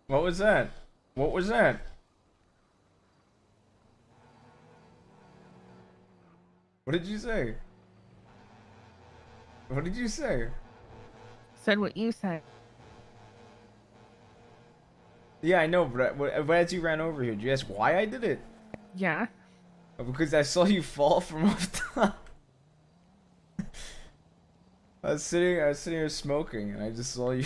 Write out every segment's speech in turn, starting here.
What was that? What was that? What did you say? What did you say? Said what you said. Yeah, I know, but as you ran over here, did you ask why I did it? Yeah. Oh, because I saw you fall from off top. I was sitting here smoking, and I just saw you.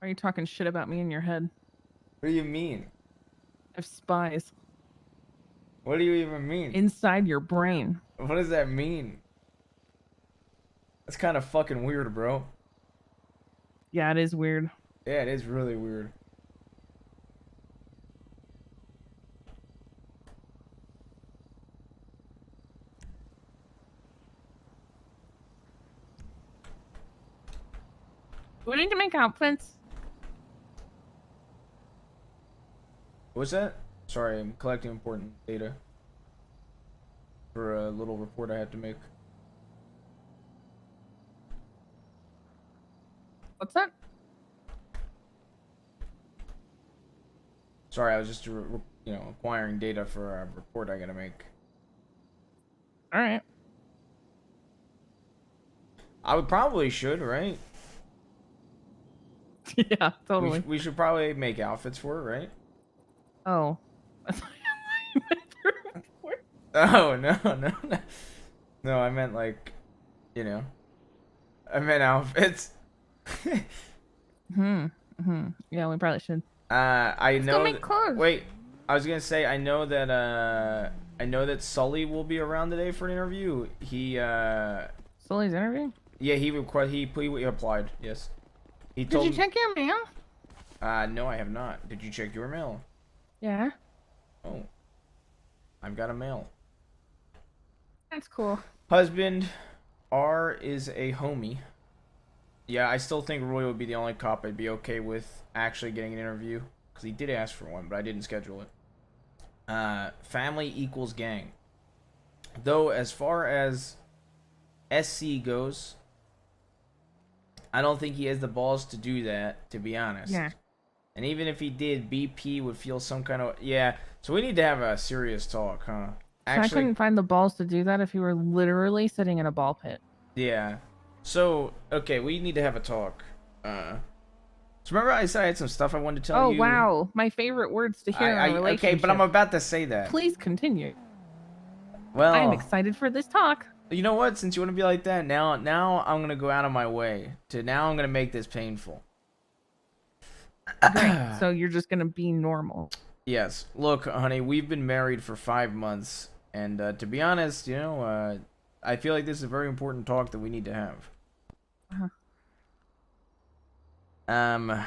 Are you talking shit about me in your head? What do you mean? I have spies What do you even mean? inside your brain. What does that mean? That's kind of fucking weird, bro. Yeah, it is weird. Yeah, it is really weird. We need to make outfits. What's that? Sorry, I'm collecting important data for a little report I had to make. What's that? Sorry, I was just acquiring data for a report I gotta make. All right. I would probably should, right? Yeah, totally. We should probably make outfits for it, right? Oh. Oh no. No, I meant like, you know, I meant outfits. Hmm. Hmm. Yeah, we probably should. I Let's go know. make clothes. Wait, I was gonna say I know that Sully will be around today for an interview. Sully's interview? Yeah, he applied. Yes, he Did told. you check your mail? No, I have not. Did you check your mail? Yeah. Oh, I've got a mail. That's cool. Husband, R is a homie. Yeah, I still think Roy would be the only cop I'd be okay with actually getting an interview. Because he did ask for one, but I didn't schedule it. Family equals gang. Though, as far as SC goes, I don't think he has the balls to do that, to be honest. Yeah. And even if he did, BP would feel some kind of... Yeah, so we need to have a serious talk, huh? So I couldn't find the balls to do that if you were literally sitting in a ball pit. Yeah. So, okay, we need to have a talk. So remember I said I had some stuff I wanted to tell you? Oh, wow. My favorite words to hear in a relationship. Okay, but I'm about to say that. Please continue. Well, I am excited for this talk. You know what? Since you want to be like that, now I'm going to go out of my way. Now I'm going to make this painful. Great. So you're just going to be normal. Yes. Look, honey, we've been married for 5 months. And to be honest, I feel like this is a very important talk that we need to have. Uh-huh.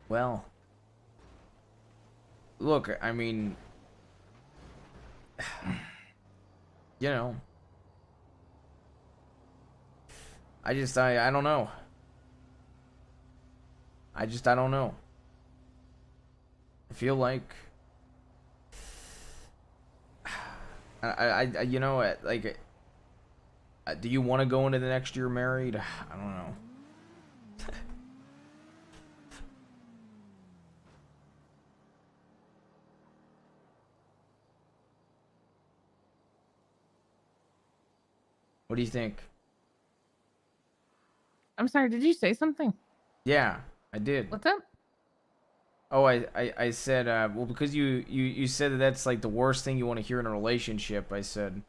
Well, look, I mean, I don't know. I don't know. I feel like do you want to go into the next year married? I don't know. What do you think? I'm sorry, did you say something? Yeah, I did. What's up? Oh, I said, well, because you said that that's like the worst thing you want to hear in a relationship. I said,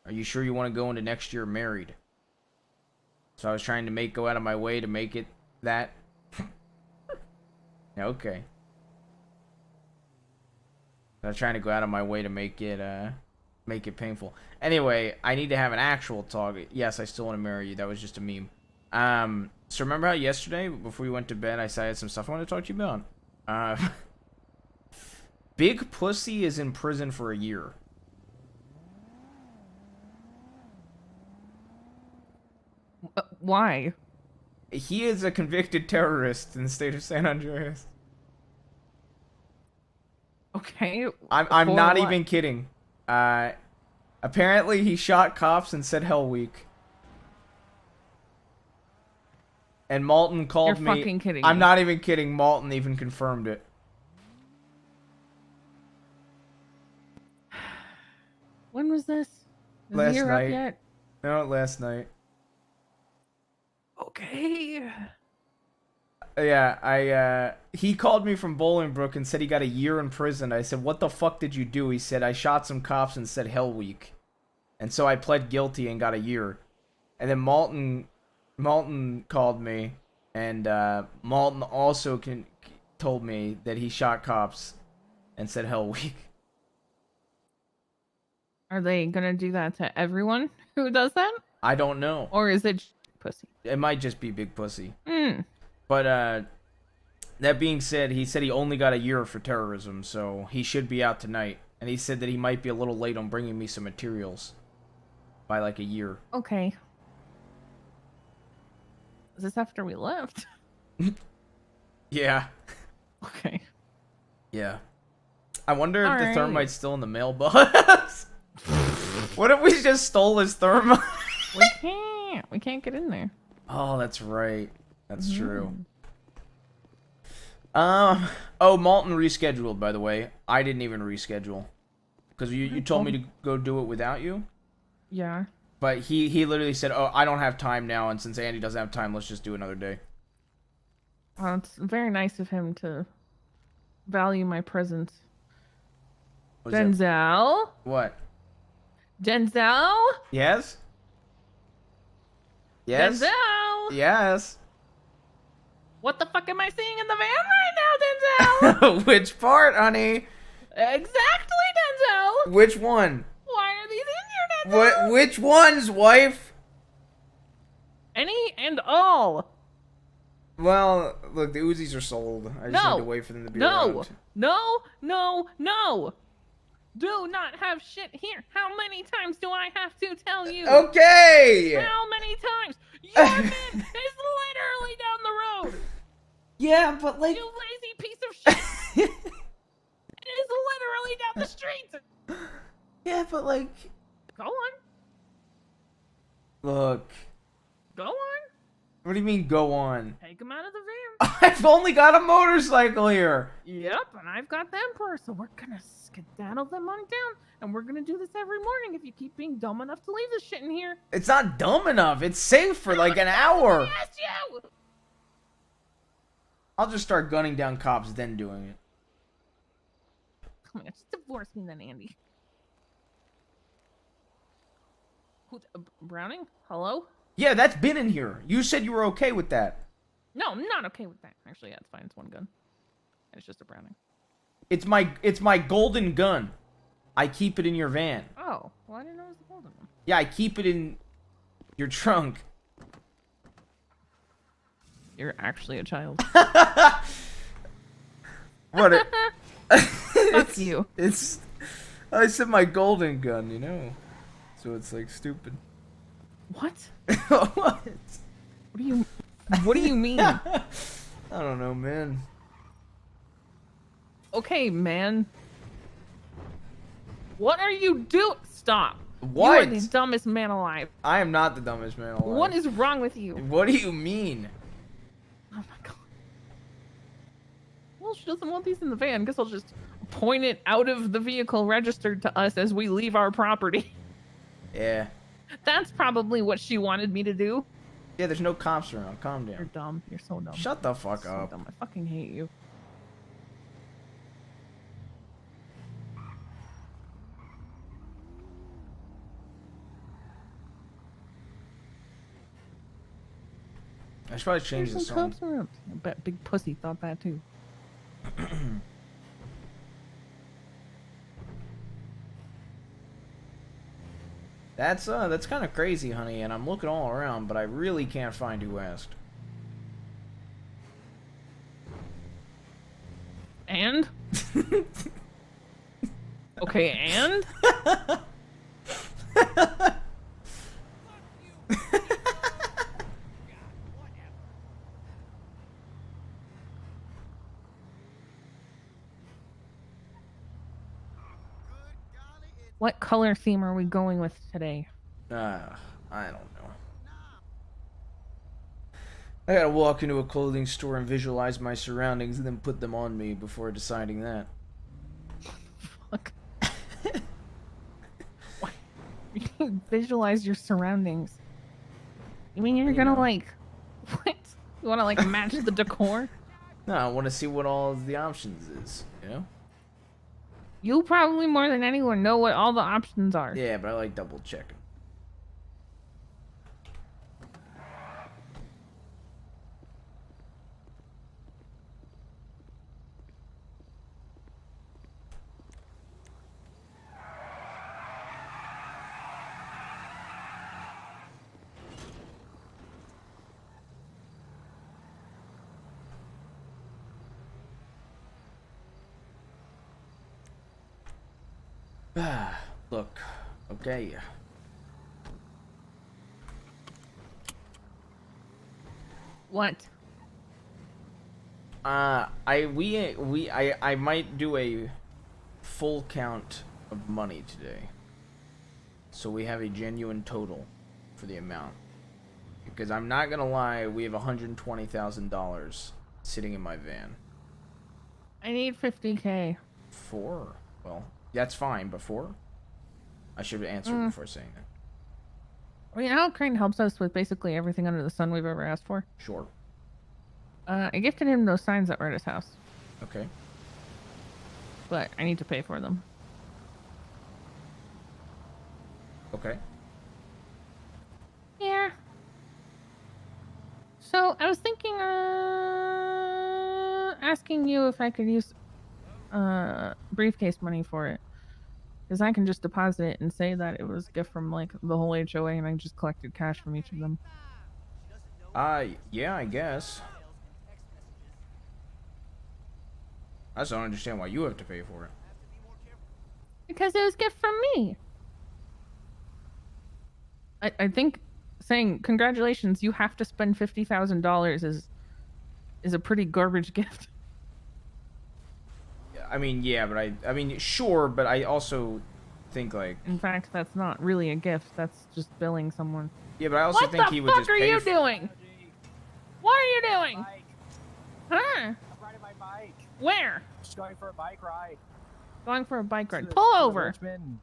are you sure you want to go into next year married? So I was trying to go out of my way to make it that. Okay. I was trying to go out of my way to make it painful. Anyway, I need to have an actual talk. Yes, I still want to marry you. That was just a meme. So remember how yesterday, before we went to bed, I said I had some stuff I wanted to talk to you about? Big Pussy is in prison for a year. Why? He is a convicted terrorist in the state of San Andreas. Okay. I'm not even kidding. Apparently he shot cops and said Hell Week. And Malton called You're me. fucking kidding I'm me. not even kidding. Malton even confirmed it. When was this? Is Last the year night. up yet? No, last night. Okay. Yeah, he called me from Bolingbrook and said he got a year in prison. I said, what the fuck did you do? He said, I shot some cops and said Hell Week. And so I pled guilty and got a year. And then Malton called me, and Malton also told me that he shot cops and said Hell Week. Are they gonna do that to everyone who does that? I don't know. Or is it pussy? It might just be big pussy. Mm. But that being said, he said he only got a year for terrorism, so he should be out tonight. And he said that he might be a little late on bringing me some materials by like a year. Okay. Is this after we left? Yeah. Okay. Yeah. I wonder if All the right. thermite's still in the mailbox. What if we just stole his thermite? We can't get in there. Oh, that's right. That's true. Mm. Oh, Malton rescheduled, by the way. I didn't even reschedule. Because you told me to go do it without you. Yeah. But he literally said, oh, I don't have time now, and since Andy doesn't have time, let's just do another day. Well, it's very nice of him to value my presence. What is that? Denzel? What? Denzel? Yes? Yes? Denzel? Yes. What the fuck am I seeing in the van right now, Denzel? Which part, honey? Exactly, Denzel. Which one? Why are these in here, Denzel? Which ones, wife? Any and all. Well, look, the Uzis are sold. I just need to wait for them to be around. No. Do not have shit here. How many times do I have to tell you? Okay! How many times? Your man is literally down the road. Yeah, but like... You lazy piece of shit. It is literally down the street. Yeah, but like... Go on. Look. Go on. What do you mean, go on? Take him out of the van. I've only got a motorcycle here. Yep, and I've got them first, so we're gonna skedaddle them on down, and we're gonna do this every morning if you keep being dumb enough to leave this shit in here. It's not dumb enough. It's safe for like an hour. Yes, you! I'll just start gunning down cops, then doing it. Come on, just divorce me then, Andy. Browning? Hello? Yeah, that's been in here. You said you were okay with that. No, I'm not okay with that. Actually, yeah, it's fine. It's one gun. And it's just a Browning. It's my golden gun. I keep it in your van. Oh, well, I didn't know it was the golden one. Yeah, I keep it in your trunk. You're actually a child. What? Fuck you. It's. I said my golden gun, you know. So it's like stupid. What? What? What do you mean? I don't know, man. Okay, man. What are you doing? Stop. What? You are the dumbest man alive. I am not the dumbest man alive. What is wrong with you? What do you mean? Oh my god. Well, she doesn't want these in the van. Guess I'll just point it out of the vehicle registered to us as we leave our property. Yeah. That's probably what she wanted me to do. Yeah, there's no cops around. Calm You're down. dumb. You're so dumb. Shut the fuck So up. dumb. I fucking hate you. I should probably change There's the some song. cops around. I bet Big Pussy thought that too. That's kind of crazy, honey, and I'm looking all around, but I really can't find who asked. And? Okay, and? What color theme are we going with today? I don't know. I gotta walk into a clothing store and visualize my surroundings and then put them on me before deciding that. Fuck. Why? You can't visualize your surroundings. You mean you're gonna like what? You wanna like match the decor? No, I want to see what all of the options is, you know? You probably more than anyone know what all the options are. Yeah, but I like double checking. Look, okay. What? I might do a full count of money today, so we have a genuine total for the amount. Because I'm not gonna lie, we have $120,000 sitting in my van. I need 50K. For? Well, that's fine. Before? I should have answered before saying that. Well, you know how Crane helps us with basically everything under the sun we've ever asked for? Sure. I gifted him those signs that were at his house. Okay. But I need to pay for them. Okay. Yeah. So I was thinking, asking you if I could use, briefcase money for it. Because I can just deposit it and say that it was a gift from, like, the whole HOA and I just collected cash from each of them. Yeah, I guess. I just don't understand why you have to pay for it. Because it was a gift from me. I think saying, congratulations, you have to spend $50,000 is a pretty garbage gift. I mean, yeah, but I mean, sure, but I also think, like... In fact, that's not really a gift. That's just billing someone. Yeah, but I also think he would just pay... What the fuck are you doing? What are you doing? Bike. Huh? I'm riding my bike. Where? Just going for a bike ride. Going for a bike ride. Pull over. Richmond.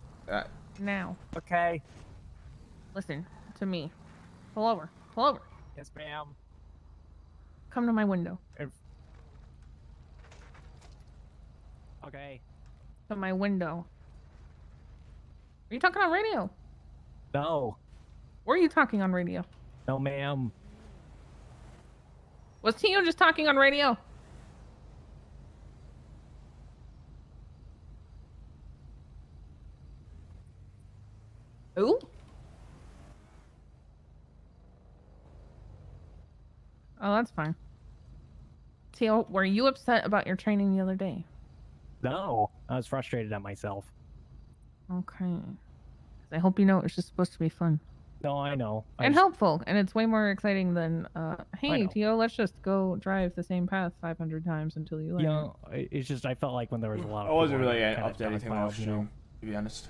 Now. Okay. Listen to me. Pull over. Pull over. Yes, ma'am. Come to my window. Okay. To my window. Are you talking on radio? No. Were you talking on radio? No, ma'am. Was Tio just talking on radio? Who? Oh, that's fine. Tio, were you upset about your training the other day? No. I was frustrated at myself. Okay. I hope you know it was just supposed to be fun. No, I know. And helpful. And it's way more exciting than, hey, know. Tio, let's just go drive the same path 500 times until you learn. You know, it's just I felt like when there was a lot of... I wasn't people really kinda up to anything dogpiled, else, you know. to be honest.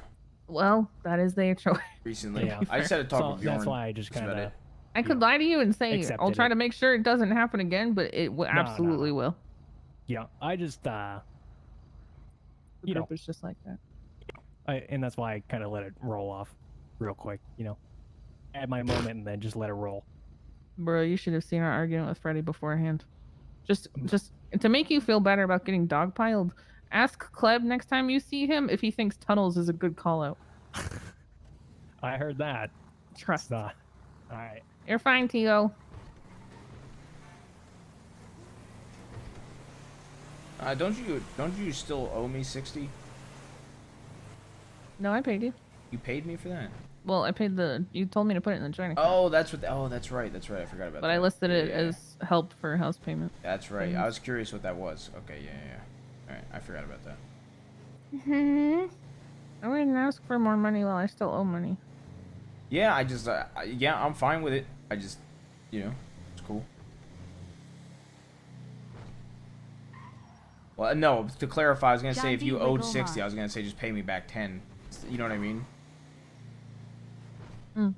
Well, that is the HOA. Recently. Yeah. I just had to talk with Bjorn. That's why I just That's kind about of... it. I could lie to you and say, accepted I'll try it. to make sure it doesn't happen again, but it absolutely will. Yeah, I just, The you know. group is just like that. And that's why I kind of let it roll off real quick, you know. At my moment and then just let it roll. Bro, you should have seen our argument with Freddy beforehand. Just to make you feel better about getting dogpiled, ask Kleb next time you see him if he thinks tunnels is a good call out. I heard that. Trust. All right. You're fine, Tio. Don't you still owe me 60? No, I paid you. You paid me for that? Well, I paid you told me to put it in the joint account. Oh, that's what. Oh, that's right. That's right. I forgot about that. But I listed it Yeah. as help for house payment. That's right. I was curious what that was. Okay, yeah. All right, I forgot about that. I wouldn't ask for more money while I still owe money. Yeah, I just, yeah, I'm fine with it. I just, you know, it's cool. Well, no, to clarify, I was gonna say if you owed 60, I was gonna say just pay me back 10. You know what I mean? Mm.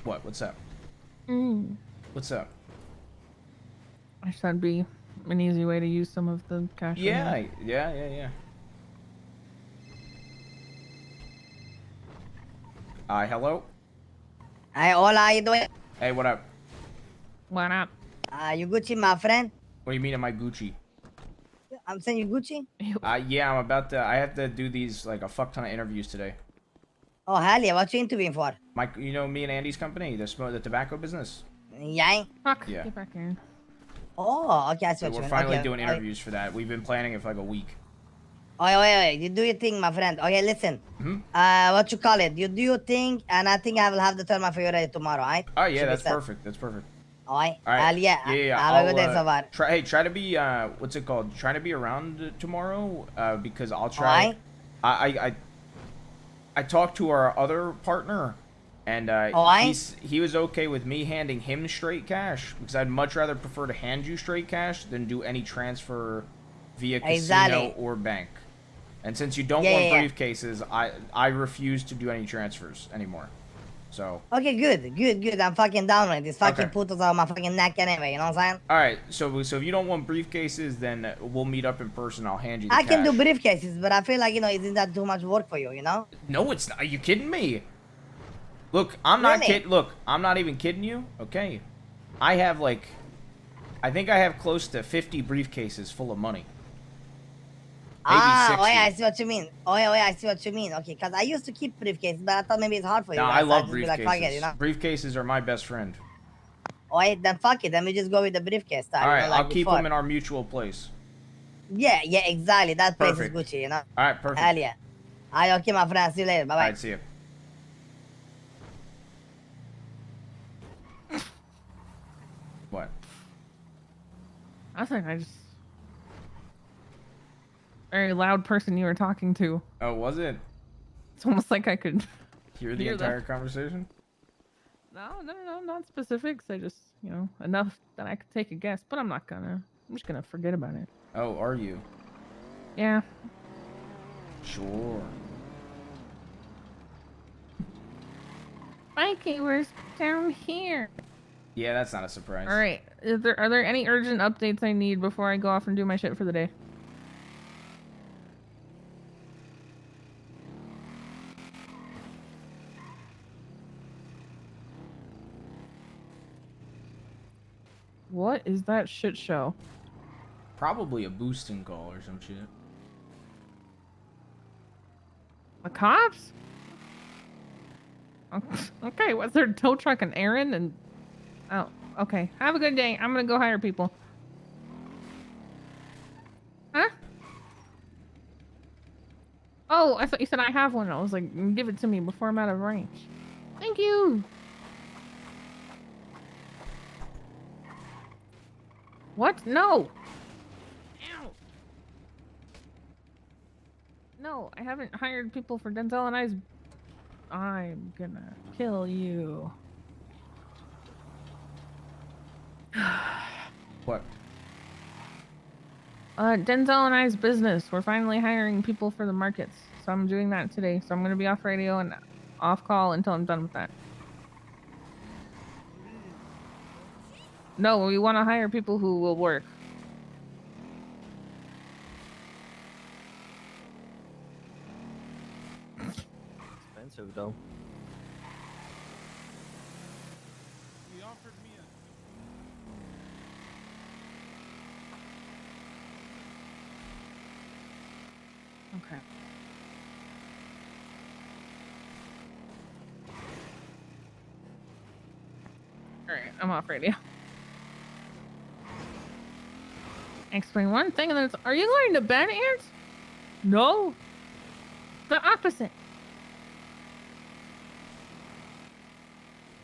What? What's up? Mm. What's up? I should that'd be an easy way to use some of the cash. Yeah, yeah. Hello? Hi, hola, how you doing? Hey, what up? What up? You Gucci, my friend? What do you mean am I Gucci? I'm saying you Gucci? Yeah, I'm about to, I have to do these, like, a fuck ton of interviews today. Oh, hell yeah, what you interviewing for? You know me and Andy's company, the tobacco business? Yeah? Fuck. Yeah. Get back in. Oh, okay, I see So what you we're mean. finally Okay, doing interviews for that. We've been planning it for like a week. Wait, you do your thing, my friend. Okay, listen. What you call it? You do your thing, and I think I will have the term for you ready tomorrow, alright? Oh yeah, Should be that's set. perfect. That's perfect. Alright? All right. Yeah. Yeah. Have a good day so far. Try to be what's it called? Try to be around tomorrow because I'll try. Alright? I talked to our other partner, and Alright? he was okay with me handing him straight cash because I'd much rather prefer to hand you straight cash than do any transfer via casino Exactly. or bank. And since you don't Yeah, want yeah, yeah. briefcases, I refuse to do any transfers anymore. So. Okay, good. I'm fucking down with it. These fucking Okay. putos are on my fucking neck anyway, you know what I'm saying? All right, so if you don't want briefcases, then we'll meet up in person. I'll hand you the I cash. can do briefcases, but I feel like, isn't that too much work for you, you know? No, it's not. Are you kidding me? Look, I'm not Really? kidding. Look, I'm not even kidding you. Okay, I have I think I have close to 50 briefcases full of money. Maybe 60. I see what you mean. I see what you mean. Okay, because I used to keep briefcases, but I thought maybe it's hard for you. No, guys, I so love just be briefcases. like, fuck it, you know? Briefcases are my best friend. Then fuck it. Then we just go with the briefcase style. All right, you know, like I'll keep before. them in our mutual place. Yeah, exactly. That place Perfect. is Gucci, you know? All right, perfect. Hell yeah. Alright, okay, my friend. See you later. All Bye-bye. right, see you. What? I think I just very loud person you were talking to. Oh, was it? It's almost like I could Hear the Hear that. entire conversation? No, not specifics. I just, enough that I could take a guess, but I'm not gonna. I'm just gonna forget about it. Oh, are you? Yeah. Sure. Mikey, we're down here. Yeah, that's not a surprise. All right. Are there any urgent updates I need before I go off and do my shit for the day? What is that shit show? Probably a boosting call or some shit. The cops? Okay, what's their tow truck and Aaron and... Oh, okay. Have a good day. I'm gonna go hire people. Huh? Oh, I thought you said I have one. I was like, give it to me before I'm out of range. Thank you. What? No. Ow. No, I haven't hired people for Denzel and I's. I'm gonna kill you. What? Denzel and I's business. We're finally hiring people for the markets. So I'm doing that today. So I'm gonna be off radio and off call until I'm done with that. No, we want to hire people who will work. Expensive though. He offered me Okay. Alright, I'm off radio. Explain one thing and then it's, are you going to bed, Ant? No. The opposite.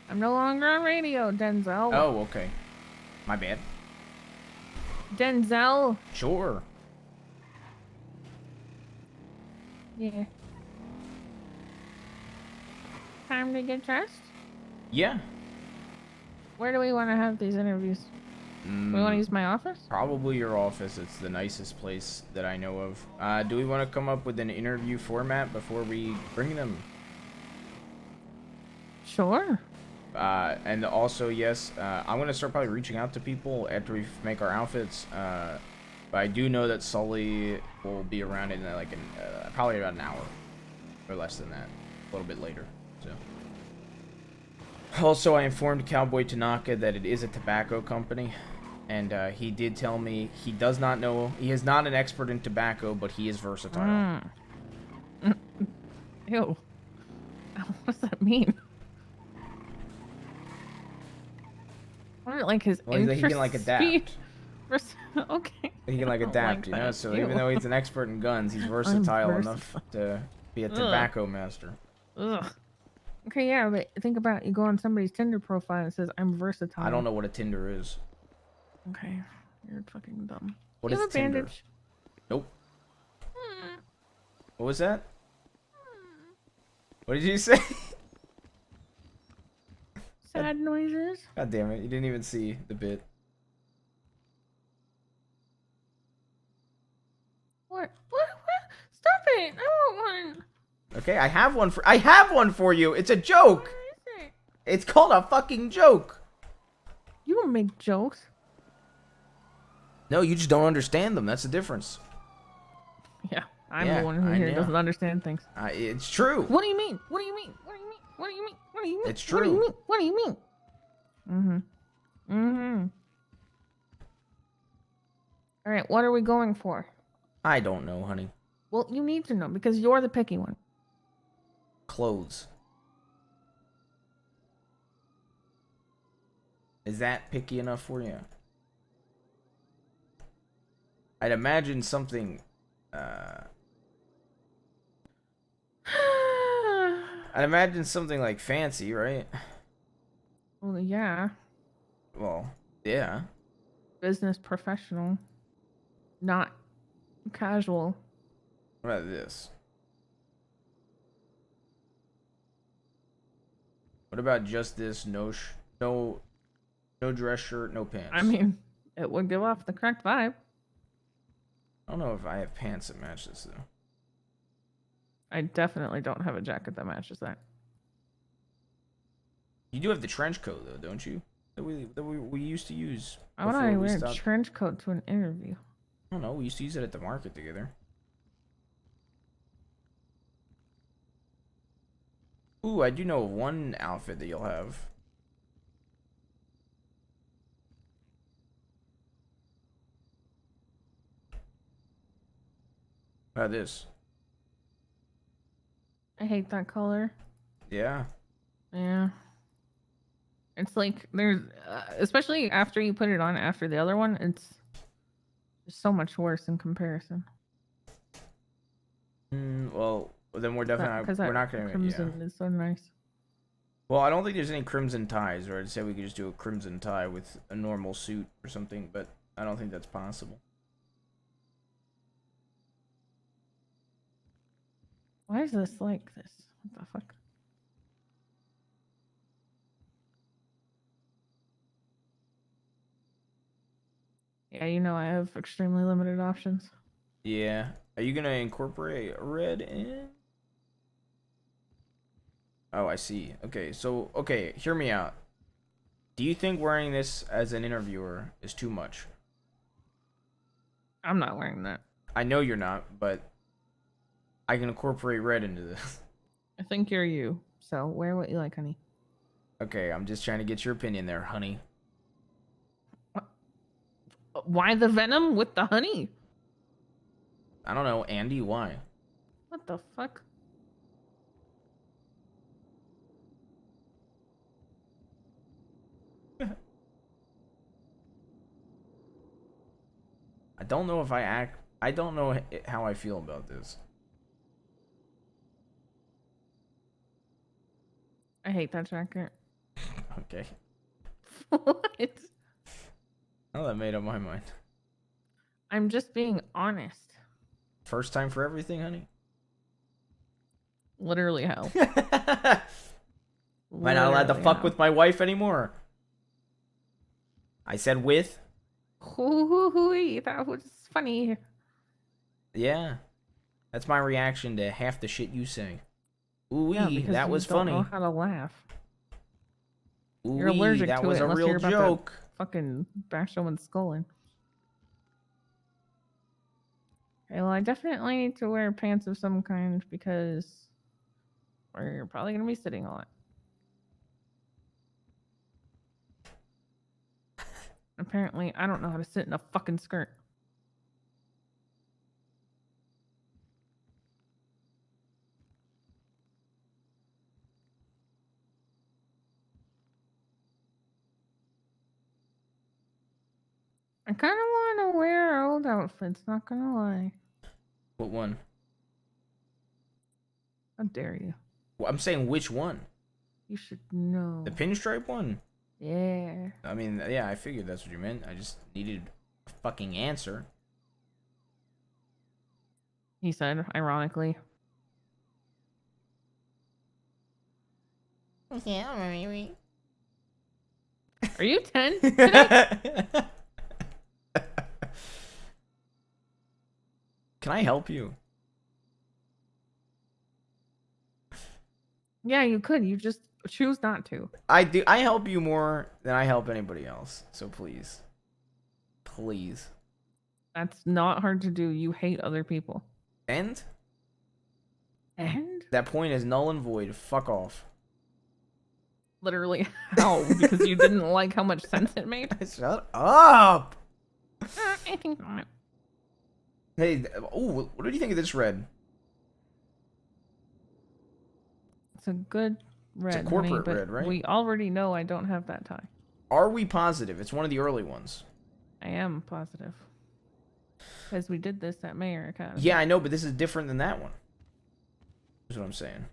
I'm no longer on radio, Denzel. Oh, okay. My bad. Denzel. Sure. Yeah. Time to get dressed? Yeah. Where do we want to have these interviews? We want to use my office? Probably your office. It's the nicest place that I know of. Do we want to come up with an interview format before we bring them? Sure. And also, yes, I'm gonna start probably reaching out to people after we make our outfits. But I do know that Sully will be around in like probably about an hour or less than that, a little bit later. So. Also, I informed Cowboy Tanaka that it is a tobacco company, and he did tell me he does not know. He is not an expert in tobacco, but he is versatile. Ew. What does that mean? What, like his Well, he can like adapt. Okay. He can like adapt, you know. So even though he's an expert in guns, he's versatile enough to be a tobacco master. Ugh. Okay, yeah, but think about it. You go on somebody's Tinder profile and it says, "I'm versatile." I don't know what a Tinder is. Okay, you're fucking dumb. What You is have a Tinder? bandage. Nope. What was that? What did you say? Sad noises. God damn it! You didn't even see the bit. What? Stop it! I want one. Okay, I have one for you. It's a joke. What is it? It's called a fucking joke. You don't make jokes. No, you just don't understand them. That's the difference. Yeah, I'm Yeah, the one who I here know. doesn't understand things. It's true. What do you mean? What do you mean? What do you mean? What do you mean? What do you mean? It's What do you true. mean? What do you mean? All right, what are we going for? I don't know, honey. Well, you need to know because you're the picky one. Clothes. Is that picky enough for you? I'd imagine something. I'd imagine something like fancy, right? Well, yeah, Well, yeah. business professional, not casual. What about this? What about just this? No dress shirt, no pants. I mean, it would give off the correct vibe. I don't know if I have pants that match this though. I definitely don't have a jacket that matches that. You do have the trench coat though, don't you? That we used to use. Why would before I we wear a stopped. trench coat to an interview? I don't know. We used to use it at the market together. Ooh, I do know of one outfit that you'll have. How about this? I hate that color. Yeah. Yeah. It's like there's, especially after you put it on after the other one, it's just so much worse in comparison. Well, then we're definitely we're not gonna. Crimson Yeah. is so nice. Well, I don't think there's any crimson ties, or I'd say we could just do a crimson tie with a normal suit or something, but I don't think that's possible. Why is this like this? What the fuck? Yeah, you know I have extremely limited options. Yeah. Are you gonna incorporate red in? Oh, I see. Okay, so hear me out. Do you think wearing this as an interviewer is too much? I'm not wearing that. I know you're not, but I can incorporate red into this. I think you're you. So wear what you like, honey. Okay, I'm just trying to get your opinion there, honey. Why the venom with the honey? I don't know, Andy, why? What the fuck? I don't know how I feel about this. I hate that jacket. Okay. What? Oh, that made up my mind. I'm just being honest. First time for everything, honey? Literally how? Am I not allowed to fuck with my wife anymore? I said with? That was funny. Yeah. That's my reaction to half the shit you say. Ooh, Yeah, because that you was don't funny. know how to laugh. You're allergic that to was it a unless real you're about to joke. fucking bash someone's skull in. Okay, well, I definitely need to wear pants of some kind because we're probably gonna be sitting a lot. Apparently, I don't know how to sit in a fucking skirt. I kind of want to wear our old outfits, not gonna lie. What one? How dare you? Well, I'm saying which one? You should know. The pinstripe one? Yeah. I mean, yeah, I figured that's what you meant. I just needed a fucking answer. He said, ironically. Are you 10 today? Can I help you? Yeah, you could. You just choose not to. I do. I help you more than I help anybody else. So please. Please. That's not hard to do. You hate other people. And? And? That point is null and void. Fuck off. Literally, how? Because you didn't like how much sense it made? Shut up! I think not. Hey, oh, what do you think of this red? It's a good red. It's a corporate honey, but red, right? We already know I don't have that tie. Are we positive? It's one of the early ones. I am positive. Because we did this at Mayor Academy. Yeah, I know, but this is different than that one. That's what I'm saying.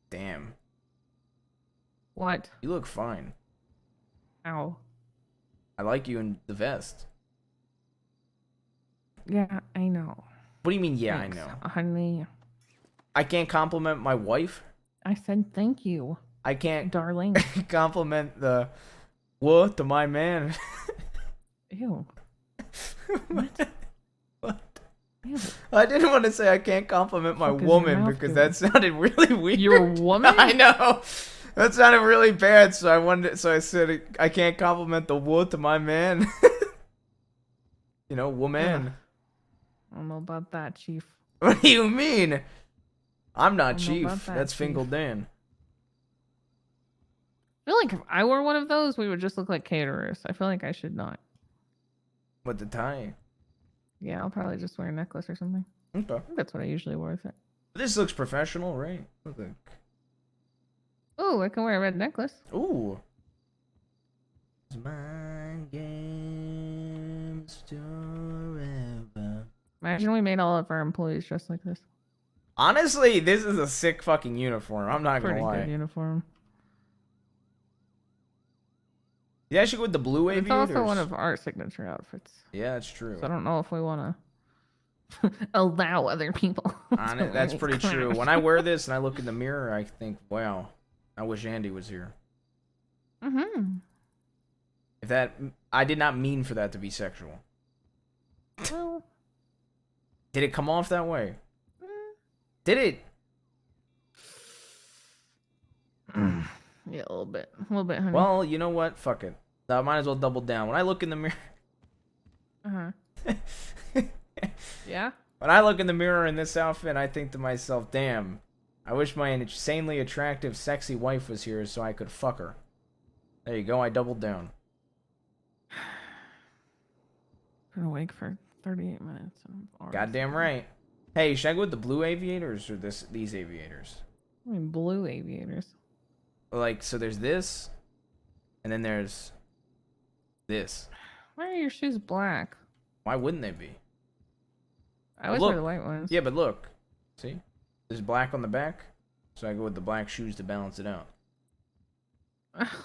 Damn. What? You look fine. Ow. I like you in the vest. Yeah, I know. What do you mean, yeah, Thanks, I know? honey. I can't compliment my wife. I said thank you, I can't darling. compliment the what to my man. Ew. What? What? Ew. I didn't want to say I can't compliment my Fuck is your woman mouth because doing? that sounded really weird. You're a woman? I know. That sounded really bad, so I said I can't compliment the wood to my man. You know, woman. Ugh. I don't know about that, Chief. What do you mean? I'm not I don't know about chief. that, That's Chief. Fingal Dan. I feel like if I wore one of those, we would just look like caterers. I feel like I should not. With the tie. Yeah, I'll probably just wear a necklace or something. Okay. I think that's what I usually wear with it. This looks professional, right? Look like... Oh, I can wear a red necklace. Ooh. Mind games forever. Imagine we made all of our employees dressed like this. Honestly, this is a sick fucking uniform. I'm not Pretty gonna lie. good uniform. You actually go with the blue It's aviators. also one of our signature outfits. Yeah, that's true. So I don't know if we want to allow other people. to That's wear pretty these true. crap. When I wear this and I look in the mirror, I think, wow, I wish Andy was here. Mhm. If that, I did not mean for that to be sexual. Well, Did it come off that way? Did it? yeah, a little bit, honey. Well, you know what? Fuck it. I might as well double down. When I look in the mirror, Yeah. when I look in the mirror in this outfit, I think to myself, damn, I wish my insanely attractive, sexy wife was here so I could fuck her. There you go. I doubled down. Been awake for 38 minutes. And I'm already Goddamn sleeping. right. Hey, should I go with the blue aviators or these aviators? I mean, blue aviators. Like, so there's this, and then there's this. Why are your shoes black? Why wouldn't they be? I always Look. wear the white ones. Yeah, but look. See? There's black on the back, so I go with the black shoes to balance it out.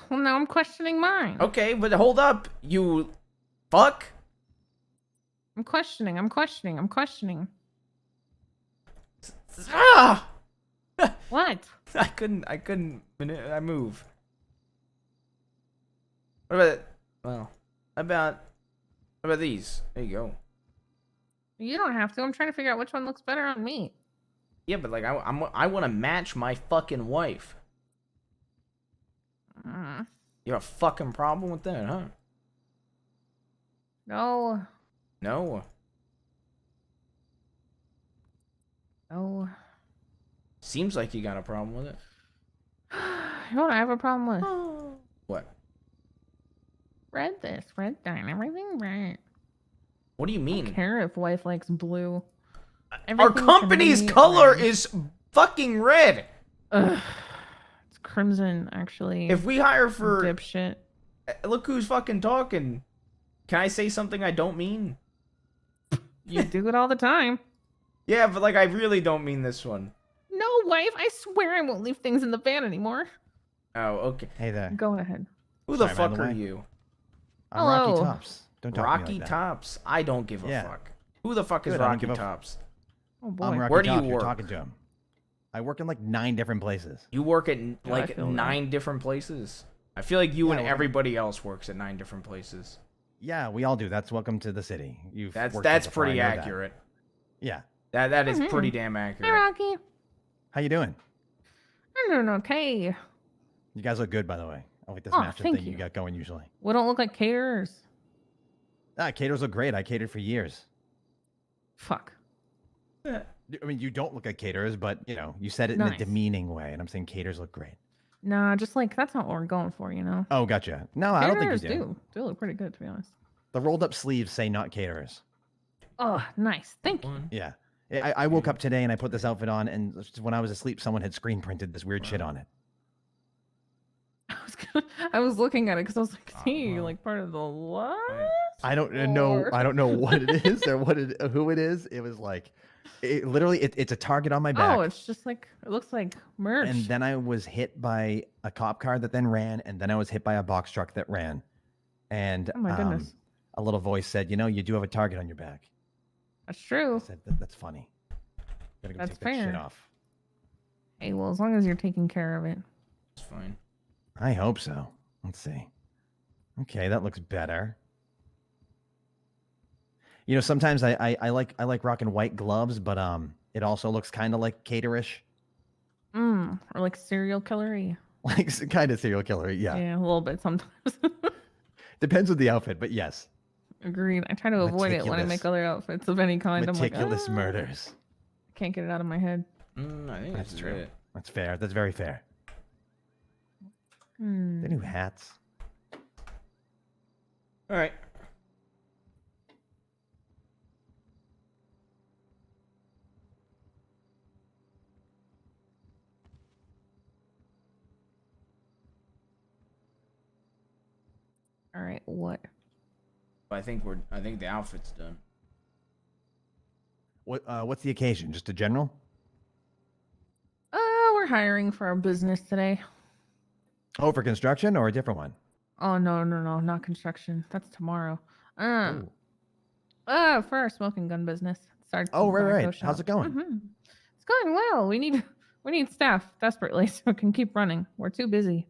Well, now I'm questioning mine. Okay, but hold up, you fuck. I'm questioning. Ah! What? I couldn't, I move. What about these? There you go. You don't have to. I'm trying to figure out which one looks better on me. Yeah, but like I want to match my fucking wife. You have a fucking problem with that, huh? No. No. No. Seems like you got a problem with it. You know what I have a problem with? What? Red this, red that, everything red. What do you I mean? don't care if wife likes blue. Our Everything to company's me color red. is fucking red. Ugh. It's crimson, actually. If we hire for dipshit. look who's fucking talking. Can I say something I don't mean? You do it all the time. Yeah, but like I really don't mean this one. No, wife, I swear I won't leave things in the van anymore. Oh, okay. Hey there. Go ahead. Who the Sorry, fuck by the are way. you? I'm Rocky Hello. Tops. Don't talk to Rocky me like that. Tops. I don't give a Yeah. fuck. Who the fuck is Good, I don't Rocky give a Tops? Oh boy. I'm Rocky Where do you Tops. You're work? talking to him. I work in like 9 different places. You work at I like feel that. 9 different places. I feel like you Yeah, and well, everybody else works at 9 different places. Yeah, we all do. That's welcome to the city. You've That's worked here before, I pretty know that. accurate. Yeah. That is Mhm. pretty damn Hi, accurate. Rocky. How you doing? I'm doing okay. You guys look good, by the way. I like this Aw, master thank thing you you. got going usually. We don't look like caterers. Caterers look great. I catered for years. Fuck. I mean, you don't look like caterers, but you know, you said it in a Nice. demeaning way, and I'm saying caterers look great. Nah, just like that's not what we're going for, you know. Oh, gotcha. No, I don't think you Caterers do. do look pretty good, to be honest. The rolled up sleeves say not caterers. Oh, nice. Thank you. Yeah. I woke up today and I put this outfit on, and when I was asleep, someone had screen printed this weird shit on it. I was looking at it because I was like, Oh, "See, wow. like part of the what?" I don't know. Or- I don't know what it is or who it is. It was like, it's a target on my back. Oh, it's just like it looks like merch. And then I was hit by a cop car that then ran, and then I was hit by a box truck that ran. And Oh my goodness. a little voice said, "You know, you do have a target on your back." That's I true. said, "That's funny. Gotta go That's take that shit fair. off." Hey, well, as long as you're taking care of it. It's fine. I hope so. Let's see. Okay, that looks better. You know, sometimes I like rocking white gloves, but it also looks kind of like caterish, Or like serial killery. like kind of serial killer. Yeah. Yeah, a little bit sometimes. Depends on the outfit, but yes, Agreed. I try to avoid it when I Meticulous. make other outfits of any kind. meticulous I'm like, murders. can't get it out of my head. I think That's that's true. it. That's fair. That's very fair. Hmm. The new hats. All right. All right, what? I think the outfit's done. What's the occasion? Just a general? We're hiring for our business today. Oh, for construction or a different one? Oh no, not construction. That's tomorrow. Ooh. For our smoking gun business. Starts Oh, the right, tobacco right. How's shop. it going? Mhm. It's going well. We need staff desperately so it can keep running. We're too busy.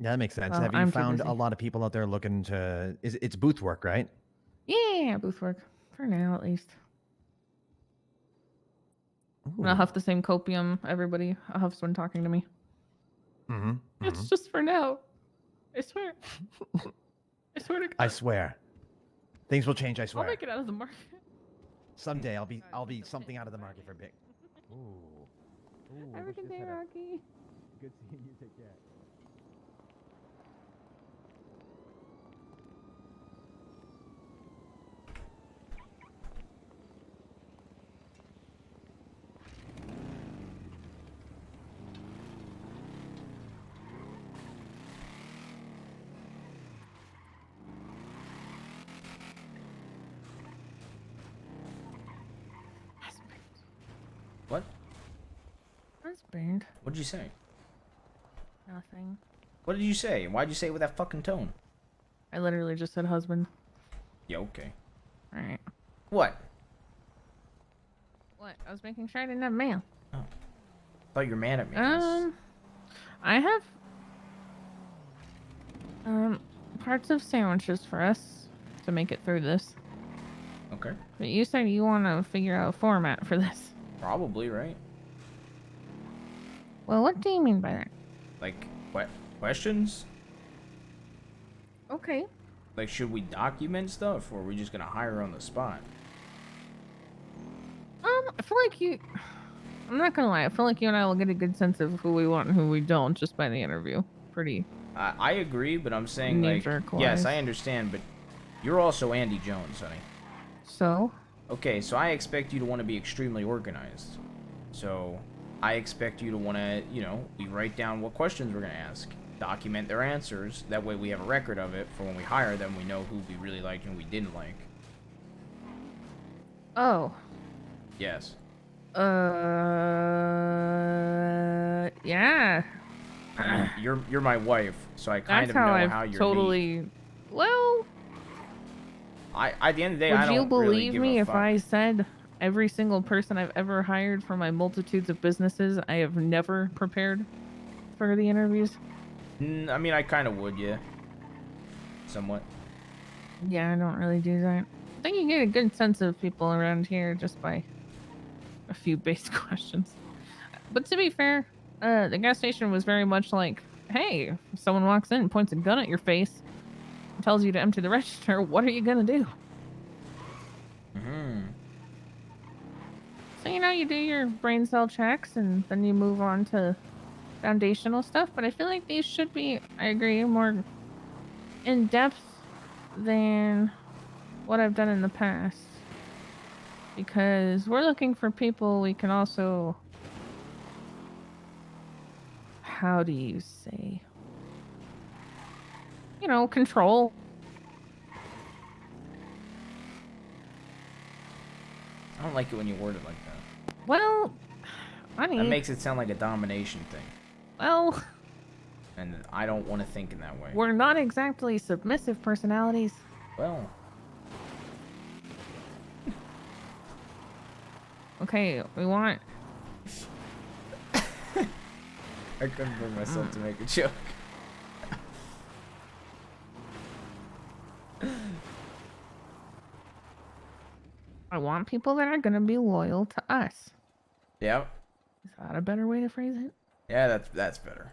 Yeah, that makes sense. Well, Have you I'm too found busy. a lot of people out there looking to? It's booth work, right? Yeah, booth work for now at least. I'm gonna Ooh. huff the same copium everybody huffs when talking to me. Mhm, It's mhm. just for now. I swear. I swear to God. I swear. Things will change. I I'll swear. make it out of the market. Someday I'll be something out of the market for big. Ooh. Have a good day, Rocky. Good seeing you. Take care. What? That's burned. What'd you say? Nothing. What did you say? Why'd you say it with that fucking tone? I literally just said husband. Yeah, okay. All right. What? What? I was making sure I didn't have mail. Thought you were mad at me. I have parts of sandwiches for us to make it through this. Okay. But you said you want to figure out a format for this. Probably, right? Well, what do you mean by that? Like, what questions? Okay. Like, should we document stuff, or are we just gonna hire on the spot? I feel like you. I'm not gonna lie. I feel like you and I will get a good sense of who we want and who we don't just by the interview. Pretty. I agree, but I'm saying, like, Knee-jerk yes, wise. I understand, but you're also Andy Jones, honey. So? Okay, so I expect you to want to be extremely organized. So, I expect you to want to, you know, we write down what questions we're going to ask, document their answers, that way we have a record of it for when we hire them, we know who we really liked and who we didn't like. Oh. Yes. Yeah. You're my wife, so I kind That's of know I've how you're totally. Well, at the end of the day, would I don't you really believe give me a if fuck. I said every single person I've ever hired for my multitudes of businesses, I have never prepared for the interviews? I mean, I kind of would, yeah. Somewhat. Yeah, I don't really do that. I think you get a good sense of people around here just by a few base questions. But to be fair, the gas station was very much like, hey, if someone walks in and points a gun at your face and tells you to empty the register, what are you gonna do? So, you know, you do your brain cell checks and then you move on to foundational stuff. But I feel like these should be, I agree, more in depth than what I've done in the past. Because we're looking for people we can also, how do you say, you know, control. I don't like it when you word it like that. Well, honey. That makes it sound like a domination thing. Well, And I don't want to think in that way. we're not exactly submissive personalities. Well, Okay, we want. I couldn't bring myself to make a joke. I want people that are gonna be loyal to us. Yep. Is that a better way to phrase it? Yeah, that's better.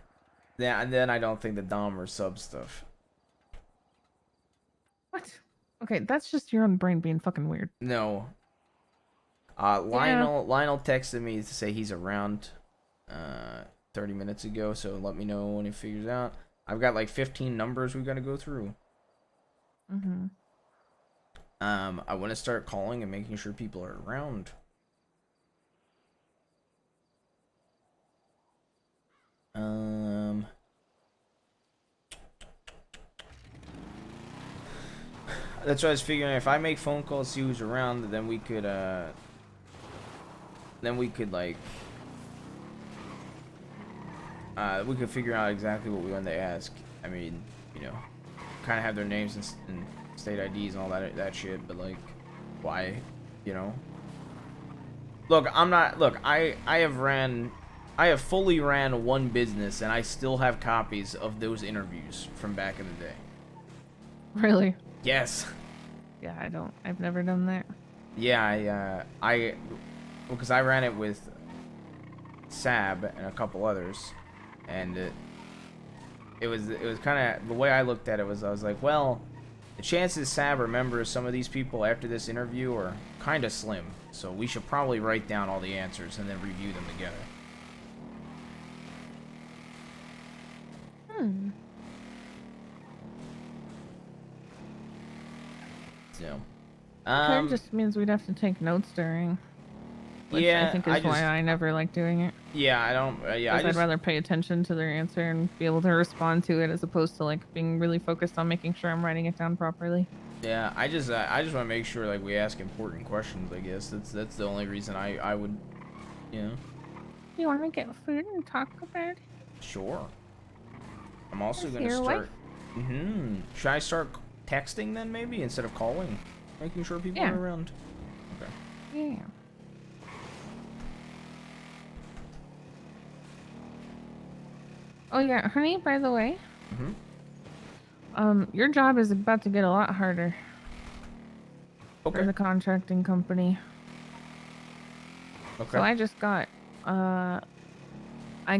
Yeah, and then I don't think the dom or sub stuff. What? Okay, that's just your own brain being fucking weird. No. Lionel texted me to say he's around 30 minutes ago, so let me know when he figures out. I've got like 15 numbers we've got to go through. Mm-hmm. I want to start calling and making sure people are around. That's what I was figuring. If I make phone calls, see who's around, then we could like we could figure out exactly what we want to ask. I mean, you know, kind of have their names and state IDs and all that shit, but like, why, you know? Look, I have fully ran one business, and I still have copies of those interviews from back in the day. Really? Yes. Yeah, I've never done that. Yeah, because I ran it with Sab and a couple others, and it was kind of, the way I looked at it was, I was like, well, the chances Sab remembers some of these people after this interview are kind of slim, so we should probably write down all the answers and then review them together. So, That just means we'd have to take notes during. Which yeah, I think is why I never like doing it. Yeah, I don't. Yeah, I'd rather pay attention to their answer and be able to respond to it as opposed to like being really focused on making sure I'm writing it down properly. Yeah, I just want to make sure like we ask important questions. I guess that's the only reason I would, you know. You want to get food and talk about it? Sure. I'm also Is gonna your start. wife? Should I start texting then maybe instead of calling, making sure people Yeah. are around? Okay. Yeah. Oh yeah, honey, by the way. Your job is about to get a lot harder. Okay. for the contracting company. Okay. So I just got I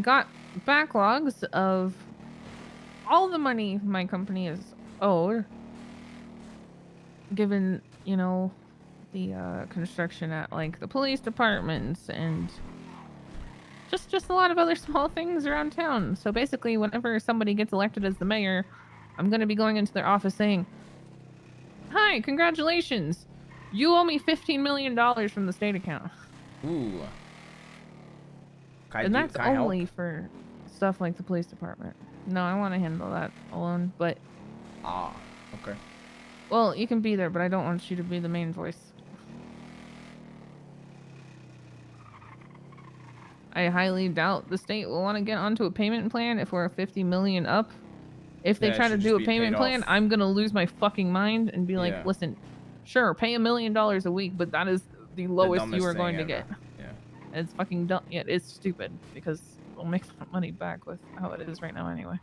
got backlogs of all the money my company is owed, given, you know, the construction at like the police departments and just a lot of other small things around town. So basically, whenever somebody gets elected as the mayor, I'm going to be going into their office saying, "Hi, congratulations. You owe me $15 million from the state account." Ooh. And that's can I help? only for stuff like the police department. No, I want to handle that alone, but... Ah, okay. Well, you can be there, but I don't want you to be the main voice. I highly doubt the state will want to get onto a payment plan if we're 50 million up. If they Yeah, it try to should do just a be payment paid plan, off. I'm going to lose my fucking mind and be like, Yeah. listen, sure, pay $1 million a week, but that is the lowest you dumbest are going to thing get. ever. Yeah. And it's fucking dumb. Yeah, it's stupid because we'll make that money back with how it is right now anyway.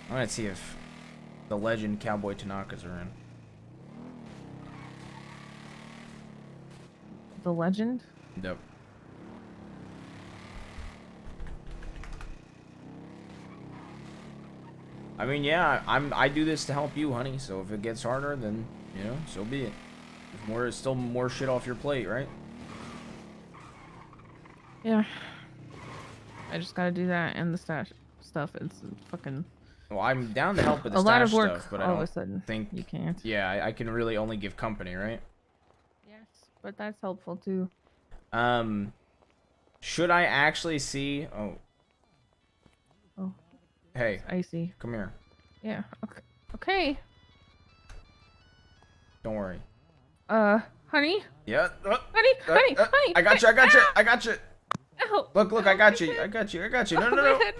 I'm gonna see if the legend Cowboy Tanakas are in. The legend? Yep. I mean, yeah, I do this to help you, honey. So if it gets harder, then you know, so be it. There's still more shit off your plate, right? Yeah. I just gotta do that and the stash stuff. It's fucking... Well, I'm down to help with the a lot of stash work stuff, but I all of don't a sudden. think You can't. Yeah, I can really only give company, right? Yes, but that's helpful too. Should I actually see? Oh. Oh. Hey. Icy. Come here. Yeah. Okay. Okay. Don't worry. Honey. Yeah. Honey. I got you. I got you. I got you. Ow. Look. I got you. I got you. I got you. No. My head.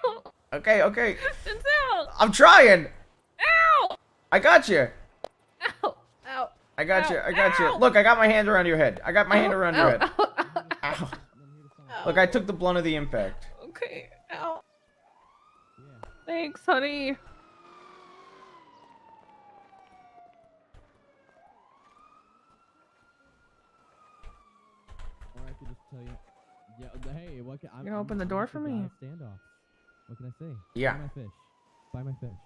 Ow. Okay. Denzel. I'm trying. Ow. I got you. Ow. I got you. Ow. Look, I got my hand around your head. I got my hand around your head. Ow. Ow. Look, I took the blunt of the impact. Okay. Ow. Thanks, honey. Or I could just tell you, yeah. Hey, what can, You gonna open the door for me? Standoff. What can I say? Yeah. Buy my fish. Buy my fish.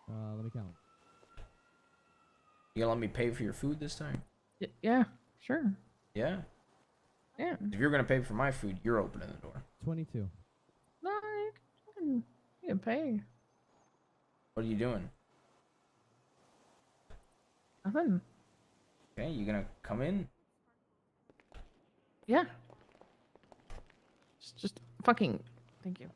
Let me count. You gonna let me pay for your food this time? Yeah. Sure. Yeah. Yeah. If you're gonna pay for my food, you're opening the door. 22. No, you can pay. What are you doing? Nothing. Okay, you gonna come in? Yeah. Just fucking. Thank you.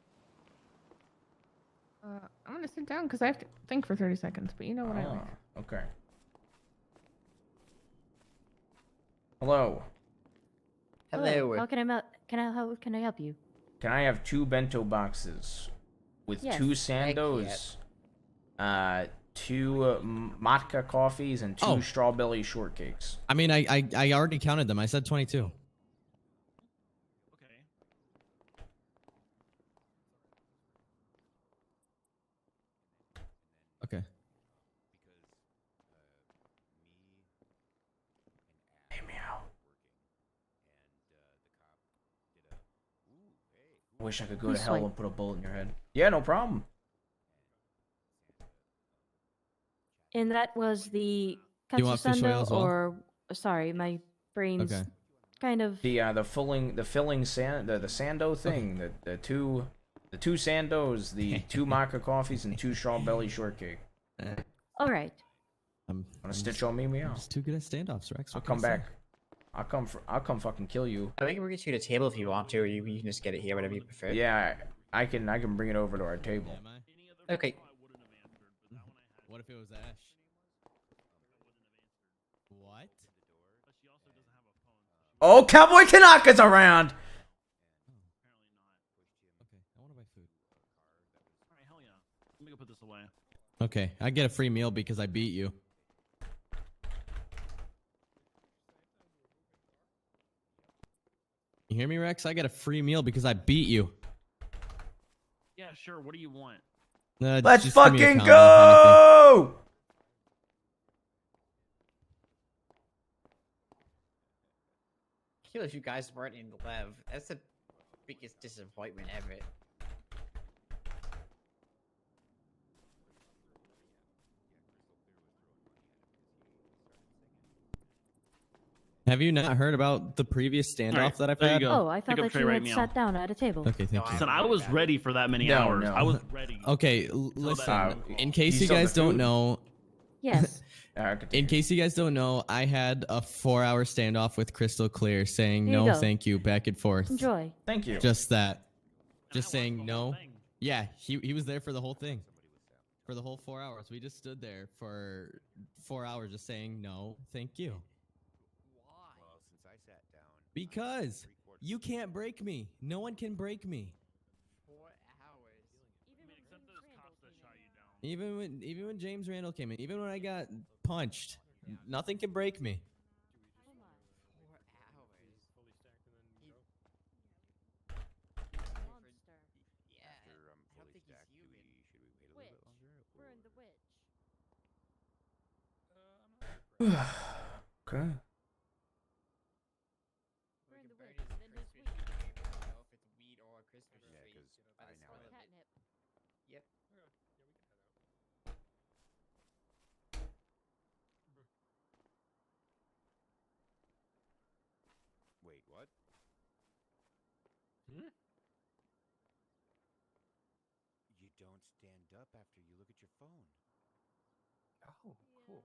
I'm gonna sit down because I have to think for 30 seconds, but you know what I like. Okay. Hello. Hello. How can how can I help you? Can I have 2 bento boxes with Yes. 2 sandos, 2 matka coffees, and 2 strawberry shortcakes? I mean, I already counted them. I said 22. Okay. Okay. Hey, meow. I wish I could go to Who's hell like- and put a bullet in your head. Yeah, no problem. And that was the You want fish oil Katsusando, as well? or sorry, my brain's Okay. kind of. The filling the sando thing, the two sandos, the 2 maca coffees, and 2 strawberry shortcake. All right. Wanna stitch on me, meow? I'm just too good at standoffs, Rex. I'll What can I come say? back. I'll come fucking kill you. I think we can get you to a table if you want to, or you can just get it here, whatever you prefer. Yeah, I can bring it over to our table. Am I? Okay. What if it was Ash? What? Oh, Cowboy Tanaka's around! Okay, I want to buy food. Alright, hell yeah. Let me go put this away. Okay, I get a free meal because I beat you. You hear me, Rex? I got a free meal because I beat you. Yeah, sure. What do you want? Let's just give me a fucking combo, go! I feel if you guys weren't in Lev, that's the biggest disappointment ever. Have you not heard about the previous standoff Alright, that I've there you had? go. Oh, I Pick thought up that tray you right had meal. sat down at a table. Okay, thank you. Listen, I was ready for that many No, hours. no. I was ready. Okay, So listen. that- In case You you saw the guys don't food? know, Yes. in case you guys don't know, I had a 4-hour standoff with Crystal Clear, saying Here you no, go. thank you, back and forth. Enjoy. Thank you. Just that. And I Just watched saying the whole no. thing. Yeah, he was there for the whole thing. For the whole 4 hours. We just stood there for 4 hours just saying no, thank you. Well, since I sat down. Because you can't break me. No one can break me. 4 hours. I mean, except those cops that shot you down. Even when James Randall came in, even when I got punched, nothing can break me. 4 hours. Monster. Yeah. After I don't fully think he's stacked, human. should we wait a little bit longer? We're in the witch. Okay. We can burn his Christmas tree. We don't know if it's weed or a Christmas Yeah, tree. 'cause by the I smell know of it. Catnip. Yep. Wait, what? You don't stand up after you look at your phone. Oh, cool.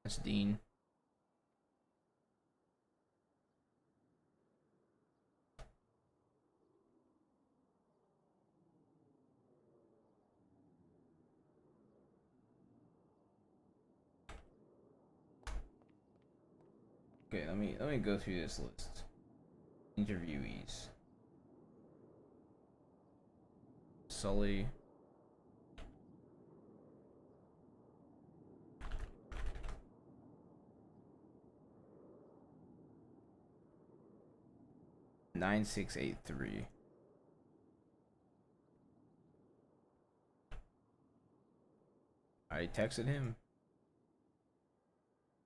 That's Dean. Okay, let me go through this list. Interviewees. Sully. Nine 683. I texted him.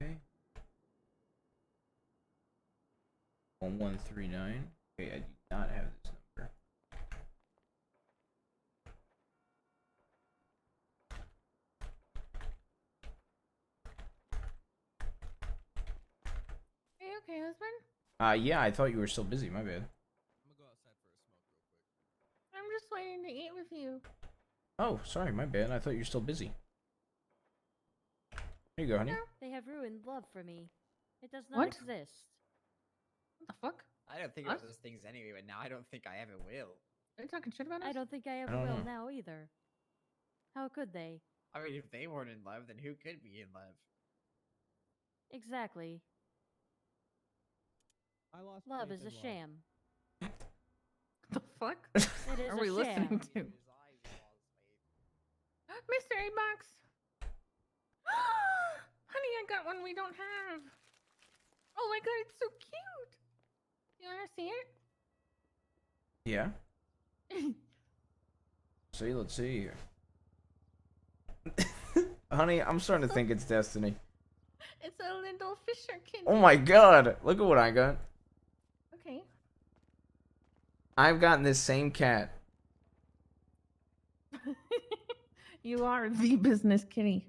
Okay. 1139. Okay, I do not have this number. Are you okay, husband? Yeah, I thought you were still busy. My bad. I'm gonna go outside for a smoke real quick. I'm just waiting to eat with you. Oh, sorry, my bad. I thought you were still busy. Here you go, honey. They have ruined love for me. It does not What? exist. What the fuck? I don't think Us? about those things anyway, but now I don't think I ever will. Are you talking shit about us? I don't think I ever don't will know. now either. How could they? I mean, if they weren't in love, then who could be in love? Exactly. I lost Love faith is a in love. sham. The fuck? It is Are a we listening sham. to? Mr. A-Box! Honey, I got one we don't have. Oh my god, it's so cute! You wanna see Yeah. See, let's see here. Honey, I'm starting to think it's Destiny. It's a little Fisher kid. Oh my god! Look at what I got. Okay. I've gotten this same cat. You are the business kitty.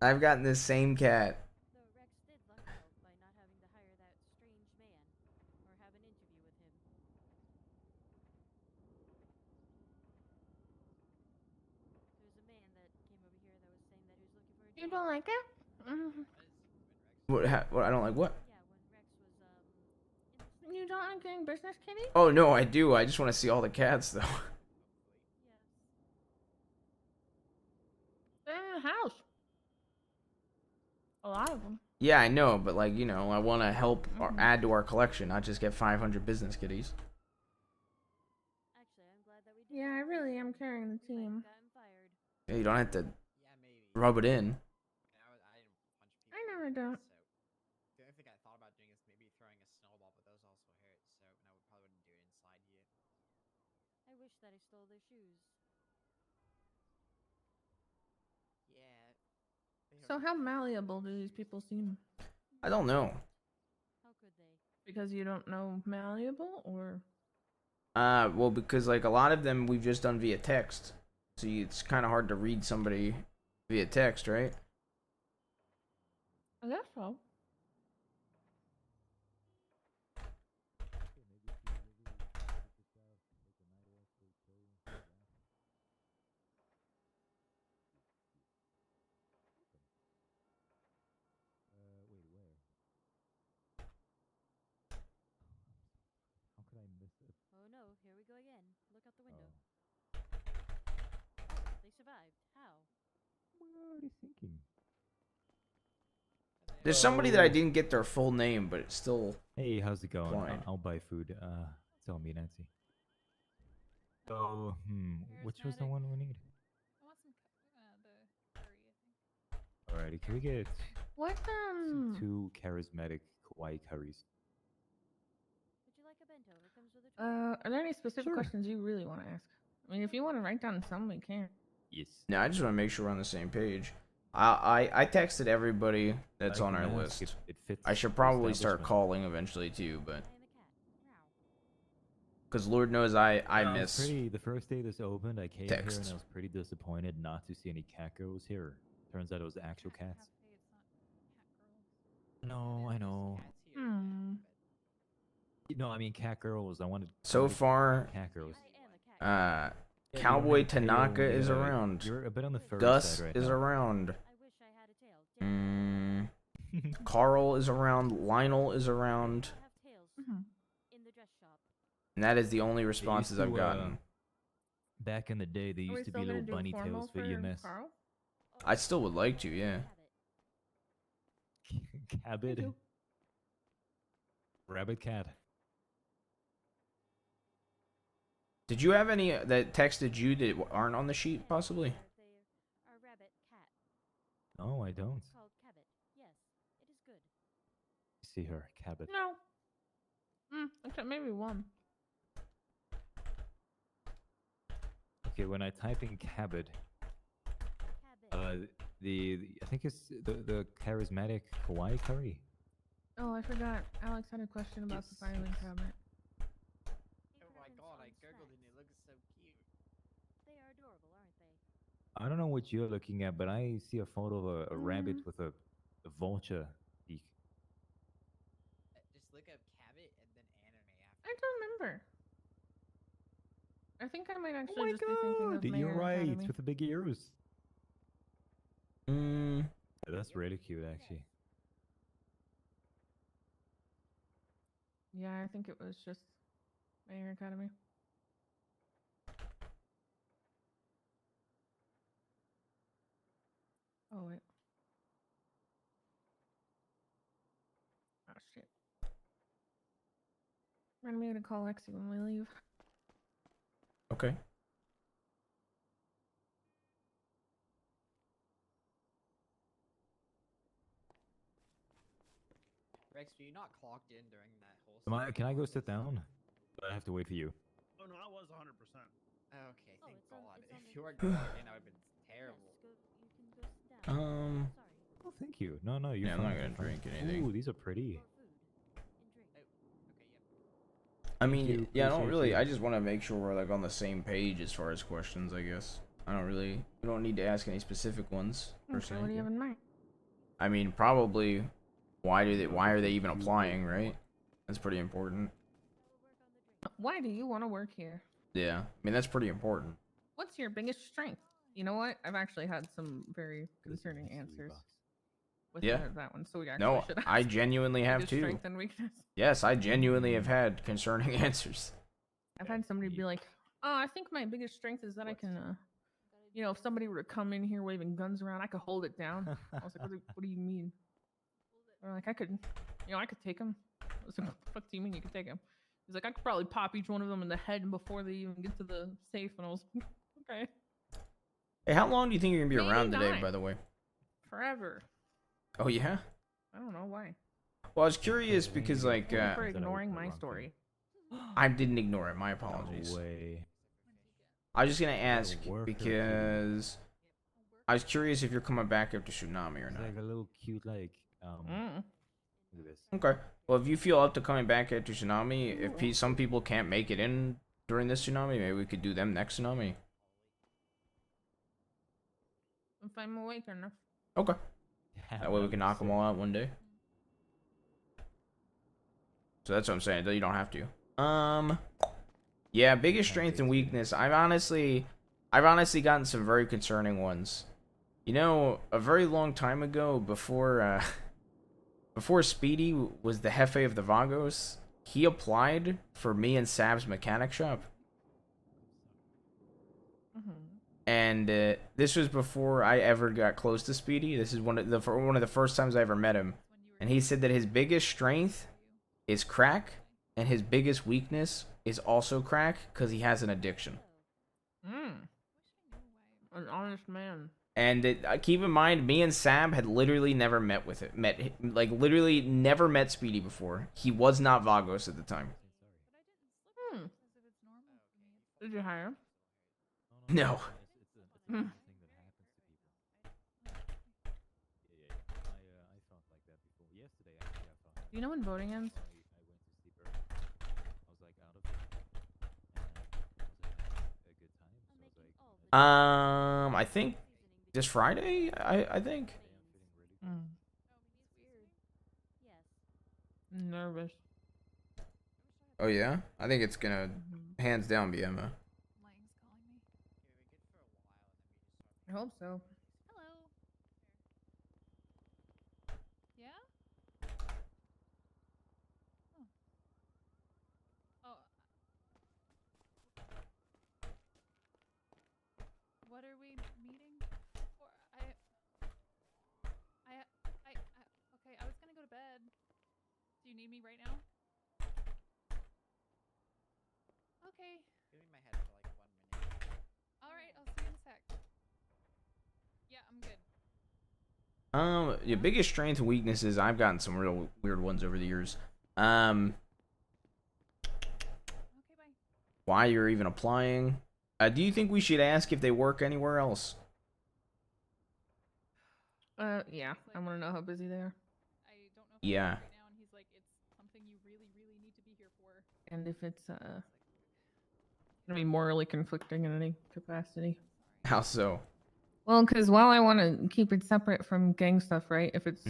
I've gotten this same cat. Though Rex did luck out by not having to hire that strange man or have an interview with him. You don't like it? What? I don't like what? You don't like getting business kitty? Oh no, I do. I just want to see all the cats though. They're in the house. A lot of them. Yeah, I know, but like, you know, I want to help or add to our collection, not just get 500 business kitties. Yeah, I really am carrying the team. Yeah, you don't have to rub it in. I never don't. The only thing I thought about doing is maybe throwing a snowball, but those also hurt, so no, we probably wouldn't do it inside here. I wish that I stole their shoes. Yeah. So how malleable do these people seem? I don't know. How could they? Because you don't know malleable, or? Well, because like a lot of them we've just done via text, so it's kind of hard to read somebody via text, right? I guess so. Wait, where? How could I miss it? Oh no, here we go again. Look out the window. Oh. They survived. How? What are you thinking? There's somebody that I didn't get their full name, but it's still. Hey, how's it going? Fine. I'll buy food. Tell me, Nancy. So, which was the one we need? I want some the curry, I think. Alrighty, can we get What 2 charismatic Kawaii curries? Would you like a bento? It comes with a are there any specific questions you really want to ask? I mean, if you want to write down some, we can. Yes. No, I just want to make sure we're on the same page. I texted everybody that's on our list. It fits I should the probably start establishment. calling eventually too, but because Lord knows I miss. The first day this opened, I came here and texts. I was pretty disappointed not to see any cat girls here. Turns out it was actual cats. No, I know. No, I mean cat girls. I wanted. So far, cat girls. Cowboy have a tail, Tanaka is yeah, around. You're a bit on the furry Gus side right is now. around. Carl is around. Lionel is around. in the dress shop. And that is the only responses I've to, gotten. Back in the day, they Are we used to still be gonna little do bunny formal tails for for EMS. Carl? I still would like to, yeah. Cabid. Rabbit cat. Did you have any that texted you that aren't on the sheet, possibly? Our rabbit cat. No, I don't. It's called Cabot. Yes, it is good. See her, Cabot. No. Except maybe one. Okay, when I type in Cabot, the I think it's the charismatic Kawaii curry. Oh, I forgot. Alex had a question about the filing cabinet. Oh my god, I googled and it looks so cute. They are adorable, aren't they? I don't know what you're looking at, but I see a photo of a rabbit with a vulture beak. Just look up Cabot and then anime after. I don't remember. I think I might actually my just be thinking of You're Mayor right, Academy. with the big ears. Mm. That's really cute, actually. Yeah, I think it was just Mayor Academy. Oh, wait. Oh, shit. Remind me to call Lexi when we leave. Okay. Rex, were you not clocked in during that whole Can I go sit down? I have to wait for you. Oh no, I was 100%. Okay, thank it's on- God. it's on If the- you weren't clocked in, I would have been terrible. You can go sit down. Sorry. Oh, thank you. No, you're Yeah, I'm not fine, gonna you're fine. drink anything. Ooh, these are pretty. I mean, you, yeah, I don't appreciate really. you. I just want to make sure we're like on the same page as far as questions. I guess I don't really. We don't need to ask any specific ones per Okay, se. what do you have in mind? I mean, probably. Why are they even applying? Right. That's pretty important. Why do you want to work here? Yeah. I mean, that's pretty important. What's your biggest strength? You know what? I've actually had some very concerning answers with Yeah. that one, so we actually No, should ask. I genuinely have Biggest too. strength and weakness. Yes, I genuinely have had concerning answers. I've had somebody be like, "Oh, I think my biggest strength is that I can, you know, if somebody were to come in here waving guns around, I could hold it down." I was like, what do you mean?" Or like, I could, you know, I could take him. I was like, "What the fuck do you mean you could take him?" He's like, "I could probably pop each one of them in the head before they even get to the safe." And I was like, "Okay." Hey, how long do you think you're gonna be Maybe around today, not. by the way? Forever. Oh yeah. I don't know why. Well, I was curious because like Thank you for ignoring my story. I didn't ignore it. My apologies. No way. I was just gonna ask because I was curious if you're coming back after tsunami or It's not. like a little cute like look at this. Okay. Well, if you feel up to coming back after tsunami, if some people can't make it in during this tsunami, maybe we could do them next tsunami. If I'm awake enough. Okay. That way we can knock them all out one day. So that's what I'm saying. You don't have to. Yeah, biggest strength and weakness. I've honestly gotten some very concerning ones. You know, a very long time ago, before Speedy was the Jefe of the Vagos, he applied for me and Sab's mechanic shop. And this was before I ever got close to Speedy. This is one of the first times I ever met him. And he said that his biggest strength is crack, and his biggest weakness is also crack because he has an addiction. An honest man. And keep in mind, me and Sab had literally never literally never met Speedy before. He was not Vagos at the time. Did you hire him? No. Do you know when voting ends? I think this Friday. I think. Nervous. Oh yeah, I think it's gonna hands down be Emma. I hope so. Hello. Yeah? Oh. What are we meeting for? Okay, I was gonna go to bed. Do you need me right now? Okay. Give me my head for like 1 minute. Alright, I'll see you in a sec. Yeah, I'm good. Your biggest strength and weaknesses. I've gotten some real weird ones over the years. Why you're even applying? Do you think we should ask if they work anywhere else? Yeah. I want to know how busy they are. Yeah. And if it's gonna be morally conflicting in any capacity. How so? Well, because while I want to keep it separate from gang stuff, right? If it's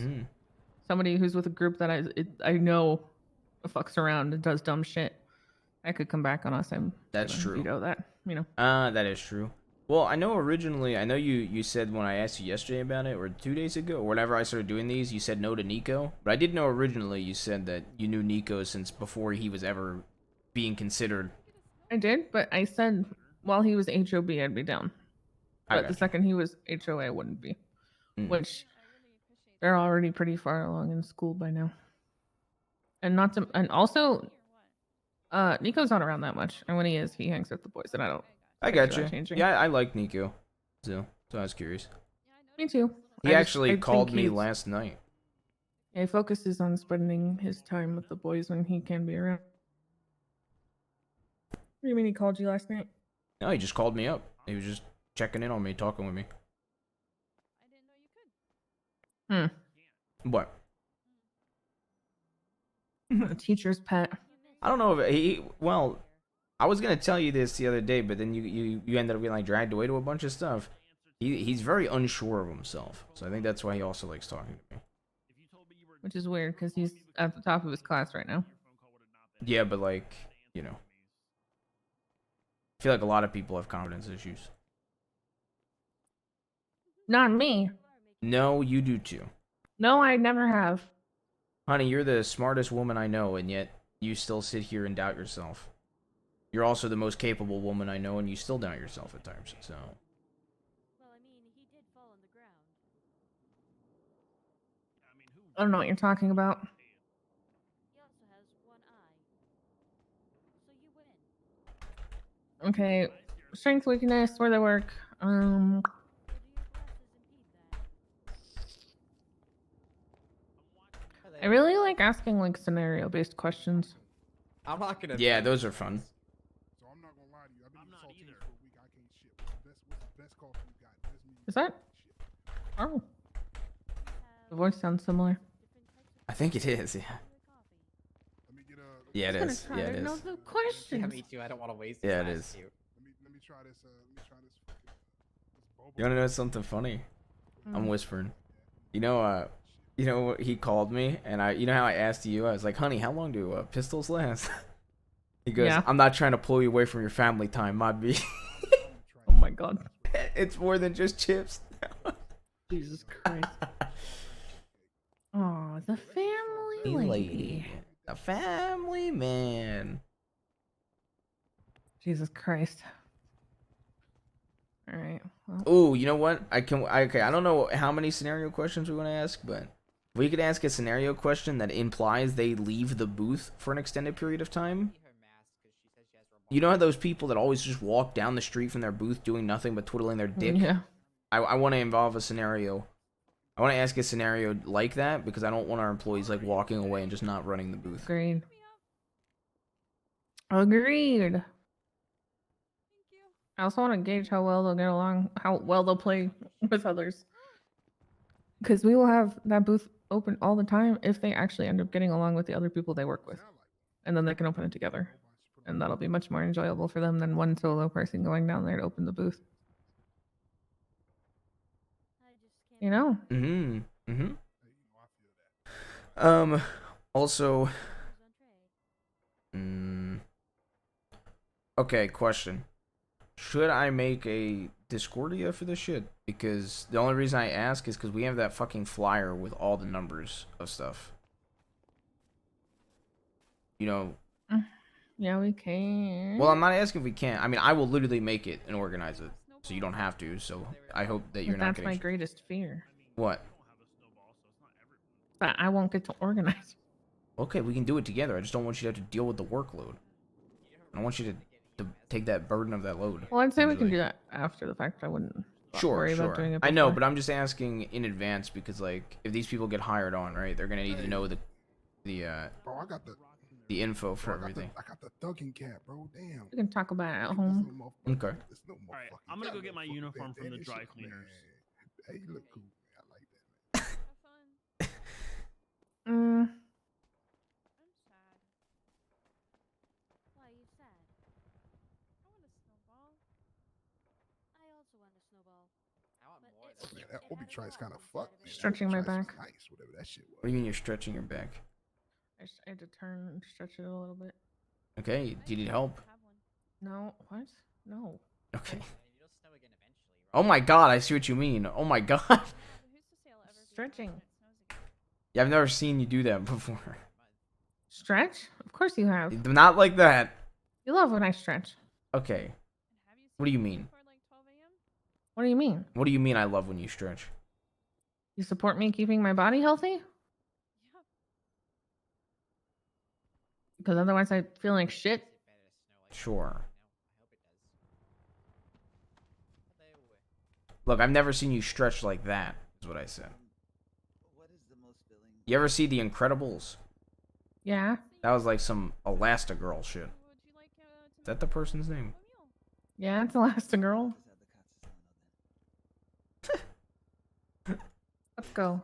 somebody who's with a group that I know fucks around and does dumb shit, I could come back on us. That's true. Veto that, you know. That is true. Well, I know you said when I asked you yesterday about it, or 2 days ago, or whenever I started doing these, you said no to Nico. But I did know originally you said that you knew Nico since before he was ever being considered. I did, but I said while he was HOB, I'd be down. But the second he was HOA, I wouldn't be. Which they're already pretty far along in school by now. And also, Nico's not around that much, and when he is, he hangs with the boys, and I don't. I got you. Yeah, I like Nico. So I was curious. Me too. He actually called me last night. Yeah, he focuses on spending his time with the boys when he can be around. What do you mean he called you last night? No, he just called me up. He was just checking in on me, talking with me. What? A teacher's pet. I don't know if well, I was gonna tell you this the other day, but then you ended up getting like dragged away to a bunch of stuff. He's very unsure of himself, so I think that's why he also likes talking to me. Which is weird because he's at the top of his class right now. Yeah, but like, you know, I feel like a lot of people have confidence issues. Not me. No, you do too. No, I never have. Honey, you're the smartest woman I know, and yet you still sit here and doubt yourself. You're also the most capable woman I know, and you still doubt yourself at times, so... I don't know what you're talking about. Okay, strength, weakness, where they work. I really like asking like scenario-based questions. I'm not gonna. Yeah, those are fun. So I'm not gonna lie to you. I've been in saltines for a week. I can't shit. What's the best coffee you got? Best meat. Is that? Oh. The voice sounds similar. I think it is, yeah. Let me get Yeah, it is. Yeah, it know is. the questions. Yeah, me too. I don't want to waste. Yeah, this it last is. few. Let me try this. Let me try this. You wanna know something funny? I'm whispering. You know he called me, and you know how I asked you? I was like, honey, how long do pistols last? He goes, Yeah. I'm not trying to pull you away from your family time, my B. Oh my god. It's more than just chips. Jesus Christ. Oh, the family lady. A family man. Jesus Christ. All right. Well, Ooh, you know what? Okay, I don't know how many scenario questions we want to ask, but we could ask a scenario question that implies they leave the booth for an extended period of time. You know how those people that always just walk down the street from their booth doing nothing but twiddling their dick? yeah. I want to involve a scenario. I want to ask a scenario like that because I don't want our employees like walking away and just not running the booth. Agreed. Agreed. I also want to gauge how well they'll get along, how well they'll play with others. Because we will have that booth open all the time if they actually end up getting along with the other people they work with. And then they can open it together. And that'll be much more enjoyable for them than one solo person going down there to open the booth. You know? Also... Okay, question. Should I make a Discordia for this shit? Because the only reason I ask is because we have that fucking flyer with all the numbers of stuff. You know... Yeah, we can. Well, I'm not asking if we can't. I mean, I will literally make it and organize it. So you don't have to. So I hope that you're not That's getting... my greatest fear. What? That I won't get to organize. Okay, we can do it together. I just don't want you to have to deal with the workload. I don't want you to take that burden of that load. Well, I'd say we can do that after the fact. I wouldn't worry about doing it before. I know, but I'm just asking in advance because, like, if these people get hired on, right, they're gonna need to know Bro, I got the info for everything. I got the thugging cap, bro. Damn. We can talk about it at home. Okay. Alright, I'm gonna go get my uniform from the dry cleaners. Hey, you look cool. Mm. Man, that Obi tries kind of fucked. Man. Stretching my back. Nice, whatever that shit was. What do you mean you're stretching your back? I had to turn and stretch it a little bit. Okay, do you need help? No, what? No. Okay. Oh my god, I see what you mean. Oh my god. Stretching. Yeah, I've never seen you do that before. Stretch? Of course you have. Not like that. You love when I stretch. Okay. What do you mean? What do you mean? What do you mean I love when you stretch? You support me keeping my body healthy? Because otherwise I feel like shit. Sure. Look, I've never seen you stretch like that, is what I said. You ever see The Incredibles? Yeah. That was like some Elastigirl shit. Is that the person's name? Yeah, it's Elastigirl. Let's go.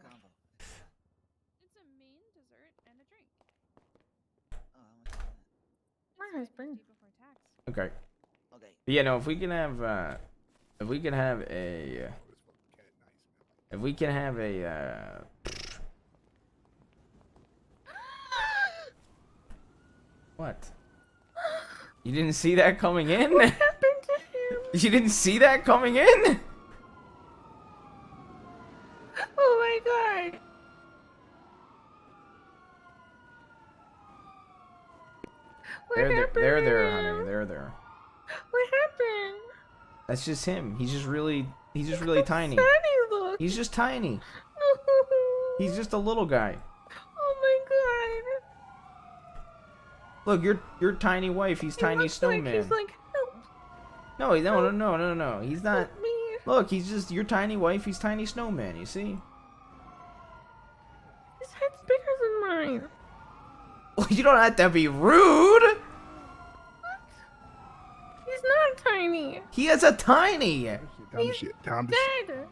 Okay. But yeah, no, if we can have a what? You didn't see that coming in? What happened to him? You didn't see that coming in? They're there, honey. They're there. What happened? That's just him. He's just really tiny. Sad he looks. He's just tiny. He's just a little guy. Oh my Look, your tiny wife. He's tiny snowman. He's like, help. No. He's not. Help me. Look, he's just your tiny wife. He's tiny snowman. You see? His head's bigger than mine. Well, you don't have to be rude. What? He's not tiny. He is a tiny. He's dead.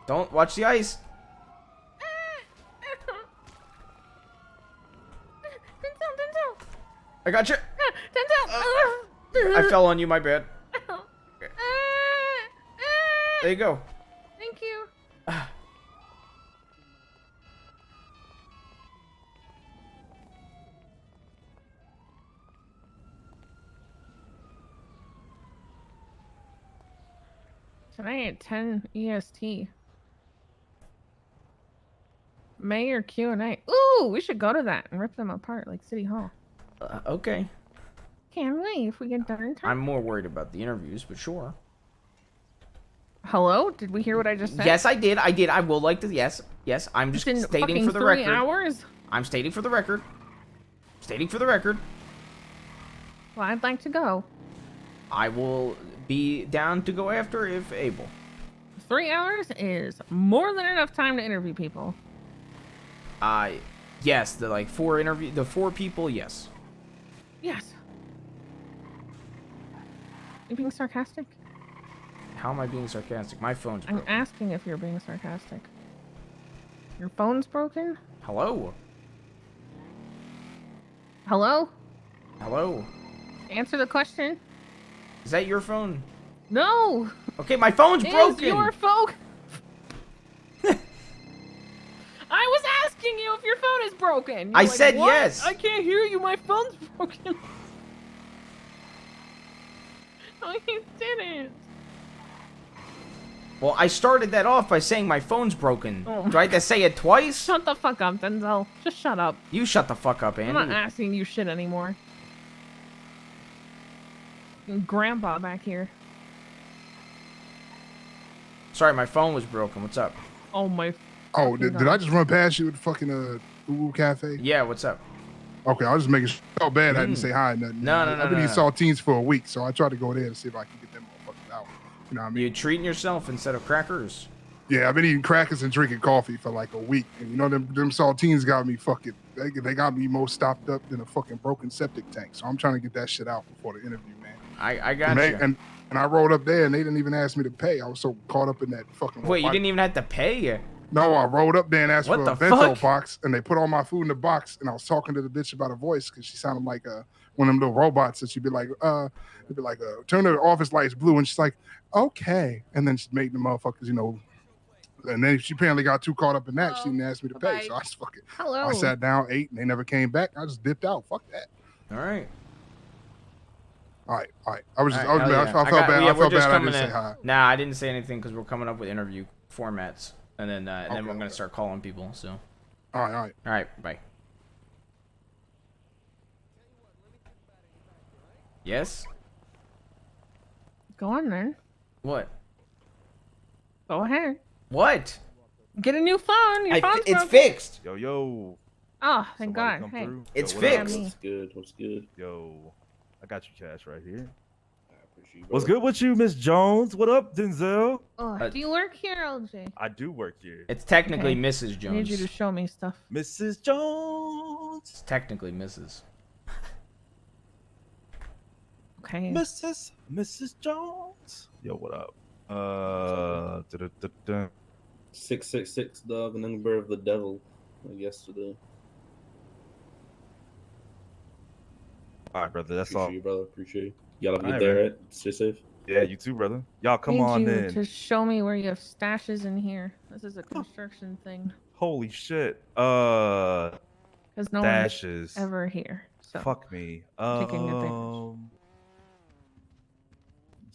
Don't watch the ice. Denzel. I got you. Denzel. I fell on you. My bad. There you go. Thank you. Tonight at 10 EST. Mayor Q&A. Ooh, we should go to that and rip them apart like City Hall. Okay. Can we if we get done in time? I'm more worried about the interviews, but sure. Hello? Did we hear what I just said? Yes, I did. I will like to. Yes. I'm just stating for the record. 3 hours? I'm stating for the record. Stating for the record. Well, I'd like to go. I will be down to go after if able. 3 hours is more than enough time to interview people. Yes, the 4 people, yes. Yes. You being sarcastic? How am I being sarcastic? My phone's broken. I'm asking if you're being sarcastic. Your phone's broken? Hello? Hello? Hello? Answer the question. Is that your phone? No! Okay, my phone's broken! Is your phone... I was asking you if your phone is broken. You're I like, said what? yes! I can't hear you, my phone's broken. No, you didn't. Well, I started that off by saying my phone's broken. Oh Do I have to say it twice? Shut the fuck up, Denzel. Just shut up. You shut the fuck up, Andy. I'm not asking you shit anymore. Grandpa back here. Sorry, my phone was broken. What's up? Oh my. Oh, did I just run past you at the fucking Uwu Cafe? Yeah, what's up? Okay, I was just making sure. Oh, bad. I didn't say hi. Nothing. No. I've been eating saltines for a week, so I tried to go there to see if I can get them motherfuckers out. You know what I mean? You treating yourself instead of crackers? Yeah, I've been eating crackers and drinking coffee for like a week, and you know them saltines got me fucking. They got me more stopped up than a fucking broken septic tank. So I'm trying to get that shit out before the interview, man. I got you. And I rolled up there, and they didn't even ask me to pay. I was so caught up in that fucking. Wait, you didn't even have to pay? No, I rolled up there and asked What for the a bento fuck? box, and they put all my food in the box, and I was talking to the bitch about her voice because she sounded like one of them little robots, and she'd be like, turn the office lights blue, and she's like, okay, and then she made the motherfuckers, you know, and then she apparently got too caught up in that, she didn't ask me to pay, so I just fucking, Hello. I sat down, ate, and they never came back. I just dipped out. Fuck that. All right. All right. I was just, All right, I felt bad. I felt bad. I didn't say hi. Nah, I didn't say anything because we're coming up with interview formats, and then we're gonna start calling people. So. All right. All right. Bye. Yes. Go on then. What? Go ahead. What? Get a new phone. Your phone's it's broken. fixed. Yo. Oh, thank God. Hey. It's Yo, fixed. What's good? What's good? Yo, I got you cash right here. I appreciate you. What's good with you, Miss Jones? What up, Denzel? Oh, do you work here, LJ? I do work here. It's technically Okay. Mrs. I Jones. need you to show me stuff. Mrs. Jones. It's technically Mrs. Okay. Mrs. Jones. Yo, what up? 666 dog, number of the devil. Yesterday. All right, brother. That's Appreciate all. you, brother. Appreciate you. Y'all have a All good right, day, man. right? Stay safe. Yeah, you too, brother. Y'all come Need on you in. to show me where you have stashes in here. This is a construction thing. Holy shit. Because no Stashes. one's ever here. So Fuck me. taking advantage.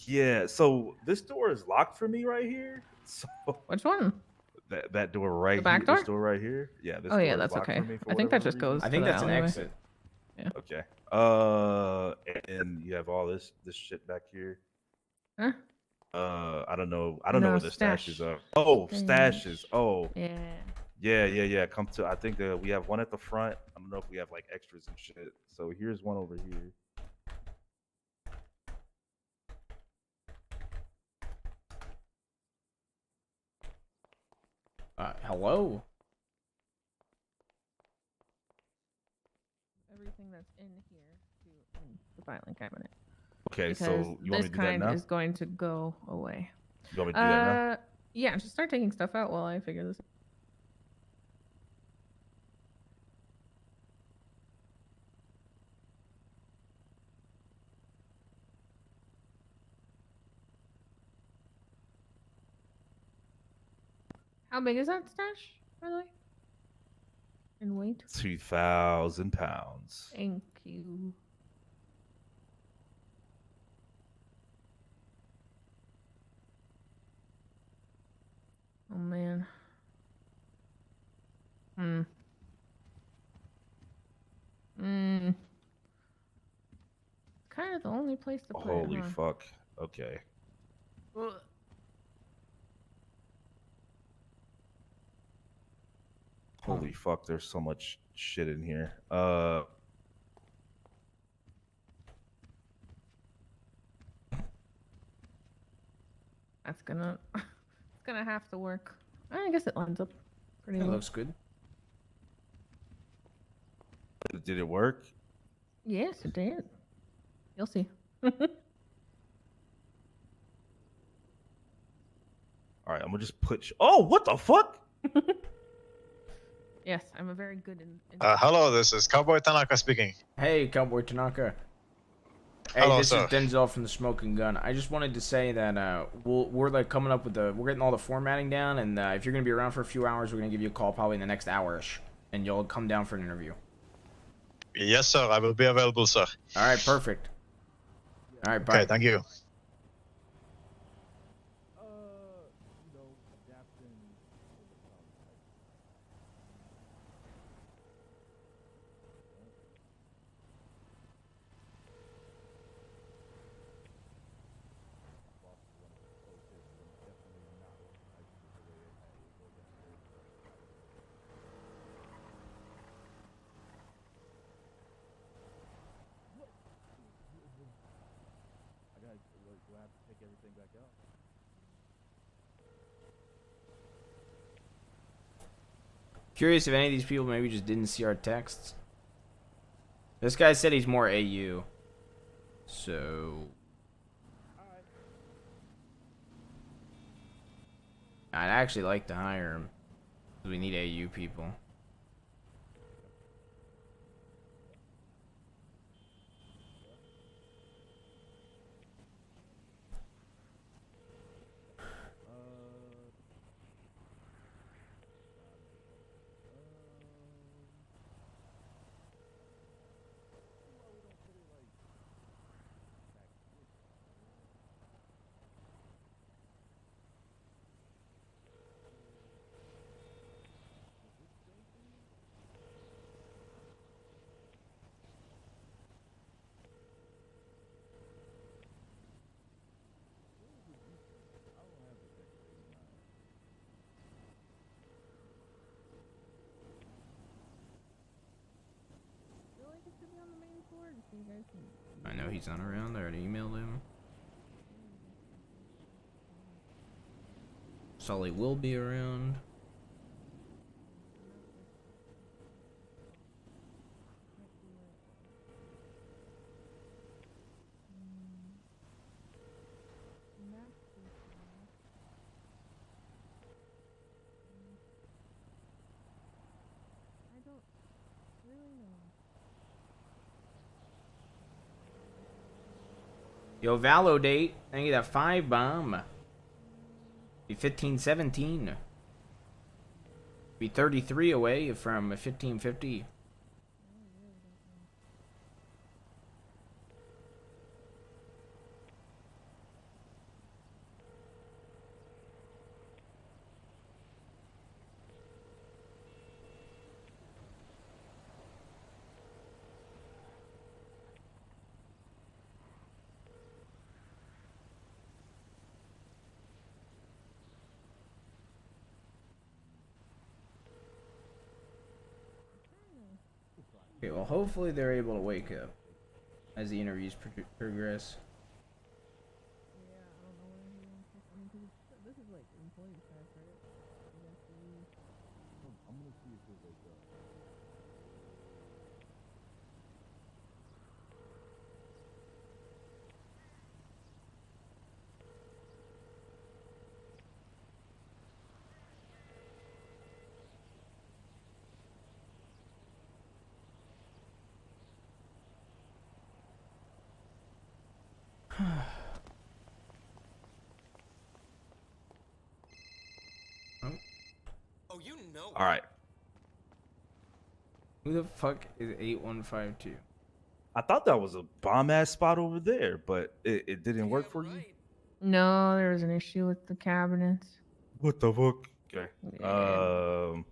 Yeah. So this door is locked for me right here. So Which one? That door right back here. This door? door right here. Yeah. This Oh door yeah, is that's locked okay. for me for I think that whatever just goes. I to think the that's an alleyway. exit. Yeah. Okay. And you have all this shit back here. Huh? I don't know. I don't know No, where the stash. stashes are. Oh, Stash. stashes. Oh. Yeah. Yeah. Come to. I think we have one at the front. I don't know if we have like extras and shit. So here's one over here. Hello. Everything that's in here to the filing cabinet. Okay, Because so you want me this to do that kind now? is going to go away. You want me to do that now? Yeah, just start taking stuff out while I figure this. How big is that stash, by the way? In weight? 2,000 pounds. Thank you. Oh man. Kind of the only place to put Holy it, huh? fuck. Okay. Ugh. Holy fuck, there's so much shit in here. That's gonna it's gonna have to work. I guess it lines up pretty It well. looks good. Did it work? Yes, it did. You'll see. All right, I'm gonna just put. Oh, what the fuck? Yes, I'm a very good in Hello, this is Cowboy Tanaka speaking. Hey, Cowboy Tanaka. Hey, Hello, this sir. is Denzel from the Smoking Gun. I just wanted to say that we're like coming up with we're getting all the formatting down, and if you're gonna be around for a few hours, we're gonna give you a call probably in the next hour-ish, and you'll come down for an interview. Yes, sir. I will be available, sir. All right, perfect. All right, bye. Okay, thank you. Do I have to take everything back out? Curious if any of these people maybe just didn't see our texts. This guy said he's more AU. So I'd actually like to hire him. We need AU people. I know he's not around. I already emailed him. Sully will be around. Yo, Validate. Thank you, that 5 bomb. Be 15-17. Be 33 away from 1550. Okay, well, hopefully they're able to wake up as the interviews progress. Oh, you know. All right. Who the fuck is 8152? I thought that was a bomb ass spot over there, but it didn't work for you. No, there was an issue with the cabinets. What the fuck? Okay. Yeah. Oh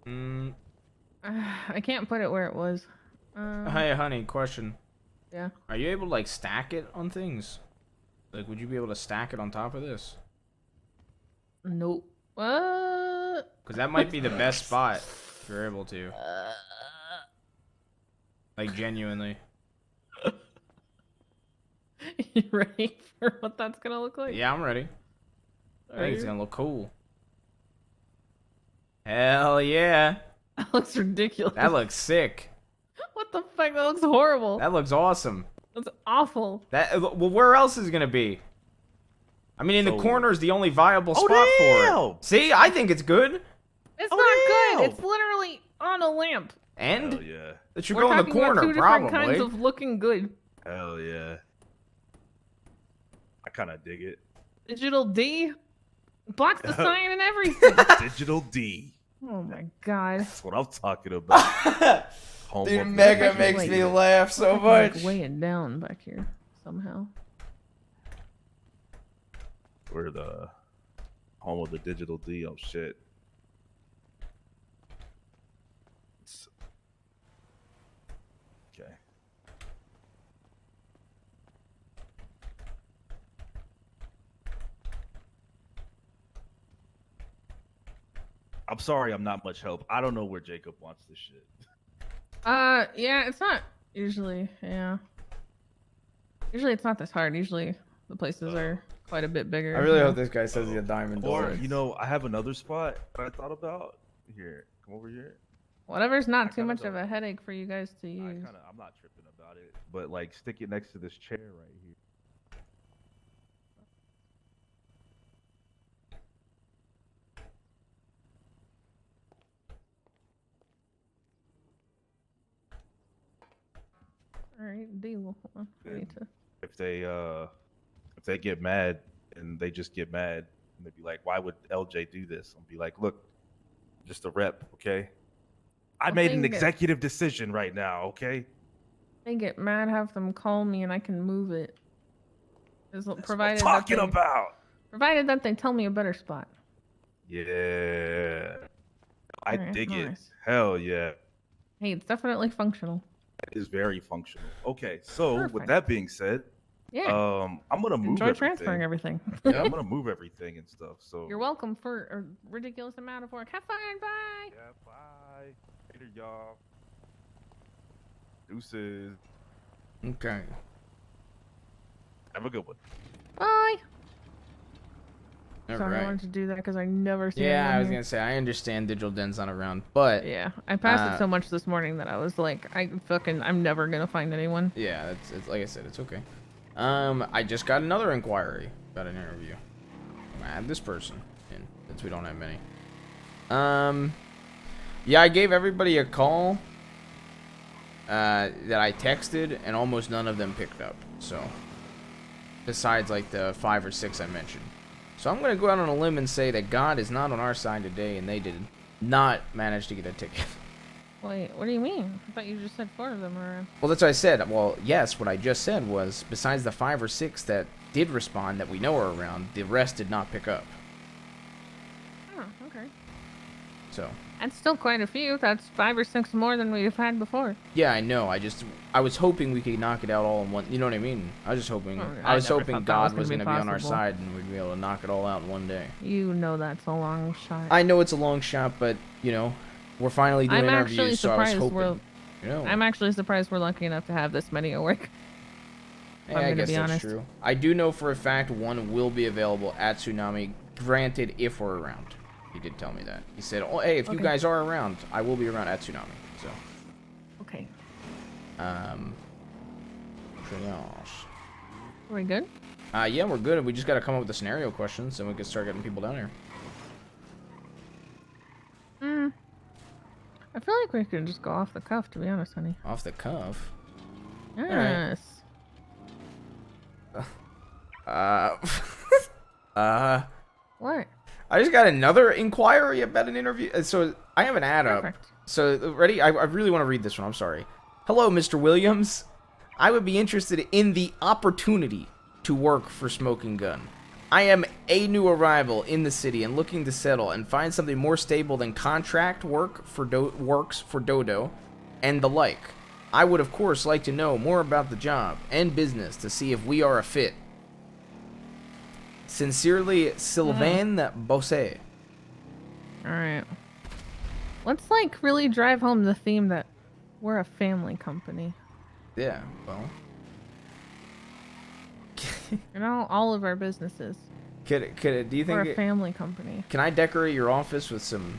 yeah. I can't put it where it was. Hey, honey, question. Yeah. Are you able to like stack it on things? Like, would you be able to stack it on top of this? Nope. What? Because that might be the best spot if you're able to. Like, genuinely. You ready for what that's gonna look like? Yeah, I'm ready. I think it's gonna look cool. Hell yeah. That looks ridiculous. That looks sick. What the fuck? That looks horrible. That looks awesome. That's awful. Well, where else is it gonna be? I mean, in the corner is the only viable spot for it. See, I think it's good. It's not good. It's literally on a lamp. And Hell yeah. that should We're go in the talking about corner, two different probably. kinds of looking good. Hell yeah. I kind of dig it. Digital D blocks the sign and everything. Digital D. Oh my god. That's what I'm talking about. Dude, Mega makes me laugh so much. Like weighing down back here somehow. We're the home of the Digital D. Oh shit. Okay. I'm sorry, I'm not much help. I don't know where Jacob wants this shit. Yeah, it's not usually, yeah. Usually it's not this hard. Usually the places are quite a bit bigger. I really hope this guy says he's a diamond Or, door. you know, I have another spot that I thought about. Here, come over here. Whatever's not too much of a headache for you guys to use. I'm not tripping about it, but like stick it next to this chair right here. Alright, deal. Hold on. I need to... If they get mad and they just get mad and they be like, why would LJ do this? I'll be like, look, just a rep, okay? I made an executive decision right now, okay? They get mad, have them call me and I can move it. Provided what I'm talking about. Provided that they tell me a better spot. Yeah. I Alright, dig it. nice. Hell yeah. Hey, it's definitely functional. It is very functional. Okay, so with Perfect. that being said, Yeah. I'm gonna move Enjoy everything. transferring everything. Yeah, I'm gonna move everything and stuff. So You're welcome for a ridiculous amount of work. Have fun. Bye. Yeah, bye. Later, y'all. Deuces. Okay. Have a good one. Bye. All Sorry, I right. wanted to do that because I never see Yeah, I anyone was here. gonna say I understand Digital Den's not around, but Yeah, I passed it so much this morning that I was like, I'm never gonna find anyone. Yeah, it's like I said, it's okay. I just got another inquiry about an interview. I'm gonna add this person in since we don't have many. Yeah, I gave everybody a call that I texted, and almost none of them picked up. So, besides like the 5 or 6 I mentioned. So I'm gonna go out on a limb and say that God is not on our side today, and they did not manage to get a ticket. Wait, what do you mean? I thought you just said 4 of them were around. Well, that's what I said. Well, yes, what I just said was, besides the 5 or 6 that did respond that we know are around, the rest did not pick up. Oh, okay. So. That's still quite a few. That's 5 or 6 more than we've had before. Yeah, I know. I was hoping we could knock it out all in one. You know what I mean? I was just hoping. I was hoping God was gonna be on our side and we'd be able to knock it all out in one day. You know that's a long shot. I know it's a long shot, but you know, we're finally doing interviews, so I was hoping. I'm actually surprised we're lucky enough to have this many at work. Hey, I guess that's true. I do know for a fact one will be available at Tsunami. Granted, if we're around. He did tell me that. He said, "Oh, hey, if you guys are around, I will be around at Tsunami." So. Okay. Triage. Are we good? Yeah, we're good. We just got to come up with the scenario questions, and we can start getting people down here. I feel like we could just go off the cuff, to be honest, honey. Off the cuff? Yes. What? I just got another inquiry about an interview. So I have an ad up. So ready? I really want to read this one. I'm sorry. Hello, Mr. Williams. I would be interested in the opportunity to work for Smoking Gun. I am a new arrival in the city and looking to settle and find something more stable than contract work for works for Dodo and the like. I would, of course, like to know more about the job and business to see if we are a fit. Sincerely, Sylvain Bosset. Alright. Let's, like, really drive home the theme that we're a family company. Yeah, well. You know, all of our businesses. Do you think we're a family company? Can I decorate your office with some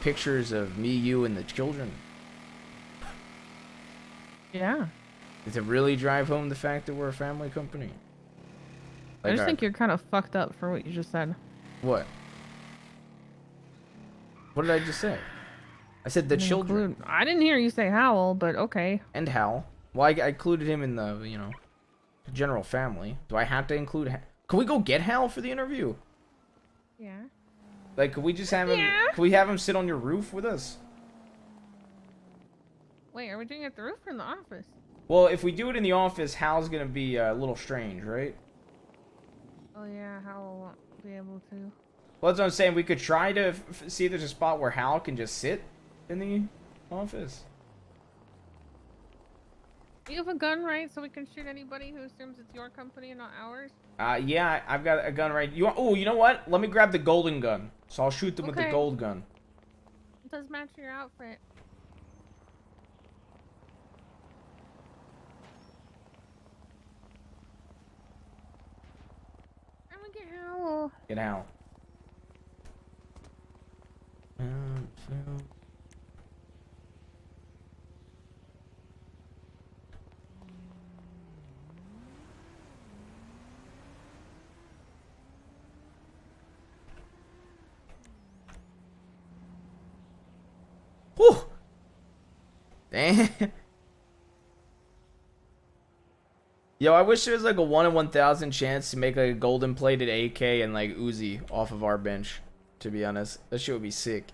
pictures of me, you, and the children? Yeah. Does it really drive home the fact that we're a family company? Like I just think you're kind of fucked up for what you just said. What? What did I just say? I said the children. I didn't hear you say Howell, but okay. And Hal. Well, I included him in the, you know, general family. Do I have to include Hal? Can we go get Hal for the interview? Yeah. Like, could we just have him? Can we have him sit on your roof with us? Wait, are we doing it at the roof or in the office? Well, if we do it in the office, Hal's gonna be a little strange, right? Oh yeah, Hal won't be able to. Well, that's what I'm saying. We could try to see if there's a spot where Hal can just sit in the office. You have a gun, right? So we can shoot anybody who assumes it's your company and not ours? Yeah, I've got a gun right. Oh, you know what? Let me grab the golden gun. So I'll shoot them with the gold gun. It does match your outfit. I'm gonna get Hal. Get Hal. Whew. Damn. Yo, I wish there was like a 1 in 1,000 chance to make like a golden plated AK and like Uzi off of our bench. To be honest, that shit would be sick.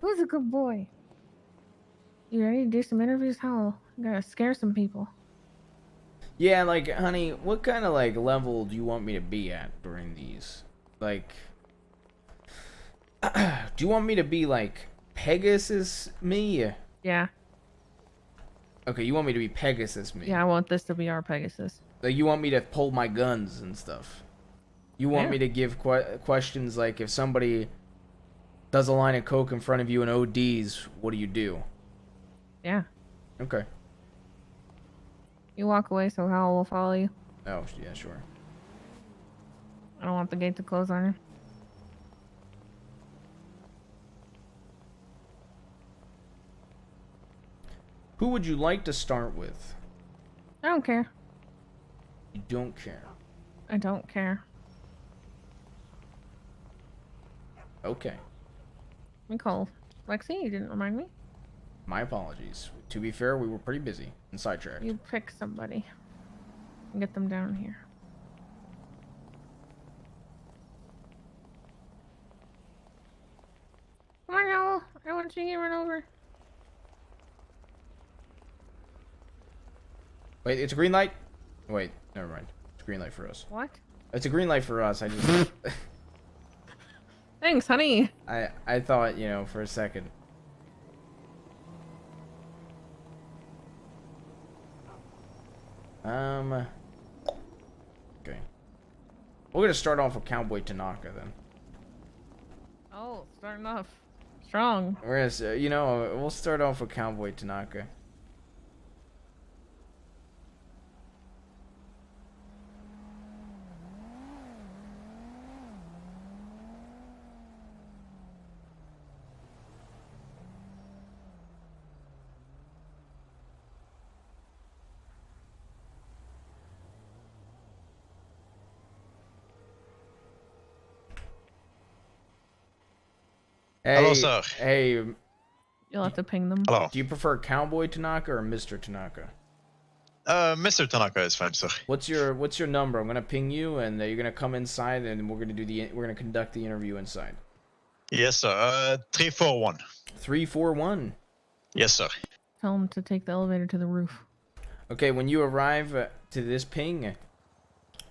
Who's a good boy? You ready to do some interviews? How? You gotta scare some people. Yeah, like, honey, what kind of like level do you want me to be at during these? Like, do you want me to be like Pegasus me? Yeah. Okay, you want me to be Pegasus me? Yeah, I want this to be our Pegasus. Like, you want me to pull my guns and stuff? You want me to give questions like, if somebody does a line of coke in front of you and ODs, what do you do? Yeah. Okay. You walk away so Hal will follow you. Oh, yeah, sure. I don't want the gate to close on you. Who would you like to start with? I don't care. You don't care. I don't care. Okay. We call Lexi. You didn't remind me. My apologies. To be fair, we were pretty busy and sidetracked. You pick somebody and get them down here. Come on, Owl. I want you to get run over. Wait, it's a green light? Wait, never mind. It's a green light for us. What? It's a green light for us. I just... Thanks, honey. I thought, you know, for a second. Okay. We're gonna start off with Cowboy Tanaka then. Oh, starting off strong. We're gonna, you know, we'll start off with Cowboy Tanaka. Hey, Hello, sir. Hey. You'll have to ping them. Hello. Do you prefer Cowboy Tanaka or Mr. Tanaka? Mr. Tanaka is fine, sir. What's your number? I'm gonna ping you, and you're gonna come inside, and we're gonna conduct the interview inside. Yes, sir. 341. 341. Yes, sir. Tell them to take the elevator to the roof. Okay, when you arrive to this ping,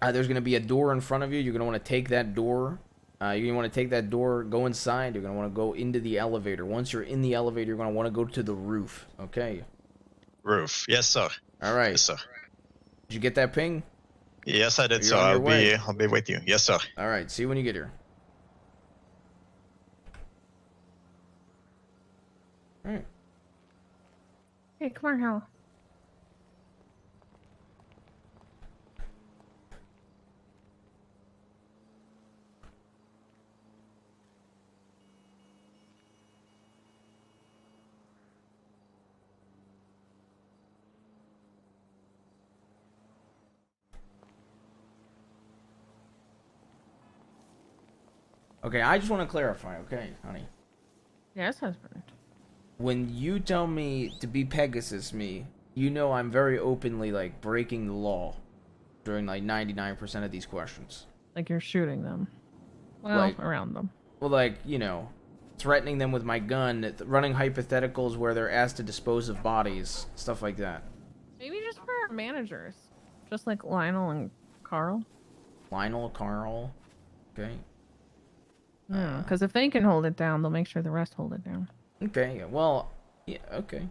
there's gonna be a door in front of you. You're gonna want to take that door. You're gonna want to take that door, go inside. You're gonna want to go into the elevator. Once you're in the elevator, you're gonna want to go to the roof. Okay. Roof. Yes, sir. All right. Yes, sir. Did you get that ping? Yes, I did, You're sir. on your way. I'll be with you. Yes, sir. All right. See you when you get here. All right. Hey, come on, Hal. Okay, I just want to clarify, okay, honey. Yes, husband. When you tell me to be Pegasus me, you know I'm very openly, like, breaking the law during, like, 99% of these questions. Like you're shooting them. Well, Like- around them. Well, like, you know, threatening them with my gun, running hypotheticals where they're asked to dispose of bodies, stuff like that. Maybe just for our managers. Just like Lionel and Carl. Lionel, Carl, okay. Yeah, because if they can hold it down, they'll make sure the rest hold it down. Okay, well, yeah, okay.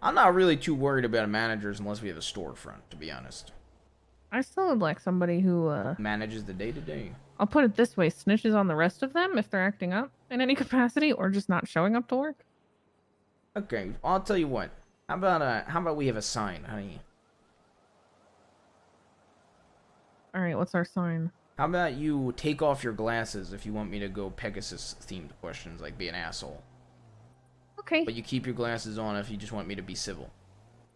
I'm not really too worried about managers unless we have a storefront, to be honest. I still would like somebody who, Manages the day-to-day. I'll put it this way, snitches on the rest of them if they're acting up in any capacity or just not showing up to work. Okay, I'll tell you what. How about we have a sign, honey? Alright, what's our sign? How about you take off your glasses if you want me to go Pegasus-themed questions, like be an asshole. Okay. But you keep your glasses on if you just want me to be civil.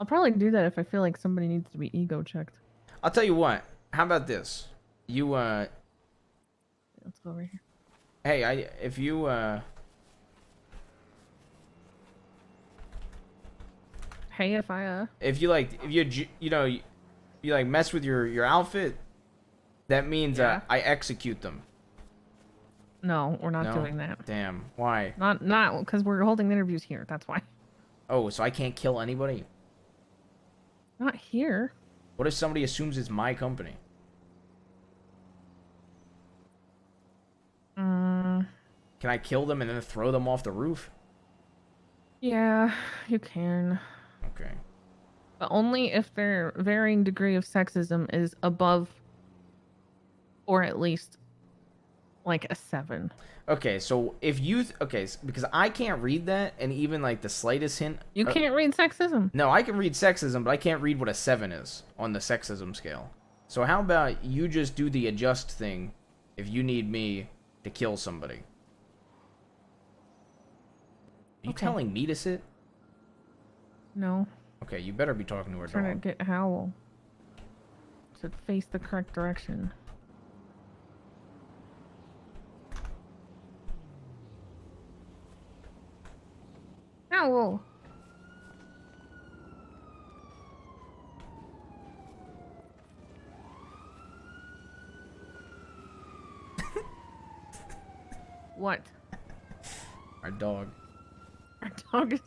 I'll probably do that if I feel like somebody needs to be ego checked. I'll tell you what. How about this? You, Let's go over here. Hey, if you, Hey, if I, If you, like, you know, you like, mess with your outfit, that means, Yeah. I execute them. No, we're not No? doing that. Damn. Why? Not, because we're holding interviews here, that's why. Oh, so I can't kill anybody? Not here. What if somebody assumes it's my company? Can I kill them and then throw them off the roof? Yeah, you can. Okay. But only if their varying degree of sexism is above or at least like a 7. Okay, so if you... because I can't read that, and even, like, the slightest hint... You can't read sexism. No, I can read sexism, but I can't read what a 7 is on the sexism scale. So how about you just do the adjust thing if you need me to kill somebody? Are you telling me to sit? No. Okay, you better be talking to her Trying dog. to get Howl to face the correct direction. Howl! What? Our dog. Our dog is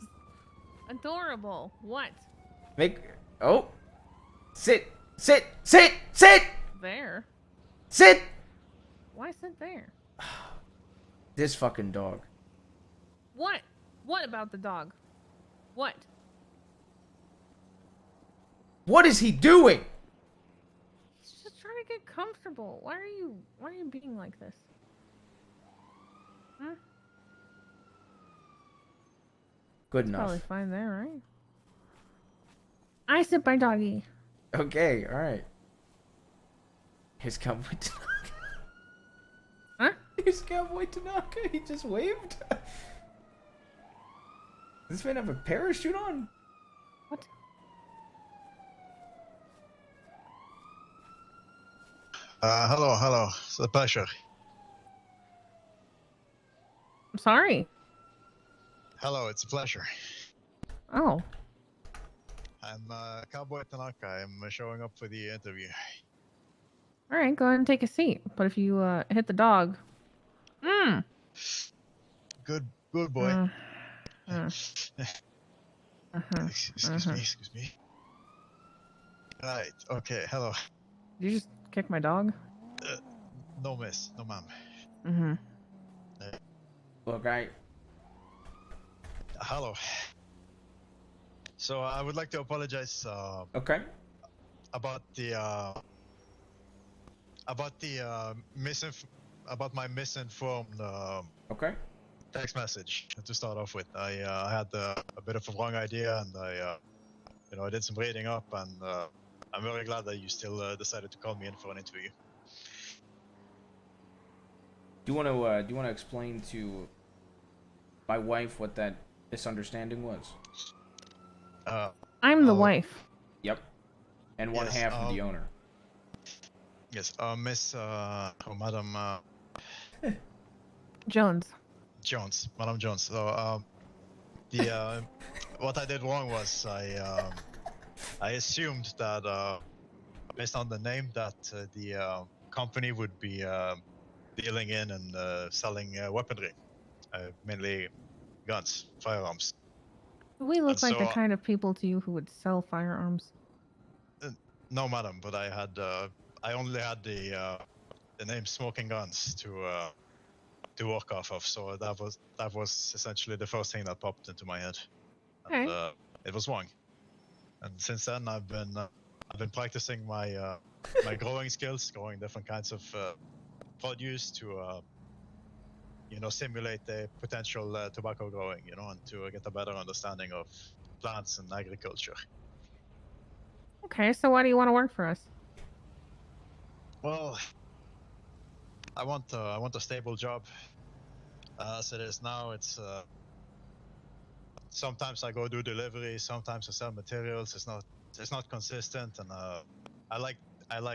adorable. What? Oh! Sit! Sit! Sit! Sit! There. Sit! Why sit there? This fucking dog. What? What about the dog? What? What is he doing? He's just trying to get comfortable. Why are you being like this? Huh? Good It's enough. probably fine there, right? I sit by doggy. Okay, alright. Here's Cowboy Tanaka. Huh? Here's Cowboy Tanaka. He just waved. Does this man have a parachute on? What? Hello. It's a pleasure. I'm sorry. Hello, it's a pleasure. Oh. I'm Cowboy Tanaka. I'm showing up for the interview. All right, go ahead and take a seat. But if you hit the dog, Good boy. Excuse me. Right. Okay. Hello. Did you just kick my dog? No, miss. No, ma'am. Mm-hmm. Look, Hello. So I would like to apologize. Okay. About my misinformed. Okay. Text message to start off with. I had a bit of a wrong idea, and I did some reading up, and I'm very glad that you still decided to call me in for an interview. Do you want to explain to my wife what that misunderstanding was? I'm the wife. Yep. And one Yes, half of the owner. Yes, Miss Madam Jones. Madam Jones. So what I did wrong was I assumed that based on the name that the company would be dealing in and selling weaponry, mainly guns, firearms. We look And like the so, kind of people to you who would sell firearms. No, madam, but I only had the name Smoking Guns to work off of, so that was essentially the first thing that popped into my head, and it was wrong. And since then, I've been practicing my my growing skills, growing different kinds of produce to simulate the potential tobacco growing, and to get a better understanding of plants and agriculture. Okay, so why do you want to work for us? Well, I want a stable job. As it is now, it's sometimes I go do delivery, sometimes I sell materials. It's not consistent, and I like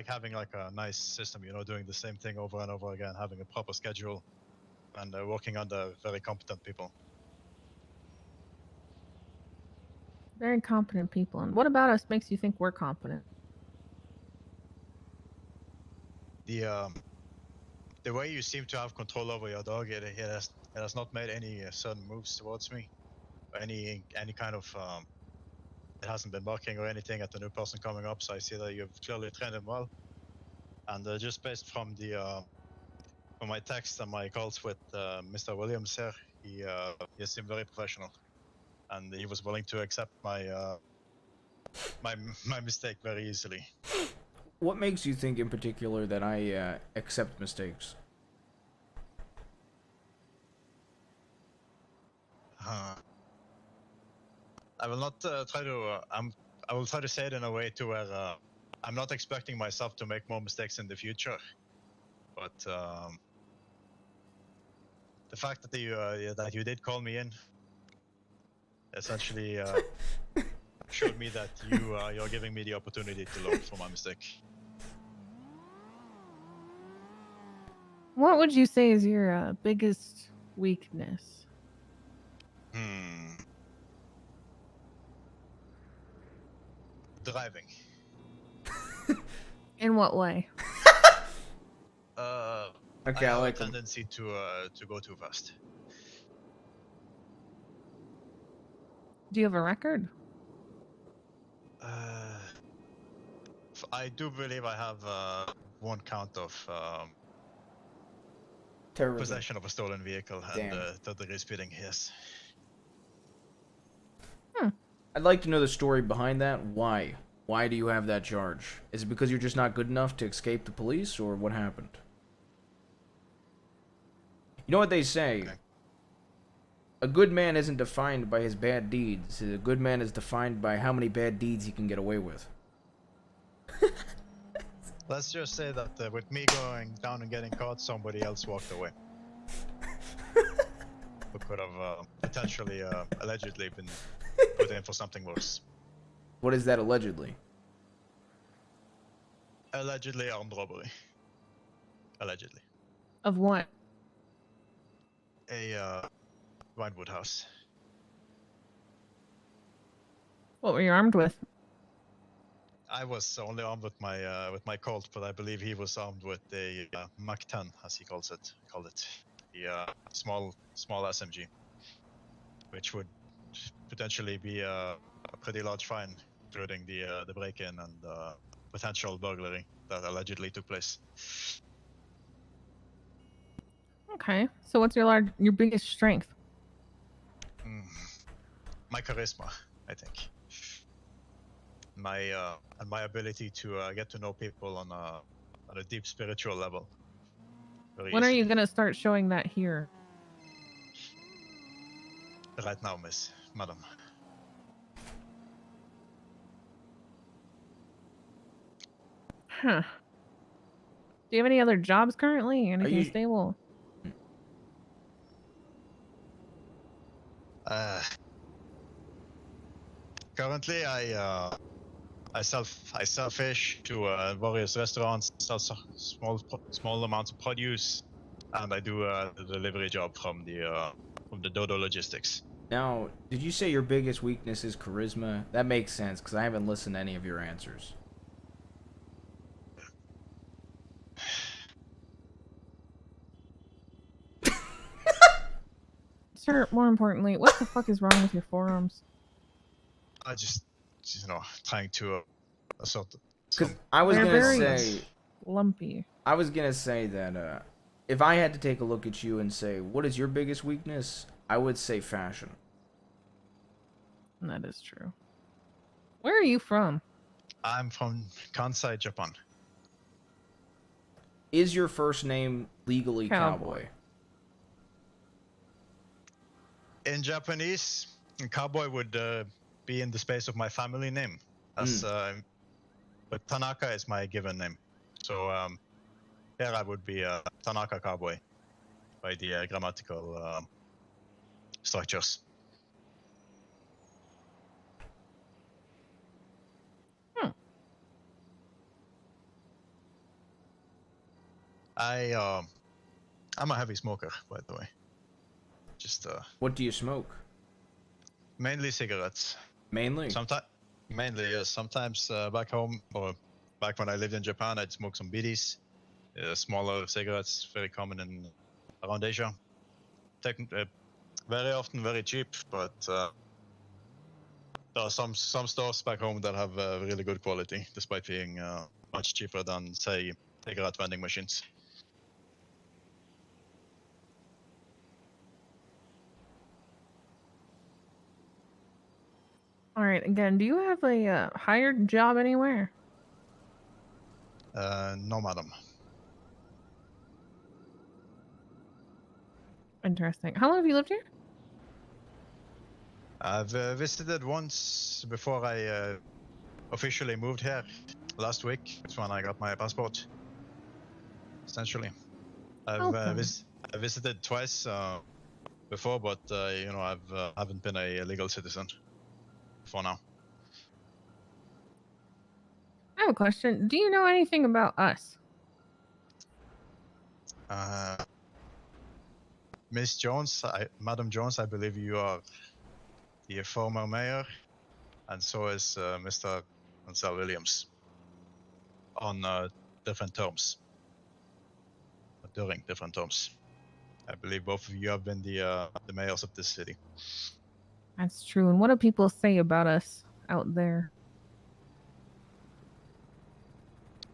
having like a nice system, doing the same thing over and over again, having a proper schedule, and working under very competent people. Very competent people. And what about us makes you think we're competent? The way you seem to have control over your dog, it has not made any sudden moves towards me, or any kind of it hasn't been barking or anything at the new person coming up. So I see that you've clearly trained him well, and just based from from my text and my calls with Mr. Williams here, he seemed very professional, and he was willing to accept my my mistake very easily. What makes you think in particular that I accept mistakes? I will not try to. I will try to say it in a way to where I'm not expecting myself to make more mistakes in the future, but the fact that you did call me in, essentially, showed me that you're giving me the opportunity to learn from my mistake. What would you say is your biggest weakness? Driving. In what way? Okay, I have like a 'em. tendency to go too fast. Do you have a record? I do believe I have one count of Terrorism. possession of a stolen vehicle and Damn. third-degree speeding. Yes. I'd like to know the story behind that. Why? Why do you have that charge? Is it because you're just not good enough to escape the police, or what happened? You know what they say? A good man isn't defined by his bad deeds. A good man is defined by how many bad deeds he can get away with. Let's just say that with me going down and getting caught, somebody else walked away. Who could have potentially, allegedly been put in for something worse. What is that allegedly? Allegedly armed robbery. Allegedly. Of what? A Vinewood house. What were you armed with? I was only armed with my Colt, but I believe he was armed with a Mach 10, as he called it. The small SMG, which would potentially be a pretty large fine, including the break-in and potential burglary that allegedly took place. Okay, so what's your biggest strength? My charisma, I think. My ability to get to know people on a deep spiritual level. When are you gonna start showing that here? Right now, madam. Huh. Do you have any other jobs currently? Anything you- stable? Currently, I sell fish to various restaurants, sell small amounts of produce, and I do the delivery job from the Dodo Logistics. Now, did you say your biggest weakness is charisma? That makes sense, because I haven't listened to any of your answers. Sir, more importantly, what the fuck is wrong with your forearms? I just trying to assert. Because I was They're gonna very say, lumpy. I was gonna say that if I had to take a look at you and say, what is your biggest weakness? I would say fashion. That is true. Where are you from? I'm from Kansai, Japan. Is your first name legally Cowboy? In Japanese, Cowboy would be in the space of my family name, but Tanaka is my given name. So here I would be Tanaka Cowboy by the grammatical structures. I'm a heavy smoker, by the way. Just What do you smoke? Mainly cigarettes. Mainly? Mainly, yes. Sometimes back home, or back when I lived in Japan, I'd smoke some bidis, smaller cigarettes, very common around Asia. Very often very cheap, but there are some stores back home that have really good quality, despite being much cheaper than, say, cigarette vending machines. All right, again, do you have a hired job anywhere? No, madam. Interesting. How long have you lived here? I've visited once before I officially moved here last week. That's when I got my passport. Essentially, I've visited twice before, but I haven't been a legal citizen for now. have a question. Do you know anything about us? Miss Jones, Madam Jones, I believe you are the former mayor, and so is Mr. Denzel Williams on different terms. During different terms. I believe both of you have been the mayors of this city. That's true. And what do people say about us out there?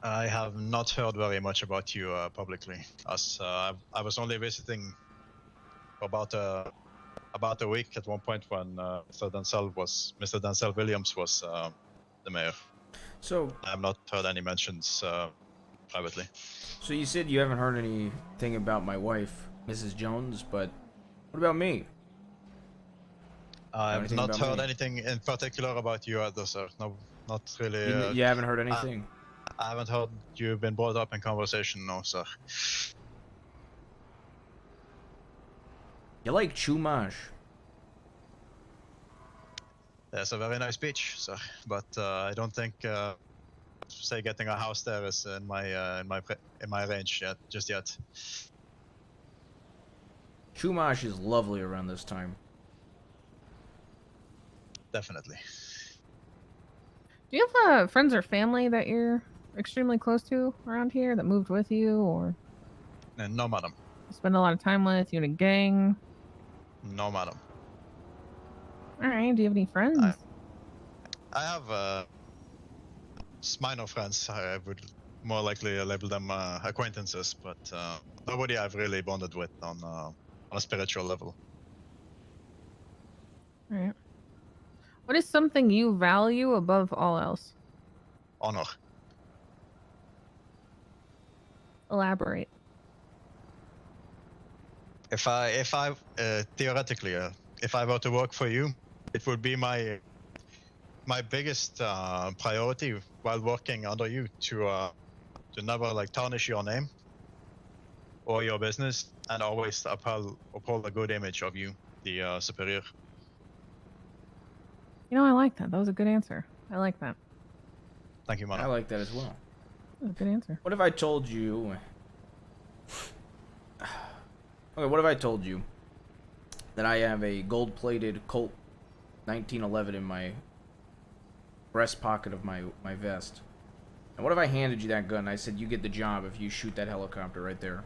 I have not heard very much about you publicly, as I was only visiting for about a week at one point when Mr. Denzel Williams was the mayor. So I have not heard any mentions privately. So you said you haven't heard anything about my wife, Mrs. Jones, but what about me? I have not heard anything in particular about you either, sir. No, not really. You haven't heard anything? I haven't heard you've been brought up in conversation, no, sir. You like Chumash? That's a very nice beach, sir. But I don't think, say, getting a house there is in my range just yet. Chumash is lovely around this time. Definitely. Do you have friends or family that you're extremely close to around here that moved with you, or No, madam. spend a lot of time with? You in a gang? No, madam. All right. Do you have any friends? I have minor friends. I would more likely label them acquaintances, but nobody I've really bonded with on a spiritual level. All right. What is something you value above all else? Honor. Elaborate. If I theoretically, if I were to work for you, it would be my biggest priority while working under you to never like tarnish your name or your business, and always uphold a good image of you, the superior. You know, I like that. That was a good answer. I like that. Thank you, madam. I like that as well. That was a good answer. What if I told you... Okay, what if I told you that I have a gold-plated Colt 1911 in my breast pocket of my vest? And what if I handed you that gun and I said, you get the job if you shoot that helicopter right there?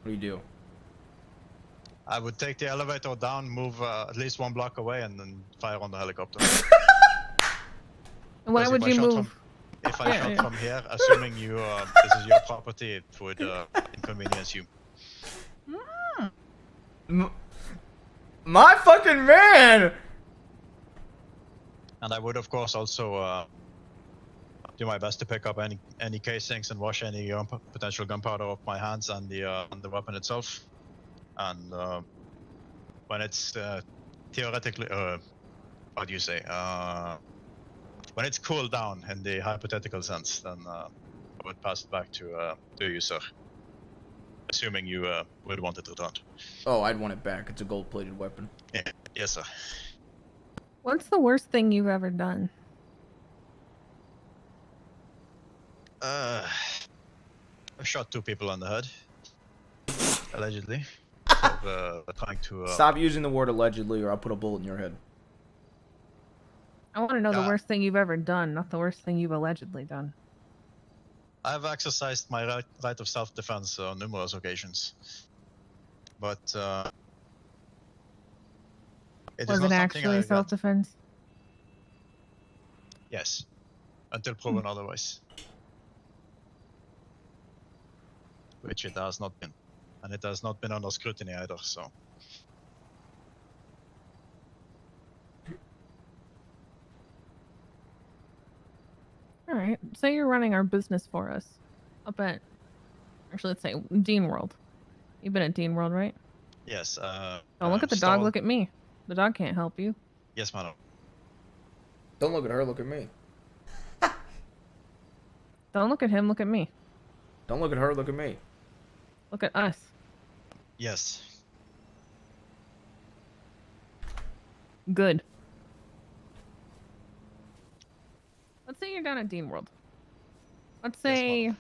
What do you do? I would take the elevator down, move at least 1 block away, and then fire on the helicopter. And why would you move? If I shot from here, assuming you this is your property, it would inconvenience you. My fucking man! And I would, of course, also do my best to pick up any casings and wash any potential gunpowder off my hands and the weapon itself. And when it's theoretically, how do you say, when it's cooled down in the hypothetical sense, then I would pass it back to you, sir. Assuming you would want it returned. Oh, I'd want it back. It's a gold-plated weapon. Yeah. Yes, sir. What's the worst thing you've ever done? I shot 2 people on the head, allegedly. Trying to Stop using the word allegedly, or I'll put a bullet in your head. I want to know the worst thing you've ever done, not the worst thing you've allegedly done. I have exercised my right of self-defense on numerous occasions, but was it actually self-defense? Yes, until proven otherwise, which it has not been, and it has not been under scrutiny either. So. All right. Say you're running our business for us up at, actually, let's say Dean World. You've been at Dean World, right? Yes. Don't look at the dog. Look at me. The dog can't help you. Yes, madam. Don't look at her. Look at me. Don't look at him. Look at me. Don't look at her. Look at me. Look at us. Yes. Good. Let's say you're down at Dean World. Let's say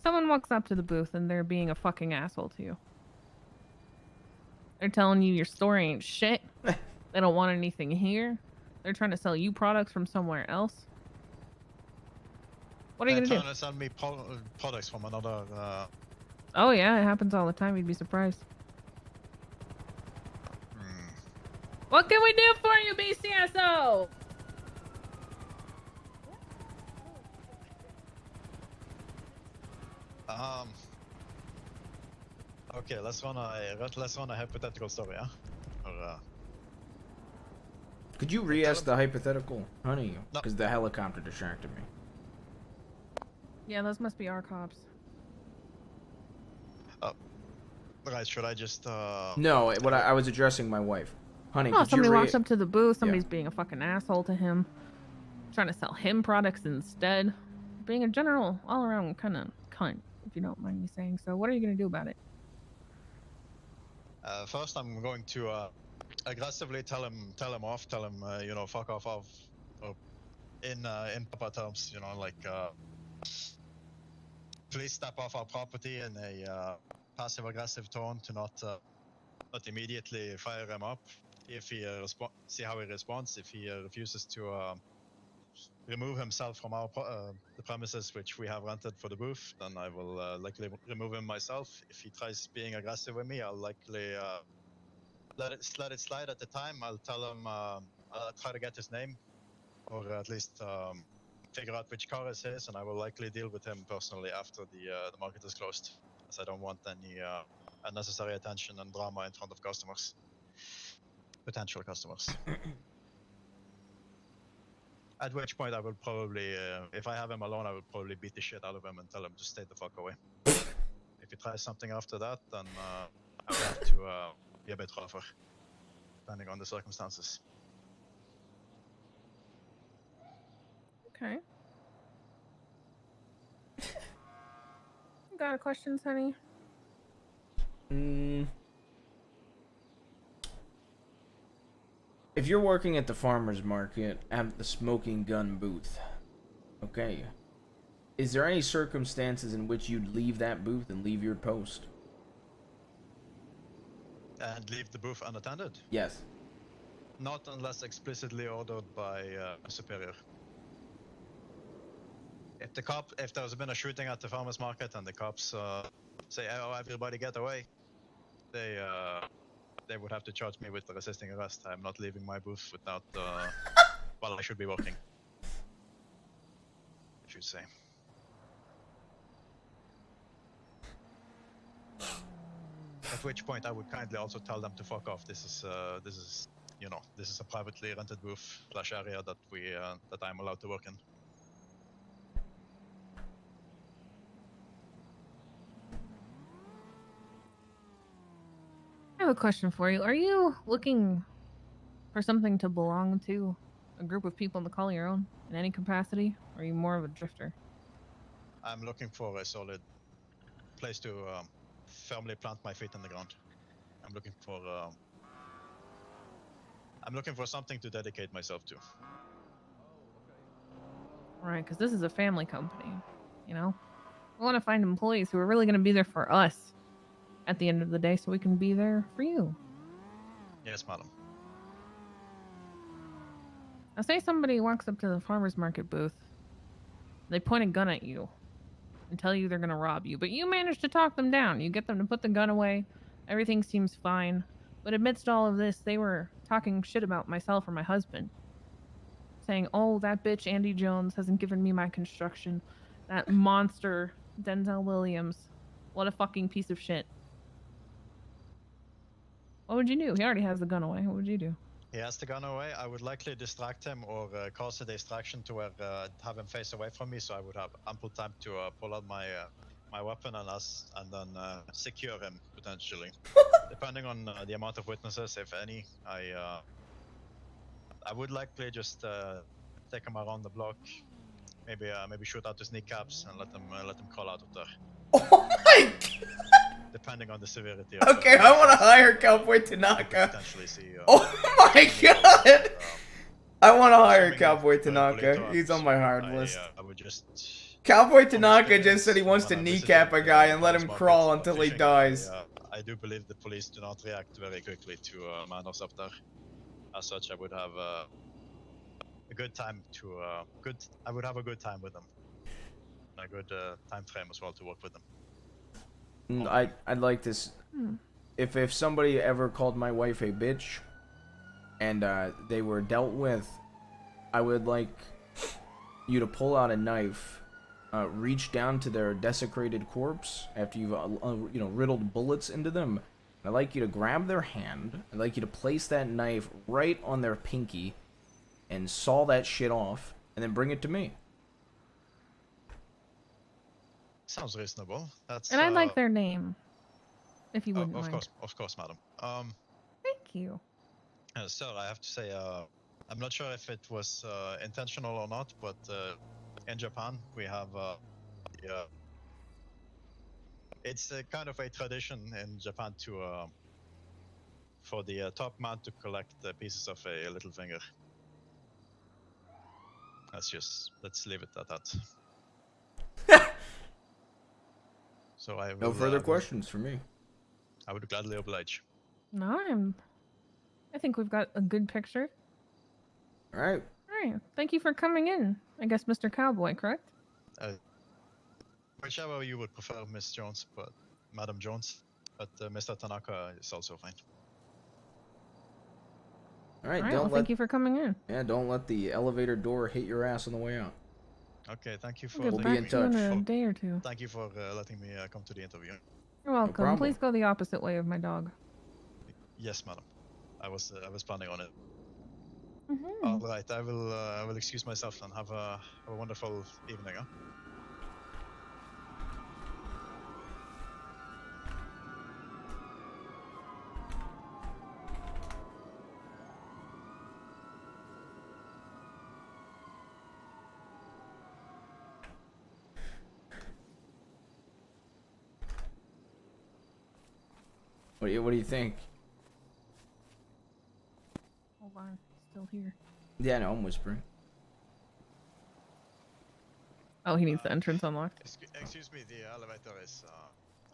someone walks up to the booth and they're being a fucking asshole to you. They're telling you your story ain't shit. They don't want anything here. They're trying to sell you products from somewhere else. What are you They're gonna do? trying to sell me products from another. Oh yeah, it happens all the time. You'd be surprised. What can we do for you, BCSO? Okay, let's run a hypothetical story, yeah? Or, Could you re-ask the hypothetical, honey? Because the helicopter distracted me. Yeah, those must be our cops. Right, should I just No, what I was addressing my wife. Honey, Oh, could somebody you walks up to the booth. Somebody's being a fucking asshole to him. Trying to sell him products instead. Being a general, all-around kind of cunt, if you don't mind me saying so. What are you gonna do about it? First, I'm going to aggressively tell him off. Tell him, you know, fuck off, in proper terms. You know, like, please step off our property in a passive-aggressive tone to not immediately fire him up. If he see how he responds. If he refuses to remove himself from our the premises which we have rented for the booth, then I will likely remove him myself. If he tries being aggressive with me, I'll likely let it slide at the time. I'll tell him I'll try to get his name, or at least figure out which car is his, and I will likely deal with him personally after the market is closed, as I don't want any unnecessary attention and drama in front of customers, potential customers. At which point I will probably, if I have him alone, I will probably beat the shit out of him and tell him to stay the fuck away. If he tries something after that, then I will have to be a bit rougher, depending on the circumstances. Okay. Got questions, honey? If you're working at the farmer's market at the smoking gun booth, okay, is there any circumstances in which you'd leave that booth and leave your post? And leave the booth unattended? Yes. Not unless explicitly ordered by a superior. If there's been a shooting at the farmer's market and the cops say, "Oh, everybody get away," they would have to charge me with resisting arrest. I'm not leaving my booth without while I should be working, I should say. At which point I would kindly also tell them to fuck off. This is you know, this is a privately rented booth / area that that I'm allowed to work in. I have a question for you. Are you looking for something to belong to a group of people to call your own in any capacity? Or are you more of a drifter? I'm looking for a solid place to firmly plant my feet in the ground. I'm looking for something to dedicate myself to. Right, because this is a family company, you know? We want to find employees who are really going to be there for us at the end of the day so we can be there for you. Yes, madam. Now say somebody walks up to the farmer's market booth, they point a gun at you and tell you they're going to rob you, but you manage to talk them down. You get them to put the gun away, everything seems fine, but amidst all of this, they were talking shit about myself or my husband, saying, "Oh, that bitch Andy Jones hasn't given me my construction. That monster Denzel Williams, what a fucking piece of shit." What would you do? He already has the gun away. What would you do? He has the gun away. I would likely distract him or cause a distraction to where have him face away from me, so I would have ample time to pull out my my weapon and then secure him potentially, depending on the amount of witnesses, if any. I would likely just take him around the block, maybe shoot out his kneecaps and let them crawl out of there. Oh my God. Depending on the severity. Okay, I want to hire Cowboy Tanaka. Potentially see. Oh my God! I want to hire Cowboy Tanaka. He's on my hard list. I would just Cowboy Tanaka just said he wants to kneecap a guy and let him crawl until he dies. I do believe the police do not react very quickly to minors up there. As such, I would have a good time to I would have a good time with them. And a good time frame as well to work with them. I'd like this. If somebody ever called my wife a bitch, and they were dealt with, I would like you to pull out a knife, reach down to their desecrated corpse after you've riddled bullets into them. I'd like you to grab their hand. I'd like you to place that knife right on their pinky, and saw that shit off, and then bring it to me. Sounds reasonable. That's And I'd like their name, if you wouldn't mind. Of course, madam. Thank you. Sir, I have to say, I'm not sure if it was intentional or not, but in Japan we have it's a kind of a tradition in Japan to for the top man to collect the pieces of a little finger. Let's leave it at that. So I will, No further questions for me. I would gladly oblige. No, I think we've got a good picture. All right. All right. Thank you for coming in. I guess Mr. Cowboy, correct? Whichever you would prefer, Miss Jones, but Madam Jones, but Mr. Tanaka is also fine. All right. Well, thank you for coming in. Yeah, don't let the elevator door hit your ass on the way out. Okay, thank you for. We'll be in touch. In a day or two. Thank you for letting me come to the interview. You're welcome. No Please go the opposite way of my dog. Yes, madam. I was planning on it. Mm-hmm. All right, I will excuse myself and have a wonderful evening. Huh? What do you think? Hold on, still here. Yeah, no, I'm whispering. Oh, he needs the entrance unlocked. Excuse me, the elevator is.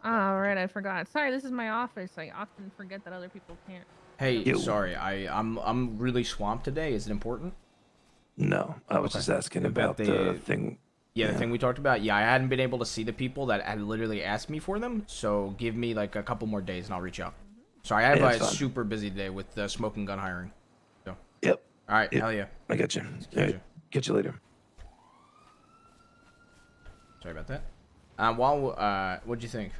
All right, I forgot. Sorry, this is my office. I often forget that other people can't. Hey, sorry, I'm really swamped today. Is it important? No, I was just asking about the thing. Yeah, the thing we talked about. Yeah, I hadn't been able to see the people that had literally asked me for them. So give me like a couple more days and I'll reach out. Sorry, I have a super busy day with smoking gun hiring. So. Yep. All right, Yep. hell yeah. I got you. All right. Catch you later. Sorry about that. What'd you think?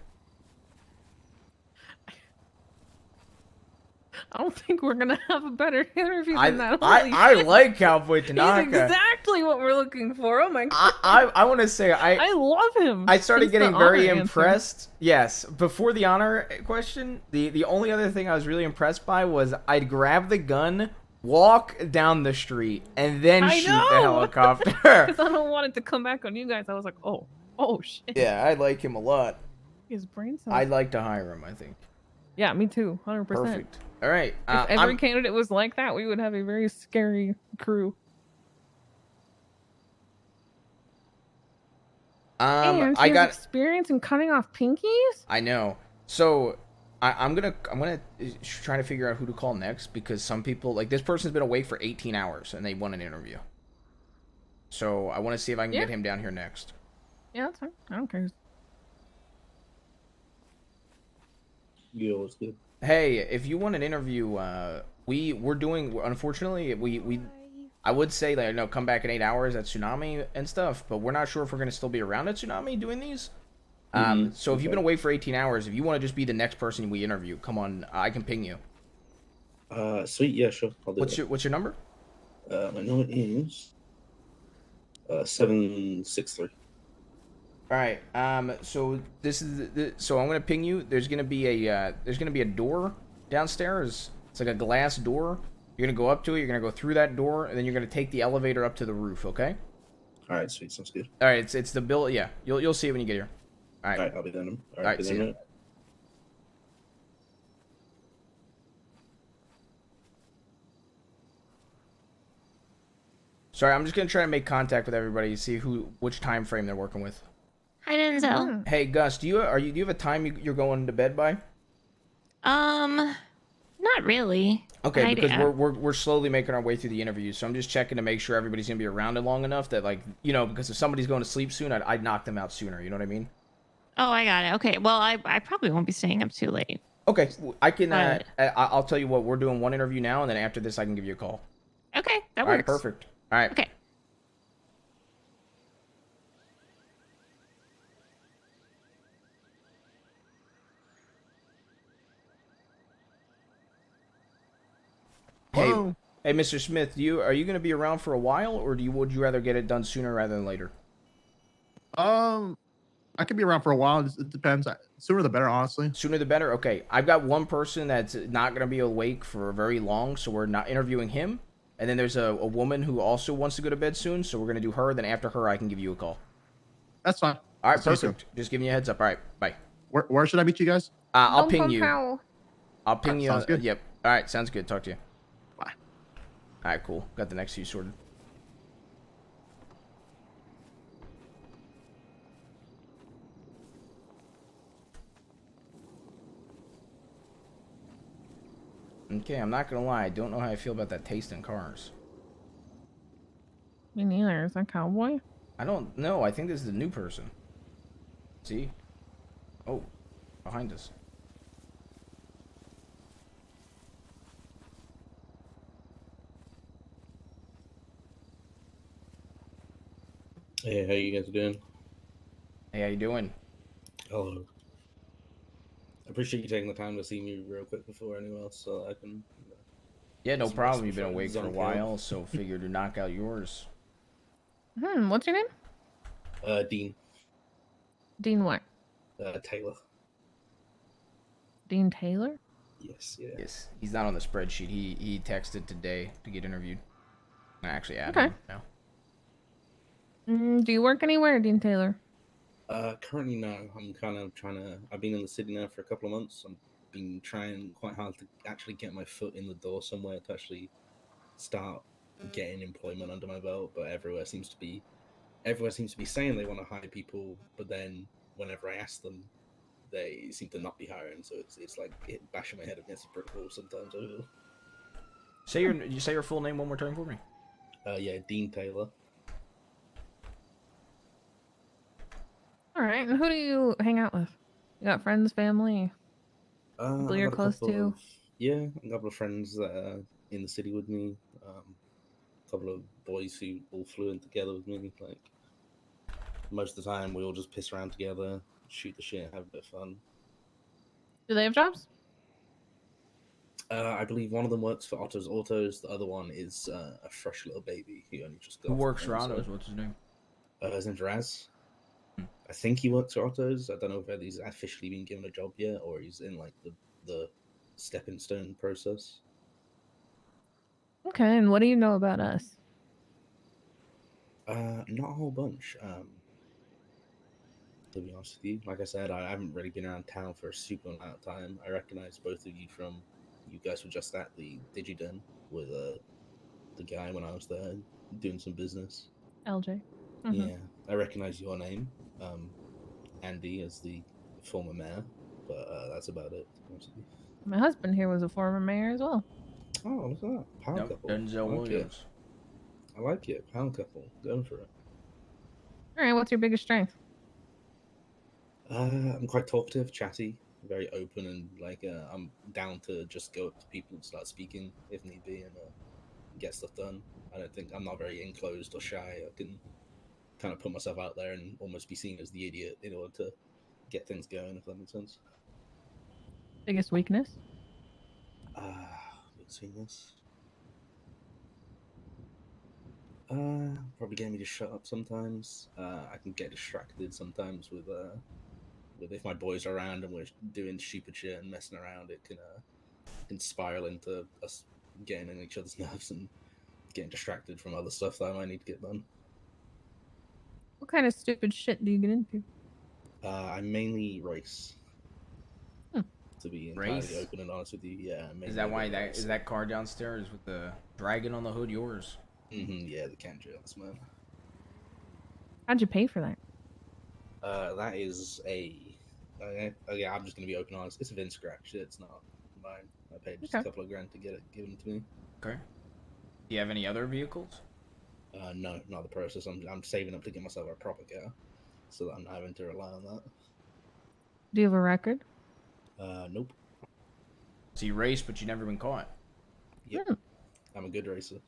I don't think we're gonna have a better interview I than that. I like Cowboy Tanaka. He's exactly what we're looking for. Oh my god. I want to say I love him. I started Since the getting very honor impressed. answer. Yes, before the honor question, the only other thing I was really impressed by was I'd grab the gun, walk down the street, and then shoot the helicopter. Because I don't want it to come back on you guys. I was like, oh shit. Yeah, I like him a lot. His brain cells. I'd like to hire him, I think. Yeah, me too. 100%. Perfect. All right. If every candidate was like that, we would have a very scary crew. And I got experience in cutting off pinkies. I know. So I'm gonna try to figure out who to call next because some people like this person's been awake for 18 hours and they want an interview. So I want to see if I can get him down here next. Yeah, that's fine. I don't care. Yo, what's good? Hey, if you want an interview, we're doing. Unfortunately, I would say that no, come back in 8 hours at Tsunami and stuff, but we're not sure if we're gonna still be around at Tsunami doing these. So if you've been away for 18 hours, if you want to just be the next person we interview, come on, I can ping you. Sweet, yeah, sure. I'll do What's your number? My number is 763. All right. So this is so I'm gonna ping you. There's gonna be a door downstairs. It's like a glass door. You're gonna go up to it. You're gonna go through that door, and then you're gonna take the elevator up to the roof. Okay. All right, sweet. Sounds good. All right. It's the bill. Yeah. You'll see it when you get here. All right. All right, I'll be there. All right. See you. Sorry, I'm just gonna try to make contact with everybody, see which time frame they're working with. Hi, Denzel. Hey, Gus, do you have a time you're going to bed by? Not really. Okay, because we're slowly making our way through the interviews, so I'm just checking to make sure everybody's gonna be around it long enough that, like, you know, because if somebody's going to sleep soon, I'd knock them out sooner. You know what I mean? Oh, I got it. Okay. Well, I probably won't be staying up too late. Okay, I can. But- I'll tell you what. We're doing one interview now, and then after this, I can give you a call. Okay, that All right, works. perfect. All right. Okay. Hey, hey, Mr. Smith, are you going to be around for a while, or would you rather get it done sooner rather than later? I could be around for a while. It depends. Sooner the better, honestly. Sooner the better. Okay, I've got one person that's not going to be awake for very long, so we're not interviewing him. And then there's a woman who also wants to go to bed soon, so we're going to do her. Then after her, I can give you a call. That's fine. All right, perfect. Just giving you a heads up. All right, bye. Where should I meet you guys? I'll ping you. I'll ping you. Sounds good. Yep. All right, sounds good. Talk to you. Bye. All right, cool. Got the next few sorted. Okay, I'm not gonna lie. I don't know how I feel about that taste in cars. Me neither. Is that cowboy? I don't know. I think this is the new person. See? Oh, behind us. Hey, how you guys doing? Hey, how you doing? Hello. I appreciate you taking the time to see me real quick before anyone else, so I can. Yeah, no some problem. rest You've been before awake for a zone while, so figured to knock out yours. What's your name? Dean. Dean what? Taylor. Dean Taylor? Yes, yeah. Yes, he's not on the spreadsheet. He texted today to get interviewed. I actually added Okay. him now. Do you work anywhere, Dean Taylor? Currently no. I'm kind of trying to. I've been in the city now for a couple of months. I've been trying quite hard to actually get my foot in the door somewhere to actually start getting employment under my belt. But everywhere seems to be saying they want to hire people, but then whenever I ask them, they seem to not be hiring. So it's like bashing my head against a brick wall sometimes. I feel. Say your full name one more time for me. Yeah, Dean Taylor. All right. And who do you hang out with? You got friends, family? People you're close to? Yeah, a couple of friends that are in the city with me. A couple of boys who all flew in together with me. Like most of the time, we all just piss around together, shoot the shit, have a bit of fun. Do they have jobs? I believe one of them works for Otto's Autos. The other one is a fresh little baby who only just got. Who off works the for phone, Otto's? so- What's his name? His name's Raz. I think he works for Otto's. I don't know if he's officially been given a job yet, or he's in like the stepping stone process. Okay. And what do you know about us? Not a whole bunch. To be honest with you, like I said, I haven't really been around town for a super amount of time. I recognize both of you from you guys were just at the Digiden with the guy when I was there doing some business. LJ. Yeah, I recognize your name, Andy, as the former mayor, but that's about it. To be honest with you. My husband here was a former mayor as well. Oh, look at that. Power Yep, couple. Denzel I like Williams. It. I like it. Power couple. Going for it. All right. What's your biggest strength? I'm quite talkative, chatty, very open, and like I'm down to just go up to people and start speaking if need be and get stuff done. I don't think I'm not very enclosed or shy. I can kind of put myself out there and almost be seen as the idiot in order to get things going, if that makes sense. Biggest weakness? Weakness. Probably getting me to shut up sometimes. I can get distracted sometimes with if my boys are around and we're doing stupid shit and messing around. It can spiral into us getting in each other's nerves and getting distracted from other stuff that I might need to get done. What kind of stupid shit do you get into? I mainly race. To be entirely Race? open and honest with you, yeah. Is that why is that car downstairs with the dragon on the hood yours? Yeah, the can jails, man. How'd you pay for that? That is okay, I'm just gonna be open honest. It's a Vince scratch. It's not mine. I paid just a couple of grand to get it given to me. Okay. Do you have any other vehicles? No, not the process. I'm saving up to get myself a proper car, so that I'm not having to rely on that. Do you have a record? Nope. So you race, but you never been caught. Yep. I'm a good racer.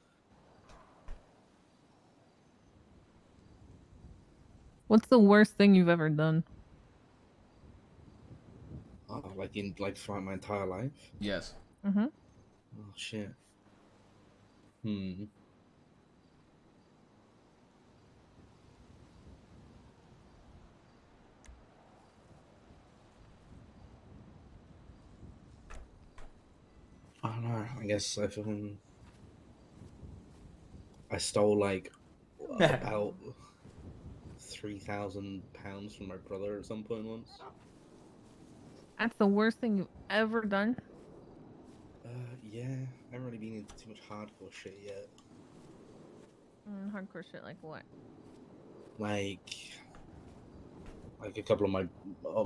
What's the worst thing you've ever done? Throughout my entire life. Yes. Mm-hmm. Oh shit. I don't know. I guess I stole like about £3,000 from my brother at some point once. That's the worst thing you've ever done? Yeah. I haven't really been into too much hardcore shit yet. Hardcore shit like what? Like a couple of my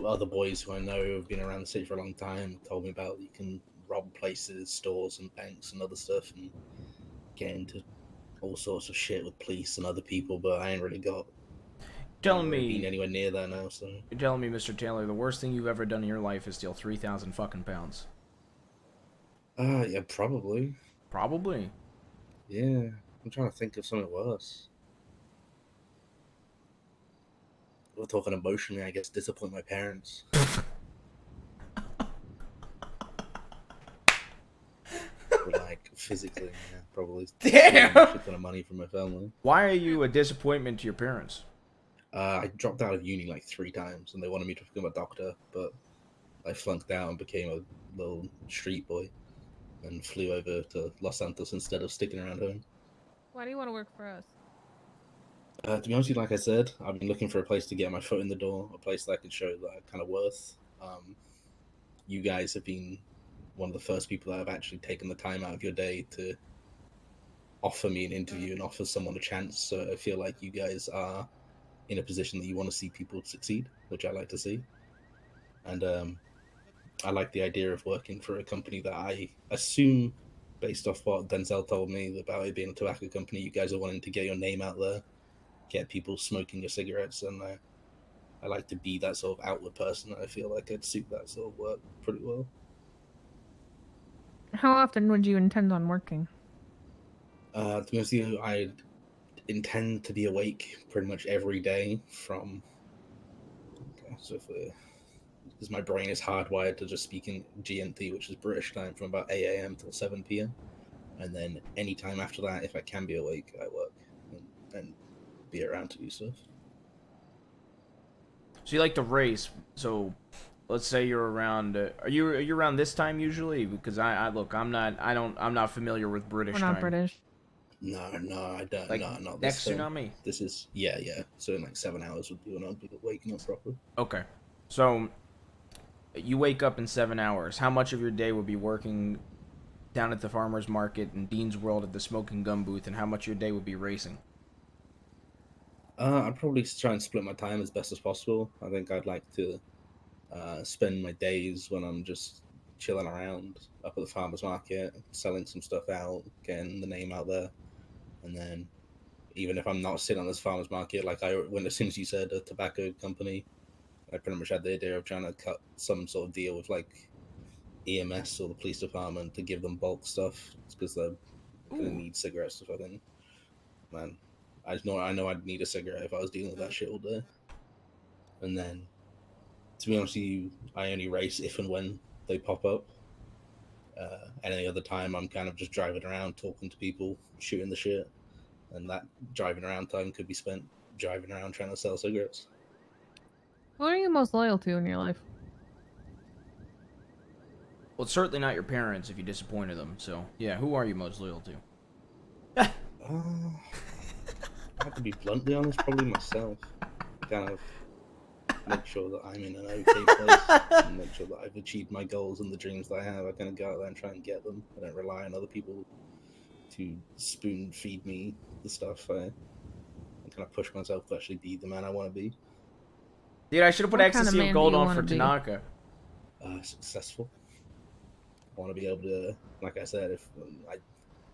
other boys who I know who have been around the city for a long time told me about you can rob places, stores and banks and other stuff and get into all sorts of shit with police and other people, but I ain't really been anywhere near that now, so. You're telling me, Mr. Taylor, the worst thing you've ever done in your life is steal 3,000 fucking pounds? Yeah, probably. Probably? Yeah. I'm trying to think of something worse. We're talking emotionally, I guess, disappoint my parents. But like, physically, yeah, probably. Damn! A shit ton of money from my family. Why are you a disappointment to your parents? I dropped out of uni like 3 times, and they wanted me to become a doctor, but I flunked out and became a little street boy, and flew over to Los Santos instead of sticking around home. Why do you want to work for us? To be honest with you, like I said, I've been looking for a place to get my foot in the door, a place that I can show that I'm kind of worth. You guys have been one of the first people that have actually taken the time out of your day to offer me an interview and offer someone a chance. So I feel like you guys are in a position that you want to see people succeed, which I like to see. And I like the idea of working for a company that I assume, based off what Denzel told me about it being a tobacco company, you guys are wanting to get your name out there, get people smoking your cigarettes, and I like to be that sort of outward person. I feel like I'd suit that sort of work pretty well. How often would you intend on working? To be honest with you, I intend to be awake pretty much every day from... because my brain is hardwired to just speak in GMT, which is British time, from about 8 a.m. till 7 p.m. And then any time after that, if I can be awake, I work and be around to do stuff. So you like to race. So let's say you're around. Are you around this time usually? Because I look, I'm not familiar with British We're time. not British. No, I don't. Like, no, not next this time. tsunami. This is yeah. So in like 7 hours would be when I'd be waking up properly. Okay, so you wake up in 7 hours. How much of your day would be working down at the farmer's market in Dean's World at the smoking gun booth, and how much of your day would be racing? I'd probably try and split my time as best as possible. I think I'd like to spend my days when I'm just chilling around up at the farmer's market, selling some stuff out, getting the name out there. And then even if I'm not sitting on this farmer's market, like as soon as you said a tobacco company, I pretty much had the idea of trying to cut some sort of deal with like EMS or the police department to give them bulk stuff because they're going to need cigarettes to fucking... Man, I know I'd need a cigarette if I was dealing with that shit all day. And then, to be honest with you, I only race if and when they pop up. Any other time, I'm kind of just driving around, talking to people, shooting the shit. And that driving around time could be spent driving around trying to sell cigarettes. Who are you most loyal to in your life? Well, it's certainly not your parents if you disappointed them. So, yeah, who are you most loyal to? I have to be bluntly honest, probably myself. Kind of make sure that I'm in an okay place and make sure that I've achieved my goals and the dreams that I have. I kind of go out there and try and get them. I don't rely on other people to spoon feed me the stuff. I kind of push myself to actually be the man I want to be. Dude, I should have put What kind of ecstasy man of do gold you on wanna for be? Tanaka. Successful. I want to be able to, like I said, if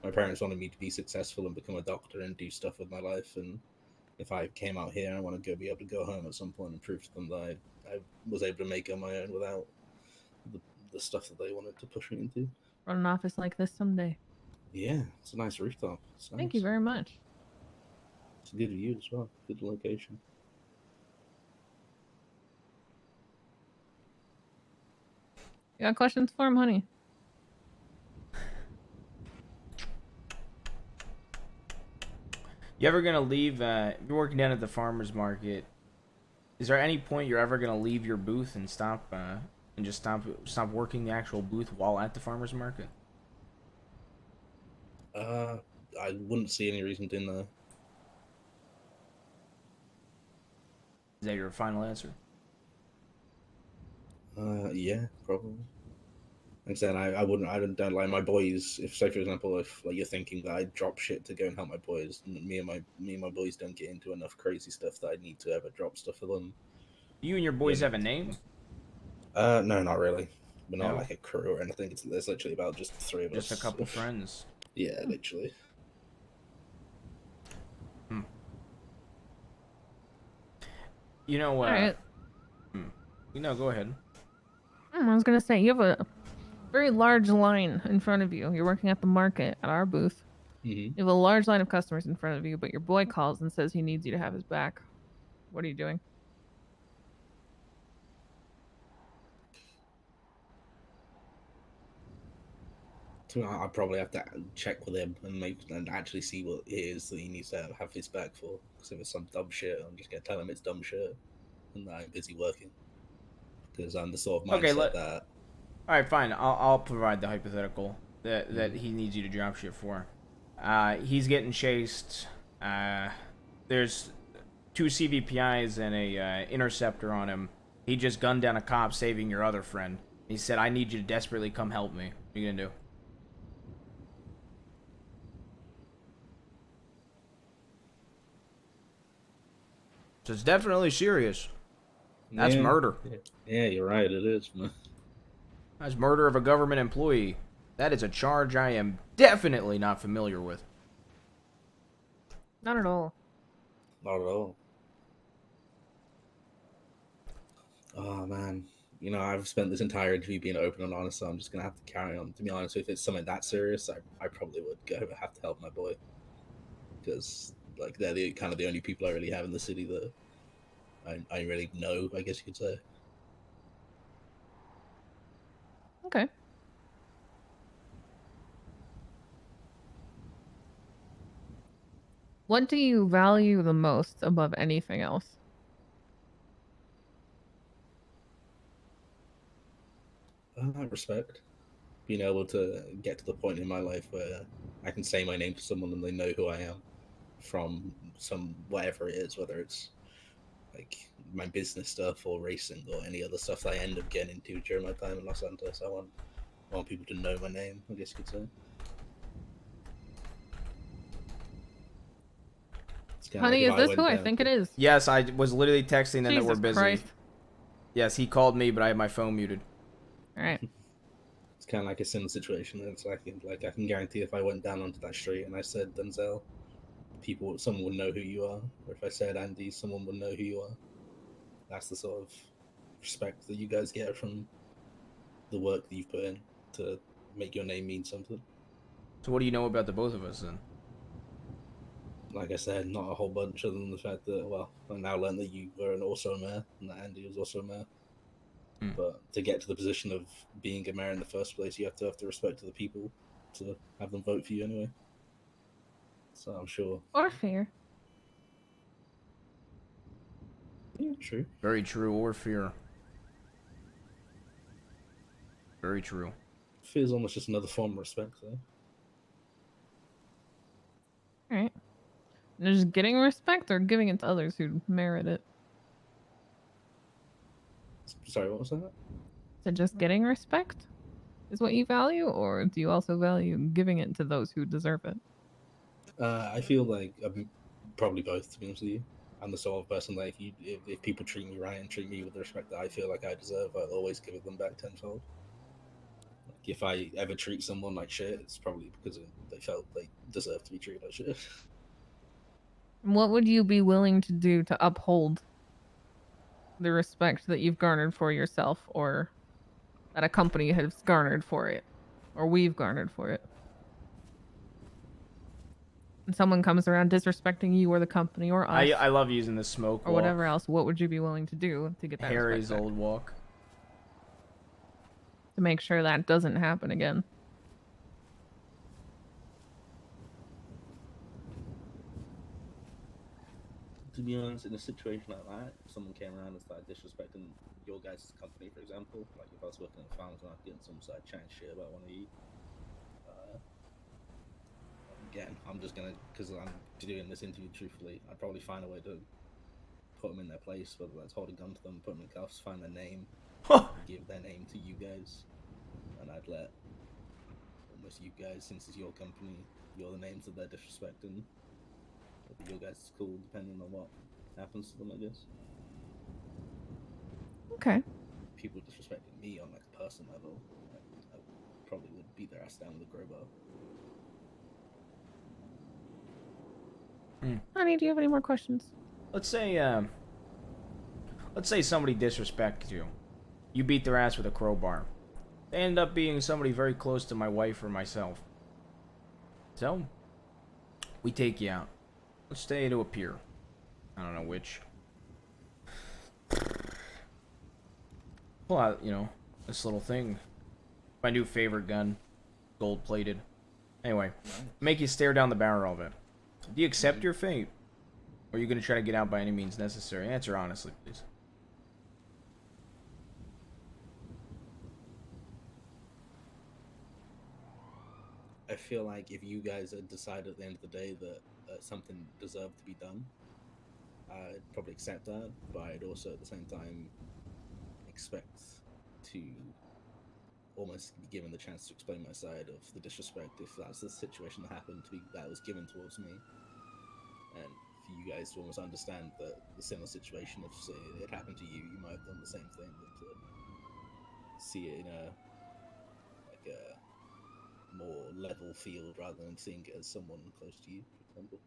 my parents wanted me to be successful and become a doctor and do stuff with my life, and if I came out here, I want to be able to go home at some point and prove to them that I was able to make it on my own without the stuff that they wanted to push me into. Run an office like this someday. Yeah, it's a nice rooftop. It's nice. Thank you very much. It's a good view as well. Good location. You got questions for him, honey? You ever gonna leave? You're working down at the farmers market. Is there any point you're ever gonna leave your booth and stop working the actual booth while at the farmers market? I wouldn't see any reason doing that. Is that your final answer? Yeah, probably. Like I said, I don't like my boys. If, say, for example, if like you're thinking that I drop shit to go and help my boys, me and my boys don't get into enough crazy stuff that I need to ever drop stuff for them. You and your boys have a name? No, not really. We're not No? like a crew or anything. It's literally about just the three of us. Just a couple friends. Yeah, literally. You know what? Alright. No, go ahead. I was gonna say, you have a very large line in front of you. You're working at the market at our booth. Mm-hmm. You have a large line of customers in front of you, but your boy calls and says he needs you to have his back. What are you doing? So I probably have to check with him and actually see what it is that he needs to have his back for. Because if it's some dumb shit, I'm just gonna tell him it's dumb shit, and that I'm busy working. Because I'm the sort of mindset that. All right, fine. I'll provide the hypothetical that he needs you to drop shit for. He's getting chased. There's 2 CVPIs and a interceptor on him. He just gunned down a cop, saving your other friend. He said, "I need you to desperately come help me." What are you gonna do? So it's definitely serious. That's murder. Yeah, you're right. It is. That's murder of a government employee. That is a charge I am definitely not familiar with. Not at all. Not at all. Oh man, I've spent this entire interview being open and honest, so I'm just gonna have to carry on. To be honest, if it's something that serious, I probably would have to help my boy, because like they're the only people I really have in the city that I really know, I guess you could say. Okay. What do you value the most above anything else? Respect. Being able to get to the point in my life where I can say my name to someone and they know who I am from some whatever it is, whether it's like my business stuff or racing or any other stuff that I end up getting into during my time in Los Santos. I want people to know my name, I guess you could say. Honey, is this who I think it is? Yes, I was literally texting them that we're Jesus busy. Christ. Yes, he called me, but I have my phone muted. All right. It's kind of like a similar situation. It's like I can guarantee if I went down onto that street and I said Denzel, someone would know who you are. Or if I said Andy, someone would know who you are. That's the sort of respect that you guys get from the work that you've put in to make your name mean something. So what do you know about the both of us then? Like I said, not a whole bunch other than the fact that, well, I now learned that you were also a mayor and that Andy was also a mayor. But to get to the position of being a mayor in the first place, you have to have the respect to the people to have them vote for you anyway. So I'm sure. Or fair. Yeah, true. Very true, or fear. Very true. Fear is almost just another form of respect, though. Alright. Just getting respect or giving it to others who merit it? Sorry, what was that? So just getting respect is what you value, or do you also value giving it to those who deserve it? I feel like I'm probably both, to be honest with you. I'm the sort of person that if people treat me right and treat me with the respect that I feel like I deserve, I'll always give it them back tenfold. Like if I ever treat someone like shit, it's probably because they felt they deserve to be treated like shit. What would you be willing to do to uphold the respect that you've garnered for yourself, or that a company has garnered for it, or we've garnered for it? And someone comes around disrespecting you or the company or us, I love using the smoke or walk. whatever else. What would you be willing to do to get that Harry's respect back? old walk. To make sure that doesn't happen again. To be honest, in a situation like that, if someone came around and started disrespecting your guys' company, for example, like if I was working at the farmers market and someone started chatting shit about one of you, again, I'm just gonna, because I'm doing this interview truthfully, I'd probably find a way to put them in their place, whether that's hold a gun to them, put them in cuffs, find their name, give their name to you guys, and I'd let almost you guys, since it's your company, you're the names that they're disrespecting. It'll be your guys' call, depending on what happens to them, I guess. Okay. People disrespecting me on like a person level, I probably would beat their ass down with a crowbar. Honey, do you have any more questions? Let's say somebody disrespects you. You beat their ass with a crowbar. They end up being somebody very close to my wife or myself. So, we take you out. Let's stay to a pier. I don't know which. Pull out, this little thing. My new favorite gun. Gold plated. Anyway, make you stare down the barrel of it. Do you accept your fate? Or are you going to try to get out by any means necessary? Answer honestly, please. I feel like if you guys had decided at the end of the day that something deserved to be done, I'd probably accept that, but I'd also at the same time expect to almost be given the chance to explain my side of the disrespect if that's the situation that happened to be that was given towards me, and for you guys to almost understand that the similar situation, if say it happened to you, you might have done the same thing, but to see it in a more level field rather than seeing it as someone close to you, for example.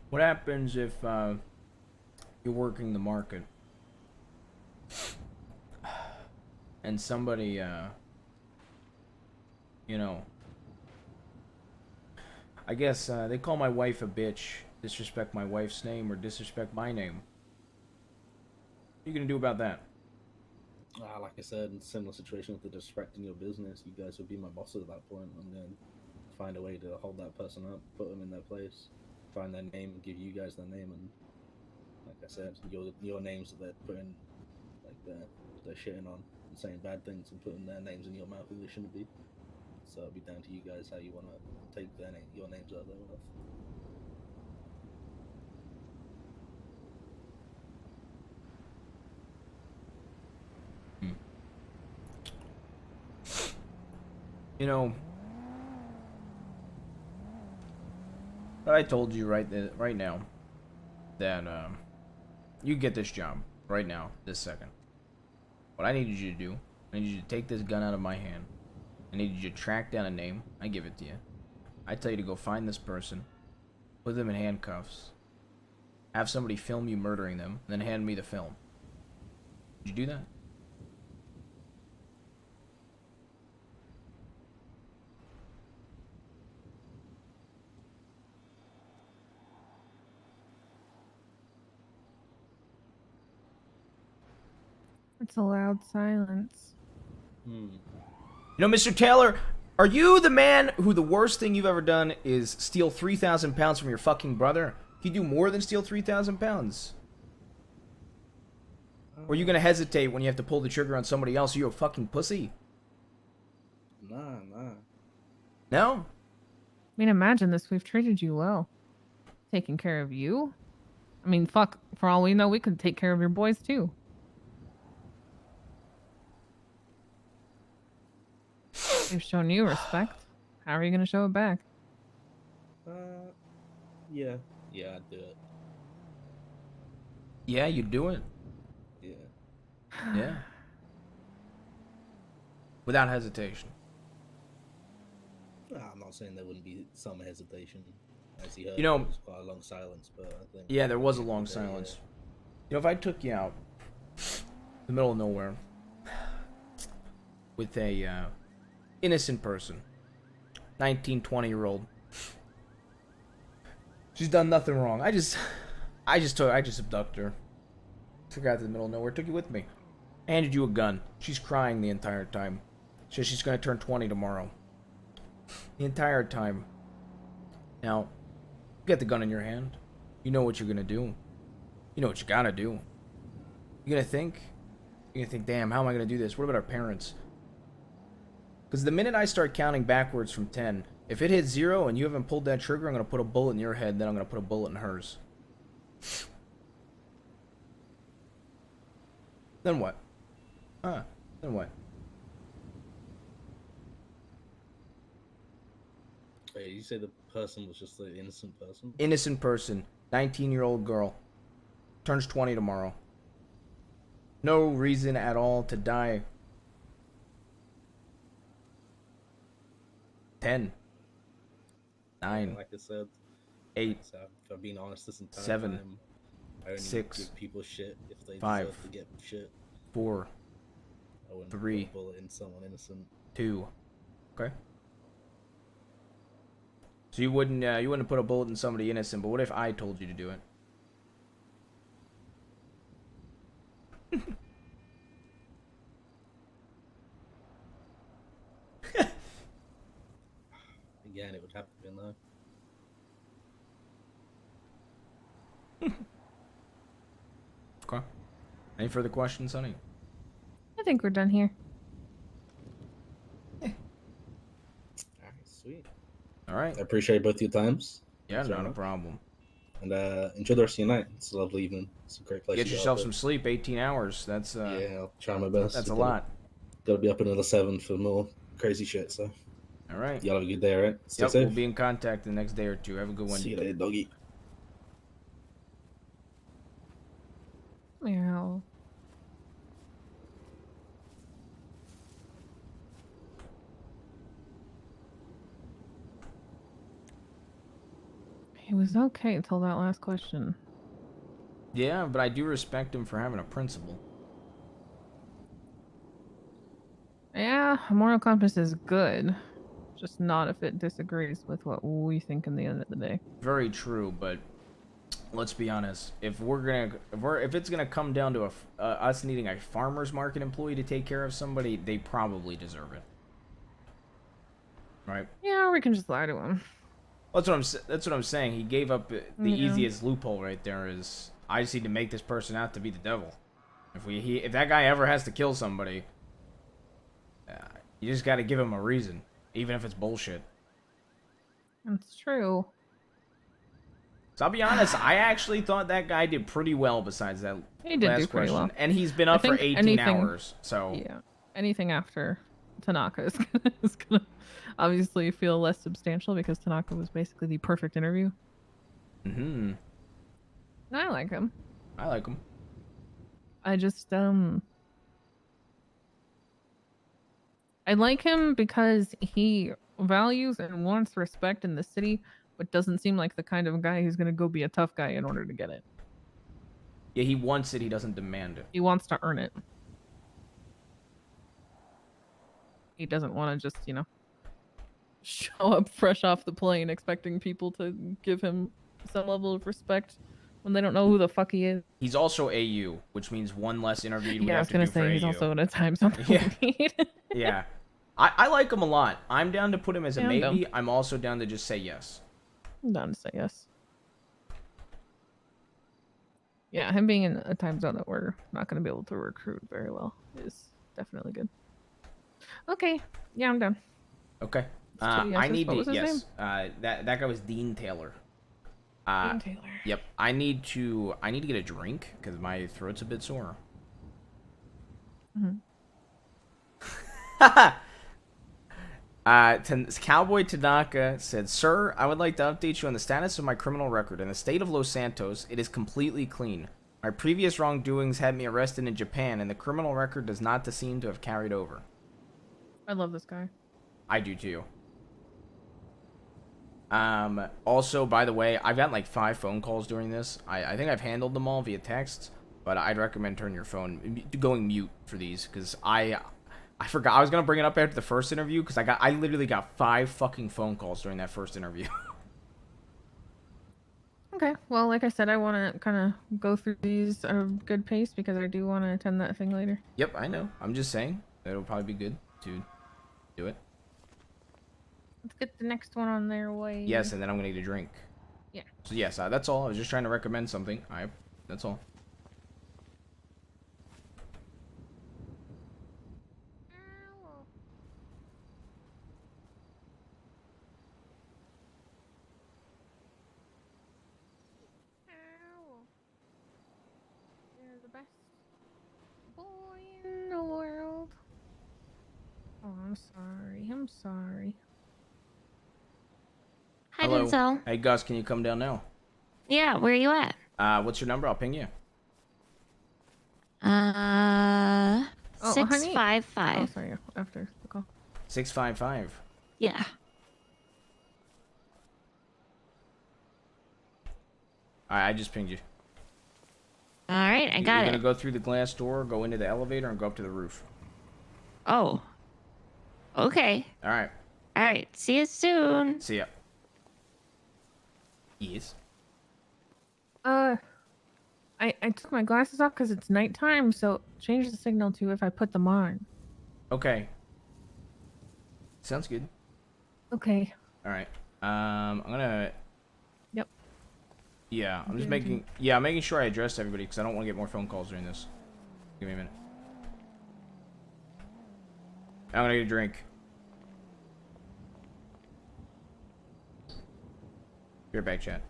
What happens if you're working the market and somebody, I guess they call my wife a bitch, disrespect my wife's name, or disrespect my name? What are you gonna do about that? Like I said, in a similar situation with the disrespecting your business, you guys would be my bosses at that point. I'm going to find a way to hold that person up, put them in their place, find their name, and give you guys their name. And like I said, your names that they're putting, like they're shitting on and saying bad things and putting their names in your mouth when they shouldn't be. So it'll be down to you guys how you want to take your names out of their mouth. I told you right now that you get this job right now, this second. What I needed you to do, I needed you to take this gun out of my hand. I needed you to track down a name. I give it to you. I tell you to go find this person, put them in handcuffs, have somebody film you murdering them, and then hand me the film. Did you do that? It's a loud silence. Mr. Taylor, are you the man who the worst thing you've ever done is steal 3,000 pounds from your fucking brother? Can you do more than steal 3,000 pounds? Or are you gonna hesitate when you have to pull the trigger on somebody else? Are you a fucking pussy? Nah. No? I mean, imagine this. We've treated you well. Taken care of you. I mean, fuck. For all we know, we could take care of your boys too. They've shown you respect. How are you gonna show it back? Yeah. Yeah, I'd do it. Yeah, you do it. Yeah. Yeah. Without hesitation. No, I'm not saying there wouldn't be some hesitation. As you heard, You know- it was quite a long silence, but I think. Yeah, there was a long silence. You know, if I took you out the middle of nowhere with a innocent person, 19, 20-year-old, she's done nothing wrong. I just abducted her, took her out to the middle of nowhere, took you with me, handed you a gun. She's crying the entire time. Says she's gonna turn 20 tomorrow. The entire time. Now, you got the gun in your hand. You know what you're gonna do. You know what you gotta do. You're gonna think, damn, how am I gonna do this? What about our parents? Because the minute I start counting backwards from 10, if it hits 0 and you haven't pulled that trigger, I'm gonna put a bullet in your head, then I'm gonna put a bullet in hers. Then what? Then what? Wait, you say the person was just the innocent person? Innocent person, 19-year-old girl, turns 20 tomorrow. No reason at all to die. 10. 9. Like I said, 8. So if I'm being honest, this entire 7. time, I only 6. give people shit if they 5. deserve to get shit. 4. I wouldn't 3. put a bullet in someone innocent. 2. Okay. So you wouldn't put a bullet in somebody innocent, but what if I told you to do it? Again, it would have to be a no. Okay. Any further questions, honey? I think we're done here. Alright, sweet. Alright. I appreciate both your times. Yeah, not a problem. And enjoy the rest of your night. It's a lovely evening. It's a great place. Get to go yourself out some there. sleep, 18 hours. That's Yeah, I'll try my best. That's a Gotta- lot. Gotta be up another 7 for more crazy shit, so. Alright. Y'all have a good day, alright? Stay Yep, safe. we'll be in contact the next day or two. Have a good one. See you later, doggy. Meow. He was okay until that last question. Yeah, but I do respect him for having a principle. Yeah, a moral compass is good. Just not if it disagrees with what we think in the end of the day. Very true, but let's be honest. If it's gonna come down to us needing a farmer's market employee to take care of somebody, they probably deserve it, right? Yeah, or we can just lie to him. That's what I'm saying. He gave up the Yeah. easiest loophole right there. Is I just need to make this person out to be the devil. If that guy ever has to kill somebody, you just got to give him a reason, even if it's bullshit. That's true. So I'll be honest, I actually thought that guy did pretty well besides that He did last do pretty question. well. And he's been I up for think 18 hours, so... Yeah. Anything after Tanaka is gonna obviously feel less substantial because Tanaka was basically the perfect interview. Mm-hmm. I like him. I like him. I just, I like him because he values and wants respect in the city, but doesn't seem like the kind of guy who's gonna go be a tough guy in order to get it. Yeah, he wants it, he doesn't demand it. He wants to earn it. He doesn't want to just, show up fresh off the plane expecting people to give him some level of respect when they don't know who the fuck he is. He's also AU, which means one less interview we Yeah, I have was to gonna do for say he's AU. also at a time zone. Yeah. Yeah. I like him a lot. I'm down to put him as a Yeah, I'm maybe. down. I'm also down to just say yes. I'm down to say yes. Yeah, him being in a time zone that we're not going to be able to recruit very well is definitely good. Okay, yeah, I'm done. Okay. Two I yeses. need What to was his yes. That guy was Dean Taylor. Ian Taylor. Yep. I need to get a drink because my throat's a bit sore. Mm-hmm. Cowboy Tanaka said, "Sir, I would like to update you on the status of my criminal record. In the state of Los Santos, it is completely clean. My previous wrongdoings had me arrested in Japan, and the criminal record does not seem to have carried over." I love this guy. I do too. Also, by the way, I've gotten like 5 phone calls during this. I think I've handled them all via text, but I'd recommend turning your phone, going mute for these, because I forgot. I was gonna bring it up after the first interview, because I literally got 5 fucking phone calls during that first interview. Okay, well, like I said, I want to kind of go through these at a good pace because I do want to attend that thing later. Yep, I know. I'm just saying it'll probably be good to do it. Let's get the next one on their way. Yes, and then I'm gonna get a drink. Yeah. So yes, that's all. I was just trying to recommend something. That's all. You're the best boy in the world. Oh, I'm sorry. I'm sorry. Hi, Hello. Denzel. Hey Gus, can you come down now? Yeah, where are you at? What's your number? I'll ping you. Oh, honey. 655. Oh, sorry. After the call. 655. Yeah. Alright, I just pinged you. All right, I got You're it. gonna go through the glass door, go into the elevator, and go up to the roof. Oh. Okay. All right. All right. See you soon. See ya. Yes. I took my glasses off because it's nighttime, so change the signal to if I put them on. Okay. Sounds good. Okay. All right. I'm gonna. Yep. Yeah, I'm just Okay, making. Yeah, I'm making sure I address everybody because I don't want to get more phone calls during this. Give me a minute. I'm gonna get a drink. Be right back, chat.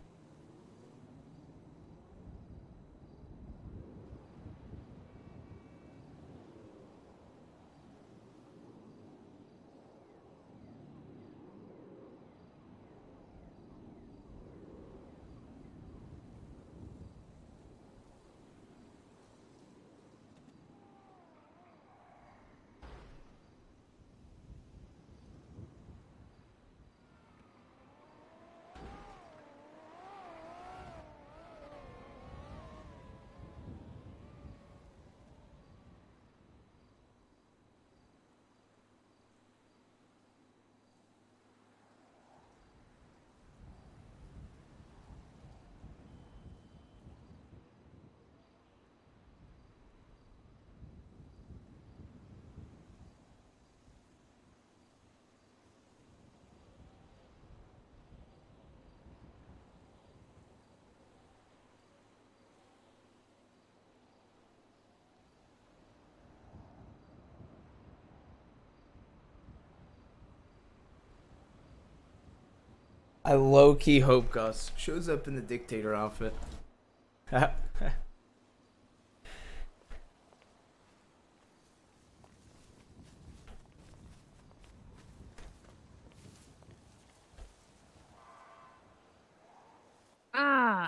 I low-key hope Gus shows up in the dictator outfit.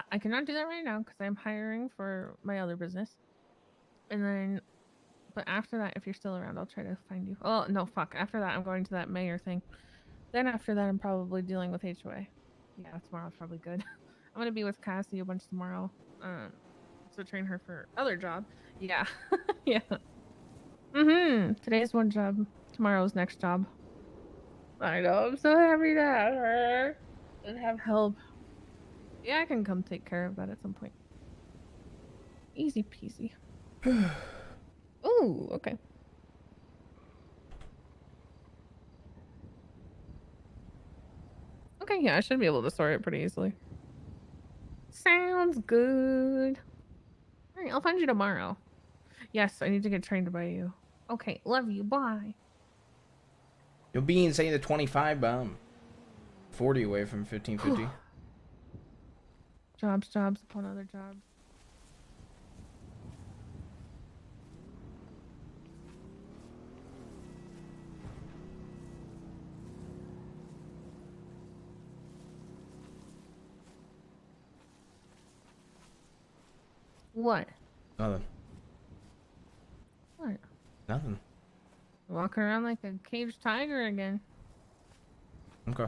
I cannot do that right now because I'm hiring for my other business. And then, but after that, if you're still around, I'll try to find you. Oh, no, fuck. After that, I'm going to that mayor thing. Then after that, I'm probably dealing with HOA. Yeah, tomorrow's probably good. I'm going to be with Cassie a bunch tomorrow. To train her for other job. Yeah. Yeah. Today's one job. Tomorrow's next job. I know. I'm so happy to have her and have help. Yeah, I can come take care of that at some point. Easy peasy. Ooh, okay. Okay, yeah, I should be able to sort it pretty easily. Sounds good. Alright, I'll find you tomorrow. Yes, I need to get trained by you. Okay, love you. Bye. You'll be insane to 25 bomb. 40 away from 1550. Jobs upon other jobs. What? Nothing. What? Nothing. Walking around like a caged tiger again. Okay.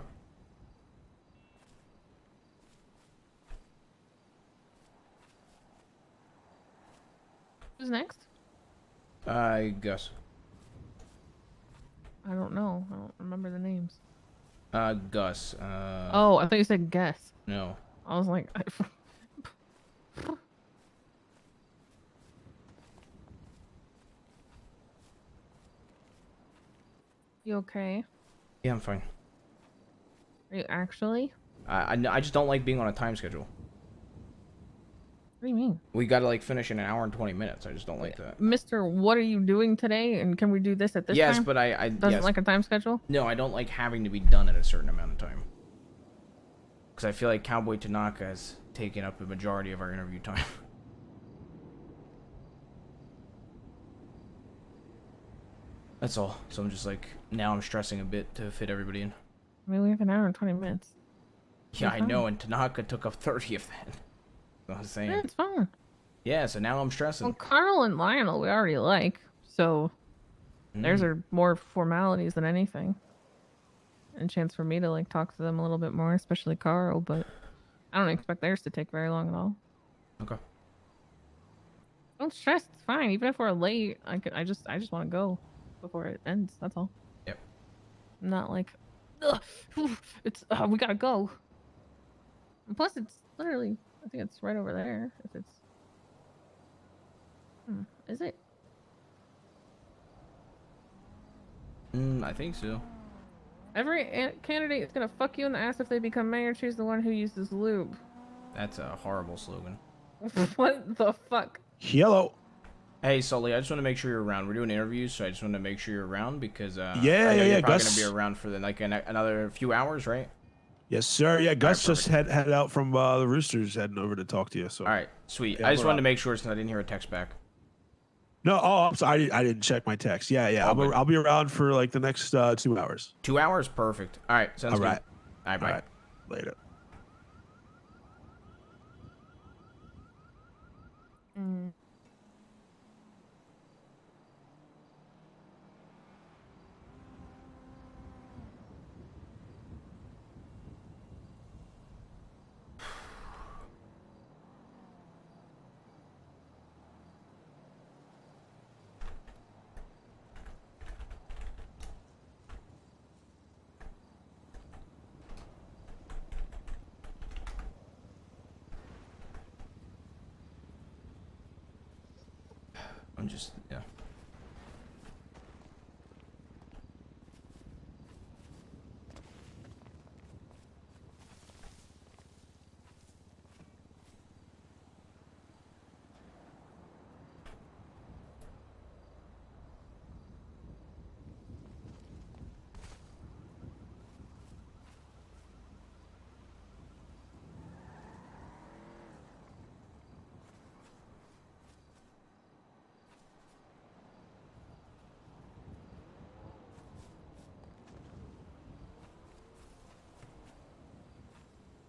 Who's next? I guess. I don't know. I don't remember the names. Gus. Oh, I thought you said guess. No. I was like, you okay? Yeah, I'm fine. Are you actually? I just don't like being on a time schedule. What do you mean? We gotta like finish in an hour and 20 minutes. I just don't like that. Mister, what are you doing today? And can we do this at this time? Yes, but I Doesn't yes. like a time schedule? No, I don't like having to be done at a certain amount of time. Because I feel like Cowboy Tanaka has taken up a majority of our interview time. That's all. So I'm just like, now I'm stressing a bit to fit everybody in. I mean, we have an hour and 20 minutes. Yeah, I know, and Tanaka took up 30 of that. That's what I'm saying. Yeah, it's fine. Yeah, so now I'm stressing. Well, Carl and Lionel, we already like. So, theirs are more formalities than anything. And a chance for me to, like, talk to them a little bit more, especially Carl, but I don't expect theirs to take very long at all. Okay. Don't stress. It's fine. Even if we're late, I just want to go before it ends. That's all. Yep. I'm not like, ugh, it's, we gotta go. And plus, it's literally, I think it's right over there. If it's, is it? I think so. Every candidate is gonna fuck you in the ass if they become mayor. Choose the one who uses lube. That's a horrible slogan. What the fuck? Hello. Hey, Sully, I just want to make sure you're around. We're doing interviews, so I just want to make sure you're around because I know yeah. you're probably Gus. gonna be around for the, like another few hours, right? Yes, sir. Yeah, Gus just headed out from the Roosters, heading over to talk to you. So. All right, sweet. Yeah, I just wanted to make sure since I didn't hear a text back. No, I'm sorry. I didn't check my text. Yeah. I'll be around for like the next 2 hours. 2 hours, perfect. All right, sounds good. All right, bye. All right. Later. I'm just, yeah.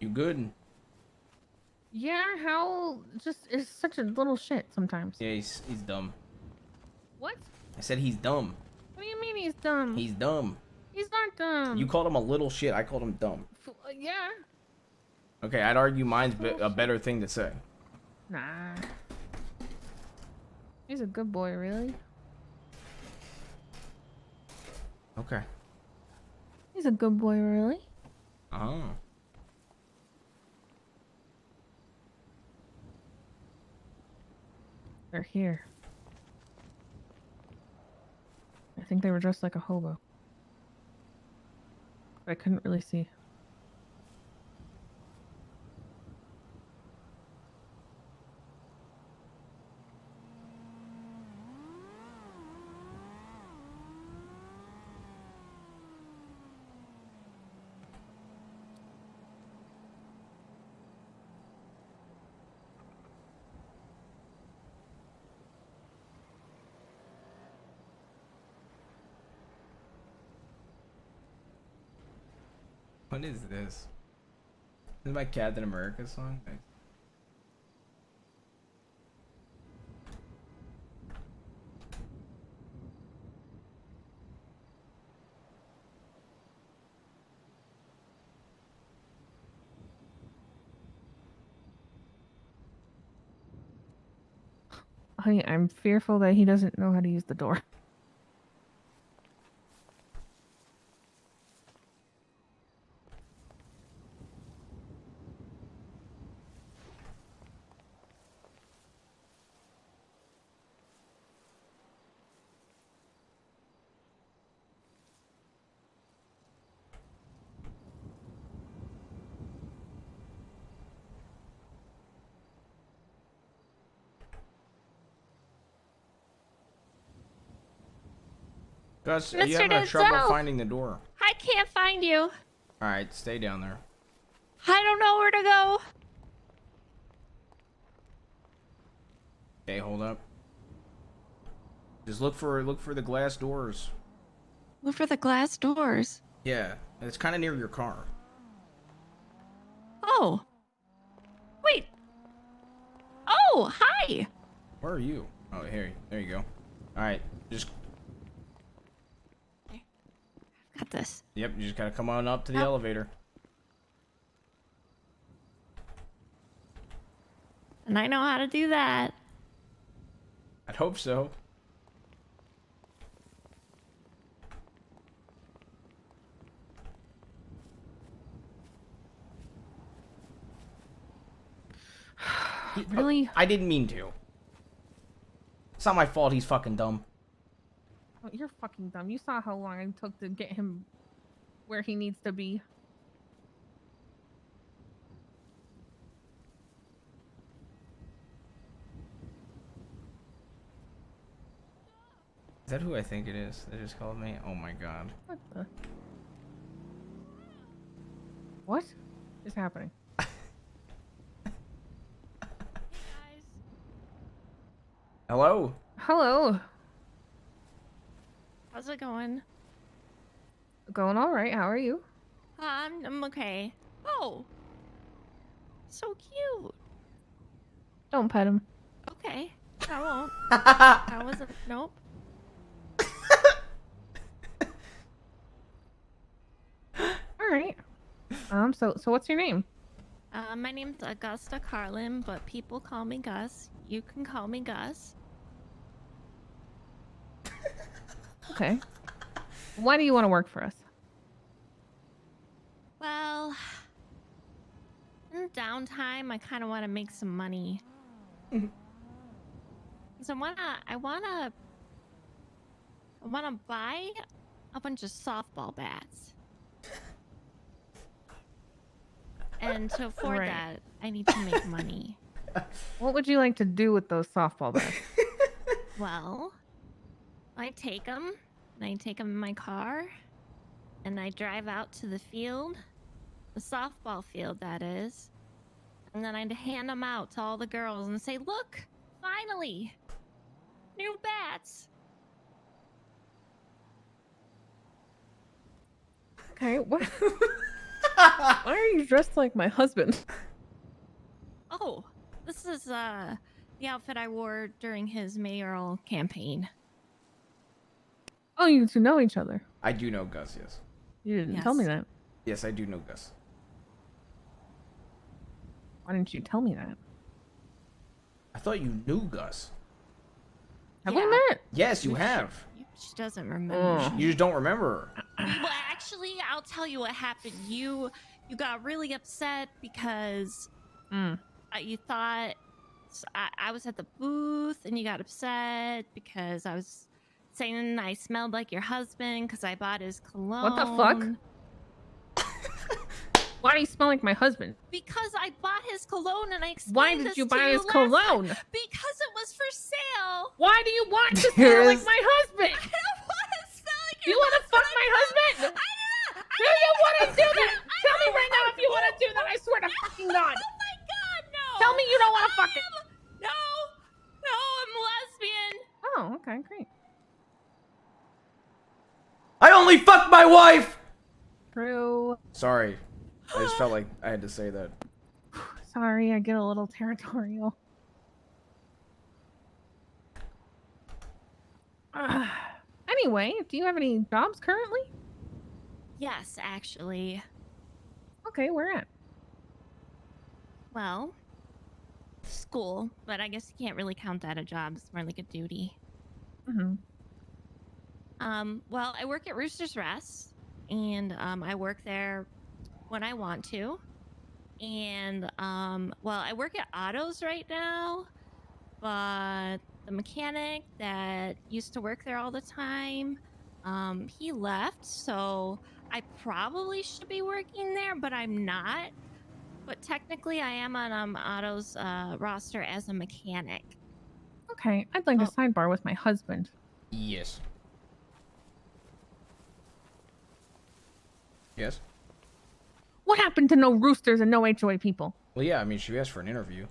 You good? Yeah, Hal just is such a little shit sometimes. Yeah, he's dumb. What? I said he's dumb. What do you mean he's dumb? He's dumb. He's not dumb. You called him a little shit. I called him dumb. Yeah. Okay, I'd argue mine's a better thing to say. Nah. He's a good boy, really. Okay. He's a good boy, really. Oh. They're here. I think they were dressed like a hobo. But I couldn't really see. What is this? This is my Captain America song? Nice. Honey, I'm fearful that he doesn't know how to use the door. Gus, are you Mr. having trouble Denzel! finding the door? I can't find you. Alright, stay down there. I don't know where to go. Okay, hold up. Just look for the glass doors. Look for the glass doors. Yeah, it's kind of near your car. Oh. Wait. Oh, hi. Where are you? Oh, here. There you go. Alright, just... Got this. Yep, you just gotta come on up to the elevator. And I know how to do that. I'd hope so. Really? I didn't mean to. It's not my fault he's fucking dumb. Oh, you're fucking dumb. You saw how long it took to get him where he needs to be. Is that who I think it is? They just called me? Oh my god. What the? What is happening? Hello? Hello. How's it going? Going all right. How are you? I'm okay. Oh. So cute. Don't pet him. Okay. I won't. I wasn't. Nope. All right. So what's your name? My name's Augusta Carlin, but people call me Gus. You can call me Gus. Okay. Why do you want to work for us? Well, in downtime, I kind of want to make some money. So I wanna buy a bunch of softball bats. And to afford that, I need to make money. What would you like to do with those softball bats? Well, I take them in my car, and I drive out to the field, the softball field that is, and then I'd hand them out to all the girls and say, "Look, finally, new bats." Okay, what? Why are you dressed like my husband? Oh, this is the outfit I wore during his mayoral campaign. Oh, you two know each other. I do know Gus, yes. You didn't tell me that. Yes, I do know Gus. Why didn't you tell me that? I thought you knew Gus. Have we met? Yes, you have. She doesn't remember. You just don't remember her. Well, actually, I'll tell you what happened. You got really upset because you thought I was at the booth, and you got upset because I was saying I smelled like your husband because I bought his cologne. What the fuck? Why do you smell like my husband? Because I bought his cologne and I explained Why did this you to buy his last cologne? time. Because it was for sale. Why do you want to smell like my husband? I don't want to smell like You your want to fuck my husband? Do you want to do that? Tell me right now if you want to do that. I swear to fucking God. Oh my God, no. Tell me you don't want to fuck it. No, I'm lesbian. Oh, okay, great. I only fuck my wife! True. Sorry. I just felt like I had to say that. Sorry, I get a little territorial. Anyway, do you have any jobs currently? Yes, actually. Okay, where at? Well, school, but I guess you can't really count that a job. It's more like a duty. Mm-hmm. Well, I work at Rooster's Rest, and I work there when I want to. And well, I work at Otto's right now, but the mechanic that used to work there all the time, he left, so I probably should be working there, but I'm not. But technically, I am on Otto's roster as a mechanic. Okay, I'd like to sidebar with my husband. Yes. Yes. What happened to no roosters and no HOA people? Well, yeah, I mean, she asked for an interview.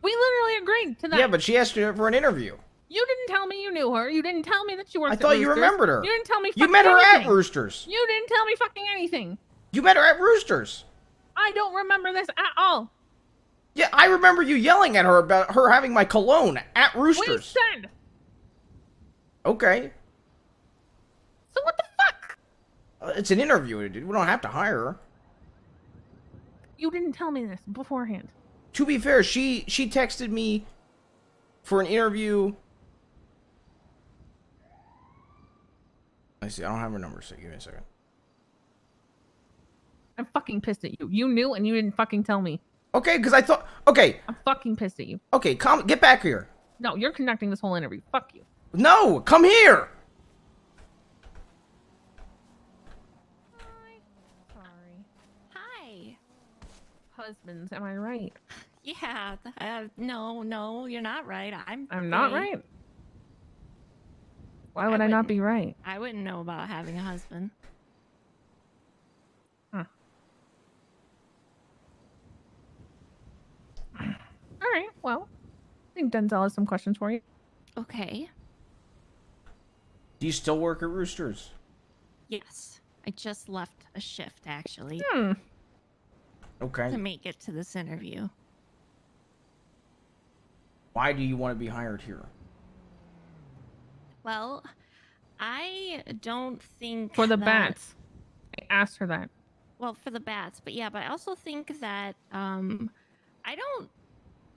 We literally agreed to that. Yeah, but she asked you for an interview. You didn't tell me you knew her. You didn't tell me that you worked at I thought you Roosters. remembered her. You didn't tell me You fucking met her anything. at Roosters. You didn't tell me fucking anything. You met her at Roosters. I don't remember this at all. Yeah, I remember you yelling at her about her having my cologne at Roosters. We said. Okay. So what the fuck? It's an interview, dude. We don't have to hire her. You didn't tell me this beforehand. To be fair, she texted me for an interview. I see. I don't have her number, so give me a second. I'm fucking pissed at you. You knew and you didn't fucking tell me. Okay, because I thought. Okay. I'm fucking pissed at you. Okay, get back here. No, you're conducting this whole interview. Fuck you. No, come here. Sorry. Hi. Husbands, am I right? Yeah. No, you're not right. I'm not gay. right. Why would I not be right? I wouldn't know about having a husband. Huh. All right. Well, I think Denzel has some questions for you. Okay. Do you still work at Roosters? Yes. I just left a shift, actually. Okay. To make it to this interview. Why do you want to be hired here? Well, I don't think For the that- bats. I asked her that. Well, for the bats, but yeah, but I also think that I don't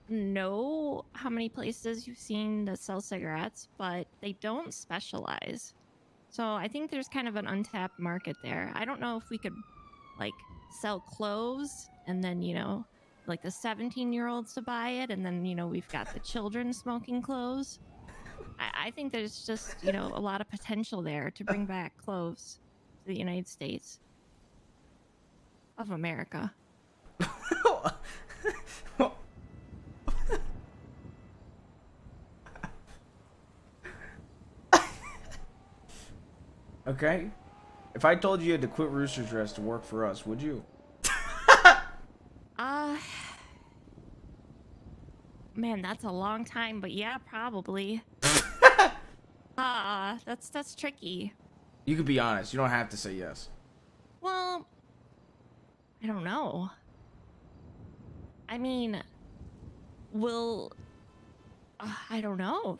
know how many places you've seen that sell cigarettes, but they don't specialize. So I think there's kind of an untapped market there. I don't know if we could like sell clothes and then, like the 17-year-olds to buy it, and then, we've got the children smoking clothes. I think there's just, a lot of potential there to bring back clothes to the United States of America. Okay. If I told you had to quit Rooster's Rest to work for us, would you? Man, that's a long time, but yeah, probably. That's tricky. You could be honest. You don't have to say yes. Well, I don't know. I mean, I don't know.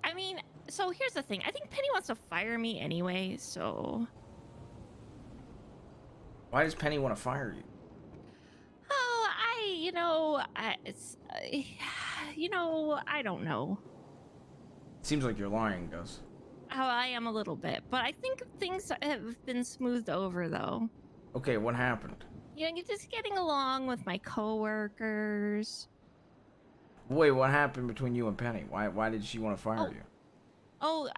I mean, so here's the thing. I think Penny wants to fire me anyway, so... Why does Penny want to fire you? Oh, I don't know. Seems like you're lying, Gus. Oh, I am a little bit, but I think things have been smoothed over, though. Okay, what happened? Just getting along with my coworkers. Wait, what happened between you and Penny? Why did she want to fire you? Oh,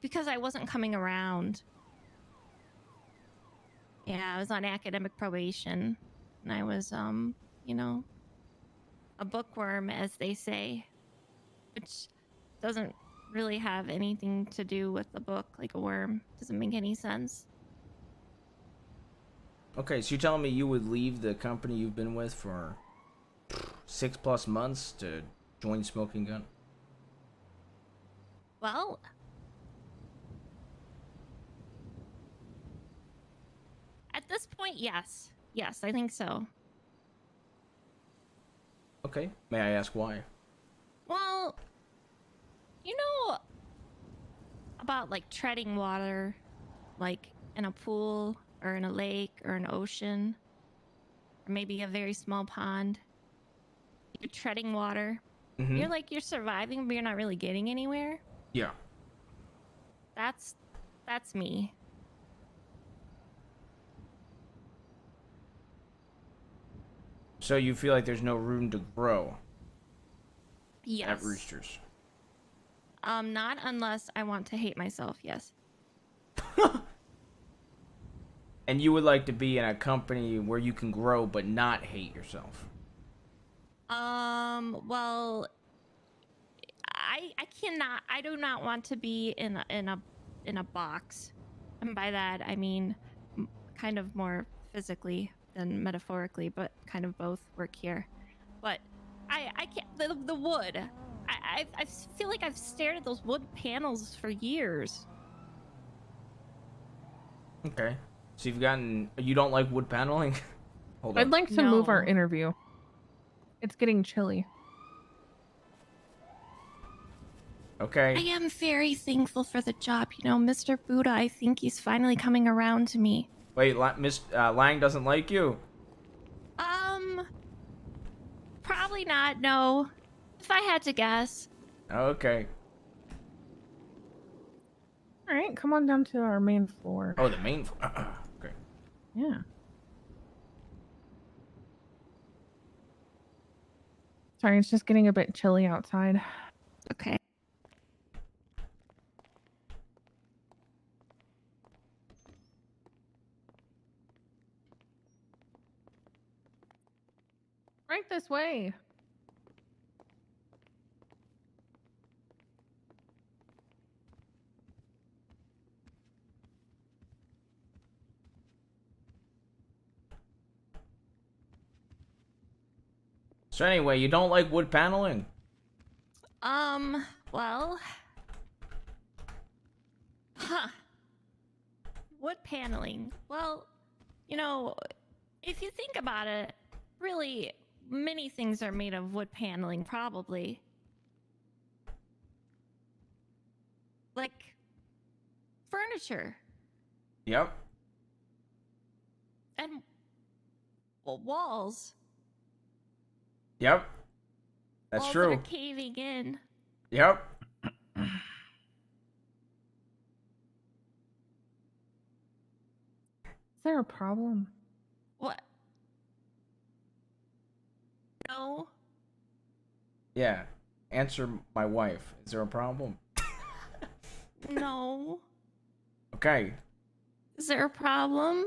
because I wasn't coming around. Yeah, I was on academic probation, and I was, a bookworm, as they say, which doesn't really have anything to do with the book, like a worm. Doesn't make any sense. Okay, so you're telling me you would leave the company you've been with for 6+ months to join Smoking Gun? Well, this point, yes. Yes, I think so. Okay. May I ask why? Well, you know about like treading water, like in a pool or in a lake or an ocean, or maybe a very small pond. You're treading water. Mhm. You're surviving, but you're not really getting anywhere. Yeah. That's me. So you feel like there's no room to grow Yes. at Roosters? Not unless I want to hate myself. Yes. And you would like to be in a company where you can grow but not hate yourself? Well, I cannot. I do not want to be in a box, and by that I mean kind of more physically than metaphorically, but kind of both work here. But I can't. The wood. I feel like I've stared at those wood panels for years. Okay. So you don't like wood paneling? Hold I'd on. like to move our interview. It's getting chilly. Okay. I am very thankful for the job. You know, Mr. Buddha, I think he's finally coming around to me. Wait, Miss Lang doesn't like you? Probably not, no. If I had to guess. Okay. All right, come on down to our main floor. Oh, the main floor. Okay. Yeah. Sorry, it's just getting a bit chilly outside. Okay. Right this way. So anyway, you don't like wood paneling? Well. Huh. Wood paneling. Well, you know, if you think about it, really, many things are made of wood paneling, probably. Like furniture. Yep. And well, walls. Yep. That's walls true. That are caving in. Yep. Is there a problem? What? No. Yeah. Answer my wife. Is there a problem? No. Okay. Is there a problem?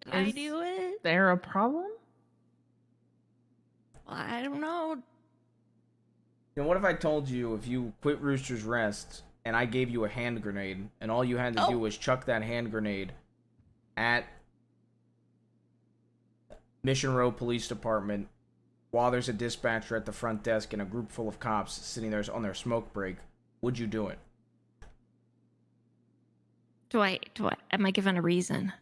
Did I Is do it? there a problem? Well, I don't know. You know, what if I told you if you quit Rooster's Rest and I gave you a hand grenade and all you had to do was chuck that hand grenade at Mission Row Police Department while there's a dispatcher at the front desk and a group full of cops sitting there on their smoke break, would you do it? Am I given a reason?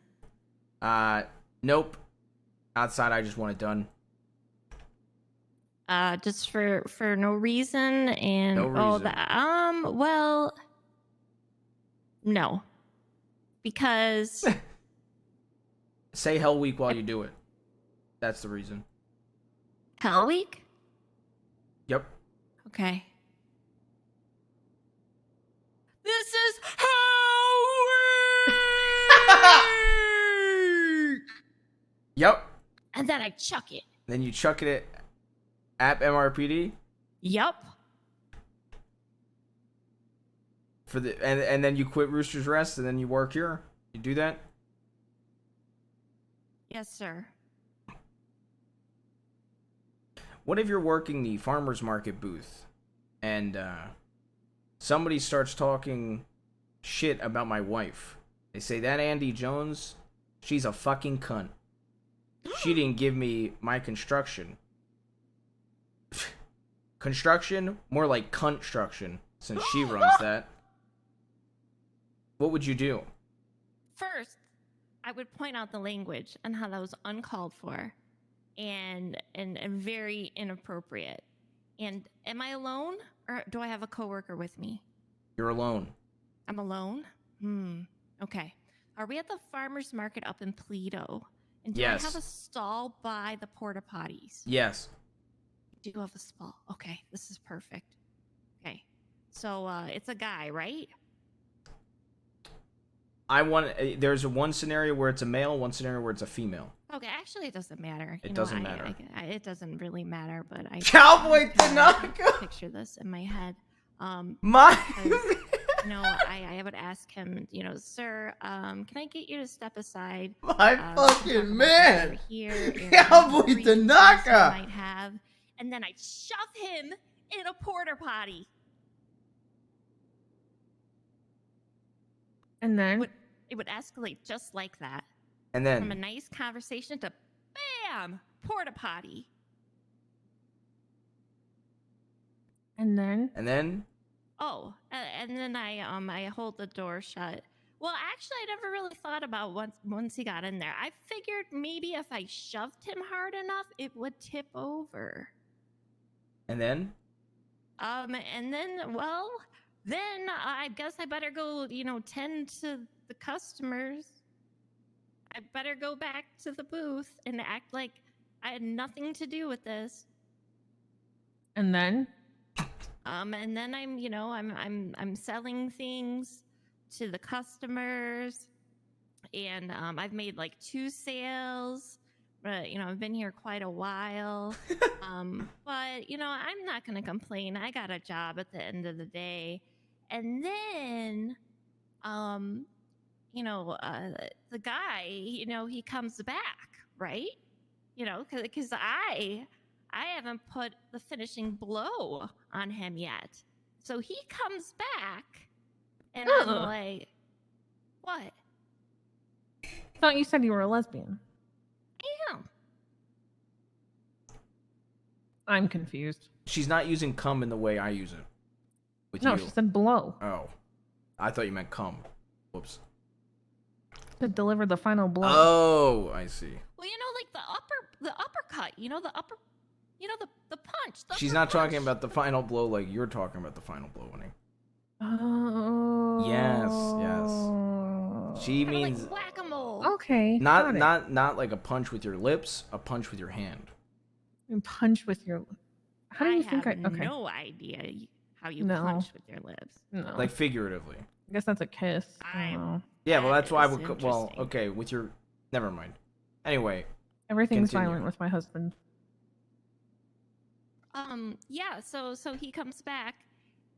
Nope. Outside, I just want it done. Just for no reason and No all reason. that. Well, no. Because Say Hell Week while you do it. That's the reason. Hell Week? Yep. Okay. This is Yep. and then I chuck it. Then you chuck it at MRPD Yup. for and then you quit Rooster's Rest and then you work here. You do that? Yes, sir. What if you're working the farmer's market booth and somebody starts talking shit about my wife? They say that Andy Jones, she's a fucking cunt. She didn't give me my construction. Construction? More like construction, since she runs that. What would you do? first, I would point out the language and how that was uncalled for and very inappropriate. And am I alone, or do I have a coworker with me? You're alone. I'm alone? Okay. Are we at the farmer's market up in Pleto? And do I Yes. have a stall by the porta potties? Yes. I do have a stall. Okay, this is perfect. Okay. So it's a guy, right? There's one scenario where it's a male, one scenario where it's a female. Okay, actually, it doesn't matter. It doesn't matter. It doesn't really matter, but I Cowboy Tanaka picture this in my head. I would ask him, sir, can I get you to step aside? My fucking man, over here, Cowboy Tanaka. Might have, and then I'd shove him in a porta potty. And then it would escalate just like that. And then from a nice conversation to bam, porta potty. And then oh, and then I hold the door shut. Well, actually, I never really thought about once he got in there. I figured maybe if I shoved him hard enough, it would tip over. And then then I guess I better go, tend to the customers. I better go back to the booth and act like I had nothing to do with this. And then I'm selling things to the customers, and I've made like 2 sales. But I've been here quite a while. But I'm not gonna complain. I got a job at the end of the day. And then the guy, he comes back, right? Because I haven't put the finishing blow on him yet. So he comes back, and I'm like, what? I thought you said you were a lesbian. I am. I'm confused. She's not using cum in the way I use it. No, she said blow. Oh. I thought you meant cum. Whoops. To deliver the final blow. Oh, I see. Well, like the uppercut, the punch. She's not talking about the final blow like you're talking about the final blow, honey. Oh. Yes. She means like whack-a-mole. Okay. Not like a punch with your lips, a punch with your hand. You punch with your. How do you think I? Okay. No idea how you punch with your lips. No. Like figuratively. I guess that's a kiss. Yeah, well, that's why I would. Well, okay, with your. Never mind. Anyway. Everything's violent with my husband. Yeah. So he comes back,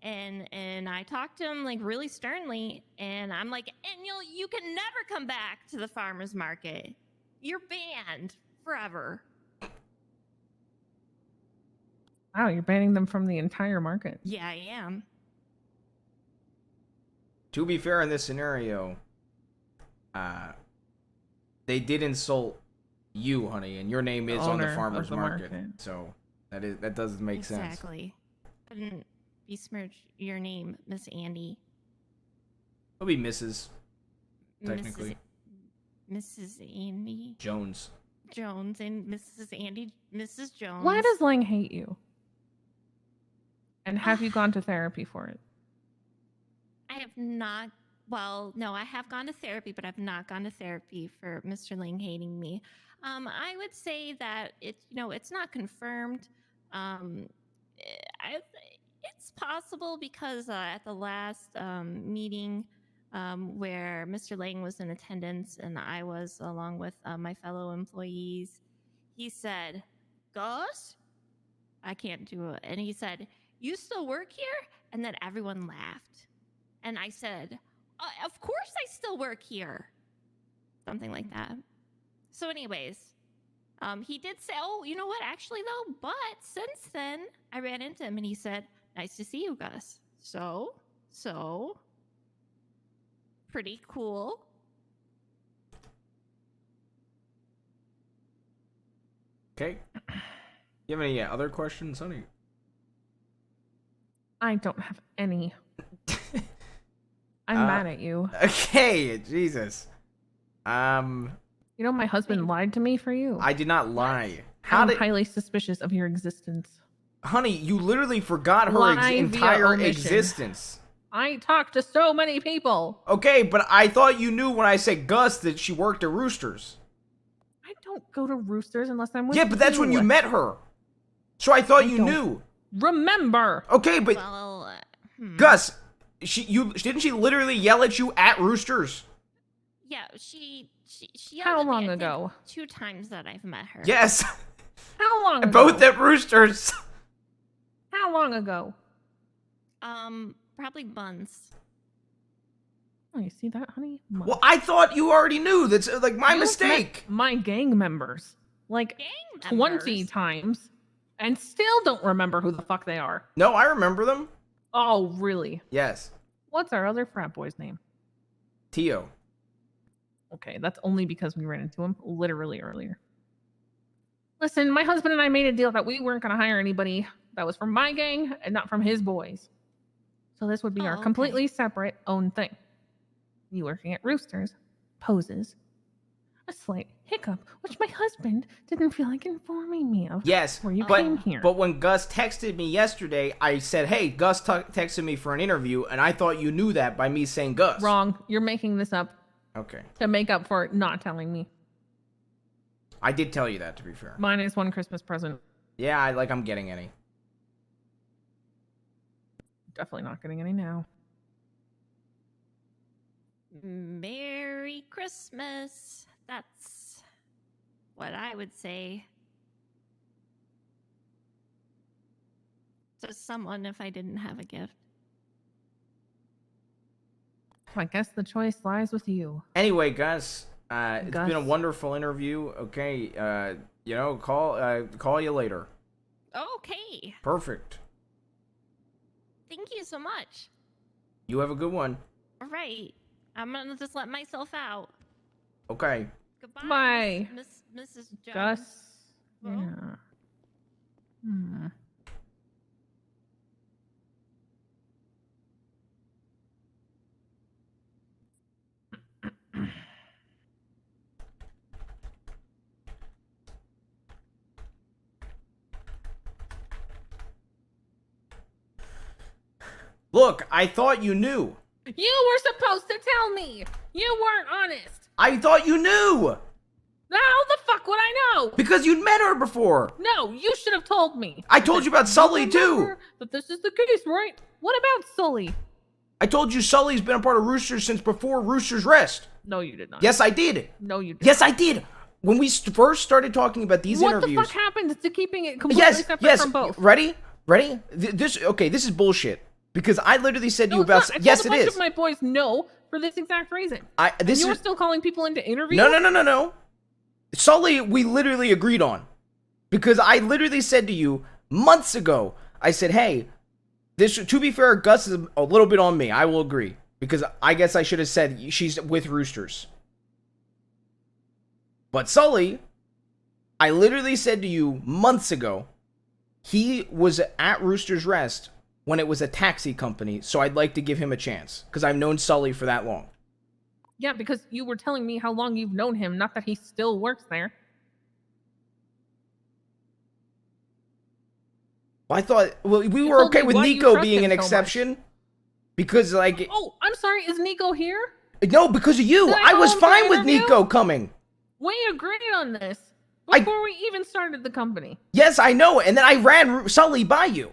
and I talk to him like really sternly, and I'm like, and you can never come back to the farmer's market. You're banned forever. Wow, you're banning them from the entire market. Yeah, I am. To be fair, in this scenario, they did insult you, honey, and your name is on the farmer's market. So that does make sense. Exactly. Couldn't besmirch your name, Miss Andy. It'll be Mrs. Technically. Mrs. Andy Jones and Mrs. Jones. Why does Lang hate you? And have you gone to therapy for it? I have not. Well, no, I have gone to therapy, but I've not gone to therapy for Mr. Ling hating me. I would say that it's not confirmed. It's possible because at the last meeting where Mr. Lang was in attendance and I was along with my fellow employees, he said, "Gus, I can't do it," and he said, "You still work here?" And then everyone laughed. And I said, "Of course I still work here." Something like that. So anyways, he did say, "Oh, you know what? Actually, though, but since then, I ran into him and he said, 'Nice to see you, Gus.' So, pretty cool." Okay. You have any other questions, honey? I don't have any. I'm mad at you. Okay, Jesus. You know, my husband lied to me for you. I did not lie. How I'm did... highly suspicious of your existence. Honey, you literally forgot her Lie via entire omission. existence. I talked to so many people. Okay, but I thought you knew when I said Gus that she worked at Roosters. I don't go to Roosters unless I'm with Yeah, but that's when you met her. So I thought you knew. Remember. Okay, but Gus, didn't she literally yell at you at Roosters? Yeah, she How yelled at me, long I think, ago? 2 times that I've met her. Yes. How long ago? Both at Roosters. How long ago? Probably months. Oh, you see that, honey? Well, I thought you already knew. That's like my You've mistake. met my gang members like 20 times and still don't remember who the fuck they are. No, I remember them. Oh, really? Yes. What's our other frat boy's name? Tio. Okay, that's only because we ran into him literally earlier. Listen, my husband and I made a deal that we weren't going to hire anybody that was from my gang and not from his boys. So this would be our completely separate own thing. You working at Roosters poses a slight hiccup, which my husband didn't feel like informing me of. Yes, where you came here. But when Gus texted me yesterday, I said, hey, Gus texted me for an interview, and I thought you knew that by me saying Gus. Wrong. You're making this up. Okay. To make up for not telling me. I did tell you that, to be fair. Minus one Christmas present. Yeah, I'm getting any. Definitely not getting any now. Merry Christmas. That's what I would say to someone if I didn't have a gift. I guess the choice lies with you. Anyway, Gus, it's been a wonderful interview. Okay, call you later. Okay. Perfect. Thank you so much. You have a good one. All right. I'm gonna just let myself out. Okay. Goodbye, Bye. Mrs. Jones. Gus. Yeah. Hmm. Look, I thought you knew. You were supposed to tell me. You weren't honest. I thought you knew. How the fuck would I know? Because you'd met her before. No, you should have told me. I told you about Sully, too. That this is the case, right? What about Sully? I told you Sully's been a part of Roosters since before Roosters Rest. No, you did not. Yes, I did. No, you did Yes, I did. When we first started talking about these interviews. What the fuck happened to keeping it completely separate from both? Ready? This is bullshit. Because I literally said to you about... Yes, it is. I told a bunch of my boys no for this exact reason. And you were still calling people into interviews? No. Sully, we literally agreed on. Because I literally said to you months ago, I said, hey, to be fair, Gus is a little bit on me. I will agree. Because I guess I should have said she's with Roosters. But Sully, I literally said to you months ago, he was at Roosters Rest when it was a taxi company, so I'd like to give him a chance. Because I've known Sully for that long. Yeah, because you were telling me how long you've known him, not that he still works there. Well, I thought, we were okay with Nico being an exception. Because, like... Oh, I'm sorry, is Nico here? No, because of you. I was fine with Nico coming. We agreed on this before we even started the company. Yes, I know, and then I ran Sully by you.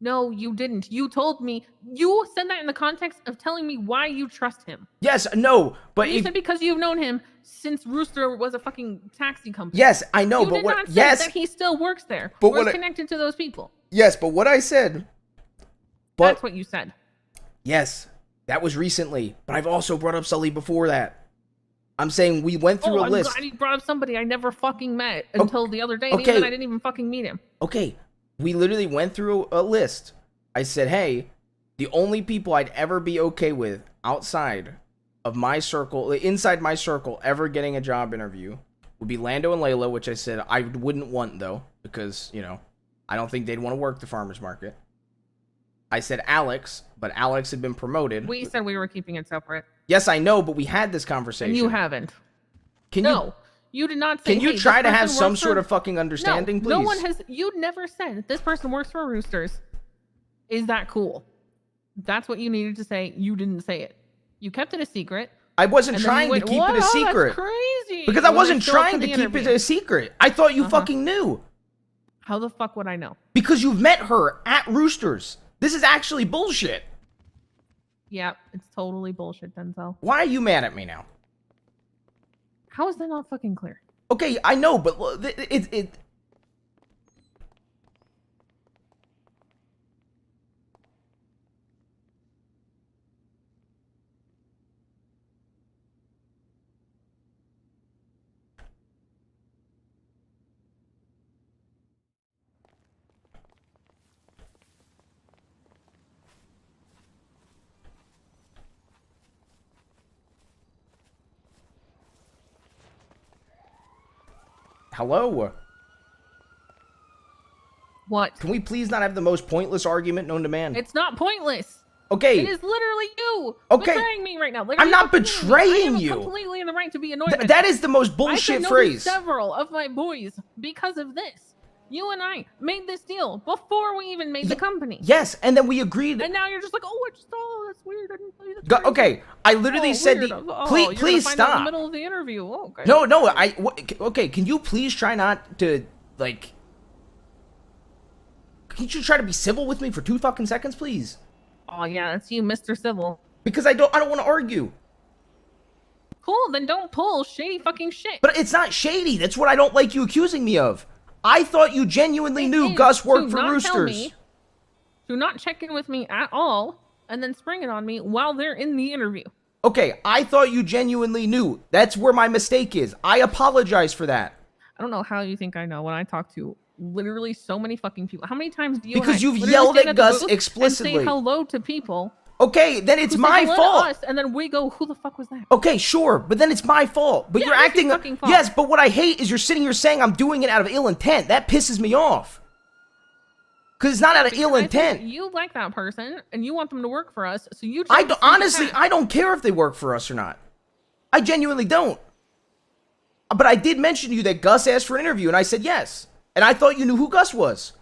No, you didn't. You told me. You said that in the context of telling me why you trust him. Yes, no, but you said because you've known him since Rooster was a fucking taxi company. Yes, I know, but did what? Not say yes, that he still works there. But was connected to those people. Yes, but what I said. That's what you said. Yes, that was recently, but I've also brought up Sully before that. I'm saying we went through a list. I'm glad you brought up somebody I never fucking met until the other day. And even I didn't even fucking meet him. Okay. We literally went through a list. I said, hey, the only people I'd ever be okay with outside of my circle, inside my circle, ever getting a job interview would be Lando and Layla, which I said I wouldn't want, though, because, I don't think they'd want to work the farmer's market. I said Alex, but Alex had been promoted. We said we were keeping it separate. Yes, I know, but we had this conversation. And you haven't. Can no, you did not say. Can you hey, try to have person some works sort for... of fucking understanding, no, please? No one has. You never said this person works for Roosters. Is that cool? That's what you needed to say. You didn't say it. You kept it a secret. I wasn't trying to keep it a secret. That's crazy. Because I wasn't trying to keep it a secret. I thought you fucking knew. How the fuck would I know? Because you've met her at Roosters. This is actually bullshit. Yeah, it's totally bullshit, Denzel. Why are you mad at me now? How is that not fucking clear? Okay, I know, but it Hello? What? Can we please not have the most pointless argument known to man? It's not pointless. Okay. It is literally you betraying me right now. Like, I'm not betraying you. I am completely in the right to be annoyed. That is the most bullshit phrase. Several of my boys because of this. You and I made this deal before we even made the company. Yes, and then we agreed. And now you're just like, that's weird. I didn't tell you that. Okay, I literally said, please stop. In the middle of the interview. Oh, okay. No, okay. Can you please try not to like? Can you try to be civil with me for 2 fucking seconds, please? Oh yeah, that's you, Mr. Civil. Because I don't want to argue. Cool, then don't pull shady fucking shit. But it's not shady. That's what I don't like you accusing me of. I thought you genuinely knew Gus worked for Roosters. Do not check in with me at all, and then spring it on me while they're in the interview. Okay, I thought you genuinely knew. That's where my mistake is. I apologize for that. I don't know how you think I know when I talk to literally so many fucking people. How many times do you? Because you've yelled at Gus explicitly. And say hello to people. Okay, then it's my fault. Us, and then we go, who the fuck was that? Okay, sure, but then it's my fault. But you're acting. Yes, but what I hate is you're sitting here saying I'm doing it out of ill intent. That pisses me off. Because it's not out of ill intent. You like that person, and you want them to work for us, so you. Honestly, I don't care if they work for us or not. I genuinely don't. But I did mention to you that Gus asked for an interview, and I said yes. And I thought you knew who Gus was.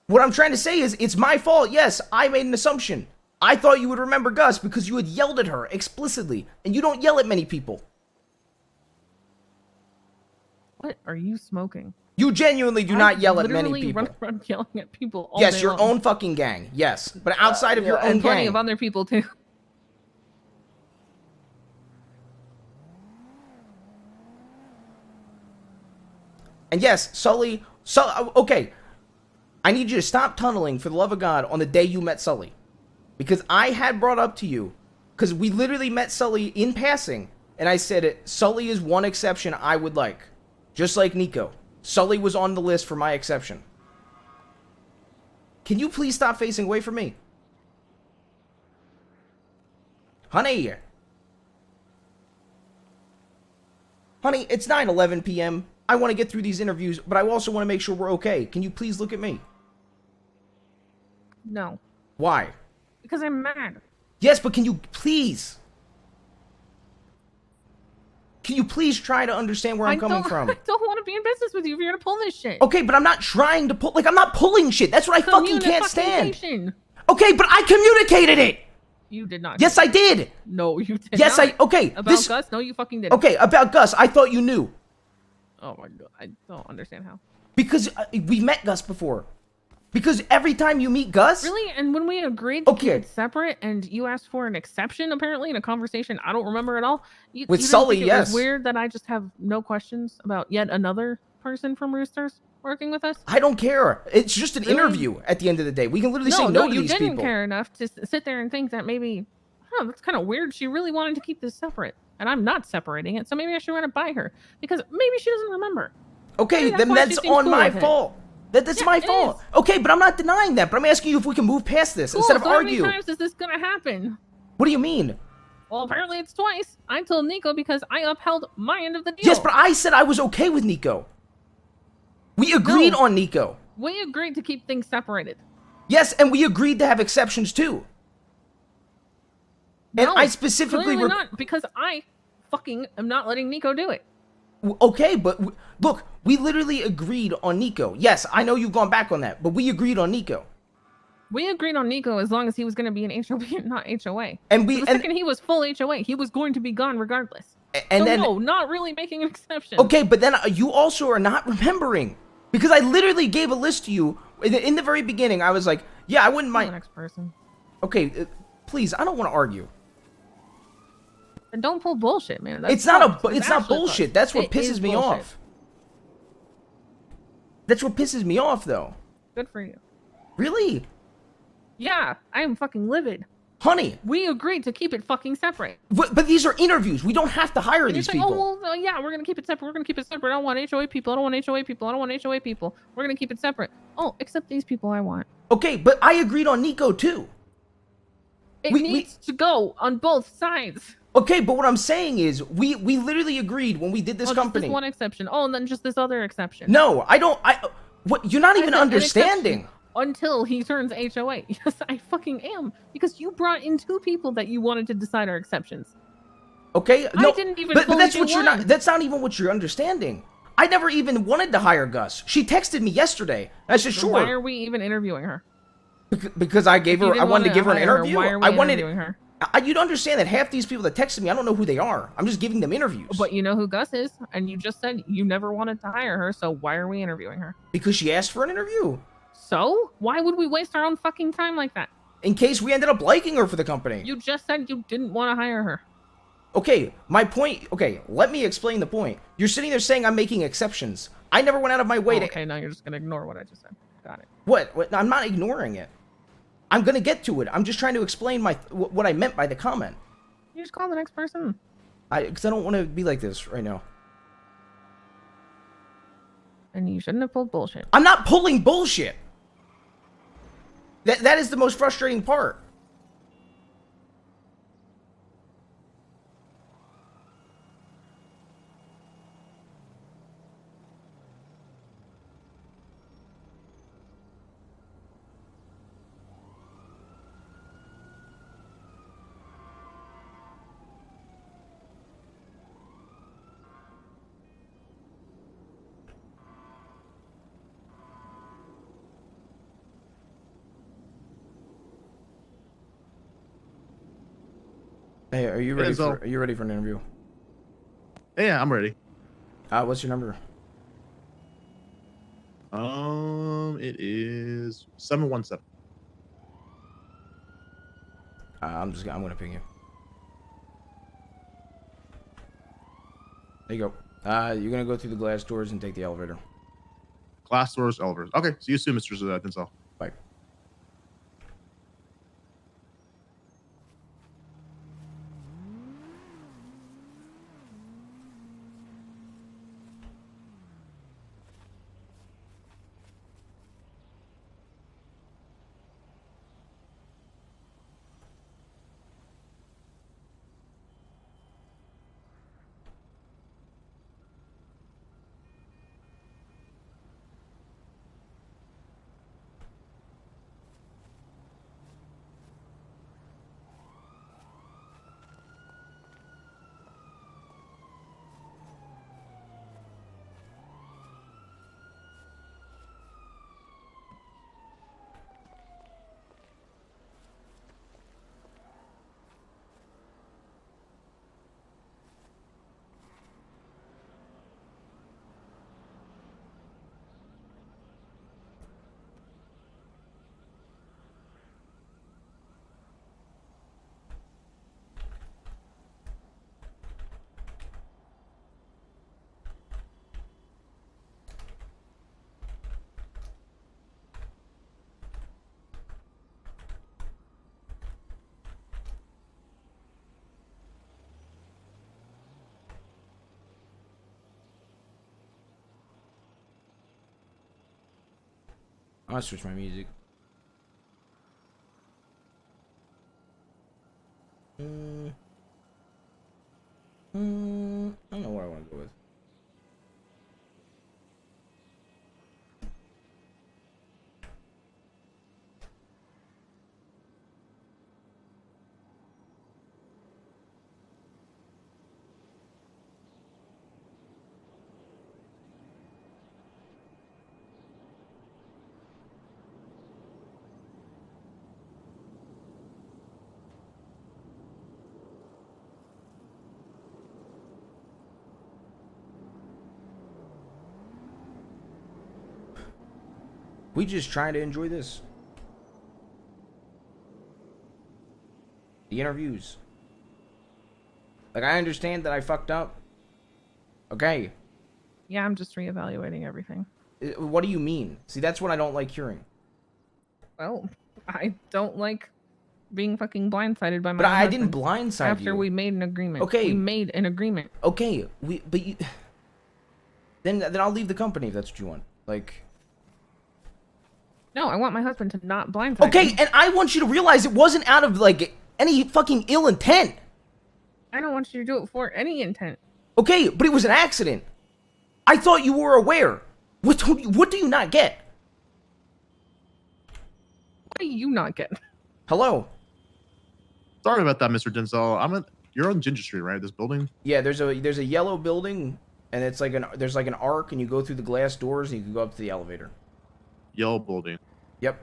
What I'm trying to say is, it's my fault. Yes, I made an assumption. I thought you would remember Gus because you had yelled at her explicitly, and you don't yell at many people. What are you smoking? You genuinely do not yell at many people. Run around yelling at people all yes, day your long. own fucking gang. Yes, but outside of your own and plenty gang. of other people too. And yes, Sully. Okay. I need you to stop tunneling, for the love of God, on the day you met Sully. Because I had brought up to you, because we literally met Sully in passing, and I said, Sully is one exception I would like. Just like Nico. Sully was on the list for my exception. Can you please stop facing away from me? Honey! Honey, it's 9:11 p.m. I want to get through these interviews, but I also want to make sure we're okay. Can you please look at me? No. Why? Because I'm mad. Yes, but can you please? Can you please try to understand where I'm coming from? I don't want to be in business with you if you're going to pull this shit. Okay, but I'm not trying to pull... Like, I'm not pulling shit. That's what I fucking can't stand. Communication. Okay, but I communicated it! You did not. Yes, I did! No, you did yes, not. Okay, About Gus? No, you fucking didn't. Okay, about Gus, I thought you knew. Oh my God, I don't understand how. Because we met Gus before. Because every time you meet Gus... Really? And when we agreed to keep it separate and you asked for an exception, apparently, in a conversation I don't remember at all. With Sully, it yes. was weird that I just have no questions about yet another person from Roosters working with us? I don't care. It's just an interview at the end of the day. We can literally say no to these people. No, you didn't care enough to sit there and think that maybe, that's kind of weird. She really wanted to keep this separate. And I'm not separating it, so maybe I should run it by her. Because maybe she doesn't remember. Okay, then that's on my fault. That's my fault. Okay, but I'm not denying that. But I'm asking you if we can move past this instead of argue. How many times is this gonna happen? What do you mean? Well, apparently it's twice. I told Nico because I upheld my end of the deal. Yes, but I said I was okay with Nico. We agreed on Nico. We agreed to keep things separated. Yes, and we agreed to have exceptions too. And No, I specifically clearly not, because I fucking am not letting Nico do it. Okay, but look, we literally agreed on Nico. Yes, I know you've gone back on that, but we agreed on Nico. We agreed on Nico as long as he was going to be an HOB and not HOA. And the second he was full HOA, he was going to be gone regardless. And so then, no, not really making an exception. Okay, but then you also are not remembering, because I literally gave a list to you in the very beginning. I was like, yeah, I wouldn't mind. The next person. Okay, please, I don't want to argue. And don't pull bullshit, man. It's not bullshit. That's what pisses me off. That's what pisses me off, though. Good for you. Really? Yeah, I am fucking livid. Honey. We agreed to keep it fucking separate. But these are interviews. We don't have to hire these people. Oh, well, yeah, we're going to keep it separate. We're going to keep it separate. I don't want HOA people. I don't want HOA people. I don't want HOA people. We're going to keep it separate. Oh, except these people I want. Okay, but I agreed on Nico, too. It needs to go on both sides. Okay, but what I'm saying is, we literally agreed when we did this company. Just this one exception. Oh, and then just this other exception. No, I don't. What? You're not even understanding. Until he turns HOA. Yes, I fucking am. Because you brought in 2 people that you wanted to decide our exceptions. Okay, no, I didn't even. But that's what you're not. That's not even what you're understanding. I never even wanted to hire Gus. She texted me yesterday. I said, sure. Why are we even interviewing her? Because I gave her. I wanted to give her an interview. Why are we interviewing her? You'd understand that half these people that texted me, I don't know who they are. I'm just giving them interviews. But you know who Gus is, and you just said you never wanted to hire her, so why are we interviewing her? Because she asked for an interview. So? Why would we waste our own fucking time like that? In case we ended up liking her for the company. You just said you didn't want to hire her. Okay, my point... Okay, let me explain the point. You're sitting there saying I'm making exceptions. I never went out of my way to... Okay, now you're just going to ignore what I just said. Got it. What? I'm not ignoring it. I'm going to get to it. I'm just trying to explain what I meant by the comment. You just call the next person. Because I don't want to be like this right now. And you shouldn't have pulled bullshit. I'm not pulling bullshit. That is the most frustrating part. Hey, are you ready for an interview? Yeah, I'm ready. What's your number? It is 717. I'm gonna ping you. There you go. You're gonna go through the glass doors and take the elevator. Glass doors, elevators. Okay, see you soon, Mr. Denzel. Bye. I'll switch my music. I don't know what I want to go with. We just trying to enjoy this. The interviews. Like, I understand that I fucked up. Okay. Yeah, I'm just reevaluating everything. What do you mean? See, that's what I don't like hearing. Well, I don't like being fucking blindsided by my But I husband didn't blindside after you. we made an agreement. Okay. We made an agreement. Okay, but you... Then I'll leave the company if that's what you want. Like... No, I want my husband to not blindside Okay, me. and I want you to realize it wasn't out of, like, any fucking ill intent. I don't want you to do it for any intent. Okay, but it was an accident. I thought you were aware. What do you not get? What do you not get? Hello? Sorry about that, Mr. Denzel. You're on Ginger Street, right? This building? Yeah, there's a yellow building, and it's like there's like an arc, and you go through the glass doors, and you can go up to the elevator. Yellow building. Yep.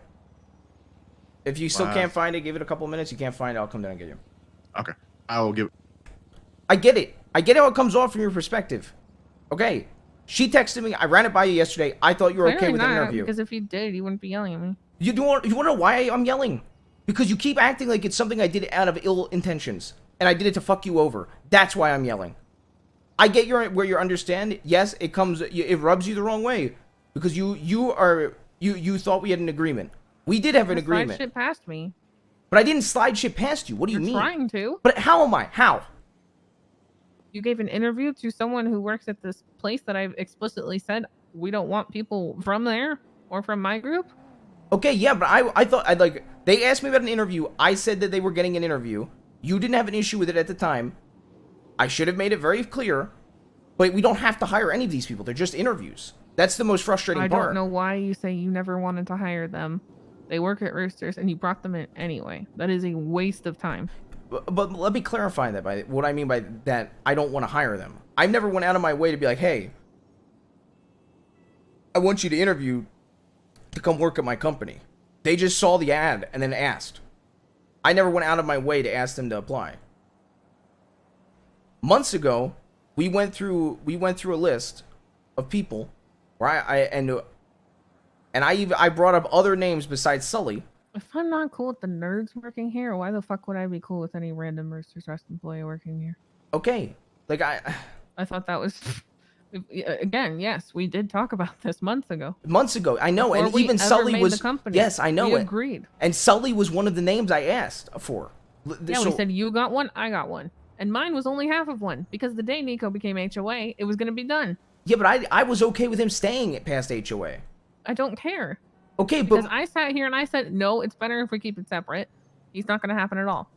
If you still can't find it, give it a couple minutes. You can't find it, I'll come down and get you. Okay. I will give... I get it. I get how it comes off from your perspective. Okay. She texted me. I ran it by you yesterday. I thought you were okay Clearly with an not, interview. because if you did, you wouldn't be yelling at me. You want to know why I'm yelling? Because you keep acting like it's something I did out of ill intentions, and I did it to fuck you over. That's why I'm yelling. I get where you understand. Yes, it rubs you the wrong way because you thought we had an agreement. We did have an agreement. Slide shit past me. But I didn't slide shit past you. What do you You're mean? trying to. But how am I? How? You gave an interview to someone who works at this place that I've explicitly said we don't want people from there or from my group. Okay, yeah, but I thought they asked me about an interview. I said that they were getting an interview. You didn't have an issue with it at the time. I should have made it very clear. But we don't have to hire any of these people. They're just interviews. That's the most frustrating part. I don't know why you say you never wanted to hire them. They work at Roosters and you brought them in anyway. That is a waste of time. But let me clarify that by what I mean by that. I don't want to hire them. I never went out of my way to be like, hey, I want you to interview to come work at my company. They just saw the ad and then asked. I never went out of my way to ask them to apply. Months ago, we went through a list of people where I brought up other names besides Sully. If I'm not cool with the nerds working here, why the fuck would I be cool with any random Roosters Rest employee working here? Okay, like I thought that was. Again, yes, we did talk about this months ago. Months ago, I know, Before and we even ever Sully made was. the company. Yes, I know We it. agreed. And Sully was one of the names I asked for. Yeah, we said you got one, I got one, and mine was only half of one because the day Nico became HOA, it was going to be done. Yeah, but I was okay with him staying past HOA. I don't care. Okay, because but I sat here and I said, no, it's better if we keep it separate. He's not going to happen at all.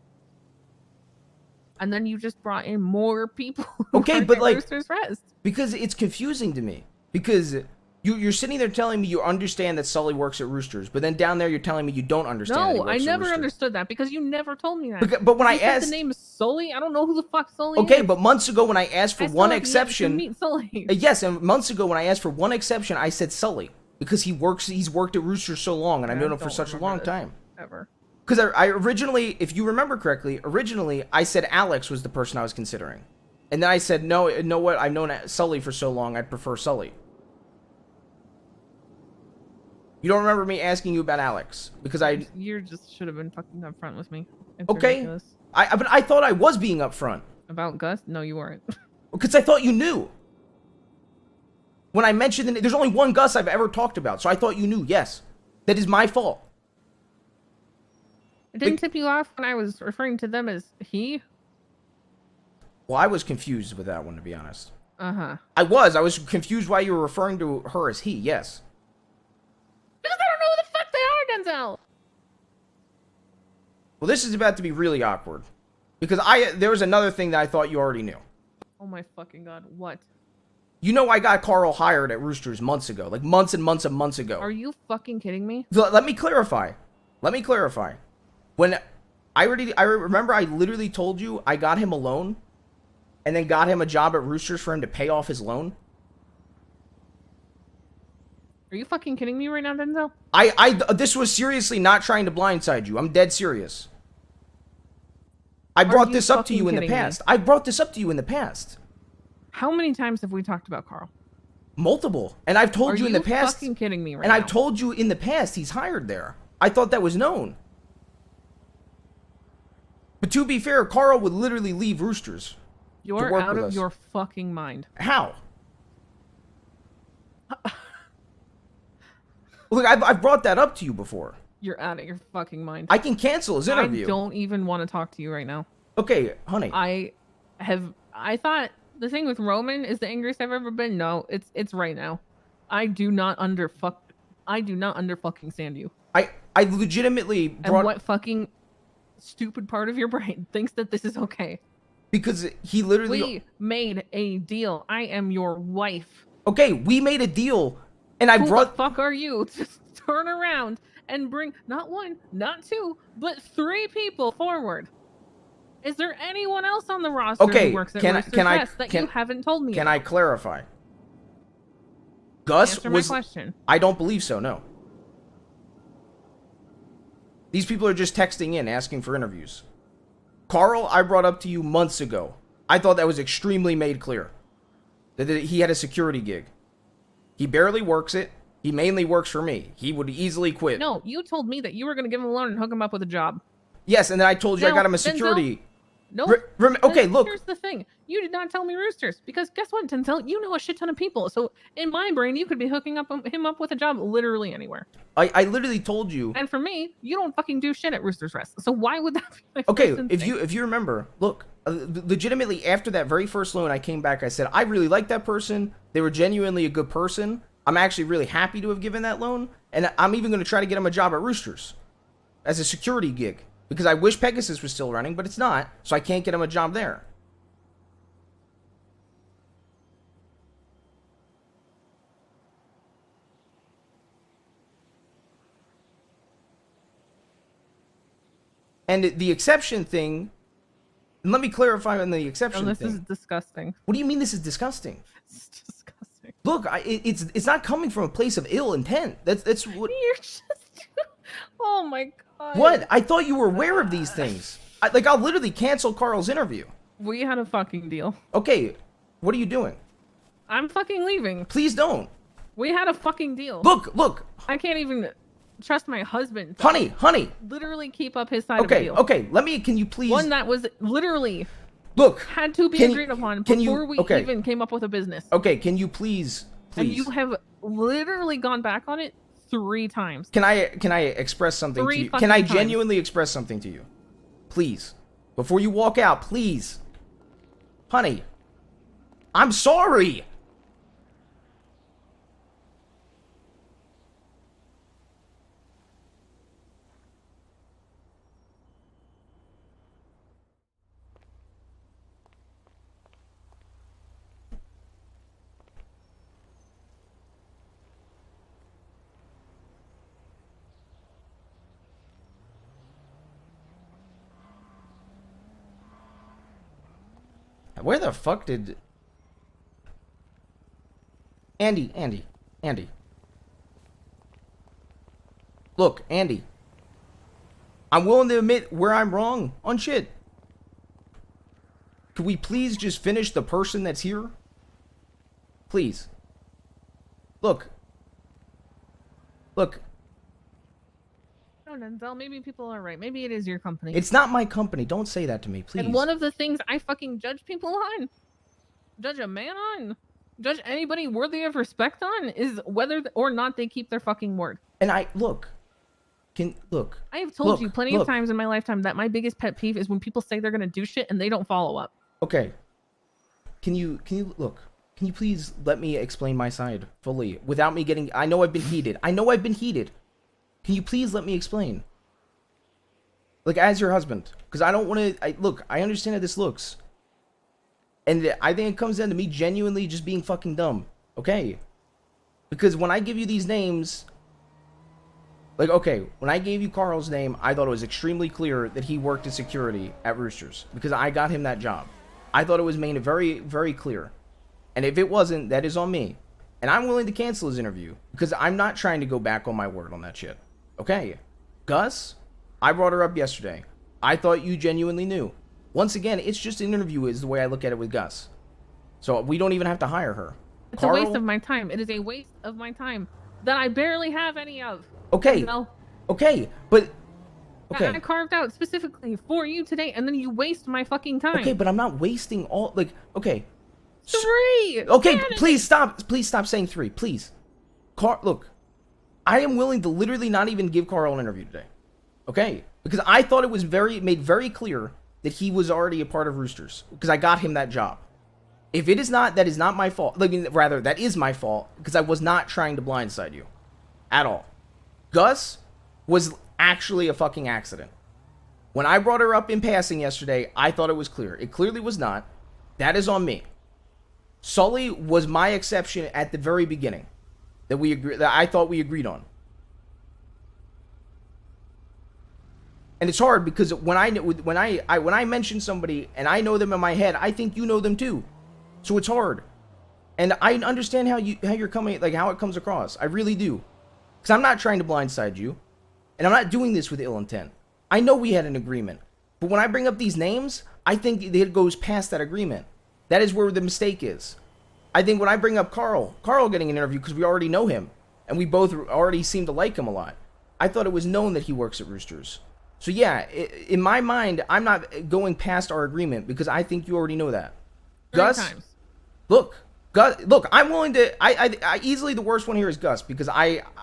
And then you just brought in more people. Okay, but like, Roosters Rest. Because it's confusing to me. Because you're sitting there telling me you understand that Sully works at Roosters, but then down there you're telling me you don't understand. that he No, works I at never Roosters. understood that because you never told me that. But when You I said asked, the name is Sully, I don't know who the fuck Sully okay, is. but months ago when I asked for I still one have yet to exception, meet Sully. Yes, and months ago when I asked for one exception, I said Sully because he's worked at Roosters so long, and I've known him for such a long time. Ever. Because I originally, if you remember correctly, I said Alex was the person I was considering. And then I said, no, you know what? I've known Sully for so long, I'd prefer Sully. You don't remember me asking you about Alex? Because You just should have been fucking upfront with me. It's okay. ridiculous. But I thought I was being upfront. About Gus? No, you weren't. Because I thought you knew. When I mentioned there's only one Gus I've ever talked about, so I thought you knew, yes. That is my fault. It didn't tip you off when I was referring to them as he? Well, I was confused with that one, to be honest. Uh-huh. I was confused why you were referring to her as he, yes. Because I don't know who the fuck they are, Denzel! Well, this is about to be really awkward. Because there was another thing that I thought you already knew. Oh my fucking god, what? You know I got Carl hired at Roosters months ago. Like months and months and months ago. Are you fucking kidding me? Let me clarify. When I remember I literally told you I got him a loan and then got him a job at Roosters for him to pay off his loan. Are you fucking kidding me right now, Denzel? This was seriously not trying to blindside you. I'm dead serious. I brought this up to you in the past. I brought this up to you in the past. How many times have we talked about Carl? Multiple. And I've told Are you in the past. Fucking kidding me right and now? I've told you in the past he's hired there. I thought that was known. But to be fair, Carl would literally leave Roosters. You're out of your fucking mind. How? Look, I've brought that up to you before. You're out of your fucking mind. I can cancel his interview. I don't even want to talk to you right now. Okay, honey. I thought the thing with Roman is the angriest I've ever been. No, it's right now. I do not fucking stand you. I legitimately brought... And what fucking stupid part of your brain thinks that this is okay? Because he literally... We made a deal. I am your wife. Okay, we made a deal, and I brought... Who the fuck are you? Just turn around and bring not one, not two, but 3 people forward. Is there anyone else on the roster who works at Roosters Rest that you haven't told me Can about? I clarify? Gus Answer was... my question. I don't believe so, no. These people are just texting in, asking for interviews. Carl, I brought up to you months ago. I thought that was extremely made clear. That he had a security gig. He barely works it. He mainly works for me. He would easily quit. No, you told me that you were going to give him a loan and hook him up with a job. Yes, and then I told you I got him a Denzel, security... No. Okay, look. Here's the thing. You did not tell me Roosters because guess what, Denzel? You know a shit ton of people. So in my brain, you could be hooking him up with a job literally anywhere. I literally told you. And for me, you don't fucking do shit at Roosters Rest. So why would that be my Okay, first if instinct? you remember, look, legitimately after that very first loan, I came back. I said I really like that person. They were genuinely a good person. I'm actually really happy to have given that loan, and I'm even going to try to get him a job at Roosters as a security gig. Because I wish Pegasus was still running, but it's not, so I can't get him a job there. And the exception thing, and let me clarify on the exception this thing. is disgusting. What do you mean this is disgusting? It's disgusting. Look, it's not coming from a place of ill intent. That's what. You're just... Oh my god. What? I thought you were aware of these things. I'll literally cancel Carl's interview. We had a fucking deal. Okay, what are you doing? I'm fucking leaving. Please don't. We had a fucking deal. Look. I can't even trust my husband. Honey. Literally keep up his side of the deal. Okay, can you please... One that was literally... Look. Had to be agreed upon before we okay. even came up with a business. Okay, can you please... And you have literally gone back on it 3 times. Can I express something to you? Can I genuinely express something to you? Please. Before you walk out, please. Honey. I'm sorry. Where the fuck did... Andy. Look, Andy. I'm willing to admit where I'm wrong on shit. Could we please just finish the person that's here? Please. Look. No, Denzel, maybe people are right. Maybe it is your company. It's not my company. Don't say that to me, please. And one of the things I fucking judge people on, judge a man on, judge anybody worthy of respect on, is whether or not they keep their fucking word. And I have told you plenty of times in my lifetime that my biggest pet peeve is when people say they're gonna do shit and they don't follow up. Okay. Can you please let me explain my side fully without me getting... I know I've been heated. Can you please let me explain? Like, as your husband. Because I don't want to... Look, I understand how this looks. And I think it comes down to me genuinely just being fucking dumb. Okay? Because when I give you these names... Like, okay, when I gave you Carl's name, I thought it was extremely clear that he worked in security at Roosters. Because I got him that job. I thought it was made very, very clear. And if it wasn't, that is on me. And I'm willing to cancel his interview. Because I'm not trying to go back on my word on that shit. Okay? Gus, I brought her up yesterday. I thought you genuinely knew. Once again, it's just an interview is the way I look at it with Gus. So we don't even have to hire her. It's a waste of my time. It is a waste of my time that I barely have any of. Okay. Denzel. Okay, but okay. I carved out specifically for you today, and then you waste my fucking time. Okay, but I'm not wasting all like. Okay. 3. Okay, please stop. Please stop saying 3. Please. Look, I am willing to literally not even give Carl an interview today. Okay, because I thought it was made very clear that he was already a part of Roosters because I got him that job. If it is not, that is not my fault. I mean, rather, that is my fault because I was not trying to blindside you at all. Gus was actually a fucking accident. When I brought her up in passing yesterday, I thought it was clear. It clearly was not. That is on me. Sully was my exception at the very beginning that I thought we agreed on. And it's hard because when I mention somebody and I know them in my head, I think you know them too. So it's hard. And I understand how you're coming, like how it comes across. I really do. Because I'm not trying to blindside you. And I'm not doing this with ill intent. I know we had an agreement. But when I bring up these names, I think it goes past that agreement. That is where the mistake is. I think when I bring up Carl getting an interview because we already know him. And we both already seem to like him a lot. I thought it was known that he works at Roosters. So yeah, in my mind, I'm not going past our agreement because I think you already know that. Gus, look, I'm willing to. I easily the worst one here is Gus because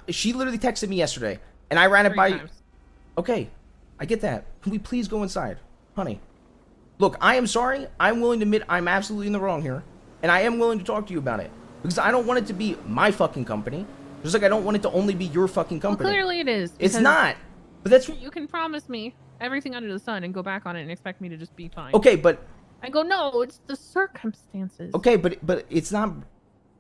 she literally texted me yesterday and I ran it by. Okay, I get that. Can we please go inside, honey? Look, I am sorry. I'm willing to admit I'm absolutely in the wrong here, and I am willing to talk to you about it because I don't want it to be my fucking company. Just like I don't want it to only be your fucking company. Well, clearly it is. It's not. But that's you can promise me everything under the sun and go back on it and expect me to just be fine. Okay, but I go, no, it's the circumstances. Okay, but it's not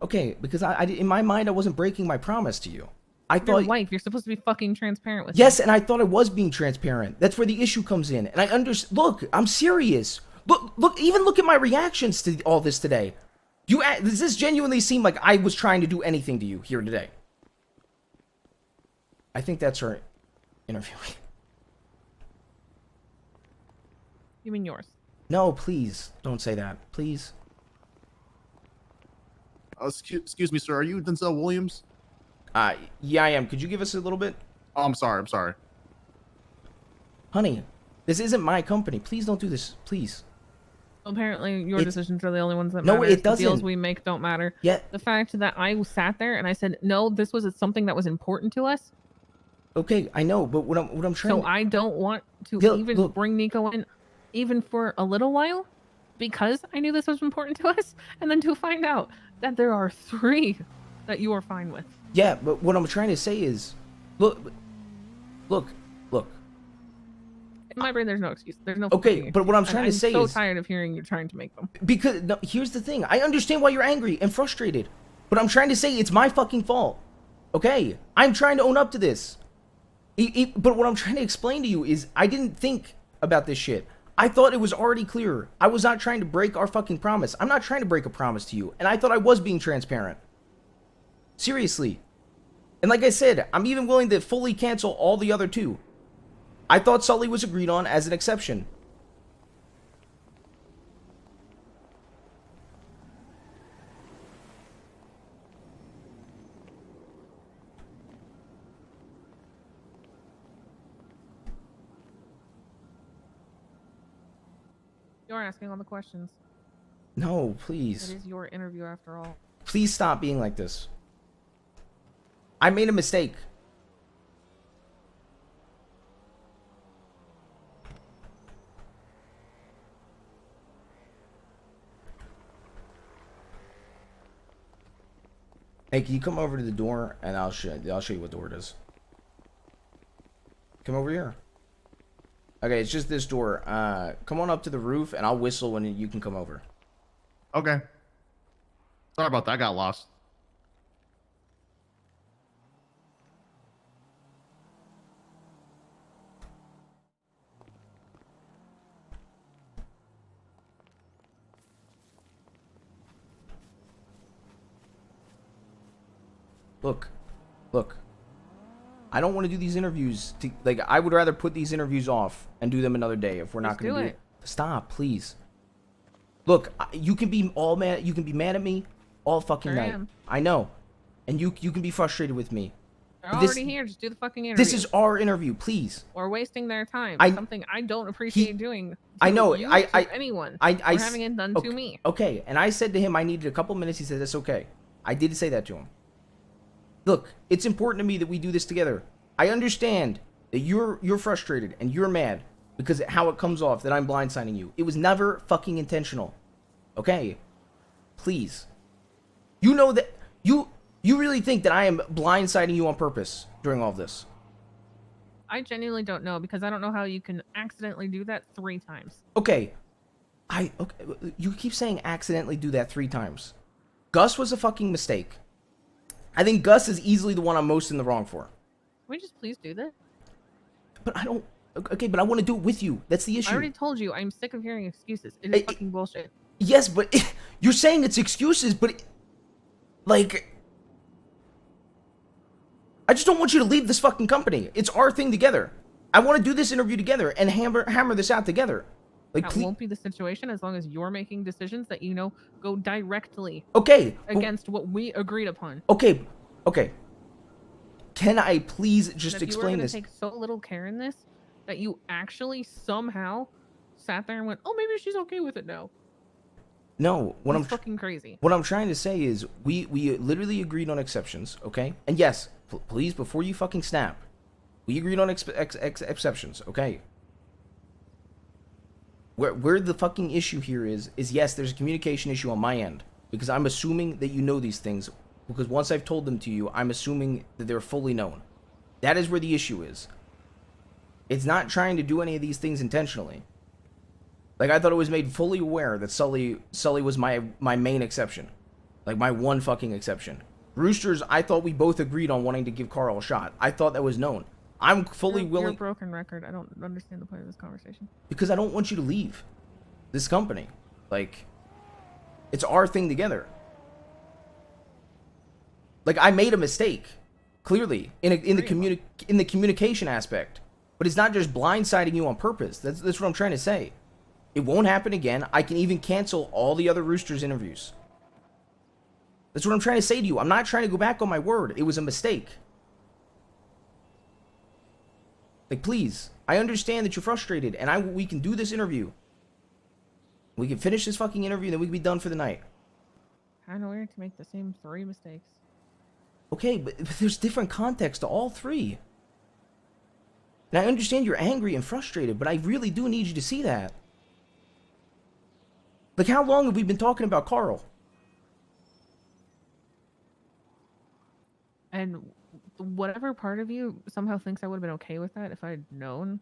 okay because I in my mind I wasn't breaking my promise to you. I thought your wife, you're supposed to be fucking transparent with. Yes, me. and I thought I was being transparent. That's where the issue comes in. And I understand. Look, I'm serious. Look, even look at my reactions to all this today. Does this genuinely seem like I was trying to do anything to you here today? I think that's our interview. You mean yours? No, please don't say that, please. Excuse me, sir. Are you Denzel Williams? Yeah, I am. Could you give us a little bit? Oh, I'm sorry. Honey, this isn't my company. Please don't do this, please. Apparently, your decisions are the only ones that matter. No, it doesn't. The deals we make don't matter. Yeah. The fact that I sat there and I said, no, this was something that was important to us. Okay, I know, but what I'm trying. So I don't want to bring Nico in, even for a little while, because I knew this was important to us, and then to find out that there are 3 that you are fine with. Yeah, but what I'm trying to say is, look. In my brain, there's no excuse. There's no. Okay, but what I'm trying to say is, I'm so tired of hearing you're trying to make them. Because no, here's the thing. I understand why you're angry and frustrated, but I'm trying to say it's my fucking fault. Okay, I'm trying to own up to this. But what I'm trying to explain to you is I didn't think about this shit. I thought it was already clear. I was not trying to break our fucking promise. I'm not trying to break a promise to you. And I thought I was being transparent. Seriously. And like I said, I'm even willing to fully cancel all the other 2. I thought Sully was agreed on as an exception. You're asking all the questions. No, please. It is your interview after all. Please stop being like this. I made a mistake. Hey, can you come over to the door and I'll show you what door it is. Come over here. Okay, it's just this door. Come on up to the roof and I'll whistle when you can come over. Okay. Sorry about that. I got lost. Look. I don't want to do these interviews. I would rather put these interviews off and do them another day if we're not going to do it. Stop, please. Look, you can be all mad. You can be mad at me. all fucking Sure night. am. I know, and you can be frustrated with me. They're But this- already here. Just do the fucking interview. This is our interview, please. We're wasting their time. I- Something I don't appreciate doing. I know. You, I to anyone. I We're having it done okay, to me. Okay, and I said to him I needed a couple minutes. He said that's okay. I did say that to him. Look, it's important to me that we do this together. I understand that you're frustrated and you're mad because of how it comes off that I'm blindsiding you. It was never fucking intentional. Okay? Please. You know that you really think that I am blindsiding you on purpose during all of this. I genuinely don't know because I don't know how you can accidentally do that 3 times. Okay. Okay, you keep saying accidentally do that 3 times. Gus was a fucking mistake. I think Gus is easily the one I'm most in the wrong for. Can we just please do that? But I don't. Okay, but I want to do it with you. That's the issue. I already told you I'm sick of hearing excuses. It is fucking bullshit. Yes, but you're saying it's excuses, but like, I just don't want you to leave this fucking company. It's our thing together. I want to do this interview together and hammer this out together. Like, That won't be the situation as long as you're making decisions that you know go directly against what we agreed upon. Okay. Can I please just And if explain you were this? Take so little care in this that you actually somehow sat there and went, "Oh, maybe she's okay with it now." No, what That's I'm fucking crazy. What I'm trying to say is we literally agreed on exceptions, okay? And yes, please before you fucking snap, we agreed on exceptions, okay? Where the fucking issue here is yes, there's a communication issue on my end because I'm assuming that you know these things because once I've told them to you, I'm assuming that they're fully known. That is where the issue is. It's not trying to do any of these things intentionally. Like, I thought it was made fully aware that Sully was my main exception. Like, my one fucking exception. Roosters, I thought we both agreed on wanting to give Carl a shot. I thought that was known. I'm fully willing... You're a broken record. I don't understand the point of this conversation. Because I don't want you to leave this company. Like, it's our thing together. Like, I made a mistake, clearly, in the communication aspect. But it's not just blindsiding you on purpose. That's what I'm trying to say. It won't happen again. I can even cancel all the other Roosters interviews. That's what I'm trying to say to you. I'm not trying to go back on my word. It was a mistake. Like, please. I understand that you're frustrated, and we can do this interview. We can finish this fucking interview, and then we can be done for the night. Kinda weird to make the same 3 mistakes. Okay, but there's different context to all 3. And I understand you're angry and frustrated, but I really do need you to see that. Like, how long have we been talking about Carl? And whatever part of you somehow thinks I would have been okay with that if I'd known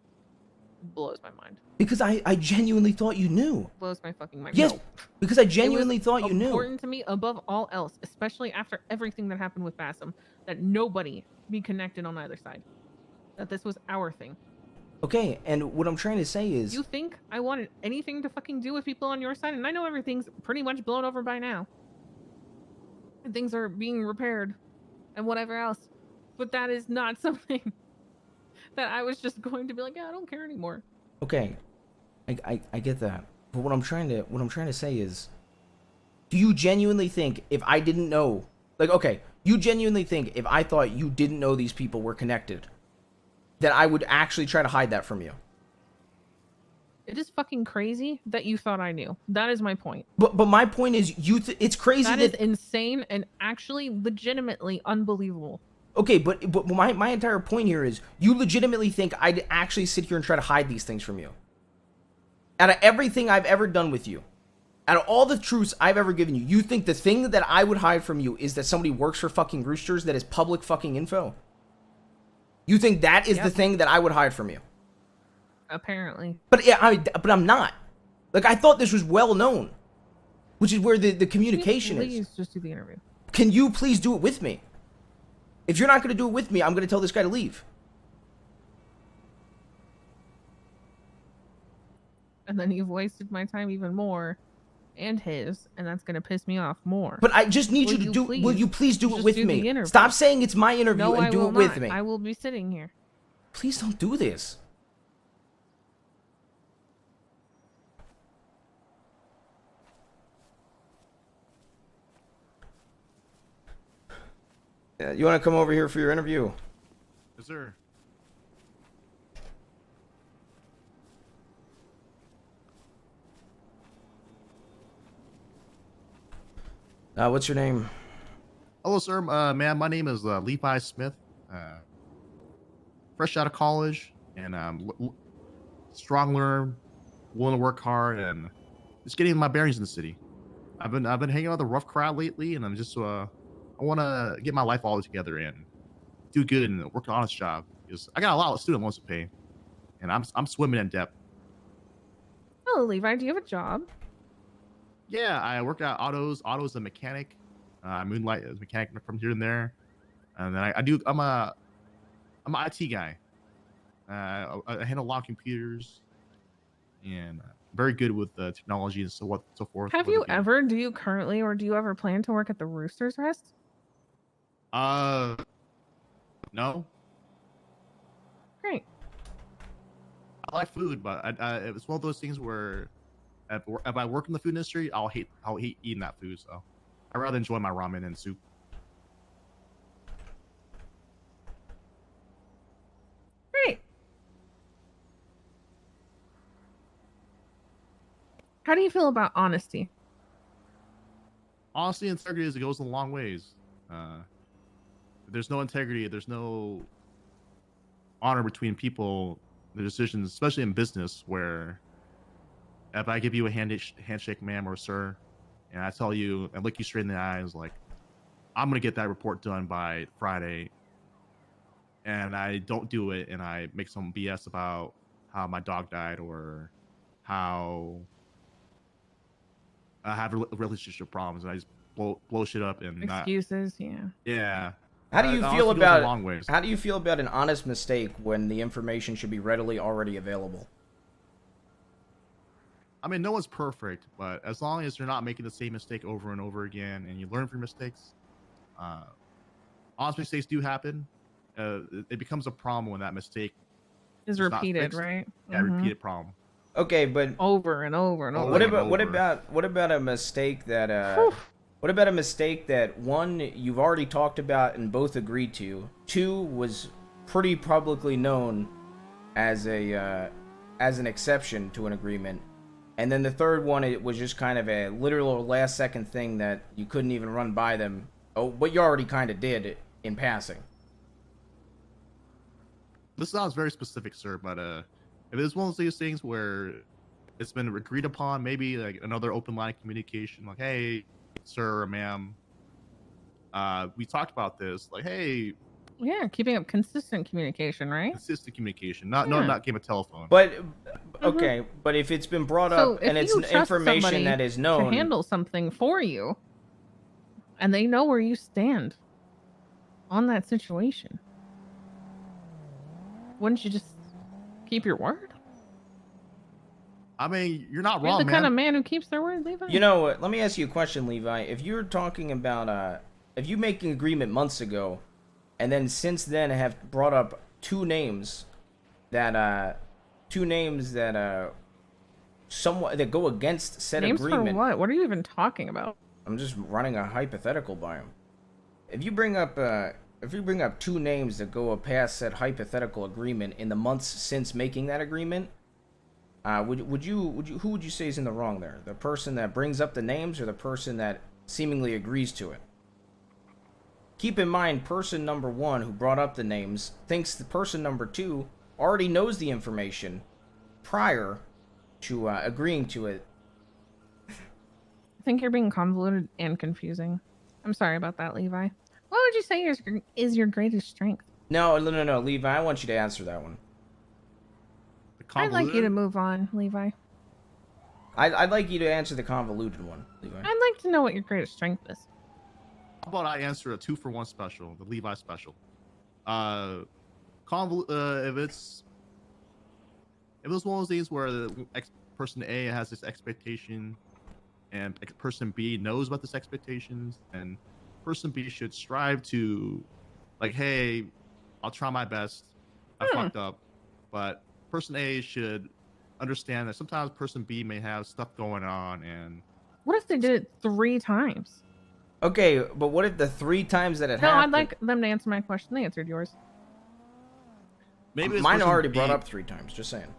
blows my mind. Because I genuinely thought you knew. Blows my fucking mind. Yes, No. because I genuinely thought you knew. Important to me above all else, especially after everything that happened with Bassam, that nobody be connected on either side. That this was our thing. Okay, and what I'm trying to say is... You think I wanted anything to fucking do with people on your side? And I know everything's pretty much blown over by now. And things are being repaired. And whatever else. But that is not something that I was just going to be like, yeah, I don't care anymore. Okay, I get that. But what I'm trying to say is... Do you genuinely think if I didn't know... Like, okay, you genuinely think if I thought you didn't know these people were connected... that I would actually try to hide that from you. It is fucking crazy that you thought I knew. That is my point. But my point is, it's crazy that is insane and actually legitimately unbelievable. Okay, but my entire point here is, you legitimately think I'd actually sit here and try to hide these things from you. Out of everything I've ever done with you, out of all the truths I've ever given you, you think the thing that I would hide from you is that somebody works for fucking Roosters that is public fucking info? You think that is the thing that I would hide from you? Apparently. But but I'm not. Like, I thought this was well known, which is where the communication is. Please just do the interview. Can you please do it with me? If you're not going to do it with me, I'm going to tell this guy to leave. And then you've wasted my time even more, and his, and that's going to piss me off more. But I just need you to do. Will you please do it with me? Stop saying it's my interview No, and do it with me. I will be sitting here. Please don't do this. You want to come over here for your interview? Yes, sir. What's your name? Hello, sir. Man, my name is Levi Smith. Fresh out of college, and strong learner, willing to work hard, and just getting my bearings in the city. I've been hanging out with a rough crowd lately, and I'm just I want to get my life all together and do good and work an honest job because I got a lot of student loans to pay, and I'm swimming in debt. Oh, Levi, do you have a job? Yeah, I work at autos as a mechanic. I moonlight as a mechanic from here and there, and then I'm an IT guy. I handle a lot of computers, and very good with technology and so forth. Have you ever, do you currently, or do you ever plan to work at the Rooster's Rest? No. Great. I like food, but it's one of those things where if I work in the food industry, I'll hate eating that food. So I'd rather enjoy my ramen and soup. Great. How do you feel about honesty? Honesty and integrity it goes a long ways. If there's no integrity, there's no honor between people, the decisions, especially in business, where if I give you a handshake, ma'am or sir, and I tell you and look you straight in the eyes, like, I'm going to get that report done by Friday, and I don't do it, and I make some BS about how my dog died or how I have relationship problems, and I just blow shit up and excuses, yeah. How do you feel about how do you feel about an honest mistake when the information should be readily already available? I mean, no one's perfect, but as long as you're not making the same mistake over and over again, and you learn from your mistakes, honest mistakes do happen. It becomes a problem when that mistake is repeated, right? Yeah, repeated problem. Okay, but over and over and over. What about a mistake that what about a mistake that one you've already talked about and both agreed to, two was pretty publicly known as an exception to an agreement, and then the third one it was just kind of a literal last second thing that you couldn't even run by them. Oh, but you already kind of did in passing. This sounds very specific, sir, but if it's one of these things where it's been agreed upon, maybe like another open line of communication, like, hey, sir or ma'am, we talked about this, like, hey. Yeah, keeping up consistent communication, right? Consistent communication, not game of telephone. But okay, but if it's been brought up and it's information that is known to handle something for you, and they know where you stand on that situation, wouldn't you just keep your word? I mean, you're not You're wrong, the man. kind of man who keeps their word, Levi. You know what? Let me ask you a question, Levi. If you're talking about if you make an agreement months ago, and then since then have brought up two names that somewhat that go against said names agreement. For what? What are you even talking about? I'm just running a hypothetical by them. If you bring up two names that go past said hypothetical agreement in the months since making that agreement, who would you say is in the wrong there? The person that brings up the names or the person that seemingly agrees to it? Keep in mind, person number one who brought up the names thinks the person number two already knows the information prior to agreeing to it. I think you're being convoluted and confusing. I'm sorry about that, Levi. What would you say is your greatest strength? No, Levi, I want you to answer that one. I'd like you to move on, Levi. I'd like you to answer the convoluted one, Levi. I'd like to know what your greatest strength is. How about I answer a 2-for-1 special, the Levi special? If it's one of those things where the person A has this expectation and person B knows about this expectations, and person B should strive to, like, hey, I'll try my best. I fucked up, but person A should understand that sometimes person B may have stuff going on. And what if they did it 3 times? Okay, but what if the 3 times that it No, happened? I'd like them to answer my question. They answered yours. Maybe this Mine person already B- brought up 3 times. Just saying.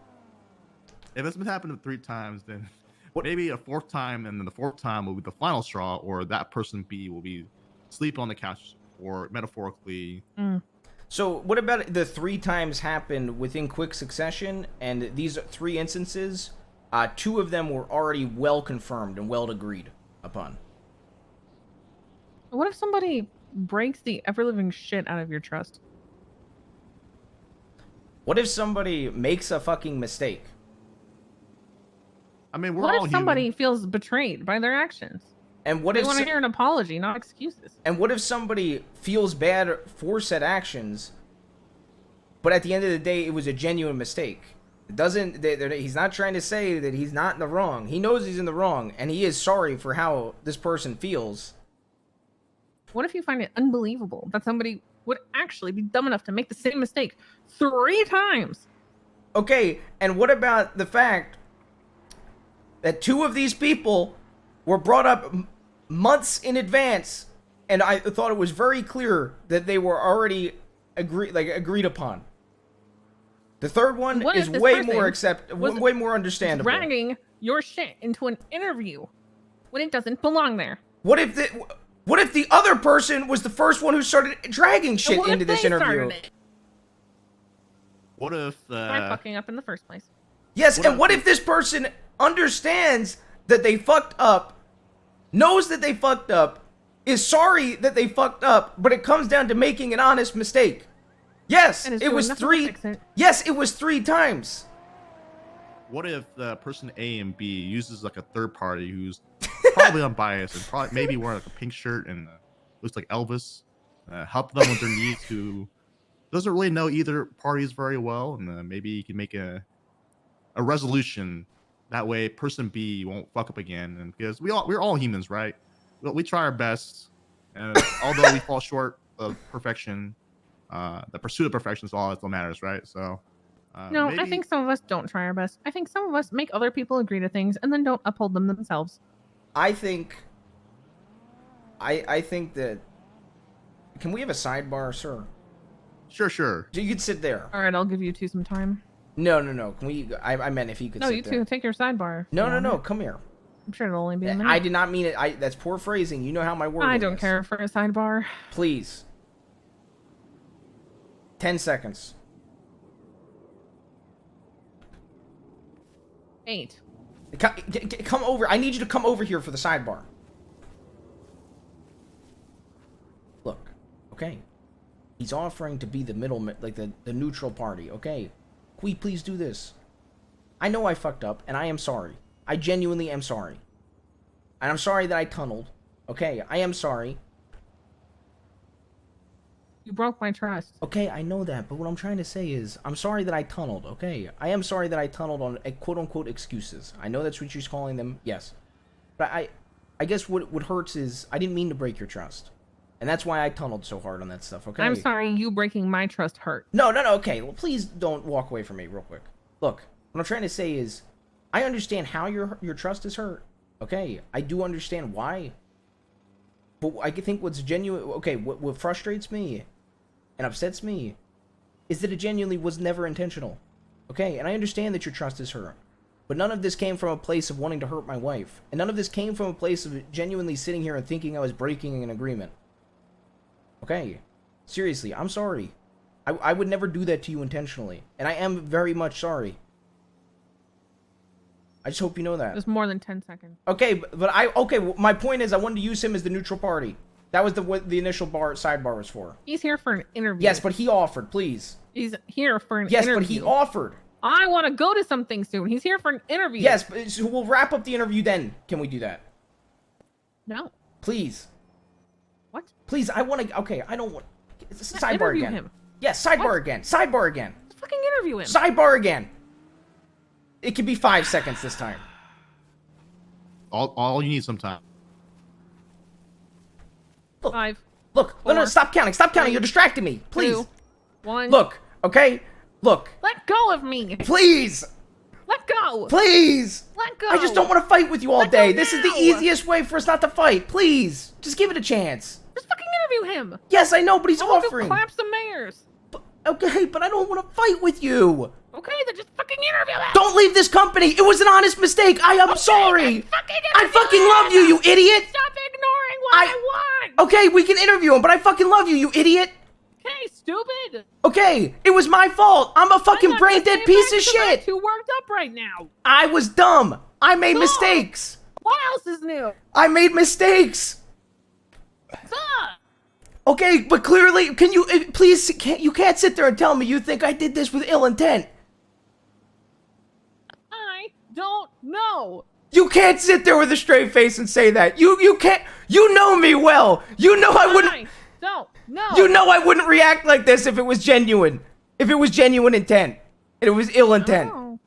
If it's been happening 3 times, then maybe a 4th time, and then the 4th time will be the final straw, or that person B will be sleep on the couch, or metaphorically. So what about the 3 times happened within quick succession, and these 3 instances, 2 of them were already well confirmed and well agreed upon. What if somebody breaks the ever-living shit out of your trust? What if somebody makes a fucking mistake? I mean, we're What all if somebody feels betrayed by their actions? And what They if want to hear an apology, not excuses? And what if somebody feels bad for said actions, but at the end of the day, it was a genuine mistake? It doesn't. He's not trying to say that he's not in the wrong. He knows he's in the wrong, and he is sorry for how this person feels. What if you find it unbelievable that somebody would actually be dumb enough to make the same mistake 3 times? Okay, and what about the fact that 2 of these people were brought up months in advance, and I thought it was very clear that they were already agreed upon. The third one What is if this way person more way more understandable. Dragging your shit into an interview when it doesn't belong there. What if the other person was the first one who started dragging shit what if into this they interview? started it? What if Start fucking up in the first place. Yes, and what if this person understands that they fucked up, knows that they fucked up, is sorry that they fucked up, but it comes down to making an honest mistake? Yes, And is it doing was nothing to 3. fix it. Yes, it was 3 times. What if person A and B uses like a third party who's probably unbiased and probably maybe wearing like a pink shirt and looks like Elvis, help them with their needs, who doesn't really know either parties very well, and maybe you can make a resolution. That way, person B won't fuck up again, and because we're all humans, right? We try our best, and although we fall short of perfection, the pursuit of perfection is all that matters, right? So. No, maybe... I think some of us don't try our best. I think some of us make other people agree to things and then don't uphold them themselves. I think that. Can we have a sidebar, sir? Sure. You could sit there. All right, I'll give you 2 some time. No. Can we? I meant if you could. No, sit you there. 2 take your sidebar. No. Come here. I'm sure it'll only be a minute. I did not mean it. That's poor phrasing. You know how my word. I don't care for a sidebar. Please. 10 seconds. 8. Come over. I need you to come over here for the sidebar. Look, okay. He's offering to be the middleman, like the neutral party, okay? Can we please do this? I know I fucked up, and I am sorry. I genuinely am sorry. And I'm sorry that I tunneled. Okay, I am sorry. You broke my trust. Okay, I know that, but what I'm trying to say is, I'm sorry that I tunneled, okay? I am sorry that I tunneled on quote-unquote excuses. I know that's what she's calling them, yes. But I guess what hurts is, I didn't mean to break your trust. And that's why I tunneled so hard on that stuff, okay? I'm sorry you breaking my trust hurt. No, okay. Well, please don't walk away from me real quick. Look, what I'm trying to say is, I understand how your trust is hurt, okay? I do understand why. But I think what's genuine, okay, what frustrates me and upsets me is that it genuinely was never intentional. Okay, and I understand that your trust is hurt. But none of this came from a place of wanting to hurt my wife. And none of this came from a place of genuinely sitting here and thinking I was breaking an agreement. Okay, seriously, I'm sorry. I would never do that to you intentionally. And I am very much sorry. I just hope you know that. It was more than 10 seconds. Okay, but my point is I wanted to use him as the neutral party. That was what the initial sidebar was for. He's here for an interview. Yes, but he offered, please. He's here for an interview. Yes, but he offered. I want to go to something soon. He's here for an interview. Yes, but so we'll wrap up the interview then. Can we do that? No. Please. What? Please, I want to. Okay, I don't want. Sidebar again. Him. Yes, sidebar again. Sidebar again. Let's fucking interview him. Sidebar again. It could be 5 seconds this time. All you need some time. Look, 5. Look, no, stop counting. Stop counting. You're distracting me. Please. 2, 1. Look, okay? Look. Let go of me. Please. Let go. Please. Let Let go. I just don't want to fight with you all Let day. go This is the now. easiest way for us not to fight. Please, just give it a chance. Just fucking interview him. Yes, I know, but he's I want to offering. clap some mayors. Okay, but I don't want to fight with you. Okay, then just fucking interview him. Don't leave this company. It was an honest mistake. I am sorry. I fucking love you, you idiot. Stop ignoring what I want. Okay, we can interview him, but I fucking love you, you idiot. Okay, stupid. Okay, it was my fault. I'm a fucking brain dead piece of I'm shit. too worked up right now. I was dumb. I made mistakes. What else is new? I made mistakes. Stop. Okay, but clearly, can you please? You can't sit there and tell me you think I did this with ill intent. I don't know. You can't sit there with a straight face and say that. You can't. You know me well. You know I wouldn't. I don't know. You know I wouldn't react like this if it was genuine. If it was genuine intent. And it was ill intent. Oh.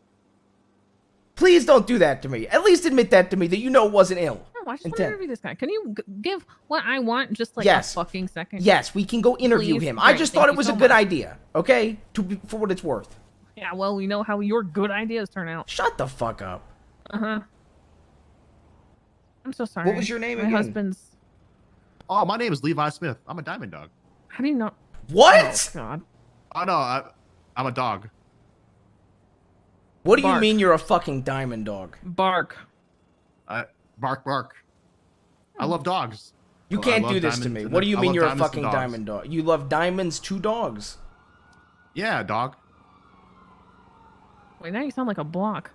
Please don't do that to me. At least admit that to me, that you know it wasn't ill. No, I just want to interview this guy. Can you give what I want just like Yes. a fucking second? Yes, we can go interview Please? him. I Great, just thank thought it you was so a good much. idea. Okay? For what it's worth. Yeah, well, we know how your good ideas turn out. Shut the fuck up. Uh-huh. I'm so sorry. What was your name My again? husband's... Oh, my name is Levi Smith. I'm a diamond dog. How do you know? What? Oh, God. Oh no, I'm a dog. What do you Bark. mean you're a fucking diamond dog? Bark. Bark. I love dogs. You I can't love do this to diamonds me. and What do you I mean love you're a diamonds and fucking dogs. diamond dog? You love diamonds to dogs. Yeah, dog. Wait, now you sound like a block.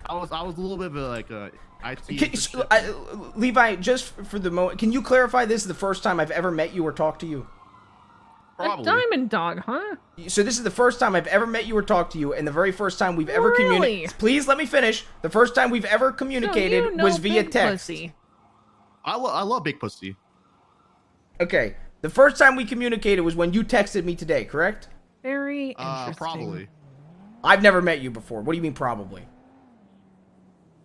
I was a little bit of a, like a IT. Levi, just for the moment, can you clarify this is the first time I've ever met you or talked to you? A diamond dog, huh? So this is the first time I've ever met you or talked to you, and the very first time we've ever Really? communicated. Please let me finish. The first time we've ever communicated So you know was via big text. pussy. I love big pussy. Okay, the first time we communicated was when you texted me today, correct? Very interesting. Probably. I've never met you before. What do you mean probably?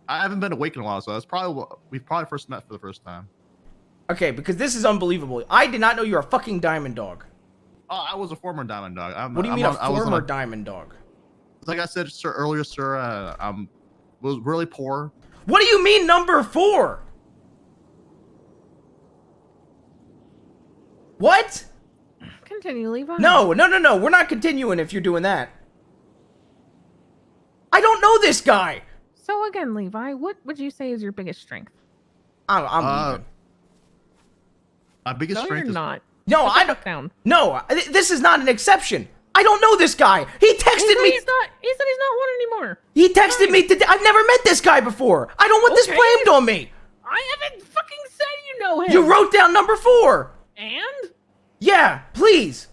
I haven't been awake in a while, so that's probably we've probably first met for the first time. Okay, because this is unbelievable. I did not know you're a fucking diamond dog. Oh, I was a former diamond dog. What do you mean a former diamond dog? Like I said, sir, earlier, sir, was really poor. What do you mean number 4? What? Continue, Levi. No. We're not continuing if you're doing that. I don't know this guy. So again, Levi, what would you say is your biggest strength? I'm leaving. My biggest No, strength you're is not. No, Put I the don't. fuck down. No, this is not an exception. I don't know this guy. He texted me. He said he's not one anymore. He texted me today. I've never met this guy before. I don't want this Okay. blamed on me. I haven't fucking said you know him. You wrote down number 4. And? Yeah, please.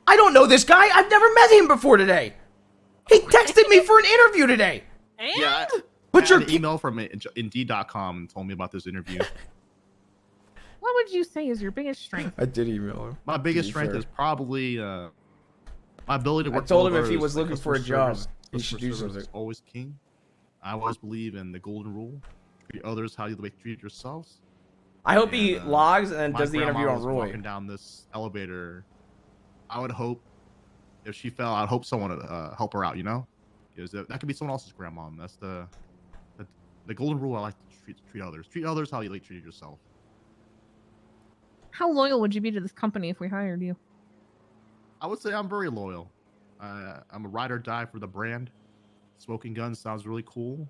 I don't know this guy. I've never met him before today. He texted me for an interview today. And? Yeah, But I your had an email from Indeed.com and told me about this interview. What would you say is your biggest strength? I did email him. My biggest strength is probably my ability to work. I told with him if he others, was like looking for a customer job, service. he Customer should do service something. is always king. I always believe in the golden rule: treat others how you treat yourselves. I hope he logs and then My does the interview grandma on was Roy. Walking down this elevator, I would hope if she fell, I'd hope someone would help her out. You know, because that could be someone else's grandma. And that's the golden rule. I like to treat others. Treat others how you like treat yourself. How loyal would you be to this company if we hired you? I would say I'm very loyal. I'm a ride or die for the brand. Smoking Gun sounds really cool.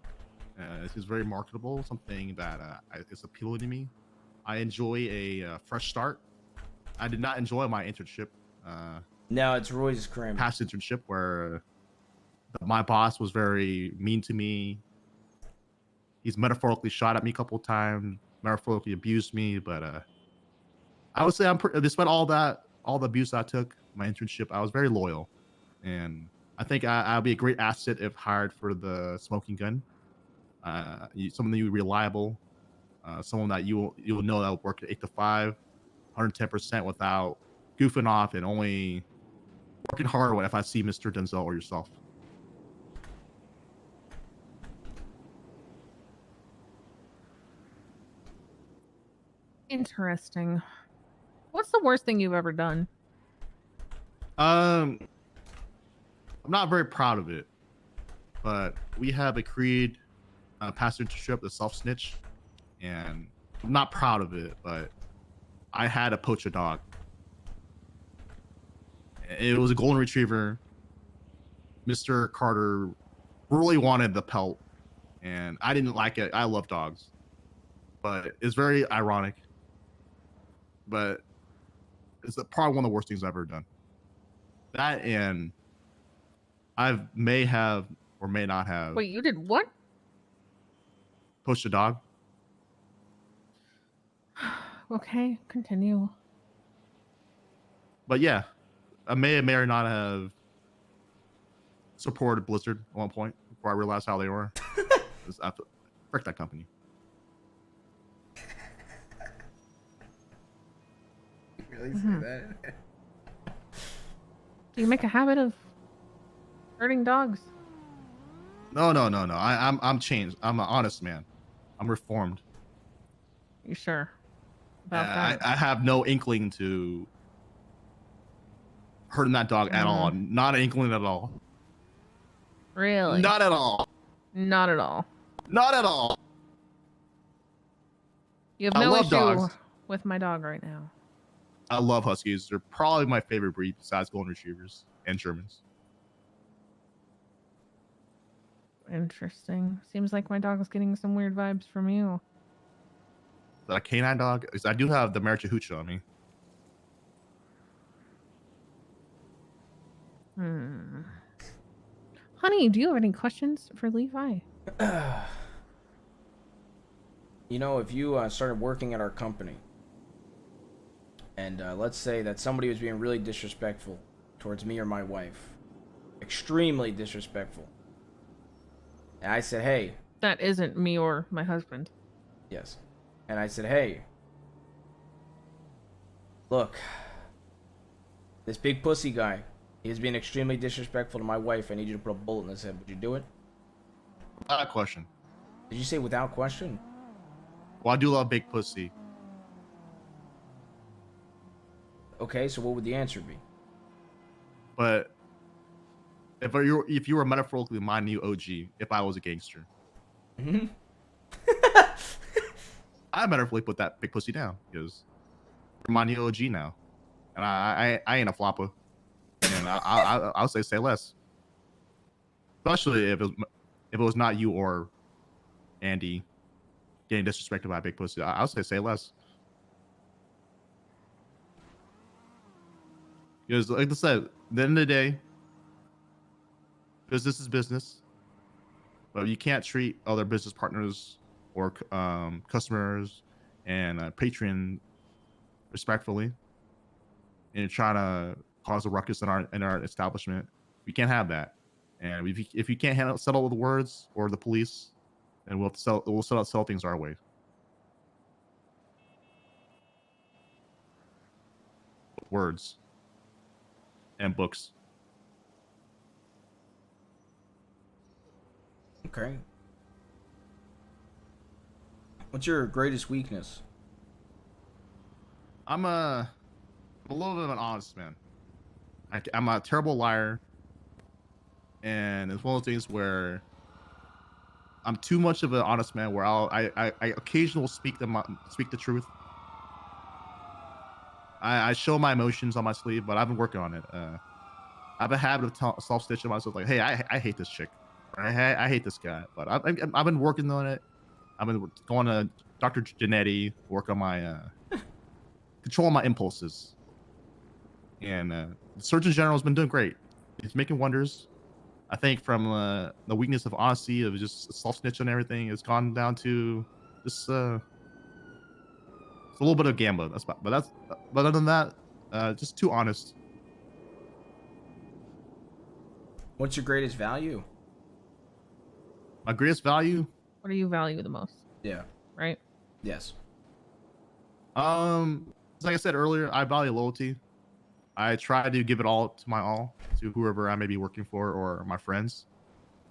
It's very marketable, something that is appealing to me. I enjoy a fresh start. I did not enjoy my internship. No, it's Roy's crim. Past internship where my boss was very mean to me. He's metaphorically shot at me a couple of times, metaphorically abused me, but I would say despite all the abuse I took, my internship, I was very loyal, and I think I'll be a great asset if hired for the Smoking Gun. Someone that you reliable, someone that you'll know that will work at 8 to 5, 110% without goofing off and only working hard if I see Mr. Denzel or yourself. Interesting. What's the worst thing you've ever done? I'm not very proud of it. but we have agreed passenger the self snitch, and I'm not proud of it, but I had to poach a dog. It was a golden retriever. Mr. Carter really wanted the pelt, and I didn't like it. I love dogs, but it's very ironic. But it's probably one of the worst things I've ever done. That, and I may have or may not have Wait, you did what? poached a dog. Okay, continue. But yeah, I may or not have supported Blizzard at one point before I realized how they were. I have to frick that company. Really say that? Do you make a habit of hurting dogs? No. I'm changed. I'm an honest man. I'm reformed. You sure about that? I have no inkling to hurting that dog at all. Not an inkling at all. Really? Not at all. Not at all. Not at all. You have I no love issue dogs. with my dog right now. I love Huskies. They're probably my favorite breed besides Golden Retrievers and Germans. Interesting. Seems like my dog is getting some weird vibes from you. That canine dog, because I do have the Marichahucha on me. Honey, do you have any questions for Levi? You know, if you started working at our company, and let's say that somebody was being really disrespectful towards me or my wife, extremely disrespectful, and I said, hey... That isn't me or my husband. Yes. And I said, hey, look, this big pussy guy, he's being extremely disrespectful to my wife. I need you to put a bullet in his head. Would you do it? Without question. Did you say without question? Well, I do love big pussy. Okay, so what would the answer be? But if you were metaphorically my new OG, if I was a gangster, I metaphorically put that big pussy down because you're my new OG now, and I ain't a flopper, and I'll say less. Especially if it was not you or Andy getting disrespected by a big pussy, I'll say less. Because like I said, at the end of the day, business is business. But you can't treat other business partners or customers and patron respectfully, and you're trying to cause a ruckus in our establishment. We can't have that. And if you can't settle with the words or the police, then we'll sell things our way. Words and books. Okay. What's your greatest weakness? I'm a little bit of an honest man. I'm a terrible liar, and it's one of those things where I'm too much of an honest man. Where I occasionally speak the truth. I show my emotions on my sleeve, but I've been working on it. I have a habit of self-stitching myself, like, hey, I hate this chick. I hate this guy, but I've been working on it. I've been going to Dr. Janetti, work on my controlling my impulses, and the Surgeon General has been doing great. He's making wonders. I think from the weakness of honesty, of just self-snitch on everything, it's gone down to just it's a little bit of gamba. But other than that, just too honest. What's your greatest value? My greatest value? What do you value the most? Yeah. Right? Yes. Like I said earlier, I value loyalty. I try to give it all to whoever I may be working for or my friends.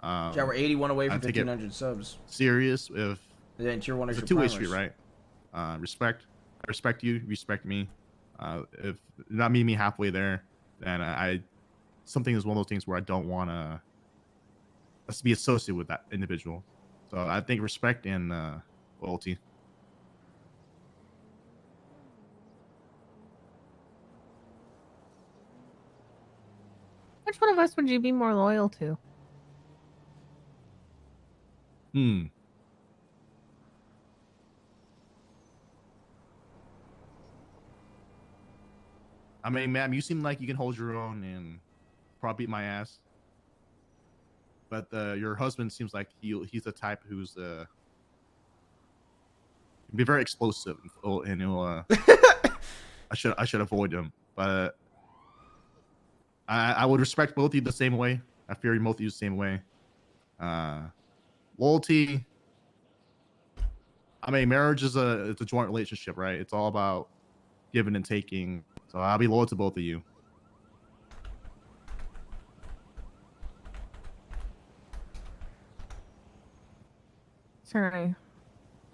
Yeah, we're 81 away from 1,500 subs. Serious if then tier 1 is it's your a two-way primers. street, right? Respect. I respect you. Respect me. If not meet me halfway there, then something is one of those things where I don't want to us to be associated with that individual. So I think respect and loyalty. Which one of us would you be more loyal to? I mean, ma'am, you seem like you can hold your own and probably beat my ass. But your husband seems like he's the type who's be very explosive, and he'll I should avoid him. But I would respect both of you the same way. I fear both of you the same way. Loyalty. I mean, marriage is it's a joint relationship, right? It's all about giving and taking. So I'll be loyal to both of you. Sorry.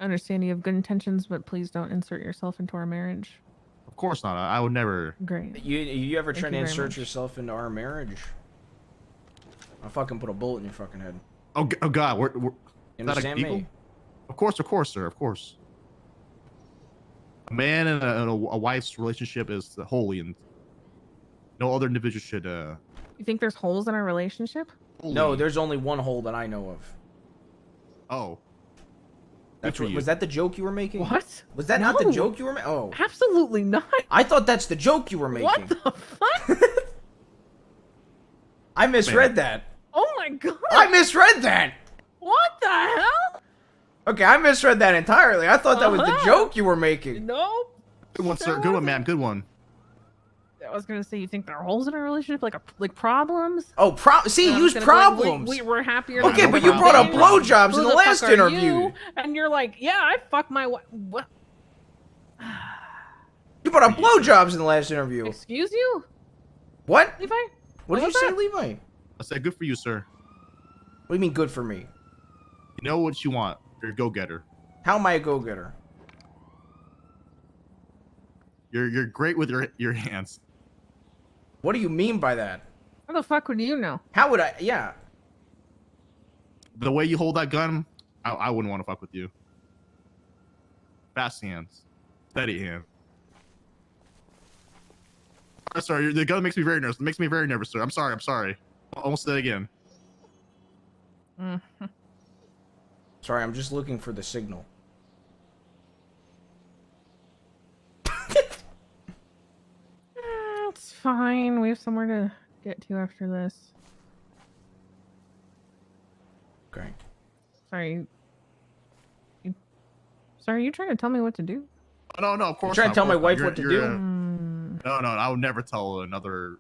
I understand you have good intentions, but please don't insert yourself into our marriage. Of course not. I would never. Great. You ever try Thank to you very insert much. yourself into our marriage? I'll fucking put a bullet in your fucking head. Oh God, we're You is that understand illegal? me? Of course, sir. Of course. A man and a wife's relationship is holy, and no other individual should. You think there's holes in our relationship? No, there's only one hole that I know of. Oh. That's for what, you. was that the joke you were making? What? Was that not the No. joke you were making? Oh. Absolutely not. I thought that's the joke you were making. What the fuck? I misread that. Oh my god. I misread that. What the hell? Okay, I misread that entirely. I thought that was the Uh-huh. joke you were making. Nope. Good one, sir. Good one, ma'am. Good one. I was gonna say, you think there are holes in our relationship, like problems? Oh, see, And I was use gonna be like, problems. we were happier. Okay, than but we you were brought up dating. blowjobs Who in the fuck last are interview. you? And you're like, yeah, I fuck my wife. What? You brought up blowjobs in the last interview. Excuse you? What? Levi? What did you was say, that? Levi? I said, good for you, sir. What do you mean, good for me? You know what you want. You're a go-getter. How am I a go-getter? You're great with your hands. What do you mean by that? How the fuck would you know? How would I? Yeah. The way you hold that gun, I wouldn't want to fuck with you. Fast hands, steady hand. Sorry, the gun makes me very nervous. It makes me very nervous, sir. I'm sorry. I almost did it again. Sorry, I'm just looking for the signal. It's fine. We have somewhere to get to after this. Okay. Sorry. Sorry, are you trying to tell me what to do? No, of course. trying to not, tell of my course not. wife what to do? No, I would never tell another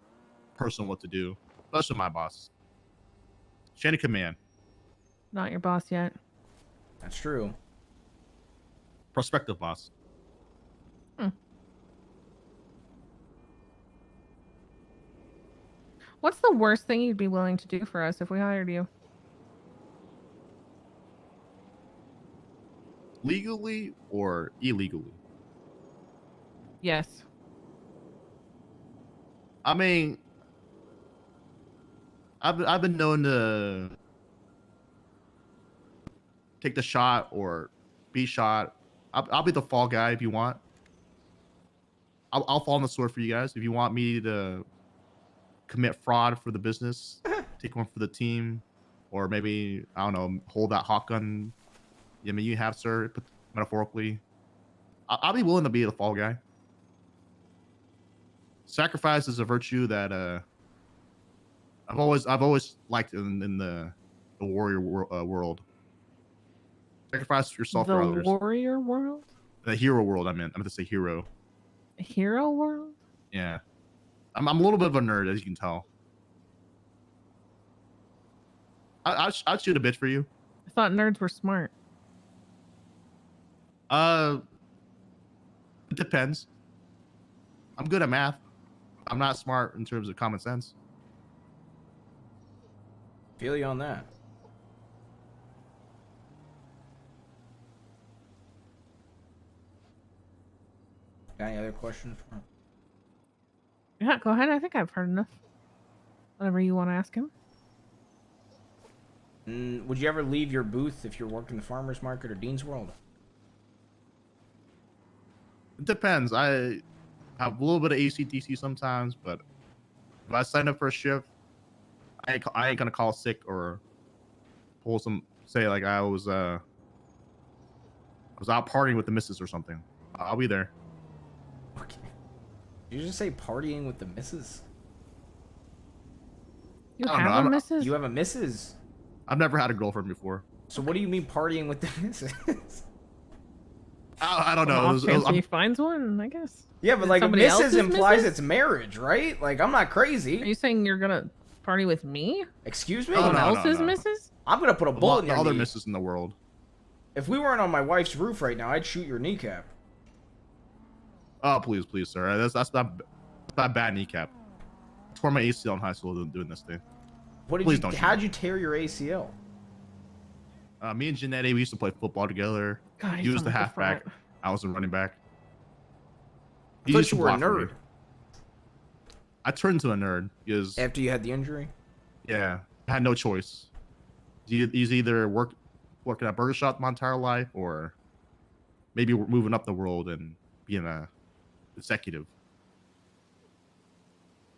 person what to do, especially my boss. Chain of command. Not your boss yet. That's true. Prospective boss. What's the worst thing you'd be willing to do for us if we hired you? Legally or illegally? Yes. I mean, I've been known to take the shot or be shot. I'll be the fall guy if you want. I'll fall on the sword for you guys if you want me to commit fraud for the business, take one for the team, or maybe I don't know, hold that hot gun. I mean, you have, sir, metaphorically. I'll be willing to be the fall guy. Sacrifice is a virtue that I've always liked in the warrior world. Sacrifice yourself for others. The warrior world? The hero world. I meant to say hero. A hero world? Yeah, I'm a little bit of a nerd, as you can tell. I'd shoot a bitch for you. I thought nerds were smart. It depends. I'm good at math. I'm not smart in terms of common sense. Feel you on that. Got any other questions for him? Yeah, go ahead. I think I've heard enough. Whatever you want to ask him. Would you ever leave your booth if you're working the farmer's market or Dean's World? It depends. I have a little bit of ACDC sometimes, but if I sign up for a shift, I ain't gonna call sick or pull say like I was out partying with the missus or something. I'll be there. Okay. Did you just say partying with the missus? You have a missus? You have a missus? I've never had a girlfriend before. So what do you mean partying with the missus? I don't know. Off chance he finds one, I guess. Yeah, but Is like a somebody missus else's implies missus? it's marriage, right? Like I'm not crazy. Are you saying you're gonna party with me? Excuse me? Someone else's missus? I'm gonna put a bullet in the your other knee. missus in the world. If we weren't on my wife's roof right now, I'd shoot your kneecap. Oh please, sir. That's not bad kneecap. I tore my ACL in high school doing this thing. How'd you tear your ACL? Me and Janetti, we used to play football together. God, he was the halfback. I was the running back. I thought you were a nerd. I turned into a nerd because after you had the injury. Yeah, I had no choice. He's either working at Burger Shop my entire life, or maybe moving up the world and being a executive.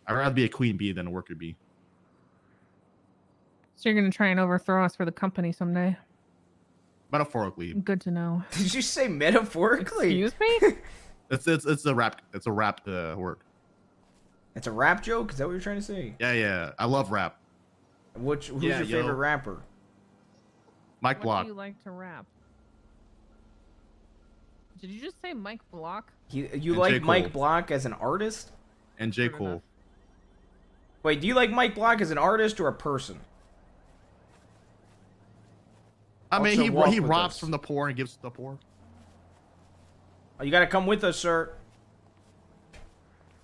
I'd rather be a queen bee than a worker bee. So you're gonna try and overthrow us for the company someday? Metaphorically. Good to know. Did you say metaphorically? Excuse me? It's a rap word. It's a rap joke? Is that what you're trying to say? Yeah. I love rap. Who's your favorite rapper? Mike Block. What do you like to rap? Did you just say Mike Block? You like Mike Block as an artist? And J. Cole. Wait, do you like Mike Block as an artist or a person? I mean, he robs from the poor and gives to the poor. Oh, you gotta come with us, sir.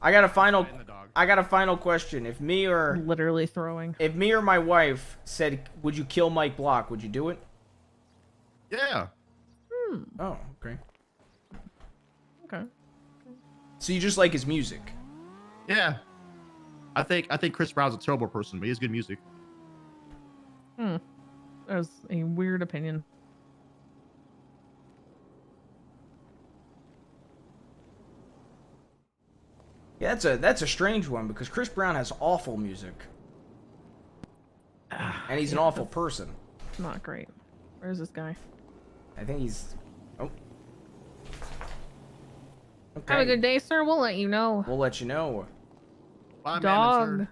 I got a final question. If me or literally throwing. If me or my wife said, "Would you kill Mike Block?" Would you do it? Yeah. Oh, okay. Okay. So you just like his music? Yeah. I think Chris Brown's a terrible person, but he has good music. That was a weird opinion. Yeah, that's a strange one because Chris Brown has awful music. And he's an awful person. Not great. Where's this guy? I think he's... Oh. Okay. Have a good day, sir. We'll let you know. We'll let you know. Bye, Dog. manager.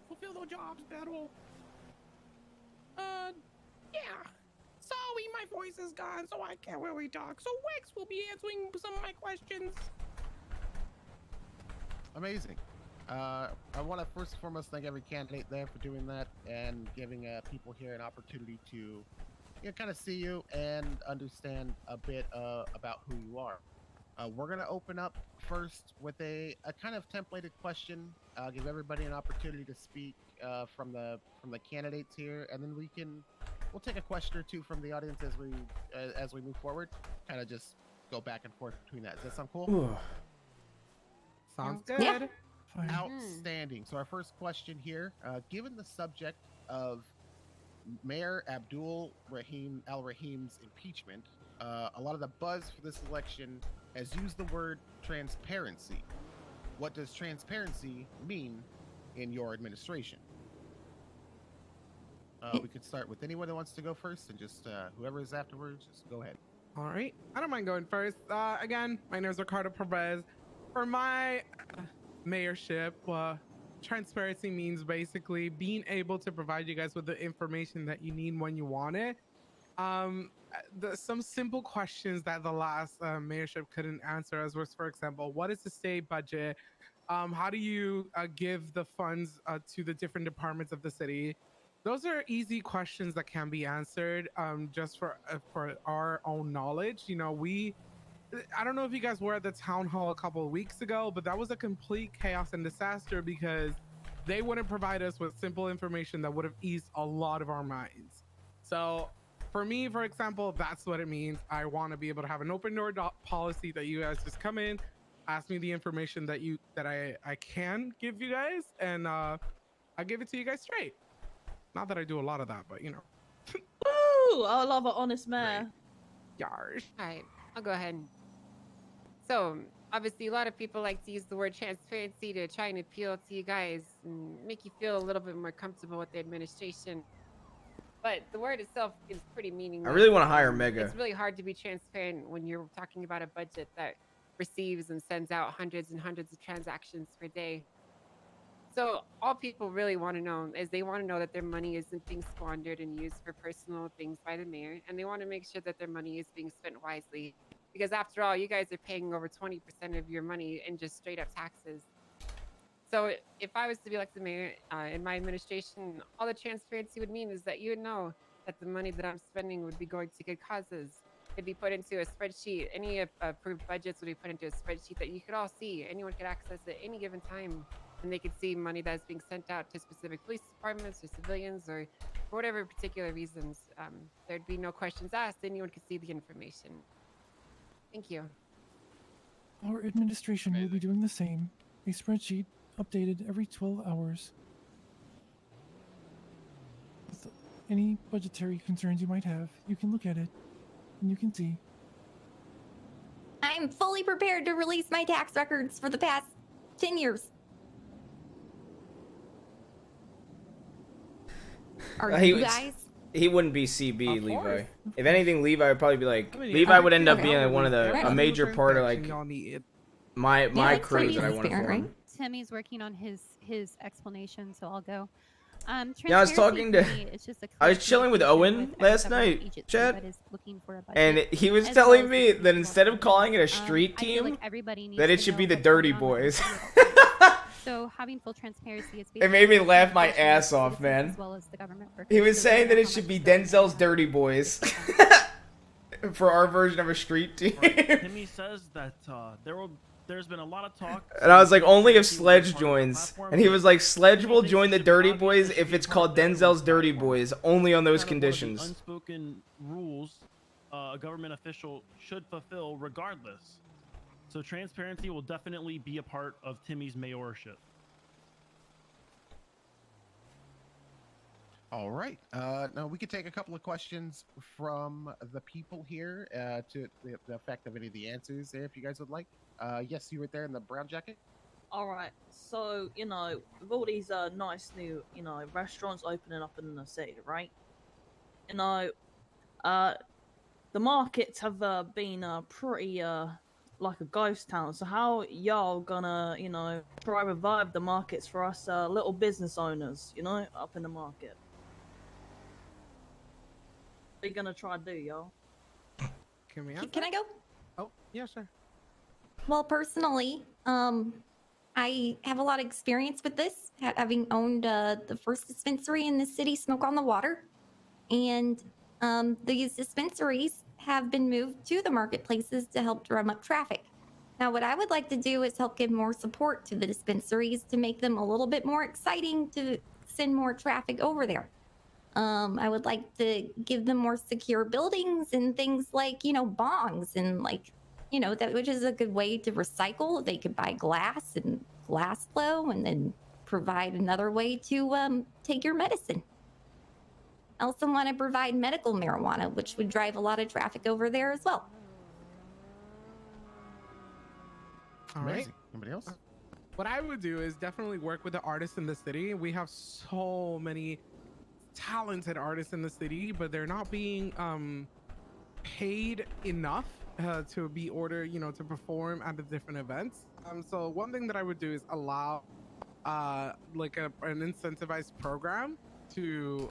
Fulfill those jobs better. Yeah. Sorry, my voice is gone, so I can't really talk. So Wex will be answering some of my questions. Amazing. I want to first and foremost thank every candidate there for doing that and giving people here an opportunity to kind of see you and understand a bit about who you are. We're going to open up first with a kind of templated question. Give everybody an opportunity to speak from the candidates here, and then we'll take a question or two from the audience as we move forward. Kind of just go back and forth between that. Does that sound cool? Ooh. Sounds good. Yeah. Outstanding. So our first question here, given the subject of Mayor Abdul Rahim Al-Rahim's impeachment, a lot of the buzz for this election has used the word transparency. What does transparency mean in your administration? We could start with anyone that wants to go first, and just whoever is afterwards, just go ahead. All right. I don't mind going first. Again, my name is Ricardo Perez. For my mayorship, transparency means basically being able to provide you guys with the information that you need when you want it. Some simple questions that the last mayorship couldn't answer us was, for example, what is the state budget? How do you give the funds to the different departments of the city? Those are easy questions that can be answered just for our own knowledge. You know, I don't know if you guys were at the town hall a couple of weeks ago, but that was a complete chaos and disaster because they wouldn't provide us with simple information that would have eased a lot of our minds. So for me, for example, that's what it means. I want to be able to have an open door policy that you guys just come in, ask me the information that I can give you guys, and I give it to you guys straight. Not that I do a lot of that, but you know. Ooh, I love an honest mayor. Yars. All right, I'll go ahead. So, obviously, a lot of people like to use the word transparency to try and appeal to you guys and make you feel a little bit more comfortable with the administration. But the word itself is pretty meaningless. I really want to hire Mega. It's really hard to be transparent when you're talking about a budget that receives and sends out hundreds and hundreds of transactions per day. So all people really want to know is they want to know that their money isn't being squandered and used for personal things by the mayor, and they want to make sure that their money is being spent wisely. Because after all, you guys are paying over 20% of your money in just straight up taxes. So if I was to be elected mayor in my administration, all the transparency would mean is that you would know that the money that I'm spending would be going to good causes. It'd be put into a spreadsheet. Any approved budgets would be put into a spreadsheet that you could all see. Anyone could access at any given time. And they could see money that's being sent out to specific police departments or civilians or for whatever particular reasons. There'd be no questions asked. Anyone could see the information. Thank you. Our administration will be doing the same. A spreadsheet updated every 12 hours. With any budgetary concerns you might have, you can look at it and you can see. I'm fully prepared to release my tax records for the past 10 years. Are you guys? He wouldn't be CB, Levi. If anything, Levi would probably be like, Levi would end up being like one of a major part of like my crew that I want to form. Timmy's working on his explanation, so I'll go. Yeah, I was talking to. I was chilling with Owen last night, Chad, and he was telling me that instead of calling it a street team, that it should be the Dirty Boys. So having full transparency is. It made me laugh my ass off, man. As well as the government workers. He was saying that it should be Denzel's Dirty Boys for our version of a street team. Timmy says that there's been a lot of talk. And I was like, only if Sledge joins. And he was like, Sledge will join the Dirty Boys if it's called Denzel's Dirty Boys, only on those conditions. Unspoken rules a government official should fulfill regardless. So transparency will definitely be a part of Timmy's mayorship. All right. Now we could take a couple of questions from the people here to the effect of any of the answers there, if you guys would like. Yes, you were there in the brown jacket. All right. So, you know, with all these nice new, you know, restaurants opening up in the city, right? You know, the markets have been pretty like a ghost town. So how y'all gonna, you know, try to revive the markets for us little business owners, you know, up in the market? What are you gonna try to do, y'all? Can we? Can I go? Oh, yeah, sure. Well, personally, I have a lot of experience with this, having owned the first dispensary in the city, Smoke on the Water, and these dispensaries have been moved to the marketplaces to help drum up traffic. Now, what I would like to do is help give more support to the dispensaries to make them a little bit more exciting to send more traffic over there. I would like to give them more secure buildings and things like, you know, bongs and like, you know, that which is a good way to recycle. They could buy glass and glass flow and then provide another way to take your medicine. I also want to provide medical marijuana, which would drive a lot of traffic over there as well. All right. Anybody else? What I would do is definitely work with the artists in the city. We have so many talented artists in the city, but they're not being paid enough to be ordered, you know, to perform at the different events. So one thing that I would do is allow like an incentivized program to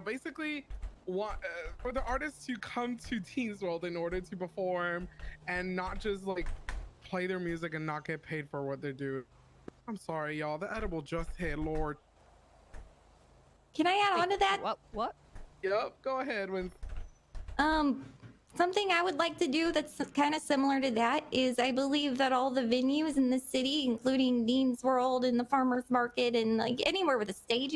basically for the artists to come to Teens World in order to perform and not just like play their music and not get paid for what they do. I'm sorry, y'all. The edible just hit, Lord. Can I add on to that? What? Yep, go ahead, Winston. Something I would like to do that's kind of similar to that is I believe that all the venues in the city, including Dean's World and the Farmers Market and like anywhere with a stage,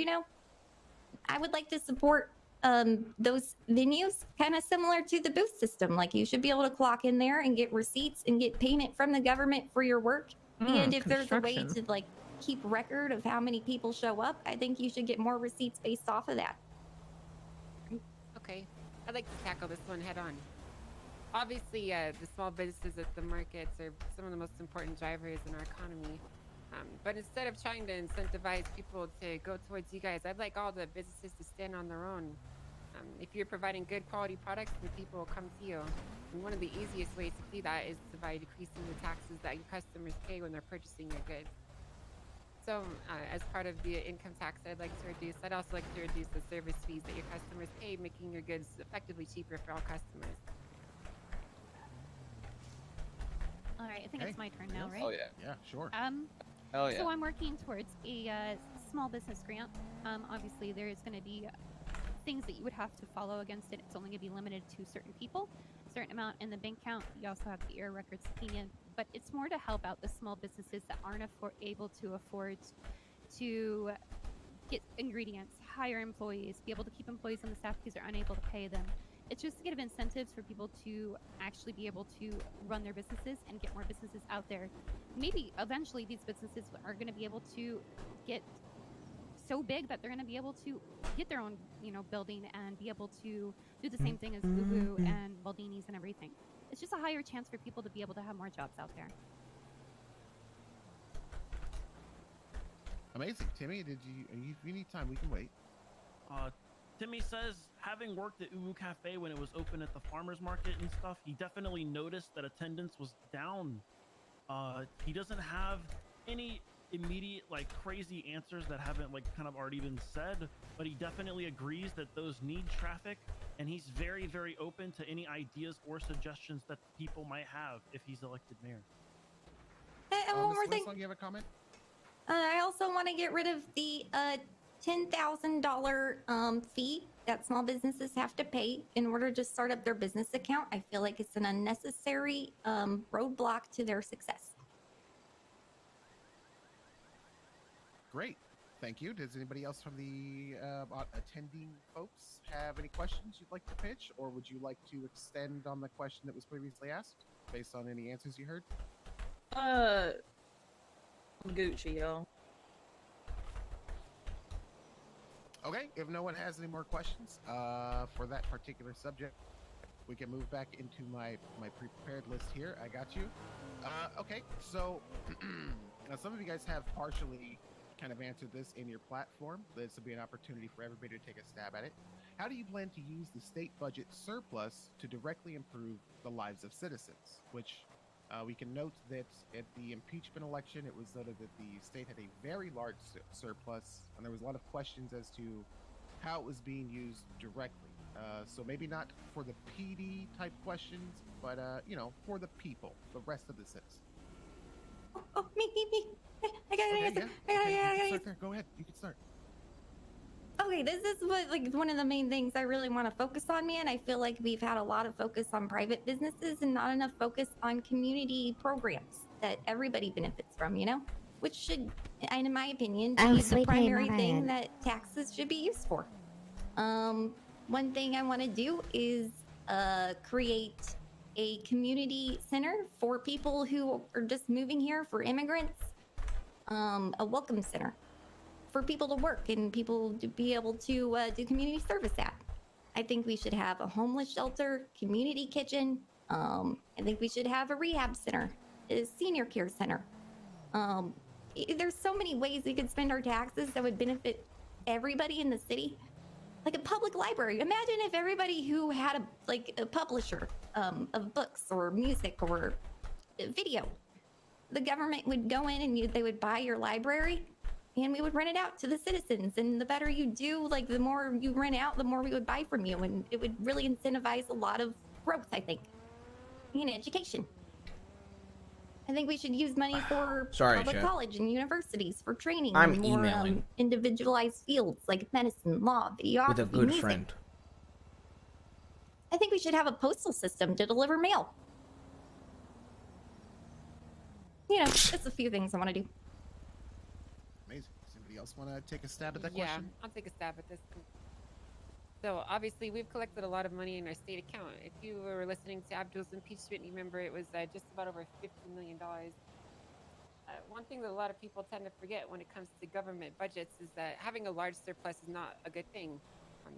I would like to support those venues kind of similar to the booth system. Like you should be able to clock in there and get receipts and get payment from the government for your work. And if there's a way to like keep record of how many people show up, I think you should get more receipts based off of that. Okay, I'd like to tackle this one head on. Obviously, the small businesses at the markets are some of the most important drivers in our economy. But instead of trying to incentivize people to go towards you guys, I'd like all the businesses to stand on their own. If you're providing good quality products, then people will come to you. And one of the easiest ways to do that is by decreasing the taxes that your customers pay when they're purchasing your goods. So, as part of the income tax I'd like to reduce, I'd also like to reduce the service fees that your customers pay, making your goods effectively cheaper for all customers. All right, I think it's my turn now, right? Oh yeah. Yeah, sure. Oh yeah. So I'm working towards a small business grant. Obviously there is going to be things that you would have to follow against it. It's only going to be limited to certain people, a certain amount in the bank account. You also have the air records opinion, but it's more to help out the small businesses that aren't able to afford to get ingredients, hire employees, be able to keep employees on the staff because they're unable to pay them. It's just to give incentives for people to actually be able to run their businesses and get more businesses out there. Maybe eventually these businesses are going to be able to get so big that they're going to be able to get their own, building and be able to do the same thing as Boo and Baldini's and everything. It's just a higher chance for people to be able to have more jobs out there. Amazing, Timmy. If you need time, we can wait. Timmy says, having worked at Uwu Cafe when it was open at the farmer's market and stuff, he definitely noticed that attendance was down. He doesn't have any immediate, crazy answers that haven't, kind of already been said, but he definitely agrees that those need traffic, and he's very, very open to any ideas or suggestions that people might have if he's elected mayor. And one more thing. You have a comment? I also want to get rid of the $10,000 fee that small businesses have to pay in order to start up their business account. I feel like it's an unnecessary roadblock to their success. Great. Thank you. Does anybody else from the attending folks have any questions you'd like to pitch, or would you like to extend on the question that was previously asked based on any answers you heard? I'm Gucci, y'all. Okay, if no one has any more questions for that particular subject, we can move back into my prepared list here. I got you. Okay, so some of you guys have partially kind of answered this in your platform. This will be an opportunity for everybody to take a stab at it. How do you plan to use the state budget surplus to directly improve the lives of citizens? Which we can note that at the impeachment election, it was noted that the state had a very large surplus, and there was a lot of questions as to how it was being used directly. So maybe not for the PD type questions, but for the people, the rest of the citizens. Oh, me. I got an answer. Go ahead. You can start. Okay, this is one of the main things I really want to focus on, man. I feel like we've had a lot of focus on private businesses and not enough focus on community programs that everybody benefits from, which should, in my opinion, be the primary thing that taxes should be used for. One thing I want to do is create a community center for people who are just moving here, for immigrants, a welcome center for people to work and people to be able to do community service at. I think we should have a homeless shelter, community kitchen. I think we should have a rehab center, a senior care center. There's so many ways we could spend our taxes that would benefit everybody in the city. Like a public library. Imagine if everybody who had a publisher of books or music or video the government would go in and they would buy your library and we would rent it out to the citizens. And the better you do, like the more you rent out, the more we would buy from you. And it would really incentivize a lot of growth, I think, in education. I think we should use money for public Chat. college and universities for training I'm in more emailing. Individualized fields like medicine, law, videography, With a good music. friend. I think we should have a postal system to deliver mail. You know, just a few things I want to do. Amazing. Somebody else want to take a stab at that Yeah, question? I'll take a stab at this. So obviously we've collected a lot of money in our state account. If you were listening to Abdul's impeachment, you remember it was just about over $50 million. One thing that a lot of people tend to forget when it comes to government budgets is that having a large surplus is not a good thing.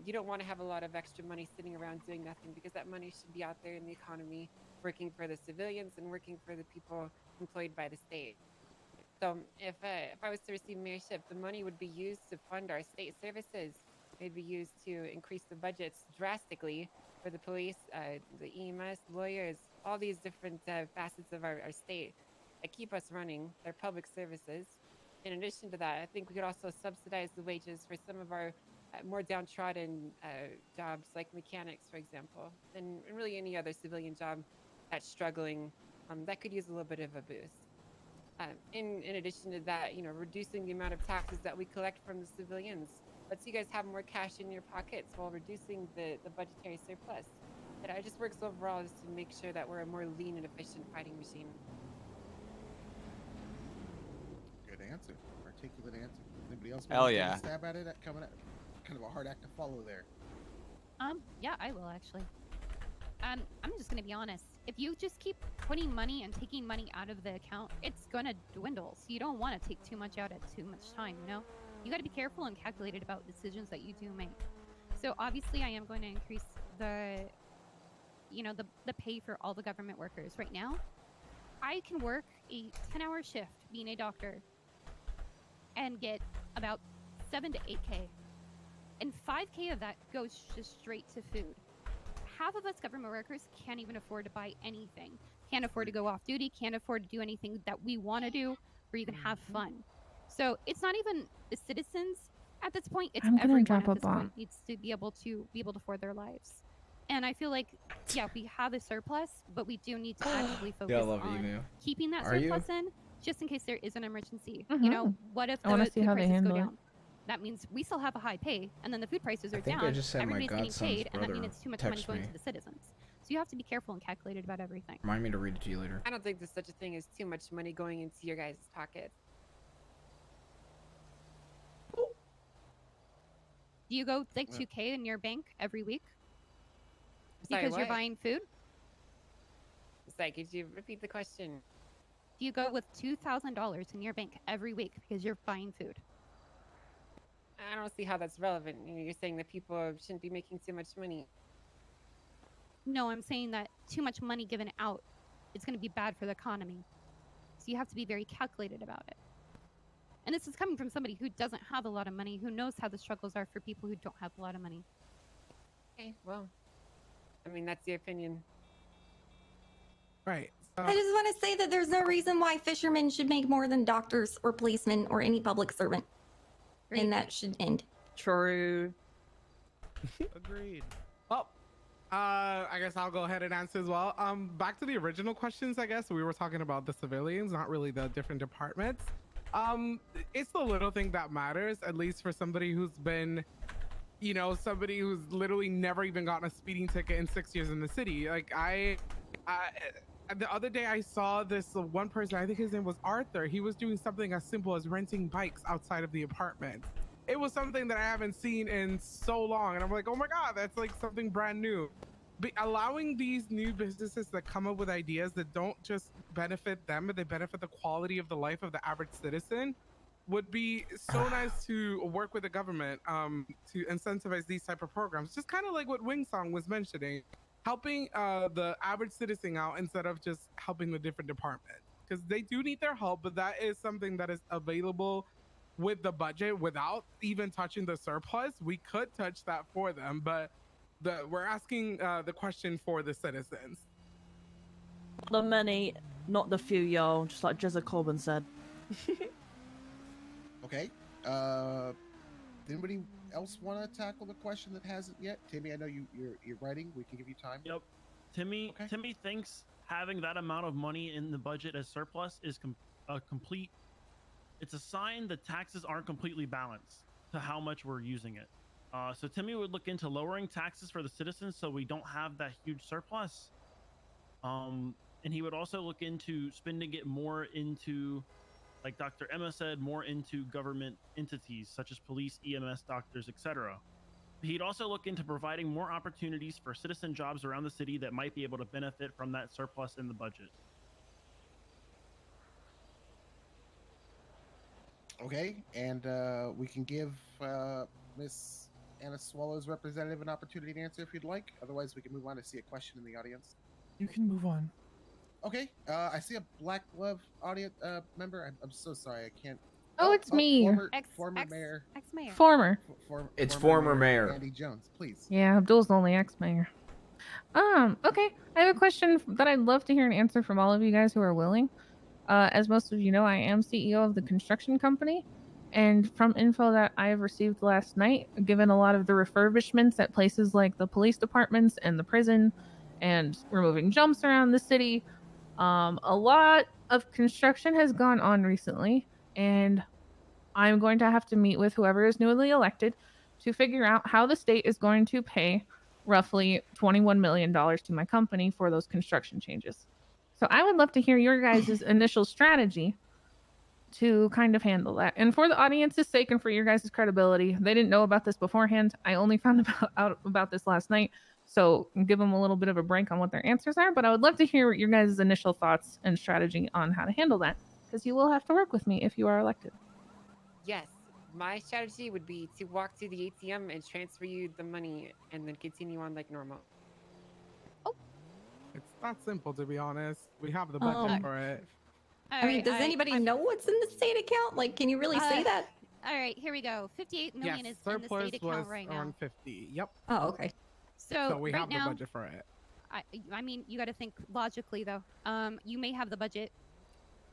You don't want to have a lot of extra money sitting around doing nothing, because that money should be out there in the economy, working for the civilians and working for the people employed by the state. So if I was to receive mayorship, the money would be used to fund our state services. It'd be used to increase the budgets drastically for the police, the EMS, lawyers, all these different facets of our state that keep us running, their public services. In addition to that, I think we could also subsidize the wages for some of our more downtrodden jobs, like mechanics, for example, and really any other civilian job that's struggling that could use a little bit of a boost. In addition to that, you know, reducing the amount of taxes that we collect from the civilians lets you guys have more cash in your pockets while reducing the budgetary surplus. It just works overall just to make sure that we're a more lean and efficient fighting machine. Good answer. Articulate answer. Anybody else Hell want to yeah. take a stab at it? Coming at kind of a hard act to follow there. Yeah, I will actually. I'm just gonna be honest. If you just keep putting money and taking money out of the account, it's gonna dwindle. So you don't want to take too much out at too much time, you know? You gotta be careful and calculated about decisions that you do make. So obviously I am going to increase the pay for all the government workers. Right now, I can work a 10-hour shift being a doctor and get about 7 to 8K. And 5K of that goes just straight to food. Half of us government workers can't even afford to buy anything. Can't afford to go off duty, can't afford to do anything that we want to do or even have fun. So it's not even the citizens at this point, it's I'm gonna everyone drop at a this bomb. point needs to be able to afford their lives. And I feel like, yeah, we have a surplus, but we do need to actually focus Yeah, I love on email. keeping that Are you? surplus in, just in case there is an emergency. You know, what if I wanna the see food how they prices go handle it. down? That means we still have a high pay, and then the food prices are think I down. just had my Everybody's getting godson's paid, and that means brother it's too much money text going me. to the citizens. So you have to be careful and calculated about everything. Remind me to read it to you later. I don't think there's such a thing as too much money going into your guys' pockets. Do you go like 2K in your bank every week? Sorry, Because you're what? buying food? Sorry, could you repeat the question? Do you go with $2,000 in your bank every week because you're buying food? I don't see how that's relevant. You know, you're saying that people shouldn't be making too much money. No, I'm saying that too much money given out is going to be bad for the economy. So you have to be very calculated about it. And this is coming from somebody who doesn't have a lot of money, who knows how the struggles are for people who don't have a lot of money. Okay, well, I mean, that's your opinion. Right. I just want to say that there's no reason why fishermen should make more than doctors or policemen or any public servant. And that should end. True. Agreed. Well, I guess I'll go ahead and answer as well. Back to the original questions, I guess. We were talking about the civilians, not really the different departments. It's the little thing that matters, at least for somebody who's been, you know, somebody who's literally never even gotten a speeding ticket in 6 years in the city. Like, the other day I saw this one person, I think his name was Arthur. He was doing something as simple as renting bikes outside of the apartment. It was something that I haven't seen in so long. And I'm like, oh my God, that's like something brand new. Allowing these new businesses that come up with ideas that don't just benefit them, but they benefit the quality of the life of the average citizen would be so nice to work with the government to incentivize these type of programs. Just kind of like what Wing Song was mentioning. Helping the average citizen out instead of just helping the different departments, because they do need their help, but that is something that is available with the budget without even touching the surplus. We could touch that for them, but we're asking the question for the citizens. The not the few, yo, just like Jezza Corbin said. Okay. Anybody else want to tackle the question that hasn't yet? Timmy, I know you're writing. We can give you time. Yep. Timmy thinks having that amount of money in the budget as surplus is a complete. It's a sign that taxes aren't completely balanced to how much we're using it. So Timmy would look into lowering taxes for the citizens so we don't have that huge surplus. And he would also look into spending it more into, like Dr. Emma said, more into government entities such as police, EMS, doctors, etc. He'd also look into providing more opportunities for citizen jobs around the city that might be able to benefit from that surplus in the budget. Okay, and we can give Miss Anna Swallow's representative an opportunity to answer if you'd like. Otherwise, we can move on to see a question in the audience. You can move on. Okay, I see a Black Glove audience member. I'm so sorry, I can't. Oh, it's me. Former mayor. Ex-mayor. Former. It's former mayor. Andy Jones, please. Yeah, Abdul's the only ex-mayor. Okay. I have a question that I'd love to hear an answer from all of you guys who are willing. As most of you know, I am CEO of the construction company. And from info that I have received last night, given a lot of the refurbishments at places like the police departments and the prison and removing jumps around the city, a lot of construction has gone on recently. And I'm going to have to meet with whoever is newly elected to figure out how the state is going to pay roughly $21 million to my company for those construction changes. So I would love to hear your guys' initial strategy to kind of handle that. And for the audience's sake and for your guys' credibility, they didn't know about this beforehand. I only found out about this last night. So give them a little bit of a break on what their answers are. But I would love to hear your guys' initial thoughts and strategy on how to handle that, because you will have to work with me if you are elected. Yes, my strategy would be to walk to the ATM and transfer you the money and then continue on like normal. It's not simple, to be honest. We have the budget for it. I mean, does anybody know what's in the state account? Like, can you really say that? All right, here we go. 58 million Yes, is in the surplus state was account right now. around 50. Yep. Oh, okay. So we right have now, the budget for it. I mean, you got to think logically though. You may have the budget,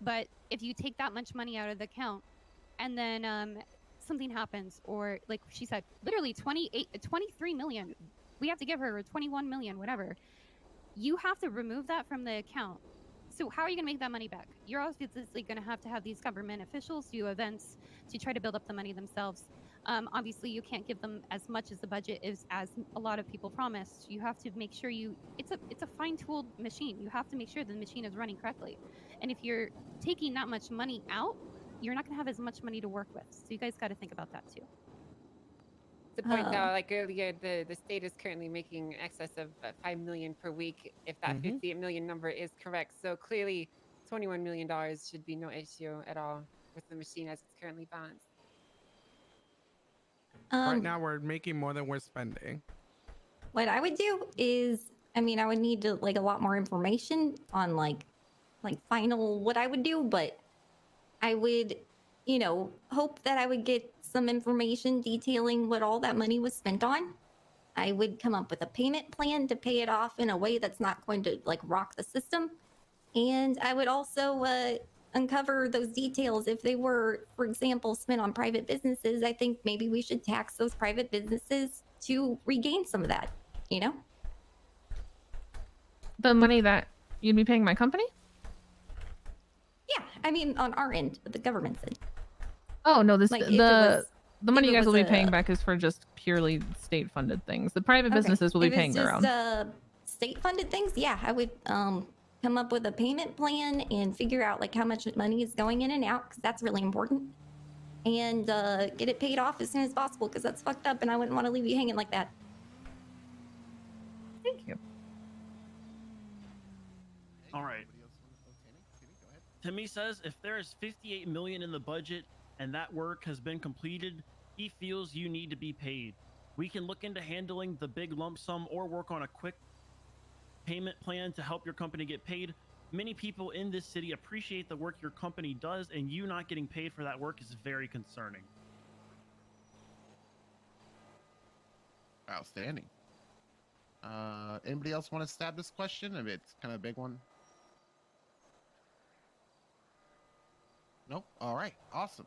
but if you take that much money out of the account, and then something happens, or like she said, literally 23 million, we have to give her 21 million, whatever. You have to remove that from the account. So how are you going to make that money back? You're obviously going to have these government officials do events to try to build up the money themselves. Obviously, you can't give them as much as the budget is, as a lot of people promised. You have to make sure it's a fine-tooled machine. You have to make sure the machine is running correctly. And if you're taking that much money out, you're not going to have as much money to work with. So you guys got to think about that too. To point out, like earlier, the state is currently making in excess of 5 million per week, if that 58 million number is correct. So clearly, $21 million should be no issue at all with the machine as it's currently balanced. Right now, we're making more than we're spending. What I would do is, I mean, I would need to like a lot more information on like final what I would do, but I would, you know, hope that I would get some information detailing what all that money was spent on. I would come up with a payment plan to pay it off in a way that's not going to like rock the system. And I would also uncover those details. If they were, for example, spent on private businesses, I think maybe we should tax those private businesses to regain some of that, you know? The money that you'd be paying my company? Yeah, I mean, on our end, but the government's end. Oh no, this Like, if the money if you it guys will be was paying back is for just purely state-funded things. The private businesses will be paying their own. State-funded things, yeah, I would come up with a payment plan and figure out like how much money is going in and out, because that's really important, and get it paid off as soon as possible, because that's fucked up, and I wouldn't want to leave you hanging like that. Thank you. All right. Timmy says if there is 58 million in the budget and that work has been completed, he feels you need to be paid. We can look into handling the big lump sum or work on a quick payment plan to help your company get paid. Many people in this city appreciate the work your company does, and you not getting paid for that work is very concerning. Outstanding. Anybody else want to stab this question? I mean, it's kind of a big one. No. All right. Awesome.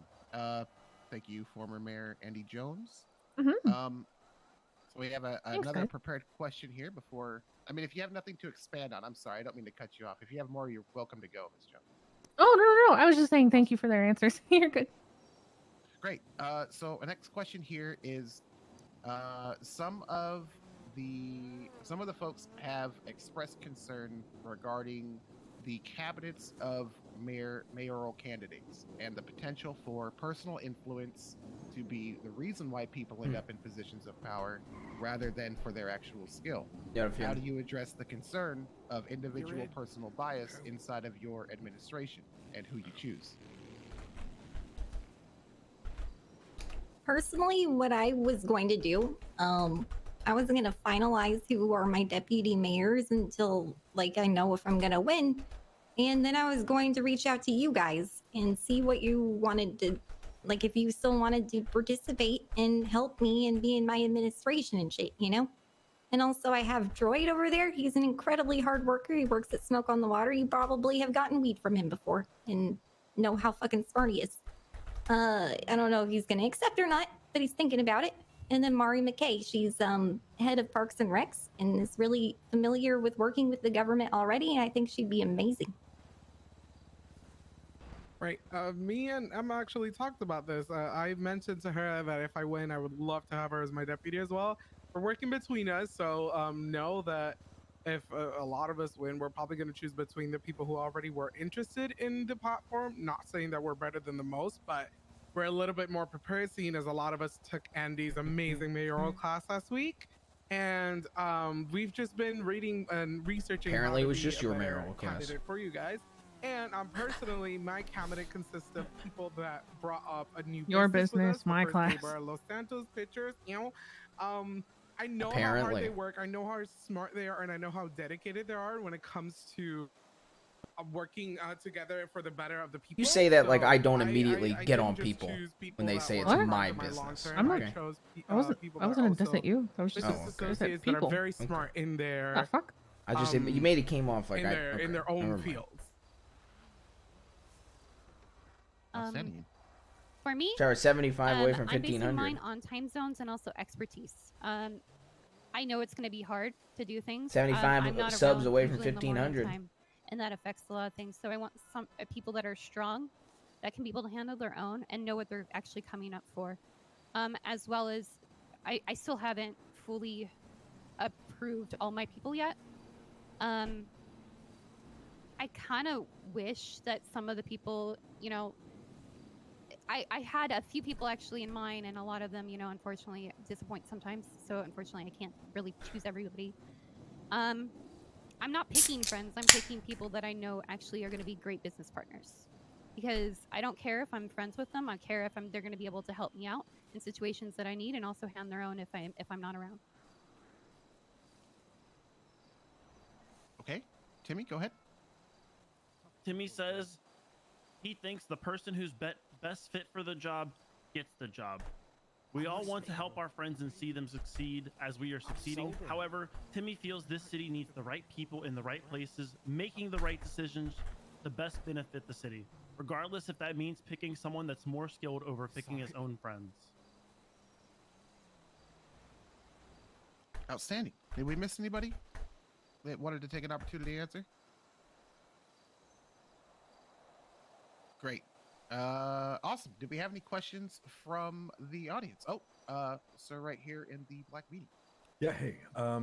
Thank you, former Mayor Andy Jones. Mhm. So we have another prepared question here before. I mean, if you have nothing to expand on, I'm sorry, I don't mean to cut you off. If you have more, you're welcome to go, Ms. Jones. Oh, no. I was just saying thank you for their answers. You're good. Great. So our next question here is, some of the folks have expressed concern regarding the cabinets of mayoral candidates and the potential for personal influence to be the reason why people end up in positions of power rather than for their actual skill. Yeah, How do you address the concern of individual personal bias inside of your administration and who you choose? Personally, what I was going to do, I wasn't going to finalize who are my deputy mayors until, like, I know if I'm going to win. And then I was going to reach out to you guys and see what you wanted to, like, if you still wanted to participate and help me and be in my administration and shit, you know? And also, I have Droid over there. He's an incredibly hard worker. He works at Smoke on the Water. You probably have gotten weed from him before and know how fucking smart he is. I don't know if he's gonna accept or not, but he's thinking about it. And then Mari McKay, she's head of Parks and Recs and is really familiar with working with the government already, and I think she'd be amazing. Right. Me and Emma actually talked about this. I mentioned to her that if I win, I would love to have her as my deputy as well. We're working between us, so know that if a lot of us win, we're probably going to choose between the people who already were interested in the platform. Not saying that we're better than the most, but we're a little bit more prepared, seeing as a lot of us took Andy's amazing mayoral class last week. And we've just been reading and researching. Apparently, how it to was be just a your better mayoral class. candidate for you guys. And personally, my cabinet consists of people that brought up a new Your business, with business, us, my First class. Neighbor, Los Santos Pictures. You know, I know how hard Apparently. they work. I know how smart they are, and I know how dedicated they are when it comes to working together for the better of the people. You say that like So I don't immediately I get didn't on just people choose when they that say were it's a part my of business. long-term. I'm not. I chose I wasn't. people I that wasn't are a diss also at you. I was just business I said associates that are people. very smart in their The fuck? I just you made it came off like in I their okay, in their own never mind. fields. For me, Sorry, 75 away from I'm basing 1500. mine on time zones and also expertise. I know it's going to be hard to do things. 75 I'm not subs around away from usually in the morning 1500. time, and that affects a lot of things. So I want some people that are strong, that can be able to handle their own and know what they're actually coming up for. As well as, I still haven't fully approved all my people yet. I kind of wish that some of the people, you know, I had a few people actually in mind, and a lot of them, you know, unfortunately disappoint sometimes. So unfortunately, I can't really choose everybody. I'm not picking friends. I'm picking people that I know actually are going to be great business partners. Because I don't care if I'm friends with them. I care if they're going to be able to help me out in situations that I need, and also hand their own if I'm not around. Okay, Timmy, go ahead. Timmy says he thinks the person who's best fit for the job gets the job. We all want to help our friends and see them succeed as we are succeeding. However, Timmy feels this city needs the right people in the right places, making the right decisions to best benefit the city, regardless if that means picking someone that's more skilled over picking his own friends. Outstanding. Did we miss anybody that wanted to take an opportunity to answer? Great. Awesome. Did we have any questions from the audience? Oh, sir, right here in the black meeting. Yeah. Hey. I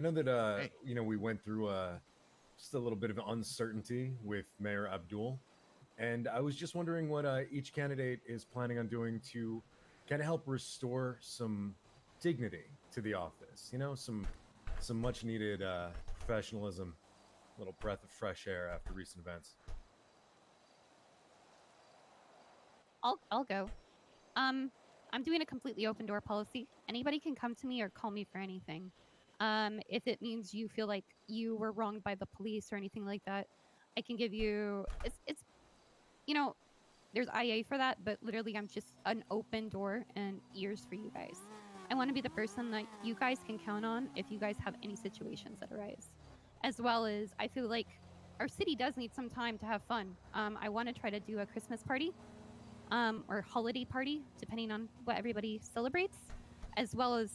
know that you know, we went through just a little bit of uncertainty with Mayor Abdul, and I was just wondering what each candidate is planning on doing to kind of help restore some dignity to the office. You know, some much needed professionalism, a little breath of fresh air after recent events. I'll go. I'm doing a completely open door policy. Anybody can come to me or call me for anything. If it means you feel like you were wronged by the police or anything like that, I can give you. It's you know, there's IA for that, but literally I'm just an open door and ears for you guys. I want to be the person that you guys can count on if you guys have any situations that arise. As well as I feel like our city does need some time to have fun. I want to try to do a Christmas party, or holiday party, depending on what everybody celebrates, as well as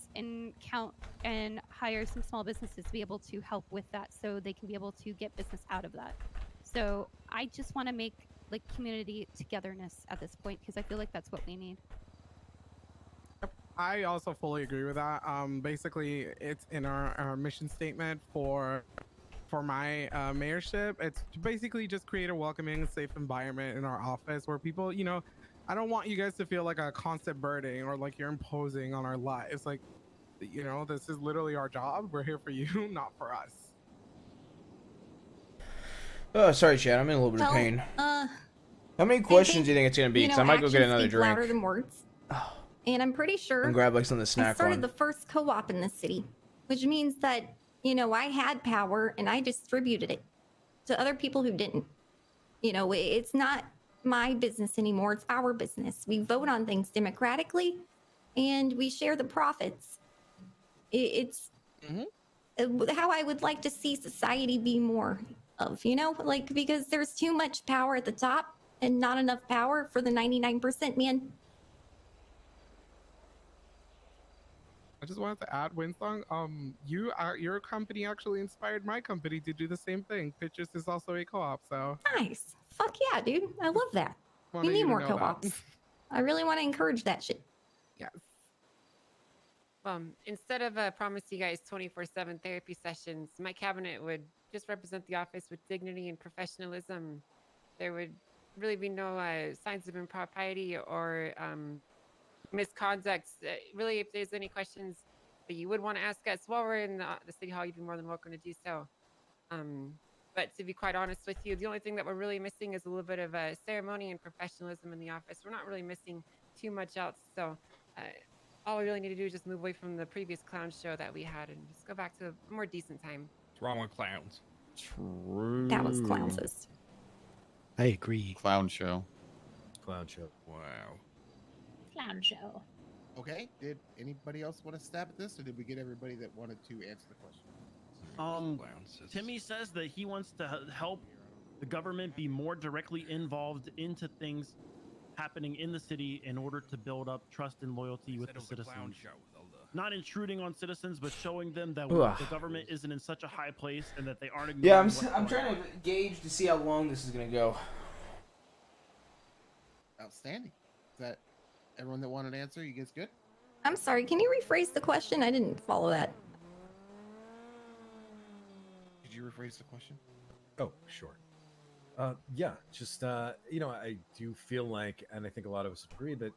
count and hire some small businesses to be able to help with that, so they can be able to get business out of that. So I just want to make like community togetherness at this point, because I feel like that's what we need. I also fully agree with that. Basically, it's in our mission statement for my mayorship. It's to basically just create a welcoming and safe environment in our office where people, I don't want you guys to feel like a constant burden or like you're imposing on our lives. Like, this is literally our job. We're here for you, not for us. Oh, sorry, Chad. I'm in a little bit of pain. How many questions do you think it's gonna be? Because I might go get another speak drink. louder than words. And I'm pretty sure And grab like some of the I snack started one. the first co-op in the city, which means that, I had power and I distributed it to other people who didn't. It's not my business anymore. It's our business. We vote on things democratically and we share the profits. It's how I would like to see society be more of, because there's too much power at the top and not enough power for the 99%, man. I just wanted to add, Winsong, your company actually inspired my company to do the same thing. Pitches is also a co-op, so. Nice. Fuck yeah, dude. I love that. We Wanted need you to more know that. co-ops. I really want to encourage that shit. Yes. Instead of promise you guys 24/7 therapy sessions, my cabinet would just represent the office with dignity and professionalism. There would really be no signs of impropriety or misconduct. Really, if there's any questions that you would want to ask us while we're in the city hall, you'd be more than welcome to do so. But to be quite honest with you, the only thing that we're really missing is a little bit of ceremony and professionalism in the office. We're not really missing too much else. So all we really need to do is just move away from the previous clown show that we had and just go back to a more decent time. What's wrong with clowns? True. That was clownsist. I agree. Clown show. Clown show. Wow. Clown show. Okay. Did anybody else want to stab at this, or did we get everybody that wanted to answer the question? Timmy says that he wants to help the government be more directly involved into things happening in the city in order to build up trust and loyalty with the citizens. Not intruding on citizens, but showing them that the government isn't in such a high place and that they aren't ignoring. Yeah, I'm trying to gauge to see how long this is gonna go. Outstanding. Is that everyone that wanted an answer? You guys good? I'm sorry, can you rephrase the question? I didn't follow that. Could you rephrase the question? Oh, sure. Yeah, just, I do feel like, and I think a lot of us agree, that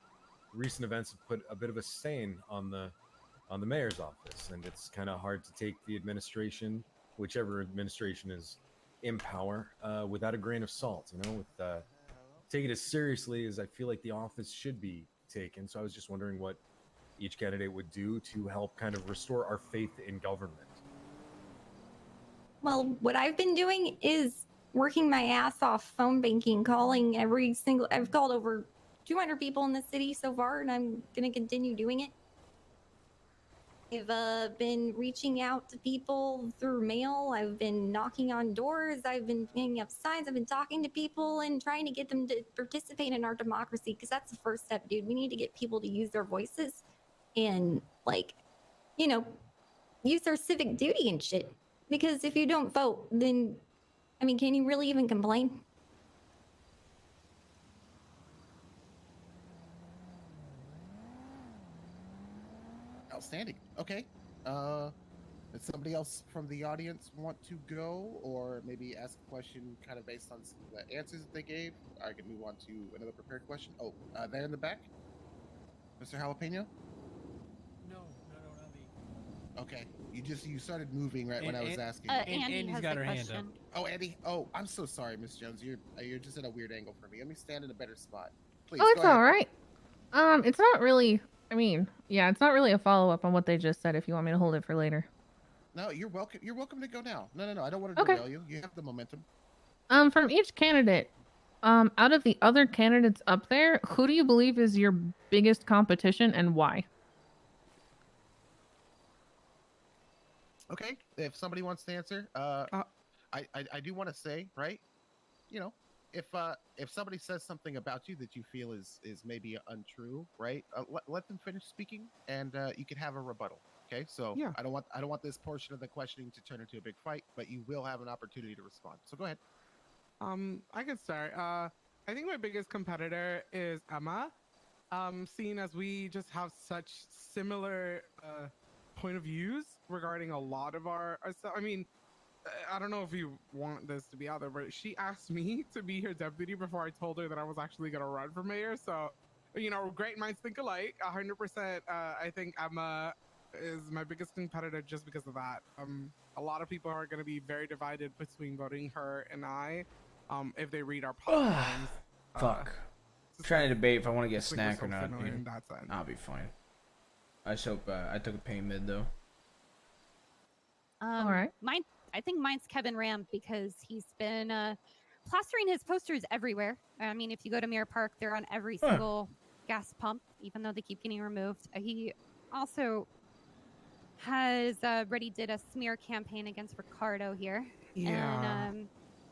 recent events have put a bit of a stain on the mayor's office, and it's kind of hard to take the administration, whichever administration is in power, without a grain of salt, take it as seriously as I feel like the office should be taken. So I was just wondering what each candidate would do to help kind of restore our faith in government. Well, what I've been doing is working my ass off phone banking, calling I've called over 200 people in the city so far, and I'm going to continue doing it. I've been reaching out to people through mail. I've been knocking on doors. I've been hanging up signs. I've been talking to people and trying to get them to participate in our democracy, because that's the first step, dude. We need to get people to use their voices and, use their civic duty and shit. Because if you don't vote, then, can you really even complain? Outstanding. Okay. Does somebody else from the audience want to go, or maybe ask a question kind of based on the answers that they gave? I can move on to another prepared question. Oh, there in the back, Mr. Jalapeno. No, not me. Okay, you started moving right when I was asking. Andy's got her hand up. Oh, Andy. Oh, I'm so sorry, Miss Jones. You're just at a weird angle for me. Let me stand in a better spot. Please. Oh, it's all right. It's not really. It's not really a follow-up on what they just said. If you want me to hold it for later. No, you're welcome. You're welcome to go now. No. I don't want to derail you. You have the momentum. From each candidate, out of the other candidates up there, who do you believe is your biggest competition and why? Okay, if somebody wants to answer, I do want to say, right? You know, if somebody says something about you that you feel is maybe untrue, right? Let them finish speaking, and you can have a rebuttal. Okay, so Yeah. I don't want this portion of the questioning to turn into a big fight, but you will have an opportunity to respond. So go ahead. I can start. I think my biggest competitor is Emma. Seeing as we just have such similar point of views regarding a lot of our stuff. I mean, I don't know if you want this to be out there, but she asked me to be her deputy before I told her that I was actually going to run for mayor. So, you know, great minds think alike. 100%. I think Emma is my biggest competitor just because of that. A lot of people are going to be very divided between voting her and I, if they read our platforms. Fuck. I'm trying to debate if I want to get a just think we're snack or so not. similar Dude. in that sense. I'll be fine. I just hope I took a pain mid though. All right. Mine, I think mine's Kevin Ram because he's been plastering his posters everywhere. I mean, if you go to Mirror Park, they're on every single gas pump, even though they keep getting removed. He also has already did a smear campaign against Ricardo here. Yeah. And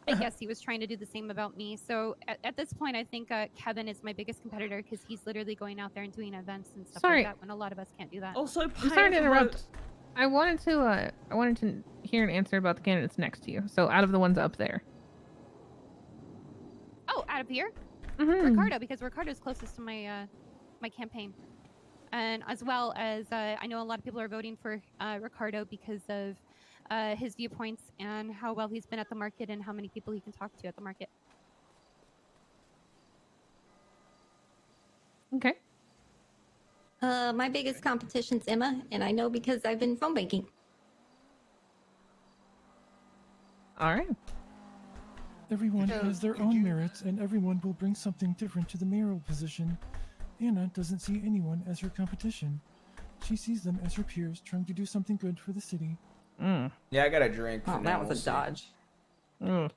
I guess he was trying to do the same about me. So at this point, I think Kevin is my biggest competitor because he's literally going out there and doing events and stuff Sorry. like that when a lot of us can't do that. Also, I'm sorry to interrupt. I wanted to hear an answer about the candidates next to you. So out of the ones up there. Oh, out of here? Mhm. Ricardo, because Ricardo's closest to my my campaign. And as well as I know a lot of people are voting for Ricardo because of his viewpoints and how well he's been at the market and how many people he can talk to at the market. Okay. My biggest competition's Emma, and I know because I've been phone banking. All right. Everyone has their own merits, and everyone will bring something different to the mayoral position. Anna doesn't see anyone as her competition. She sees them as her peers trying to do something good for the city. Yeah, I got a drink. For Oh, now. that was We'll a see. dodge. No,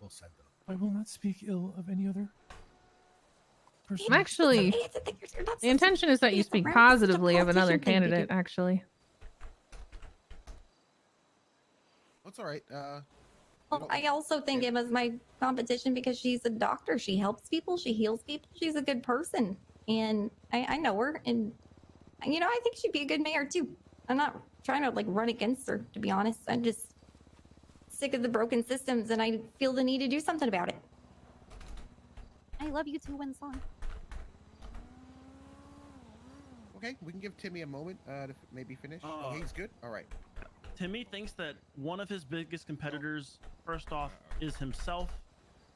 well said though. I will not speak ill of any other person. Actually, the intention is that you speak positively of another candidate, actually. That's all right. Well, I also think Emma's my competition because she's a doctor. She helps people. She heals people. She's a good person. And I know her. And, you know, I think she'd be a good mayor, too. I'm not trying to, like, run against her, to be honest. I'm just sick of the broken systems, and I feel the need to do something about it. I love you too, Winsong. Okay, we can give Timmy a moment to maybe finish. Oh, he's good? All right. Timmy thinks that one of his biggest competitors, first off, is himself.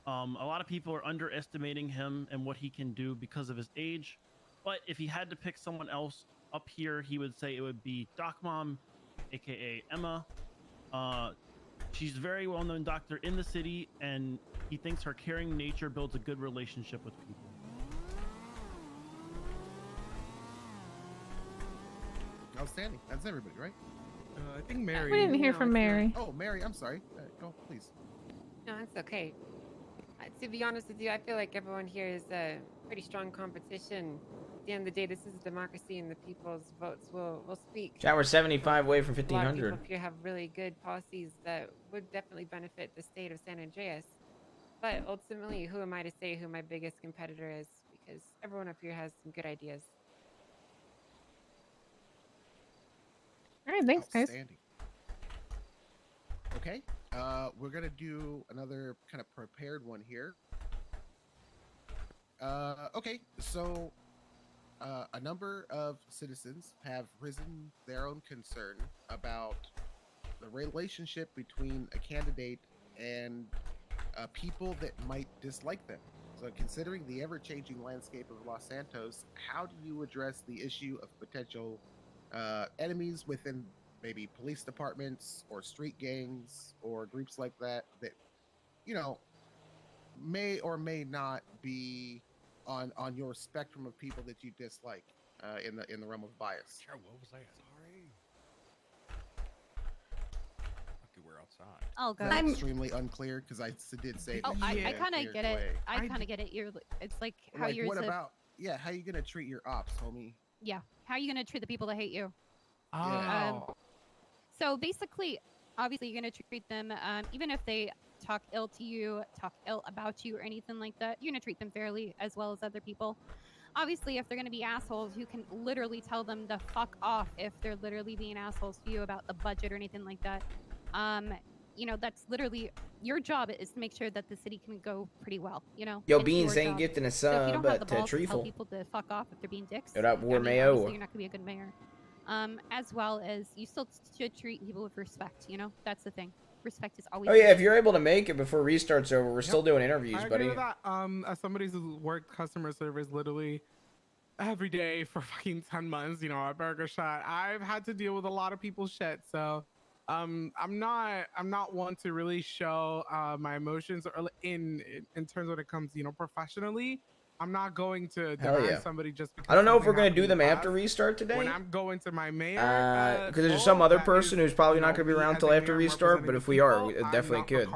A lot of people are underestimating him and what he can do because of his age. But if he had to pick someone else up here, he would say it would be Doc Mom, aka Emma. She's a very well-known doctor in the city, and he thinks her caring nature builds a good relationship with people. Outstanding. That's everybody, right? I think Mary. We didn't hear from Mary. Oh, Mary, I'm sorry. Go, please. No, it's okay. To be honest with you, I feel like everyone here is a pretty strong competition. At the end of the day, this is a democracy, and the people's votes will speak. Chat, we're 75 away from A lot of 1500. people here have really good policies that would definitely benefit the state of San Andreas. But ultimately, who am I to say who my biggest competitor is? Because everyone up here has some good ideas. All right, thanks, guys. Outstanding. Okay, we're gonna do another kind of prepared one here. Okay, so a number of citizens have risen their own concern about the relationship between a candidate and people that might dislike them. So, considering the ever-changing landscape of Los Santos, how do you address the issue of potential enemies within maybe police departments or street gangs or groups like that you know may or may not be on your spectrum of people that you dislike in the realm of bias? Sure, what was that? Sorry. Okay, we're outside. I'll go. That's extremely unclear because I did say. Oh, that you I did kind of clear get it. way. I kind of get it. It's like how Like, you're. what about how you gonna treat your ops, homie? Yeah. How are you gonna treat the people that hate you? Yeah. So basically, obviously you're going to treat them, even if they talk ill to you, talk ill about you, or anything like that, you're going to treat them fairly as well as other people. Obviously, if they're going to be assholes, you can literally tell them to fuck off if they're literally being assholes to you about the budget or anything like that. You know, that's literally your job, is to make sure that the city can go pretty well, you know? Yo, It's Beans your ain't job. gifting a So if you sub, don't have the but balls to tell Treeful. people to fuck off if they're being dicks, Yo, that I War mean, Mayo. obviously you're not going to be a good mayor. As well as you still should treat people with respect, you know? That's the thing. Respect is always Oh yeah, if needed. you're able to make it before restart's over, we're still doing interviews, I agree buddy. with that. As somebody who's worked customer service literally every day for fucking 10 months, you know, at Burger Shot, I've had to deal with a lot of people's shit. So, I'm not one to really show my emotions or in terms when it comes, you know, professionally. I'm not going to Hell deny yeah. somebody just because I don't know if something we're gonna happened do in the them after past. restart today. When I'm going to my mayor, Because there's some other person who's probably not gonna be around till after restart. But if we are, we definitely could.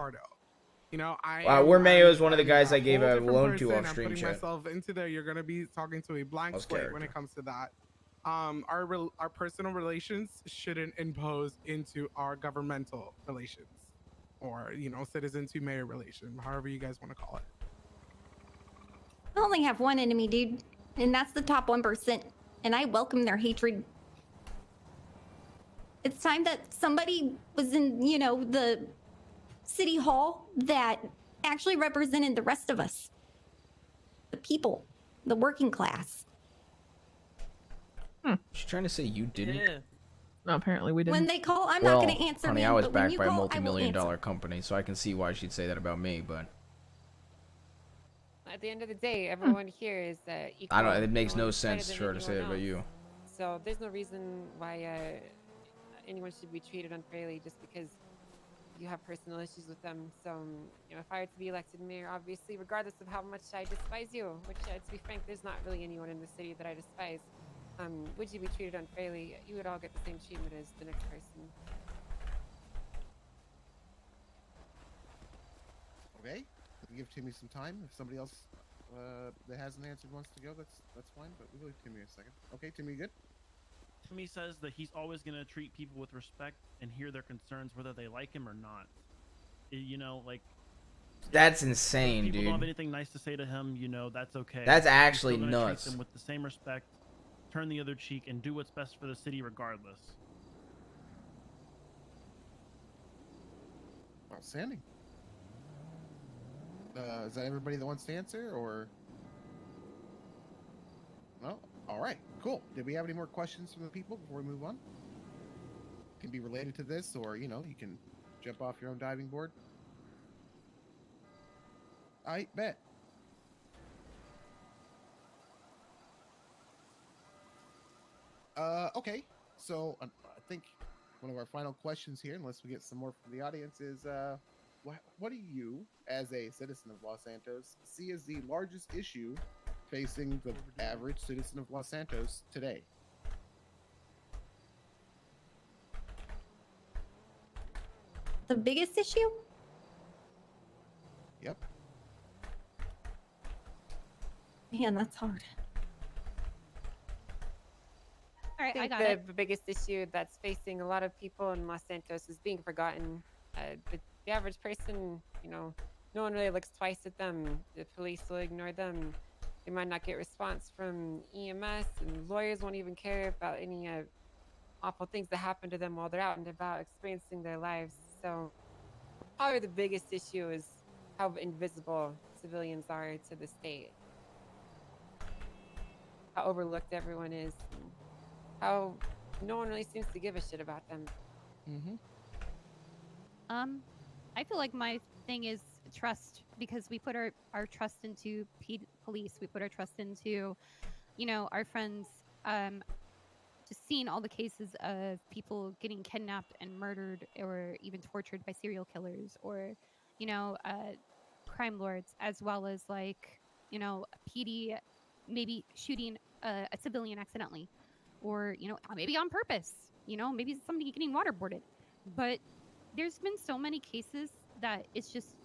You know, War Mayo is one of the guys I a gave whole a different loan to person. off I'm stream putting chat. myself into there. You're gonna be talking to a blank slate when it comes to that. Our personal relations shouldn't impose into our governmental relations, or you know, citizen to mayor relation, however you guys want to call it. I only have one enemy, dude, and that's the top 1%, and I welcome their hatred. It's time that somebody was in, you know, the city hall that actually represented the rest of us. The people, the working class. She's trying to say you didn't. Yeah. No, apparently we didn't. When they call, I'm Well, not going to answer, honey, man, I was but when backed you by a call, I will multi-million-dollar answer. company, so I can see why she'd say that about me. But At the end of the day, everyone here is equal. I don't. It makes No no one's better sense than for her to say that anyone about you. else. So there's no reason why anyone should be treated unfairly just because you have personal issues with them. So, you know, if I were to be elected mayor, obviously, regardless of how much I despise you, which, to be frank, there's not really anyone in the city that I despise, would you be treated unfairly? You would all get the same treatment as the next person. Okay, give Timmy some time. If somebody else that hasn't answered wants to go, that's fine. But we'll give Timmy a second. Okay, Timmy, you good? Timmy says that he's always going to treat people with respect and hear their concerns, whether they like him or not. You know, like That's insane, if people don't have dude. anything nice to say to him, you know, that's okay. That's He's actually still gonna nuts. Treat them with the same respect, turn the other cheek, and do what's best for the city regardless. Outstanding. Is that everybody that wants to answer, or? No. All right. Cool. Did we have any more questions from the people before we move on? Can be related to this, or you know, you can jump off your own diving board. I bet. Okay. So I think one of our final questions here, unless we get some more from the audience, is what do you, as a citizen of Los Santos, see as the largest issue facing the average citizen of Los Santos today? The biggest issue? Yep. Man, that's hard. All right, I think got the it. biggest issue that's facing a lot of people in Los Santos is being forgotten. The average person, you know, no one really looks twice at them. The police will ignore them. They might not get response from EMS, and lawyers won't even care about any awful things that happen to them while they're out and about experiencing their lives. So probably the biggest issue is how invisible civilians are to the state. How overlooked everyone is. How no one really seems to give a shit about them. Mm-hmm. I feel like my thing is trust, because we put our trust into police. We put our trust into, you know, our friends. Just seeing all the cases of people getting kidnapped and murdered, or even tortured by serial killers, or, you know, crime lords, as well as, like, you know, PD maybe shooting a civilian accidentally, or, you know, maybe on purpose. You know, maybe somebody getting waterboarded. But there's been so many cases that it's just,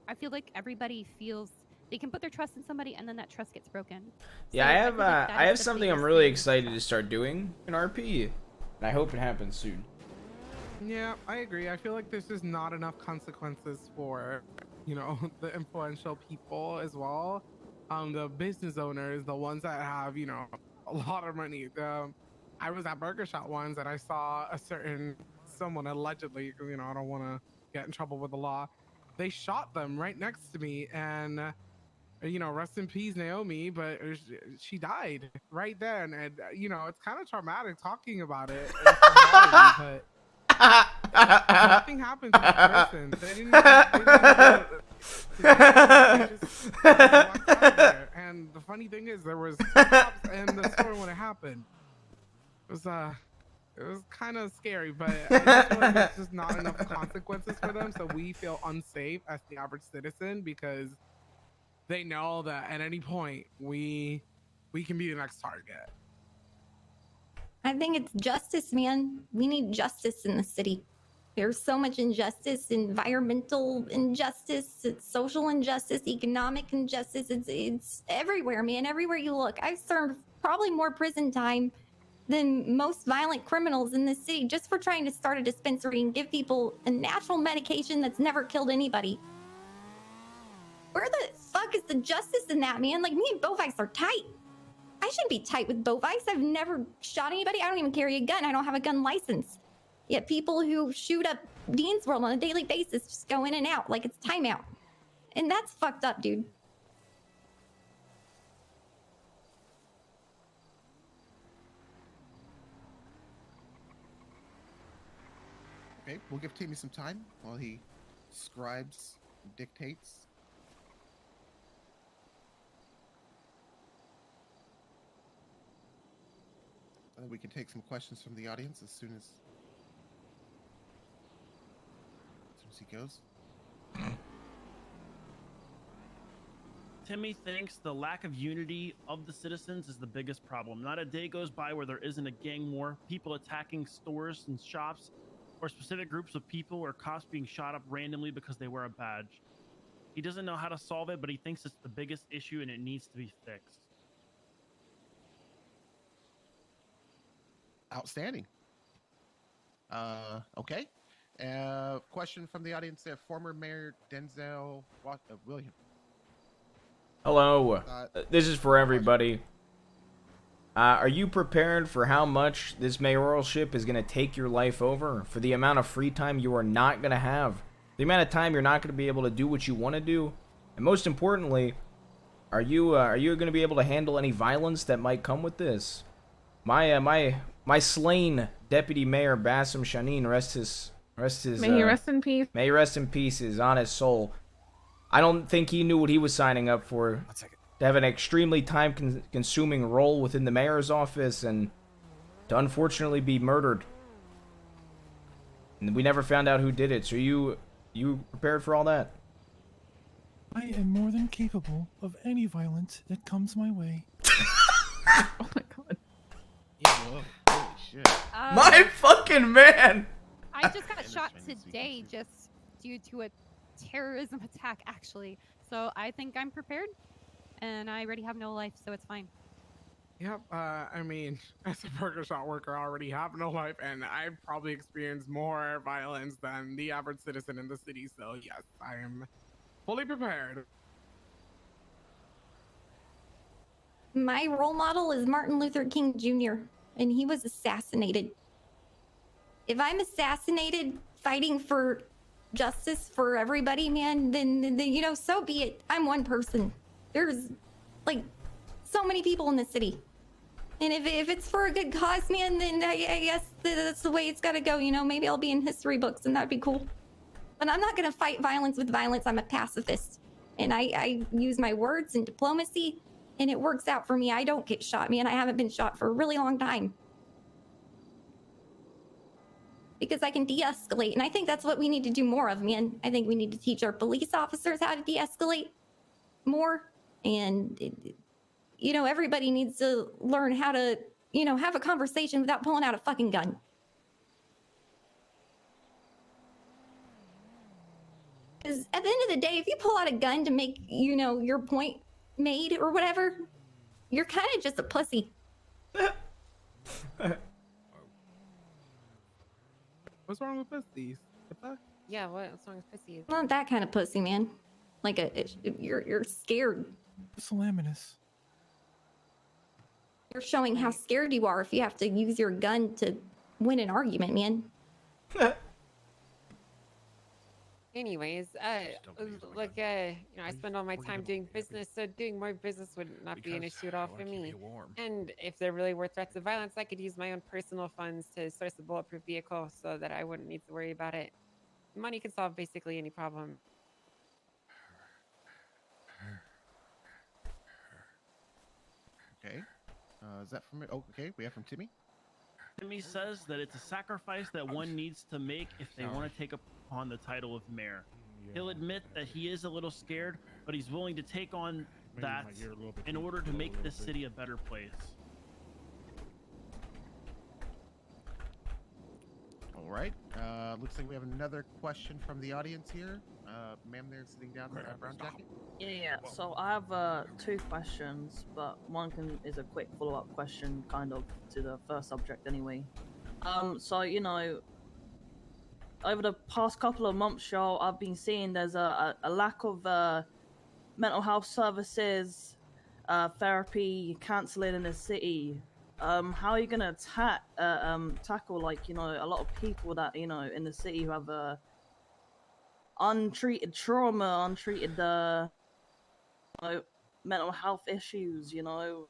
I feel like everybody feels they can put their trust in somebody, and then that trust gets broken. Yeah, So I feel have like that I is have the something I'm biggest really thing. excited to start doing in RP, and I hope it happens soon. Yeah, I agree. I feel like there's just not enough consequences for, the influential people as well. The business owners, the ones that have, a lot of money. I was at Burger Shot once and I saw a certain someone allegedly, I don't want to get in trouble with the law. They shot them right next to me, and rest in peace, Naomi, but she died right then. And, it's kind of traumatic talking about it. But nothing happened to the person. They didn't just walked out of there. And the funny thing is, there was cops in the store when it happened. It was kind of scary, but I just feel like there's just not enough consequences for them, so we feel unsafe as the average citizen because they know that at any point we can be the next target. I think it's justice, man. We need justice in the city. There's so much injustice, environmental injustice, social injustice, economic injustice. It's everywhere, man. Everywhere you look. I've served probably more prison time than most violent criminals in this city just for trying to start a dispensary and give people a natural medication that's never killed anybody. Where the fuck is the justice in that, man? Like, me and Bovice are tight. I shouldn't be tight with Bovice. I've never shot anybody. I don't even carry a gun. I don't have a gun license. Yet people who shoot up Dean's World on a daily basis just go in and out like it's timeout. And that's fucked up, dude. Okay, we'll give Timmy some time while he scribes, dictates. We can take some questions from the audience as soon as he goes. Timmy thinks the lack of unity of the citizens is the biggest problem. Not a day goes by where there isn't a gang war, people attacking stores and shops, or specific groups of people or cops being shot up randomly because they wear a badge. He doesn't know how to solve it, but he thinks it's the biggest issue and it needs to be fixed. Outstanding. Okay. Question from the audience there. Former Mayor Denzel William. Hello. This is for everybody. Are you prepared for how much this mayoralship is going to take your life over? For the amount of free time you are not going to have? The amount of time you're not going to be able to do what you want to do? And most importantly, are you going to be able to handle any violence that might come with this? My slain deputy mayor Bassem Shaneen, rest his May he rest in peace. May he rest in peace, his honest soul. I don't think he knew what he was signing up for. To have an extremely time-consuming role within the mayor's office and to unfortunately be murdered. And we never found out who did it. So you prepared for all that? I am more than capable of any violence that comes my way. Oh my god. Yeah, whoa. Holy shit. My fucking man! I just got shot today just due to a terrorism attack, actually. So I think I'm prepared. And I already have no life, so it's fine. Yep. I mean, as a Burger Shot worker, I already have no life, and I've probably experienced more violence than the average citizen in the city. So yes, I am fully prepared. My role model is Martin Luther King Jr., and he was assassinated. If I'm assassinated fighting for justice for everybody, man, then so be it. I'm one person. There's, like, so many people in the city. And if it's for a good cause, man, then I guess that's the way it's got to go, Maybe I'll be in history books, and that'd be cool. But I'm not going to fight violence with violence. I'm a pacifist. And I use my words and diplomacy, and it works out for me. I don't get shot, man. I haven't been shot for a really long time. Because I can de-escalate, and I think that's what we need to do more of, man. I think we need to teach our police officers how to de-escalate more. And, everybody needs to learn how to, have a conversation without pulling out a fucking gun. Because at the end of the day, if you pull out a gun to make, your point made or whatever, you're kind of just a pussy. What's wrong with pussies? The fuck? Yeah, what's wrong with pussies? Not that kind of pussy, man. Like you're scared. Salaminous. You're showing how scared you are if you have to use your gun to win an argument, man. Anyways, like, I spend all my time doing business, so doing more business would not be an issue at all for me. And if there really were threats of violence, I could use my own personal funds to source a bulletproof vehicle so that I wouldn't need to worry about it. Money can solve basically any problem. Okay. Is that from? Oh, okay. We have from Timmy. Timmy says that it's a sacrifice that one needs to make if they want to take upon the title of mayor. He'll admit that he is a little scared, but he's willing to take on that in order to make this city a better place. All right. Looks like we have another question from the audience here. Ma'am, there sitting down there, brown jacket. Yeah. So I have 2 questions, but one is a quick follow-up question, kind of to the first subject, anyway. So over the past couple of months, y'all, I've been seeing there's a lack of mental health services, therapy, counseling in the city. How are you gonna tackle, like, a lot of people that in the city who have untreated trauma, untreated mental health issues? I've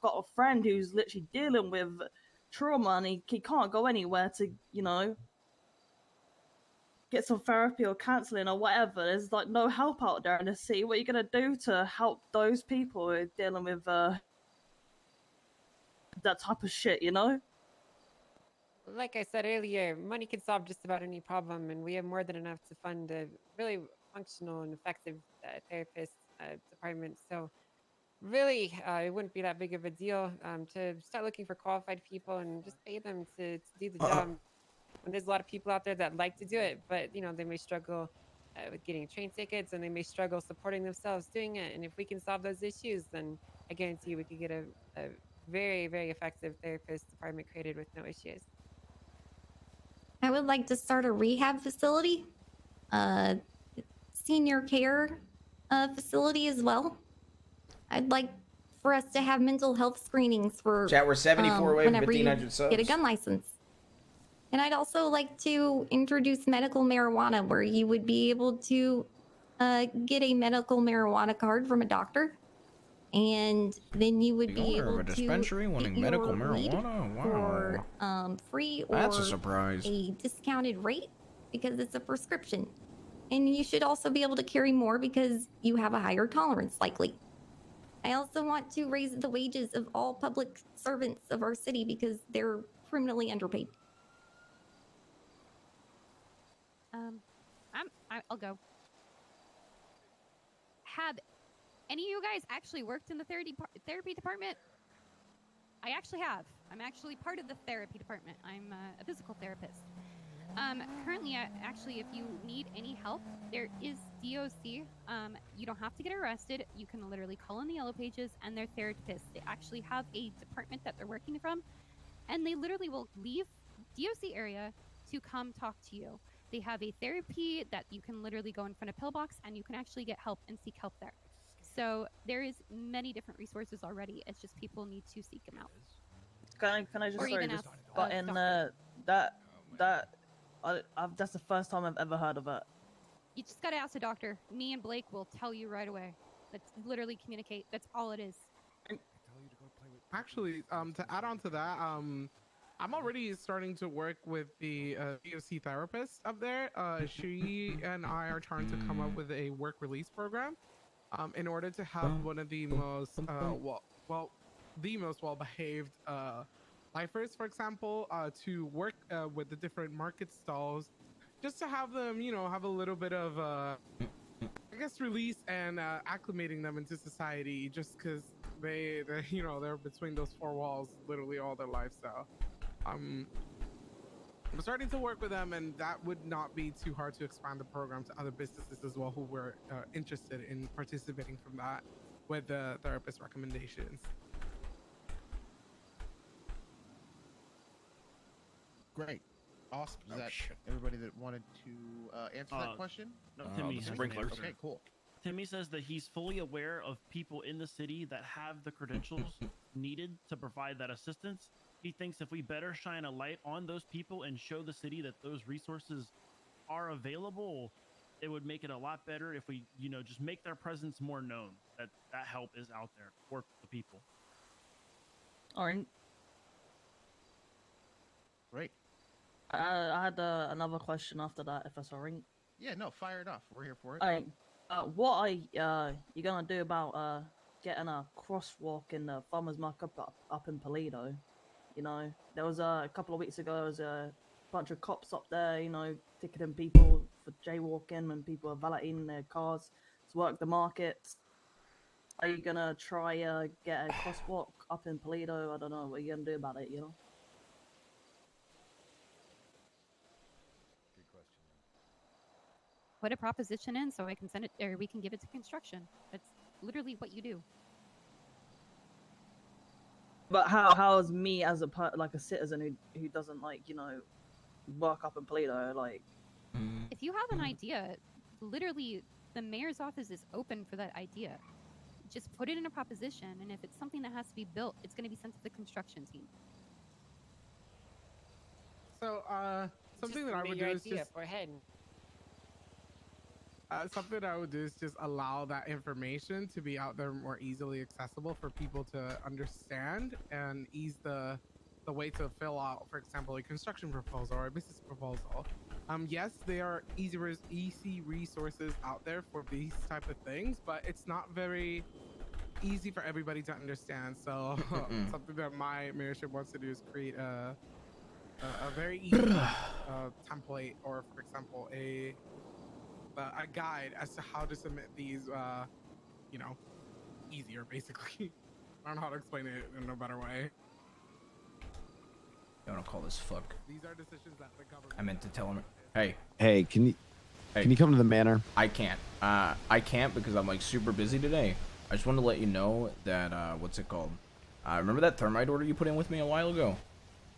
got a friend who's literally dealing with trauma, and he can't go anywhere to get some therapy or counseling or whatever. There's like no help out there in the city. What are you gonna do to help those people who are dealing with that type of shit? Like I said earlier, money can solve just about any problem, and we have more than enough to fund a really functional and effective therapist department. So really, it wouldn't be that big of a deal to start looking for qualified people and just pay them to do the job. And there's a lot of people out there that like to do it, but they may struggle with getting train tickets, and they may struggle supporting themselves doing it. And if we can solve those issues, then I guarantee you we could get a very, very effective therapist department created with no issues. I would like to start a rehab facility, senior care facility as well. I'd like for us to have mental health screenings for Chat, we're 74 away from whenever you 1,500 subs. get a gun license. And I'd also like to introduce medical marijuana, where you would be able to get a medical marijuana card from a doctor, and then you would The be owner able of a to dispensary wanting get medical your weed marijuana? Wow. for free or That's a surprise. a discounted rate because it's a prescription. And you should also be able to carry more because you have a higher tolerance, likely. I also want to raise the wages of all public servants of our city because they're criminally underpaid. I'll go. Have any of you guys actually worked in the therapy department? I actually have. I'm actually part of the therapy department. I'm a physical therapist. Currently, actually, if you need any help, there is DOC. You don't have to get arrested. You can literally call in the yellow pages, and they're therapists. They actually have a department that they're working from, and they literally will leave DOC area to come talk to you. They have a therapy that you can literally go in front of Pillbox, and you can actually get help and seek help there. So there is many different resources already. It's just people need to seek them out. Can I just butt in that's the first time I've ever heard of it. You just gotta ask a doctor. Me and Blake will tell you right away. Let's literally communicate. That's all it is. Actually, to add on to that, I'm already starting to work with the DOC therapist up there. She and I are trying to come up with a work release program in order to have one of the most the most well-behaved lifers, for example, to work with the different market stalls, just to have them, have a little bit of, I guess, release and acclimating them into society, just because they're between those 4 walls literally all their life. So I'm starting to work with them, and that would not be too hard to expand the program to other businesses as well who were interested in participating from that with the therapist recommendations. Great. Awesome. Is that everybody that wanted to answer that question? No, Timmy has an answer. Okay, cool. Timmy says that he's fully aware of people in the city that have the credentials needed to provide that assistance. He thinks if we better shine a light on those people and show the city that those resources are available, it would make it a lot better if we, just make their presence more known, that help is out there for the people. All right. Great. I had another question after that, if that's all right. Yeah, no, fire it off. We're here for it. All right. What are you gonna do about getting a crosswalk in the farmers market up in Toledo? There was a couple of weeks ago. There was a bunch of cops up there, ticketing people for jaywalking when people are valeting their cars to work the markets. Are you gonna try get a crosswalk up in Toledo? I don't know. What are you gonna do about it? Put a proposition in so I can send it, or we can give it to construction. That's literally what you do. But how is me as a citizen who doesn't work up in Toledo If you have an idea, literally the mayor's office is open for that idea. Just put it in a proposition, and if it's something that has to be built, it's going to be sent to the construction team. So, something that I would do is just go ahead. Something I would do is just allow that information to be out there more easily accessible for people to understand and ease the way to fill out, for example, a construction proposal or a business proposal. Yes, there are easy resources out there for these type of things, but it's not very easy for everybody to understand. So something that my mayorship wants to do is create a very easy template, or for example, a guide as to how to submit these, easier, basically. I don't know how to explain it in a better way. I don't call this fuck. These are decisions that the government... I meant to tell him. Hey. Hey, can you come to the manor? I can't. I can't because I'm super busy today. I just wanted to let you know that what's it called? Remember that thermite order you put in with me a while ago?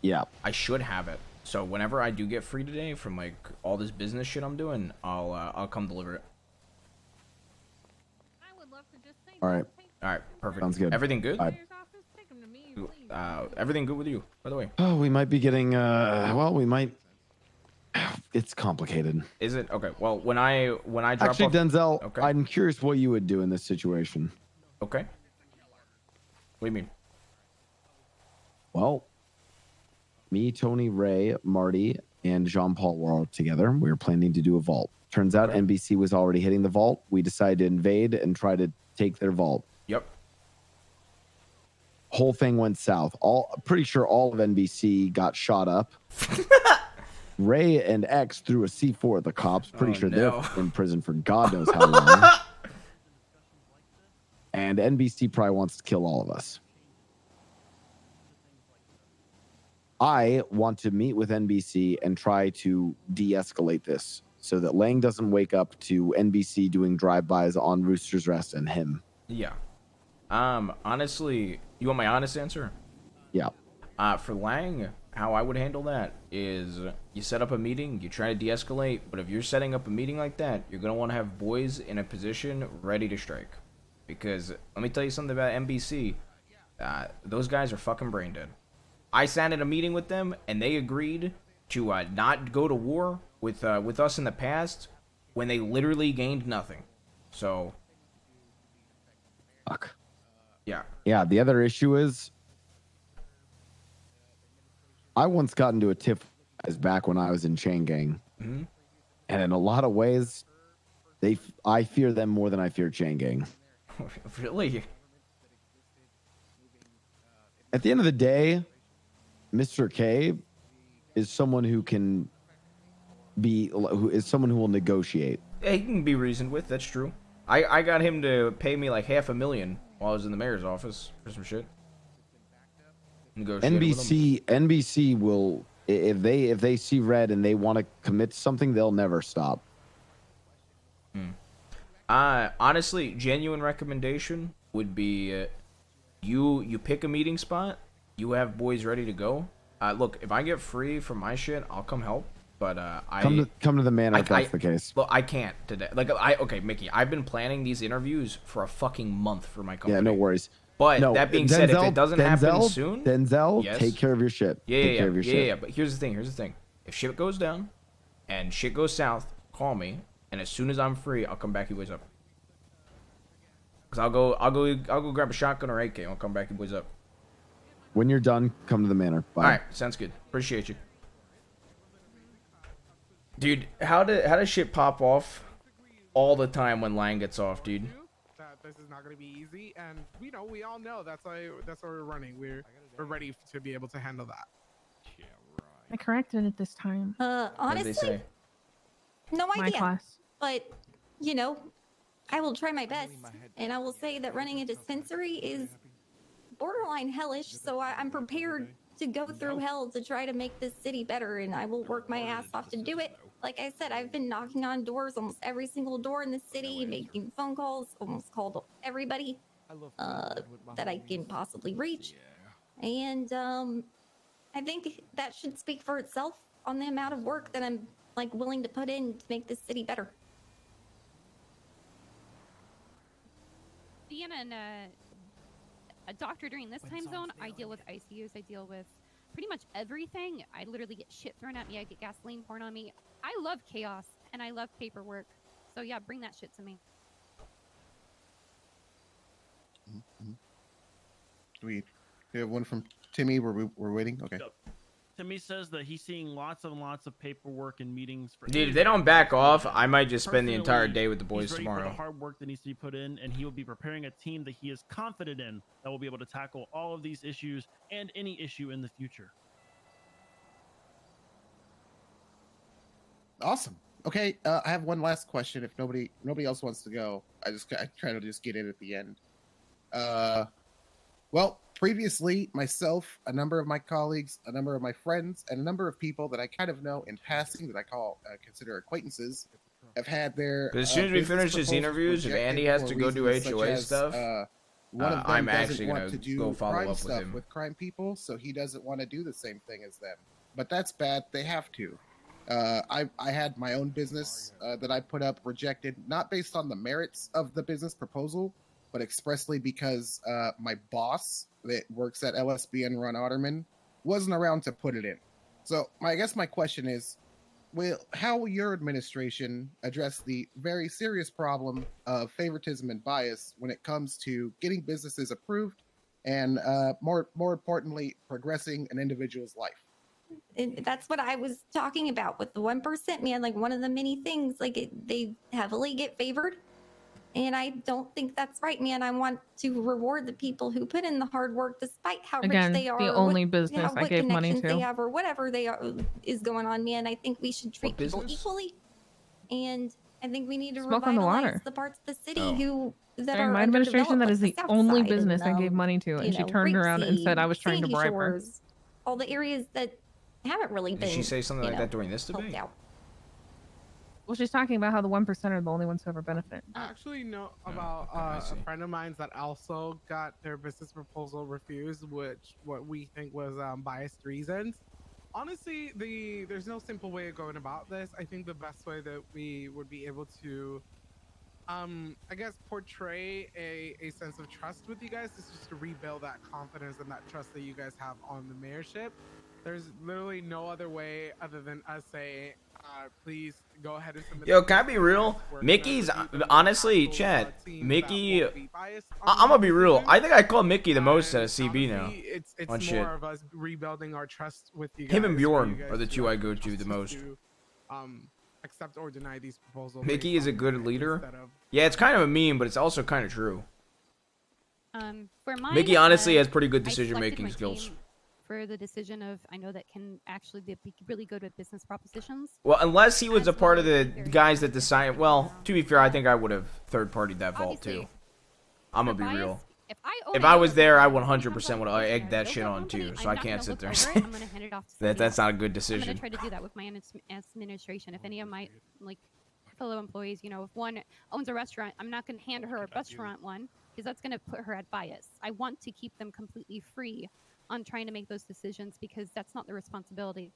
Yeah. I should have it. So whenever I do get free today from all this business shit I'm doing, I'll come deliver it. I would love to just say All right. All right. Perfect. Sounds good. Everything good? All right. Everything good with you, by the way? Oh, we might be getting. We might. It's complicated. Is it? Okay. Well, when I drop Actually, off... Denzel, okay. I'm curious what you would do in this situation. Okay. What do you mean? Well, me, Tony, Ray, Marty, and Jean-Paul were all together. We were planning to do a vault. Turns out NBC was already hitting the vault. We decided to invade and try to take their vault. Yep. Whole thing went south. Pretty sure all of NBC got shot up. Ray and X threw a C4 at the cops. Pretty sure they're in prison for God knows how long. And NBC probably wants to kill all of us. I want to meet with NBC and try to de-escalate this so that Lang doesn't wake up to NBC doing drive-bys on Rooster's Rest and him. Yeah. Honestly, you want my honest answer? Yeah. For Lang, how I would handle that is you set up a meeting, you try to de-escalate, but if you're setting up a meeting like that, you're going to want to have boys in a position ready to strike. Because, let me tell you something about NBC. Those guys are fucking brain dead. I sat in a meeting with them, and they agreed to not go to war with us in the past when they literally gained nothing. So... Fuck. Yeah. Yeah, the other issue is I once got into a tiff as back when I was in Chain Gang. Mm-hmm. And in a lot of ways, I fear them more than I fear Chain Gang. Really? At the end of the day, Mr. K is someone who will negotiate. Yeah, he can be reasoned with, that's true. I got him to pay me like $500,000 while I was in the mayor's office for some shit. NBC will, if they see red and they want to commit to something, they'll never stop. Honestly, genuine recommendation would be you pick a meeting spot, you have boys ready to go, Look, if I get free from my shit, I'll come help. But come to the manor if that's the case. Look, I can't today. Like okay, Mickey, I've been planning these interviews for a fucking month for my company. Yeah, no worries. But No, that being said, if it doesn't happen Denzel, soon, Denzel, yes. take care of your shit. Yeah, Take care of your shit. yeah. But here's the thing. If shit goes down, and shit goes south, call me, and as soon as I'm free, I'll come back you boys up. Cause I'll go grab a shotgun or AK. And I'll come back you boys up. When you're done, come to the manor. Bye. All right, sounds good. Appreciate you. Dude, how does shit pop off all the time when line gets off, dude? That this is not going to be easy, and we all know that's why we're running. We're ready to be able to handle that. I corrected it this time. Honestly, no My idea. class. But I will try my best, and I will say that running a dispensary is borderline hellish. So I'm prepared to go through hell to try to make this city better, and I will work my ass off to do it. Like I said, I've been knocking on doors, almost every single door in the city, making phone calls, almost called everybody that I can possibly reach. And I think that should speak for itself on the amount of work that I'm willing to put in to make this city better. Being a doctor during this time zone, I deal with ICUs, I deal with pretty much everything. I literally get shit thrown at me, I get gasoline poured on me. I love chaos, and I love paperwork. So yeah, bring that shit to me. Do we have one from Timmy where we're waiting? Okay. Yep. Timmy says that he's seeing lots and lots of paperwork and meetings for. Dude, if they don't back off, I might just spend the entire Personally, day with the boys he's ready tomorrow. For the hard work that needs to be put in, and he will be preparing a team that he is confident in that will be able to tackle all of these issues and any issue in the future. Awesome. Okay, I have one last question. If nobody else wants to go, I try to just get in at the end. Well, previously, myself, a number of my colleagues, a number of my friends, and a number of people that I kind of know in passing that I consider acquaintances have had their. But as soon as we finish these interviews, if Andy has to go do HOA stuff, one of them I'm doesn't actually want gonna to do go follow crime up with stuff him. with crime people, so he doesn't want to do the same thing as them. But that's bad. They have to. I had my own business that I put up rejected, not based on the merits of the business proposal, but expressly because my boss that works at LSB and Ron Otterman wasn't around to put it in. So I guess my question is, how will your administration address the very serious problem of favoritism and bias when it comes to getting businesses approved and more importantly, progressing an individual's life? And that's what I was talking about with the 1%, man. One of the many things, they heavily get favored. And I don't think that's right, man. I want to reward the people who put in the hard work despite how Again, rich they are. the only business I what gave money connections they to. have or whatever is going on, man. I think we should treat people equally. And I think we need to Smoke on the revitalize water. the parts of the city that During are my administration, that underdeveloped, is like the South only Side business I gave money to, and she turned around and said I was trying to Sandy bribe her. Shores, all the areas that haven't really been. Did she say something like that during this helped debate? out. Well, she's talking about how the 1% are the only ones who ever benefit. I actually know about a friend of mine that also got their business proposal refused, what we think was biased reasons. Honestly, there's no simple way of going about this. I think the best way that we would be able to, I guess, portray a sense of trust with you guys is just to rebuild that confidence and that trust that you guys have on the mayorship. There's literally no other way other than us saying, please go ahead and submit. Yo, can I be real? Mickey's honestly, Chad. Mickey, I'm gonna be real. I think I call Mickey the most at a CB now. It's on more shit. of us rebuilding our trust with you guys. Him and for Bjorn you guys are the to two I go to the trust most. to, accept or deny these proposals. Mickey is a good leader. instead of- Yeah, it's kind of a meme, but it's also kind of true. For mine, Mickey honestly has pretty good I decision-making selected my skills. team for the decision of I know that can actually be really good with business propositions. Well, unless he was a part of the guys that decide. Well, to be fair, I think I would have third-partied that vault too. I'm gonna be real. If I was there, I 100% would have egged that shit on too. So I can't sit there and say that's not a good I'm decision. gonna try to do that with my administration. If any of my fellow employees, if one owns a restaurant, I'm not gonna hand her a restaurant one because that's gonna put her at bias. I want to keep them completely free on trying to make those decisions because that's not their responsibility.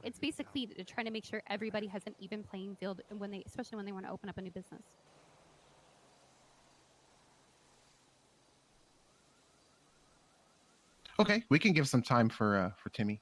It's basically to try to make sure everybody has an even playing field when they, especially when they want to open up a new business. Okay, we can give some time for Timmy.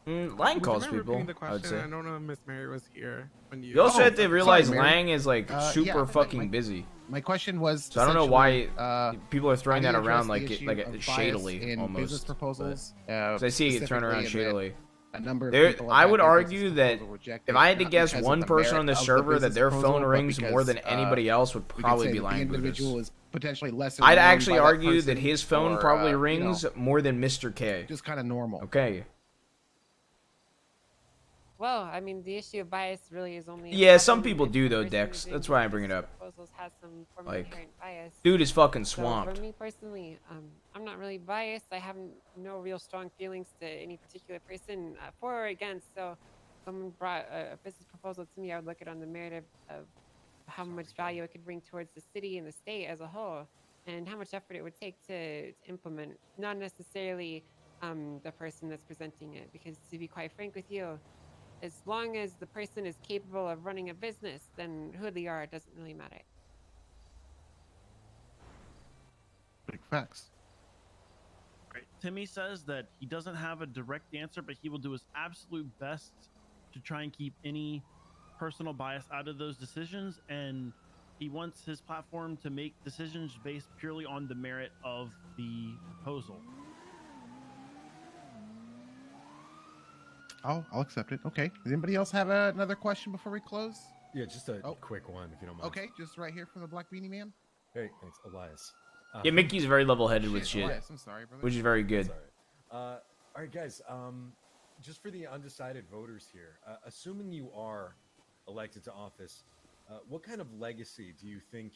Lang calls people, The I would question? say. I don't know if Miss Mary was here when you. You also have to realize sorry, Mary. Lang is like super Yeah, fucking busy. My question was. So I don't know why essentially, people are throwing how that do you address around the like issue like of bias shadily in almost. business proposals. 'Cause I see it thrown around specifically in shadily. that a number of There, people have I had would their argue business that proposal rejected, if I had to not guess because of one the person on merit the of server that business their proposal, phone but rings more than because, anybody else would we could probably say be that the Lang individual Brutus. is potentially lesser I'd known actually by that argue that person, his phone or, probably you know, rings more than Mr. K. just kind of normal. Okay. Well, I mean, the issue of bias really is only. Yeah, some problem people if do the though, person Dex. doing That's the why I bring it business up. proposals has some form of Like, inherent bias. dude is fucking So swamped. for me personally, I'm not really biased. I have no real strong feelings to any particular person, for or against. So, if someone brought a business proposal to me, I would look at it on the merit of how much value it could bring towards the city and the state as a whole, and how much effort it would take to implement. Not necessarily the person that's presenting it, because to be quite frank with you, as long as the person is capable of running a business, then who they are doesn't really matter. Big facts. Right. Timmy says that he doesn't have a direct answer, but he will do his absolute best to try and keep any personal bias out of those decisions, and he wants his platform to make decisions based purely on the merit of the proposal. I'll accept it. Okay. Does anybody else have another question before we close? Yeah, just a quick one, if you don't mind. Okay, just right here from the Black Beanie Man. Hey, thanks, Elias. Yeah, Mickey's very level-headed with Shit, shit, Elias, I'm sorry, brother. which is very good. That's all right. All right, guys. Just for the undecided voters here, assuming you are elected to office, what kind of legacy do you think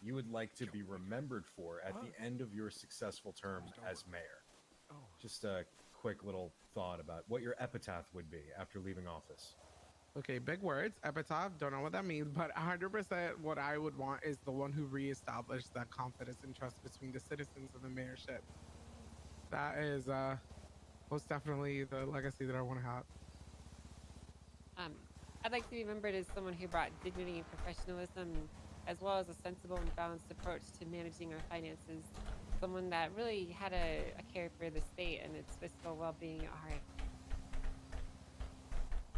you would like to be remembered for at the end of your successful term as mayor? Just a quick little thought about what your epitaph would be after leaving office. Okay, big words, epitaph, don't know what that means, but 100% what I would want is the one who reestablished that confidence and trust between the citizens and the mayorship. That is most definitely the legacy that I want to have. I'd like to be remembered as someone who brought dignity and professionalism, as well as a sensible and balanced approach to managing our finances. Someone that really had a care for the state and its fiscal well-being at heart.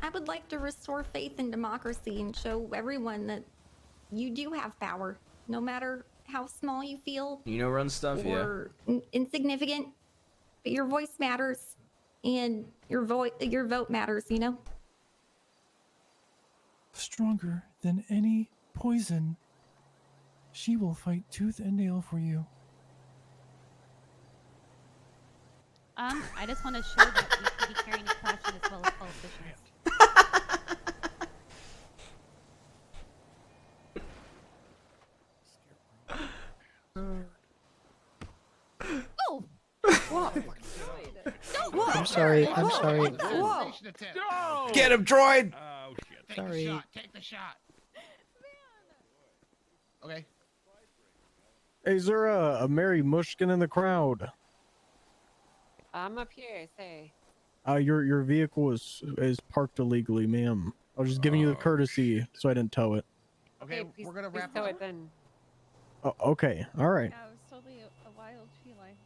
I would like to restore faith in democracy and show everyone that you do have power, no matter how small you feel. You know, run stuff, or insignificant, but your voice matters, and your vote matters. You know. Stronger than any poison. She will fight tooth and nail for you. I just want to show that we can be carrying a passion as well as politicians. Oh! Whoa! I'm sorry. I'm sorry. Whoa! Get him, droid! Oh shit! Take Sorry. the shot. Take the shot. Okay. Hey, is there a Mary Mushkin in the crowd? I'm up here, say. Your vehicle is parked illegally, ma'am. I was just giving you the courtesy, so I didn't tow it. Okay, please, we're gonna please wrap tow up. it then. Oh, okay. All right. Yeah, it was totally a wild feline.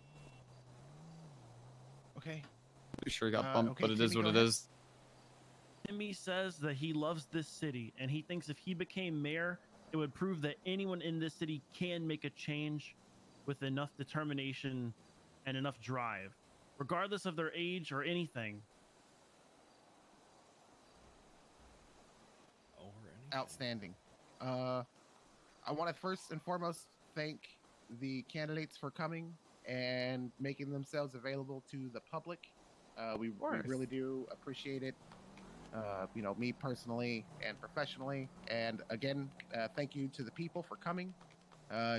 Okay. Pretty sure he got bumped, okay, but it is Timmy, what go it ahead. is. Timmy says that he loves this city, and he thinks if he became mayor, it would prove that anyone in this city can make a change with enough determination and enough drive, regardless of their age or anything. Outstanding. I want to first and foremost thank the candidates for coming and making themselves available to the public. We really do appreciate it. You know, me personally and professionally. And again, thank you to the people for coming.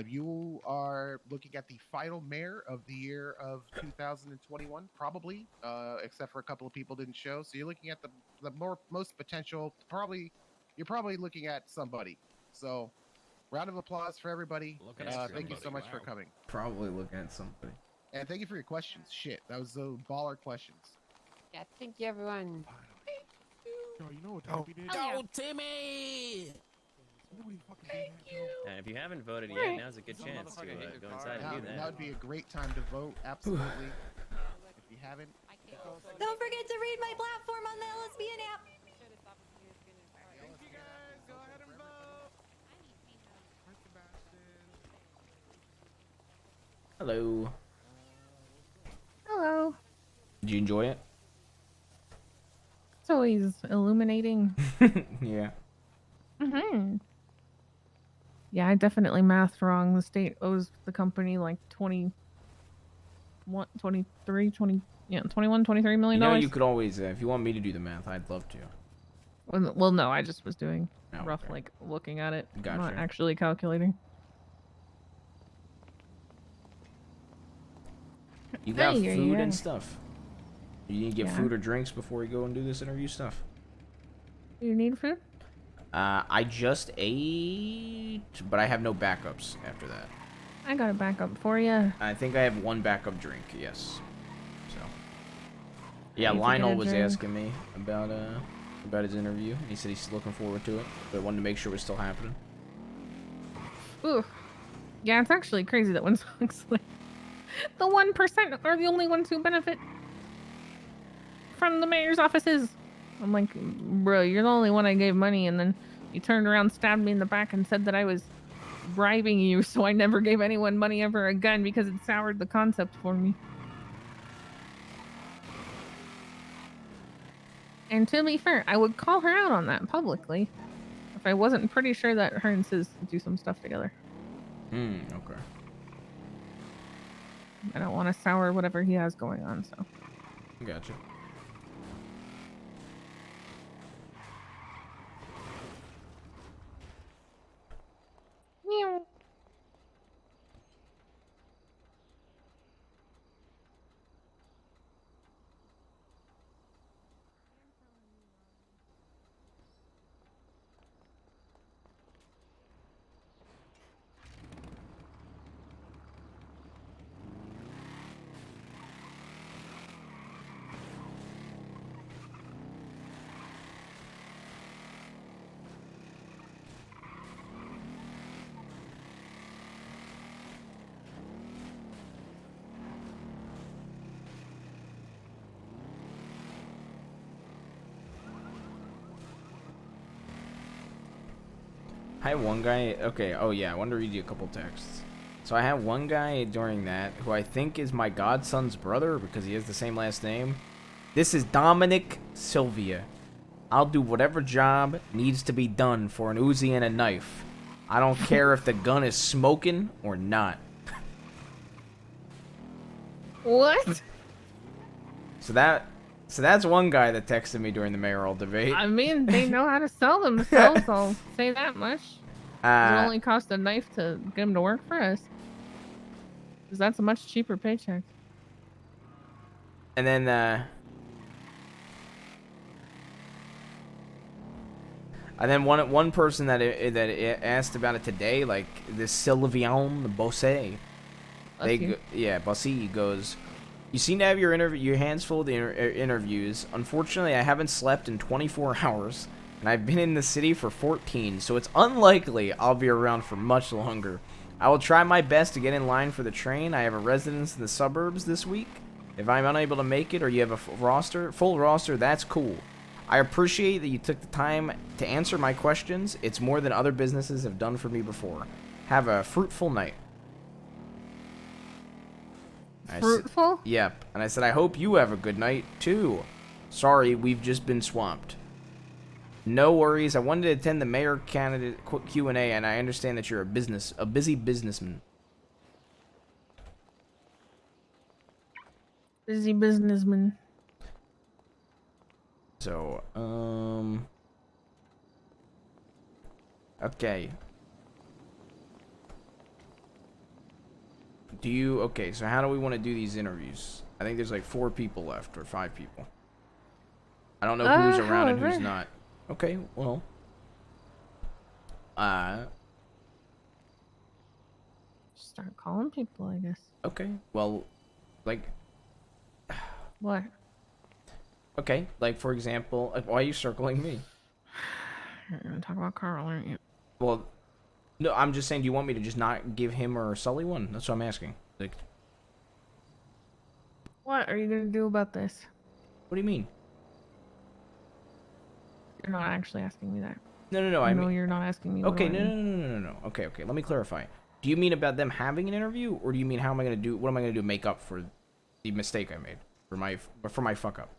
You are looking at the final mayor of the year of 2021, probably, except for a couple of people didn't show. So you're looking at the most potential. You're probably looking at somebody. So round of applause for everybody. Thank you so much for coming. Probably looking at something. And thank you for your questions. Shit, that was the baller questions. Yeah, thank you, everyone. Yo, you know what Oh, we did? go Timmy! And if you haven't voted yet, Right. now's a good chance to go inside and do that. That would be a great time to vote. Absolutely. If you haven't, Don't forget to read my platform on the LSBN app. Hello. Hello. Did you enjoy it? It's always illuminating. Yeah. Mm-hmm. Yeah, I definitely mathed wrong. The state owes the company like 21, 23 million You know, dollars. you could always, if you want me to do the math, I'd love to. Well, no, I just was doing Oh, rough, okay. like looking at it, not Gotcha. actually calculating. You got Hey, food yeah. and stuff. You need to get Yeah. food or drinks before we go and do this interview stuff. Do you need food? I just ate, but I have no backups after that. I got a backup for you. I think I have one backup drink, yes. So, yeah, Need to get Lionel a was drink. asking me about his interview. He said he's looking forward to it, but I wanted to make sure it was still happening. Ooh. Yeah, it's actually crazy that when songs like the 1% are the only ones who benefit from the mayor's offices. I'm like, bro, you're the only one I gave money, and then you turned around, stabbed me in the back, and said that I was bribing you, so I never gave anyone money ever again because it soured the concept for me. And to be fair, I would call her out on that publicly if I wasn't pretty sure that her and Sis do some stuff together. Okay. I don't want to sour whatever he has going on, so. Gotcha. Meow. I have one guy. Okay. Oh yeah. I wanted to read you a couple texts. So I have one guy during that who I think is my godson's brother because he has the same last name. This is Dominic Sylvia. I'll do whatever job needs to be done for an Uzi and a knife. I don't care if the gun is smoking or not. What? So that's one guy that texted me during the mayoral debate. I mean, they know how to sell themselves, I'll say that much. It only cost a knife to get him to work for us. Because that's a much cheaper paycheck. And then one person that asked about it today, like this Sylvian Bosse. Bosse goes, you seem to have your hands full of the interviews. Unfortunately, I haven't slept in 24 hours, and I've been in the city for 14, so it's unlikely I'll be around for much longer. I will try my best to get in line for the train. I have a residence in the suburbs this week. If I'm unable to make it or you have a full roster, that's cool. I appreciate that you took the time to answer my questions. It's more than other businesses have done for me before. Have a fruitful night. Fruitful? Yep. And I said, I hope you have a good night, too. Sorry, we've just been swamped. No worries. I wanted to attend the mayor candidate Q&A, and I understand that you're a busy businessman. Busy businessman. So, okay. Okay, so how do we want to do these interviews? I think there's like 4 people left, or 5 people. I don't know who's around and who's not. Okay, well. start calling people, I guess. Okay. Well, like. What? Okay. Like, for example, like, why are you circling me? You're gonna talk about Carl, aren't you? Well, no, I'm just saying, do you want me to just not give him or Sully one? That's what I'm asking. Like, What are you gonna do about this? what do you mean? You're not actually asking me that. No. I know you're not asking me. Okay, what do I mean? no. Okay. Let me clarify. Do you mean about them having an interview, or do you mean how am I gonna do? What am I gonna do to make up for the mistake I made for my fuck up?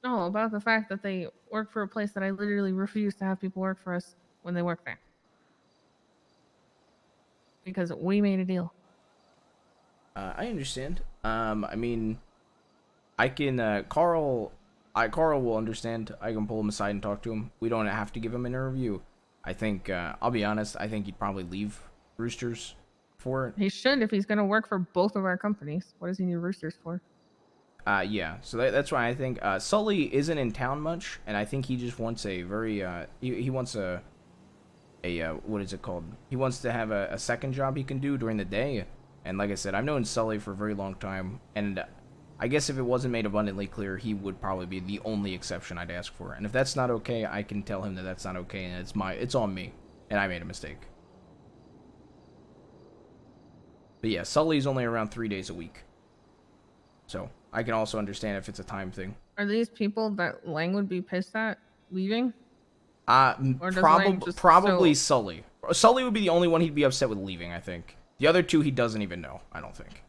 No, about the fact that they work for a place that I literally refuse to have people work for us when they work there. Because we made a deal. I understand. I mean, I can Carl will understand. I can pull him aside and talk to him. We don't have to give him an interview. I think I'll be honest. I think he'd probably leave Roosters for it. He should if he's gonna work for both of our companies. What does he need Roosters for? Yeah. So that's why I think Sully isn't in town much, and I think he just wants a very he wants a what is it called? He wants to have a second job he can do during the day. And like I said, I've known Sully for a very long time, and I guess if it wasn't made abundantly clear, he would probably be the only exception I'd ask for. And if that's not okay, I can tell him that that's not okay, and it's on me, and I made a mistake. But yeah, Sully's only around 3 days a week, so I can also understand if it's a time thing. Are these people that Lang would be pissed at leaving? Or does Lang just Probably so- Sully. Sully would be the only one he'd be upset with leaving, I think. The other two he doesn't even know, I don't think,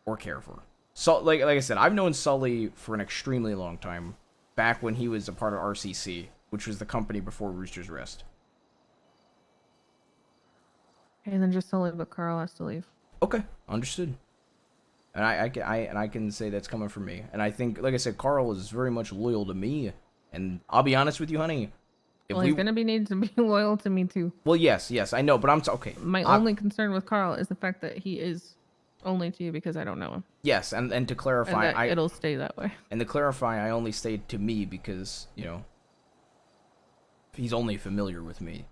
or care for. So, like I said, I've known Sully for an extremely long time, back when he was a part of RCC, which was the company before Rooster's Rest. Okay, then just Sully, but Carl has to leave. Okay, understood. And I can say that's coming from me. And I think, like I said, Carl is very much loyal to me. And I'll be honest with you, honey. Well, he's gonna need to be loyal to me too. Well, yes, I know, but okay. My only concern with Carl is the fact that he is only to you because I don't know him. Yes, and to clarify, and that it'll stay that way. And to clarify, I only stayed to me because, he's only familiar with me.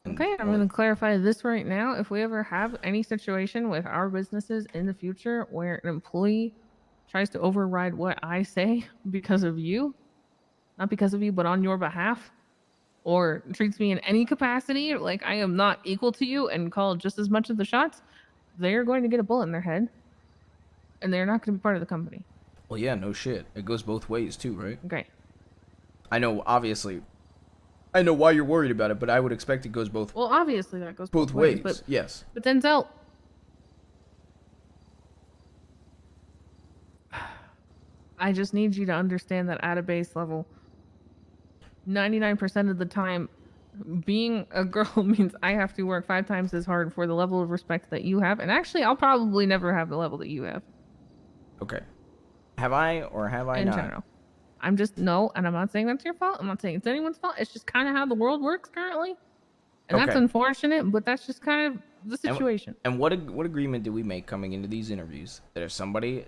Okay, I'm going to clarify this right now. If we ever have any situation with our businesses in the future where an employee tries to override what I say because of you, not because of you, but on your behalf, or treats me in any capacity like I am not equal to you and call just as much of the shots, they're going to get a bullet in their head, and they're not going to be part of the company. Well, yeah, no shit. It goes both ways too, right? Okay. I know, obviously. I know why you're worried about it, but I would expect it goes both. Well, obviously that goes both ways. But, yes. But Denzel, I just need you to understand that at a base level, 99% of the time, being a girl means I have to work 5 times as hard for the level of respect that you have. And actually, I'll probably never have the level that you have. Okay. Have I or have I in not? general. I'm just, no, and I'm not saying that's your fault. I'm not saying it's anyone's fault. It's just kind of how the world works currently. And that's Okay. unfortunate, but that's just kind of the situation. And what agreement did we make coming into these interviews that if somebody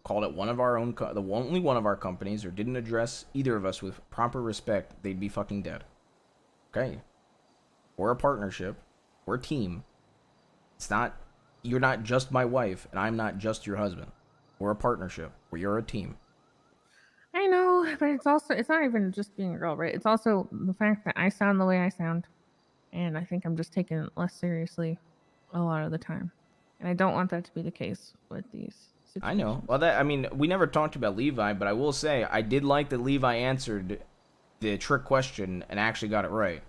called it one of our own, only one of our companies, or didn't address either of us with proper respect, they'd be fucking dead. Okay. We're a partnership. We're a team. You're not just my wife, and I'm not just your husband. We're a partnership. We're a team. I know, but it's not even just being a girl, right? It's also the fact that I sound the way I sound. And I think I'm just taken less seriously a lot of the time. And I don't want that to be the case with these situations. I know. Well, we never talked about Levi, but I will say I did like that Levi answered the trick question and actually got it right.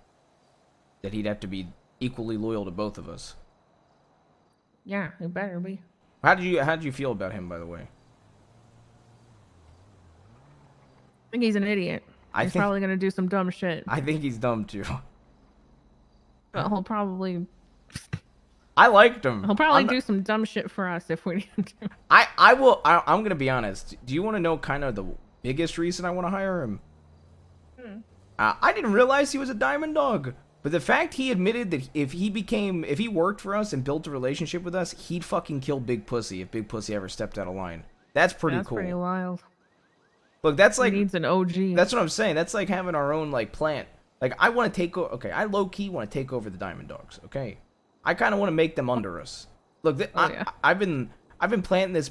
That he'd have to be equally loyal to both of us. Yeah, it better be. How did you feel about him, by the way? I think he's an idiot. He's probably going to do some dumb shit. I think he's dumb, too. But he'll probably... I liked him. He'll probably do some dumb shit for us if we need to. I'm going to be honest. Do you want to know kind of the biggest reason I want to hire him? I didn't realize he was a diamond dog. But the fact he admitted that if he worked for us and built a relationship with us, he'd fucking kill Big Pussy if Big Pussy ever stepped out of line. That's pretty cool. That's pretty wild. Look, that's like... He needs an OG. That's what I'm saying. That's like having our own, plant. Like, I want to take over... Okay, I low-key want to take over the Diamond Dogs, okay? I kind of want to make them under us. Look, I've been planting this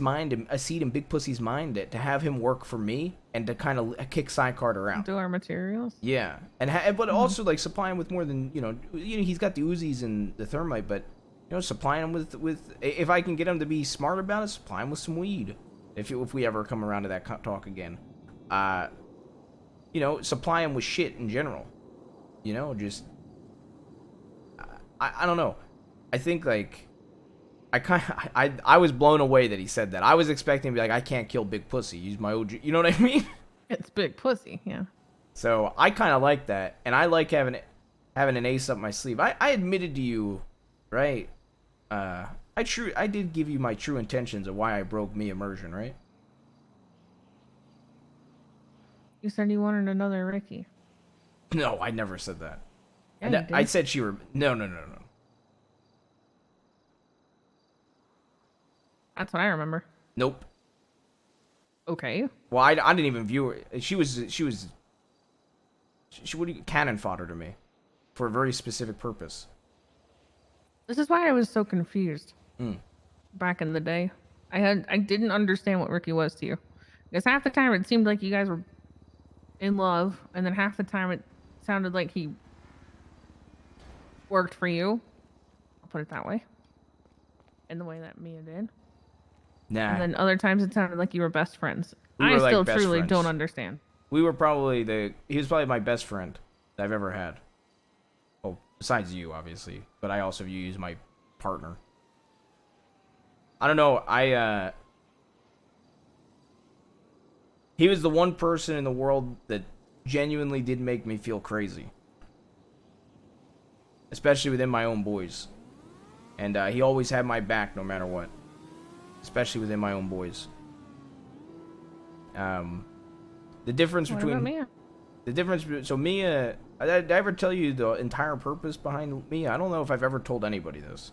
a seed in Big Pussy's mind to have him work for me and to kind of kick Sidecar around. Do our materials. Yeah, but also like supply him with more than he's got the Uzis and the thermite, but supply him with if I can get him to be smart about it, supply him with some weed. If we ever come around to that talk again, supply him with shit in general. Just I don't know. I think like I was blown away that he said that. I was expecting to be like, I can't kill Big Pussy. Use my OG. You know what I mean? It's Big Pussy, yeah. So I kind of like that, and I like having an ace up my sleeve. I admitted to you, right? I did give you my true intentions of why I broke me immersion, right? You said you wanted another Ricky. No, I never said that. Yeah, I said no. That's what I remember. Nope. Okay. Well, I didn't even view her. She cannon fodder to me for a very specific purpose. This is why I was so confused back in the day. I didn't understand what Ricky was to you. Because half the time it seemed like you guys were in love, and then half the time it sounded like he worked for you. I'll put it that way. In the way that Mia did. Nah. And then other times it sounded like you were best friends. We I were still like best truly friends. don't understand. We were probably he was probably my best friend that I've ever had. Oh, besides you, obviously. But I also view you as my partner. I don't know. He was the one person in the world that genuinely did make me feel crazy. Especially within my own boys. And he always had my back no matter what. Especially within my own boys. The difference What between about Mia? The difference, so Mia, did I ever tell you the entire purpose behind Mia? I don't know if I've ever told anybody this,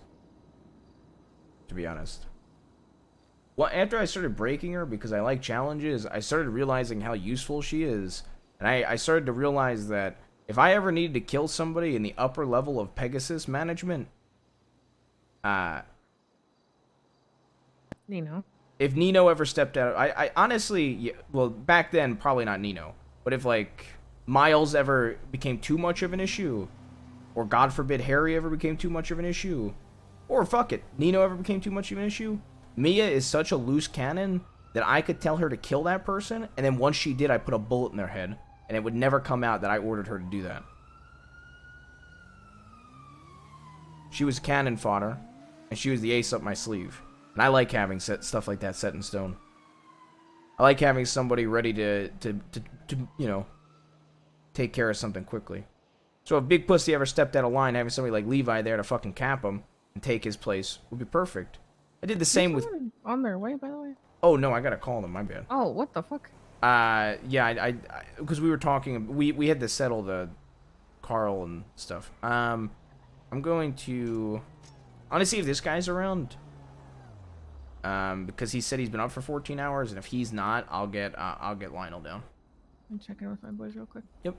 to be honest. Well, after I started breaking her because I like challenges, I started realizing how useful she is. And I started to realize that if I ever needed to kill somebody in the upper level of Pegasus management, Nino. If Nino ever stepped out, I honestly, yeah, well, back then, probably not Nino. But if, like, Miles ever became too much of an issue, or God forbid Harry ever became too much of an issue, or fuck it, Nino ever became too much of an issue, Mia is such a loose cannon that I could tell her to kill that person, and then once she did, I put a bullet in their head, and it would never come out that I ordered her to do that. She was cannon fodder, and she was the ace up my sleeve. And I like having stuff like that set in stone. I like having somebody ready to take care of something quickly. So if Big Pussy ever stepped out of line, having somebody like Levi there to fucking cap him and take his place would be perfect. I did the same with... On their way, by the way? Oh, no, I gotta call them, my bad. Oh, what the fuck? Yeah, because we were talking, we had to settle the Carl and stuff. I'm going to... I want to see if this guy's around. Because he said he's been up for 14 hours, and if he's not, I'll get Lionel down. I'm checking with my boys real quick. Yep.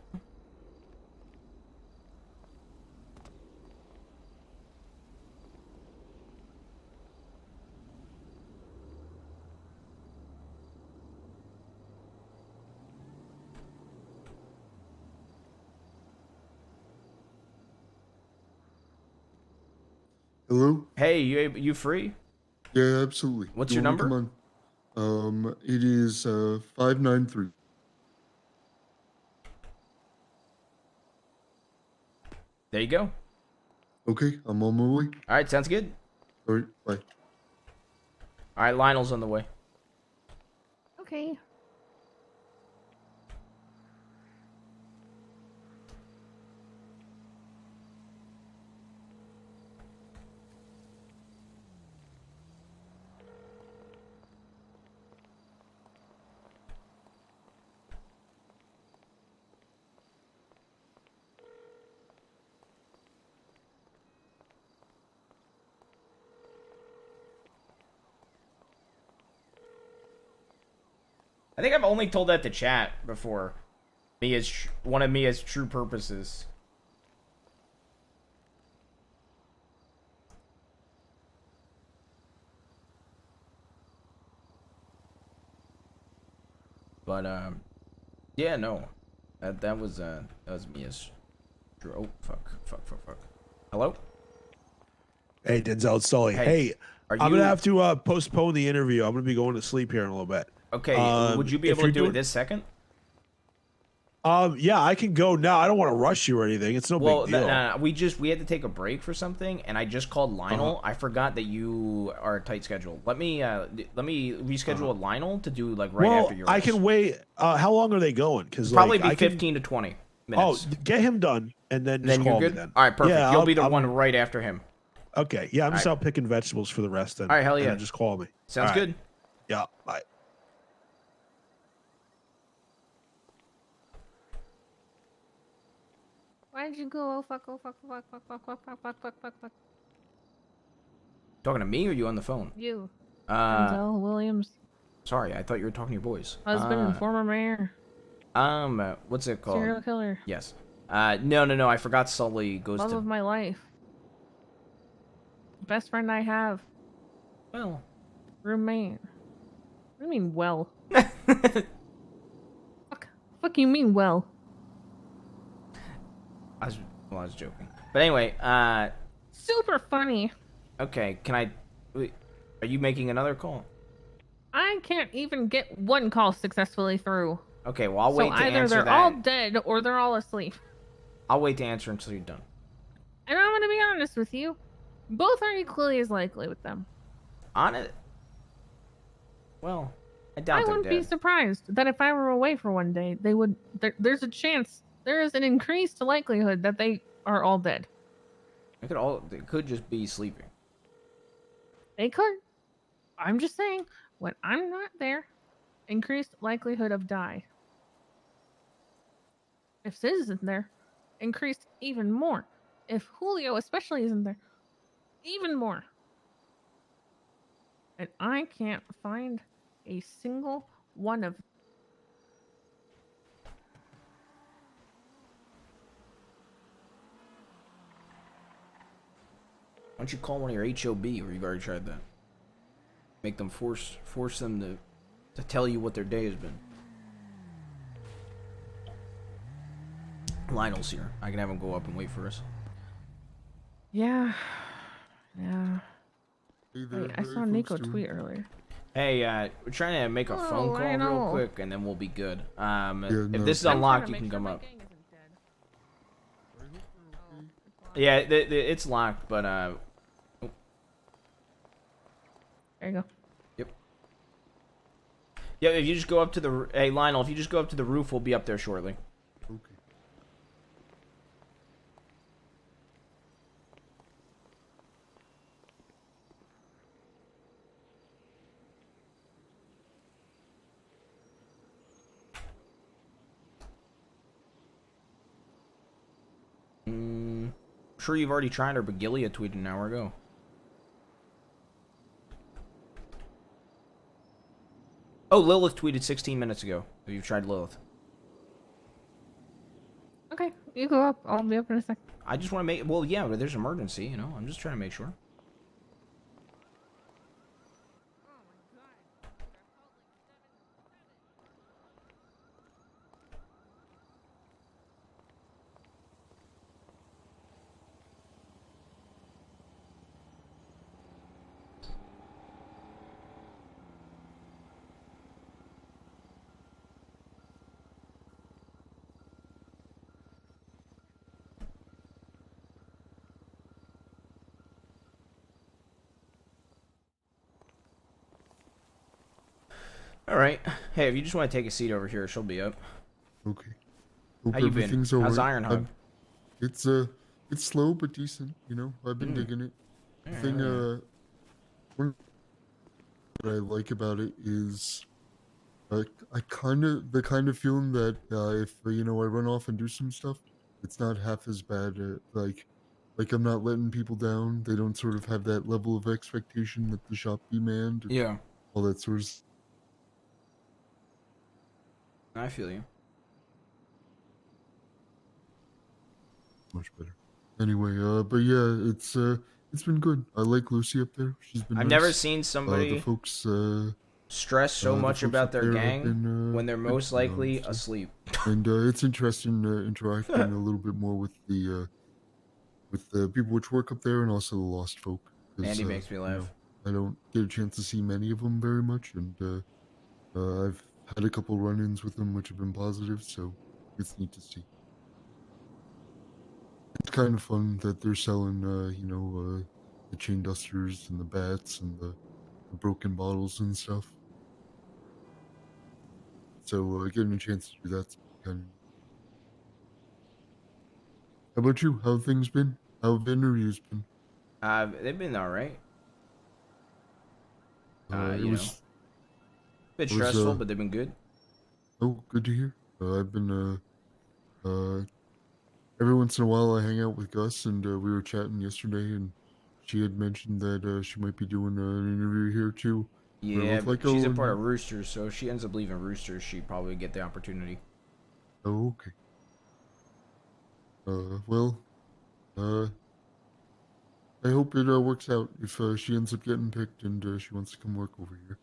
Hello? Hey, you free? Yeah, absolutely. What's You your want me to number? come on? It is 593. There you go. Okay, I'm on my way. All right, sounds good. All right, bye. All right, Lionel's on the way. Okay. I think I've only told that to chat before. One of Mia's true purposes. But yeah, no, that was me as true. Oh fuck. Hello. Hey, Denzel, it's Sully. Hey, are I'm gonna you- have to postpone the interview. I'm gonna be going to sleep here in a little bit. Okay, would you be if able to you're do it doing- this second? Yeah, I can go now. I don't want to rush you or anything. It's no Well, big deal. nah, we had to take a break for something, and I just called Lionel. I forgot that you are a tight schedule. Let me reschedule with Lionel to do like right well, after yours. I can wait. How long are they going? Because Probably like, be I can- 15 to 20 minutes. Oh, get him done, and then just Then call you're me good. then. All right, perfect. Yeah, You'll be the I'm- one right after him. Okay, yeah, I'm just All out picking vegetables for the rest. Then. All right, hell and yeah. then just call me. Sounds All right. good. Yeah, bye. Why'd you go? Oh fuck! Oh fuck! Fuck! Fuck! Fuck! Fuck! Fuck! Fuck! Fuck! Fuck! Fuck! Talking to me or you on the phone? You. Uh, Denzel Williams, sorry, I thought you were talking to your boys. husband and former mayor, What's it called? serial killer, Yes. No. I forgot Sully goes love to. of my life, best friend I have. Well, roommate. What do you mean, well? Fuck you mean, well? I was joking. But anyway, Super funny. okay. Wait, are you making another call? I can't even get one call successfully through. Okay, well I'll So wait to either answer they're that. all dead or they're all asleep. I'll wait to answer until you're done. And I'm gonna be honest with you, both are equally as likely with them. On it. Well, I doubt I they're wouldn't dead. be surprised that if I were away for one day, they would. There's a chance. There is an increased likelihood that they are all dead. They could just be sleeping. They could. I'm just saying, when I'm not there, increased likelihood of die. If Sid isn't there, increased even more. If Julio especially isn't there, even more. And I can't find a single one of Why don't you call one of your HOB, or you've already tried that? Make them force them to tell you what their day has been. Lionel's here. I can have him go up and wait for us. Yeah. Yeah. Hey there, Wait, I how saw you Nico folks doing? tweet earlier. Hey, we're trying to make a phone Oh, call I real know. quick, and then we'll be good. If no. this is I'm trying unlocked, to you can make sure come my up. gang isn't dead. Yeah, it's locked, but There you go. Yep. Yeah, if you just go up to the hey Lionel, if you just go up to the roof, we'll be up there shortly. Okay. Sure you've already tried her, but Gilead tweeted an hour ago. Oh, Lilith tweeted 16 minutes ago. Have you tried Lilith? Okay, you go up. I'll be up in a sec. I just want to make... Well, yeah, but there's emergency, you know? I'm just trying to make sure. Alright. Hey, if you just want to take a seat over here, she'll be up. Okay. Hope How you been? everything's How's alright. Iron Hug? It's slow but decent, you know. I've been digging it. The Yeah, thing yeah. one that I like about it is I the kind of feeling that if I run off and do some stuff, it's not half as bad. Like I'm not letting people down. They don't sort of have that level of expectation that the shop demand. and Yeah. all that sort of. I feel you. Much better. Anyway, but yeah, it's been good. I like Lucy up there. She's been. I've nice. never seen somebody- The folks stress so the much folks about up their there have gang been, when they're good most to me, likely honestly. asleep. And it's interesting interacting a little bit more with the people which work up there and also the lost folk. 'Cause, Andy makes me laugh. I don't get a chance to see many of them very much, and I've had a couple run-ins with them which have been positive, so it's neat to see. It's kind of fun that they're selling, the chain dusters and the bats and the broken bottles and stuff. So getting a chance to do that's kind of. How about you? How have things been? How have interviews been? They've been all right. It You know, was. bit it was, stressful, but they've been good. Oh, good to hear. I've been every once in a while I hang out with Gus, and we were chatting yesterday, and she had mentioned that she might be doing an interview here too. Yeah, With but she's a part and- of Roosters, so if she ends up leaving Roosters, she'd probably get the opportunity. Oh, okay. Well, I hope it works out if she ends up getting picked and she wants to come work over here.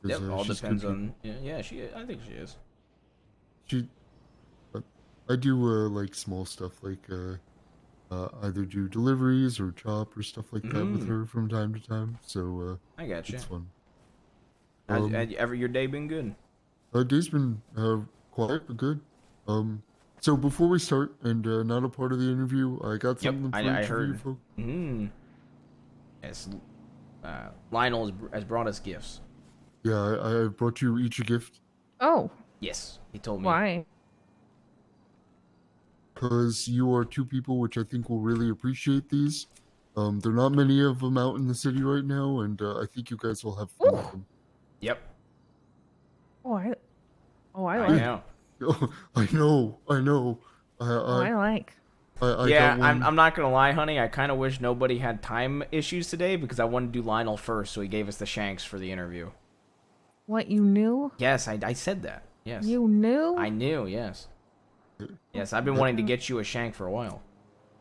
'Cause, Yep, all she's depends good on. Yeah, I think she is. She, I do like small stuff like either do deliveries or chop or stuff like that with Mhm. her from time to time. So I gotcha. it's fun. Has ever your day been good? Day's been quiet but good. So before we start, and not a part of the interview, I got something for I each of you heard. folks. Yes, Lionel has brought us gifts. Yeah, I brought you each a gift. Oh. Yes, he told me. Why? Because you are two people which I think will really appreciate these. There are not many of them out in the city right now, and I think you guys will have fun with them. Yep. I I like. know. I know. I like. I Yeah, got one. I'm not gonna lie, honey. I kind of wish nobody had time issues today because I wanted to do Lionel first, so he gave us the shanks for the interview. What, you knew? Yes, I said that. Yes. You knew? I knew. Yes. Yes, I've been wanting to get you a shank for a while.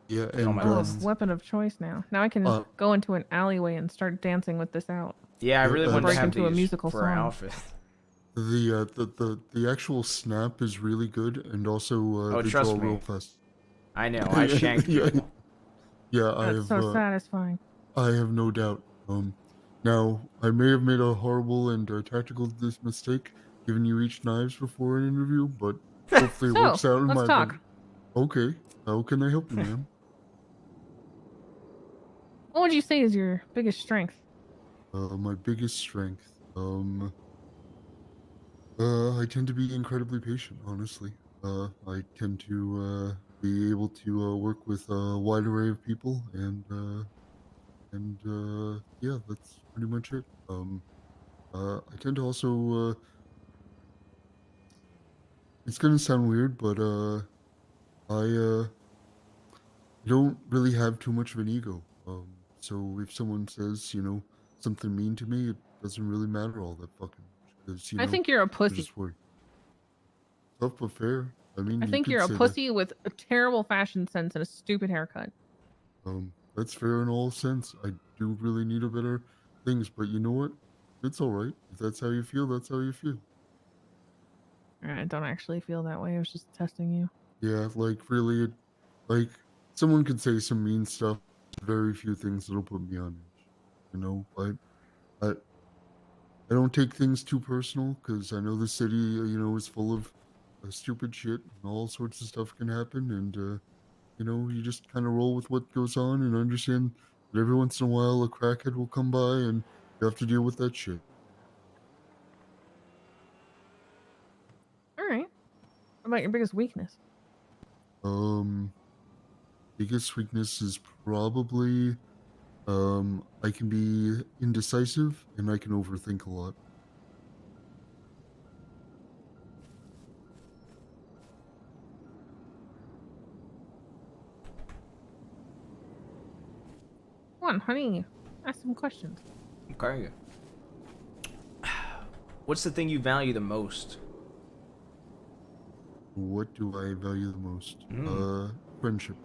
Yeah, It's on my list. Weapon of choice now. Now I can go into an alleyway and start dancing with this out. Yeah, I really wanted to break have into a these musical for our song. outfit. The actual snap is really good, and also they trust draw me. real fast. I know. I shanked people. Yeah, I That's have. so satisfying. I have no doubt. Now I may have made a horrible and tactical mistake, giving you each knives before an interview, but hopefully it So, works out in let's my talk. favor. Okay, how can I help you, ma'am? What would you say is your biggest strength? My biggest strength. I tend to be incredibly patient, honestly. I tend to be able to work with a wide array of people, and yeah, that's pretty much it. I tend to also. It's gonna sound weird, but I don't really have too much of an ego. So if someone says, something mean to me, it doesn't really matter all that fucking much. Because, I think you're a I'm pussy. just worried. Tough but fair. I mean, I you think could you're a say pussy with a terrible fashion sense and a stupid haircut. that. That's fair in all sense. I do really need a better things, but you know what? It's all right. If that's how you feel, that's how you feel. I don't actually feel that way. I was just testing you. Yeah, like really, like someone could say some mean stuff. Very few things that'll put me on edge. I don't take things too personal because I know the city, is full of stupid shit and all sorts of stuff can happen, and you just kind of roll with what goes on and understand that every once in a while a crackhead will come by and you have to deal with that shit. All right. What about your biggest weakness? Biggest weakness is probably I can be indecisive and I can overthink a lot. Come on, honey. Ask some questions. Okay. What's the thing you value the most? What do I value the most? Friendship.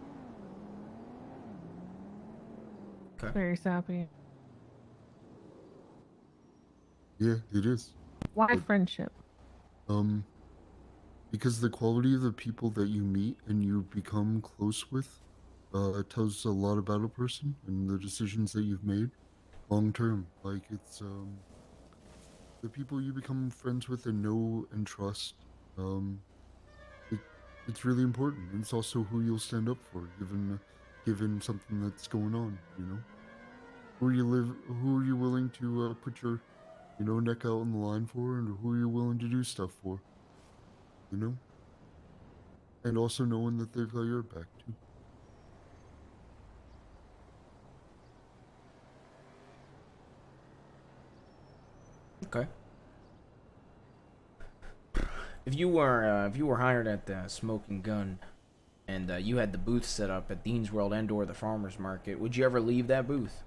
Okay. Very sappy. Yeah, it is. Why But, friendship? Because the quality of the people that you meet and you become close with, tells a lot about a person and the decisions that you've made long term. Like it's the people you become friends with and know and trust. Um, it, it's really important. And it's also who you'll stand up for, given something that's going on. You know, who are you willing to put your, neck out on the line for, and who are you willing to do stuff for. You know, and also knowing that they've got your back too. Okay. If you were hired at the Smoking Gun, and you had the booth set up at Dean's World and/or the Farmers Market, would you ever leave that booth?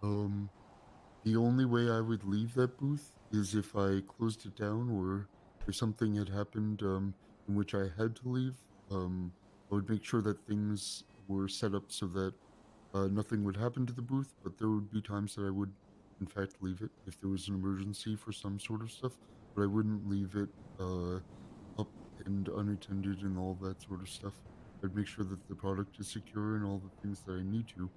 The only way I would leave that booth is if I closed it down or if something had happened in which I had to leave. I would make sure that things were set up so that nothing would happen to the booth, but there would be times that I would, in fact, leave it if there was an emergency for some sort of stuff, but I wouldn't leave it up and unattended and all that sort of stuff. I'd make sure that the product is secure and all the things that I need to.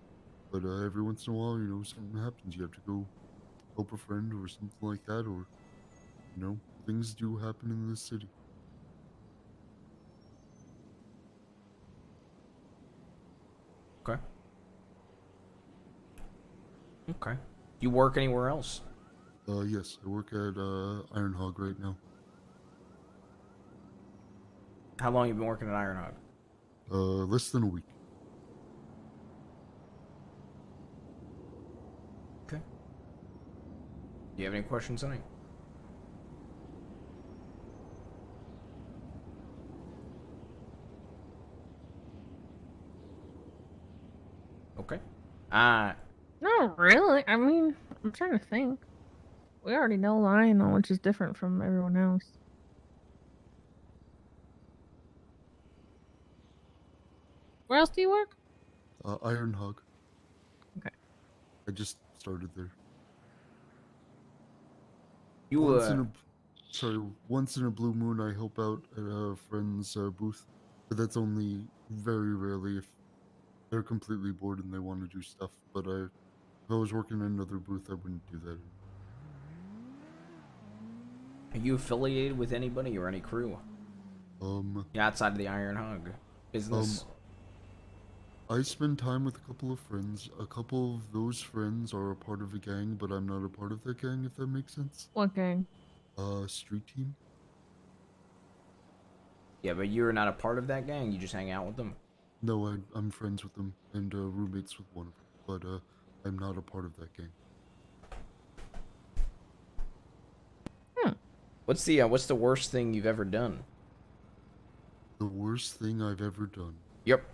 But every once in a while, something happens. You have to go help a friend or something like that, or, things do happen in this city. Okay. Okay. You work anywhere else? Yes, I work at Iron Hog right now. How long you been working at Iron Hog? Less than a week. Okay. Do you have any questions, Sonny? Okay. No, really. I mean, I'm trying to think. We already know Lion, which is different from everyone else. Where else do you work? Iron Hog. Okay. I just started there. You once in a blue moon, I help out at a friend's booth, but that's only very rarely if they're completely bored and they want to do stuff. But if I was working in another booth, I wouldn't do that. Are you affiliated with anybody or any crew? Yeah, outside of the Iron Hog business. I spend time with a couple of friends. A couple of those friends are a part of a gang, but I'm not a part of that gang, if that makes sense. What gang? Street team. Yeah, but you're not a part of that gang. You just hang out with them. No, I'm friends with them and roommates with one of them, but I'm not a part of that gang. What's the worst thing you've ever done? The worst thing I've ever done. Yep.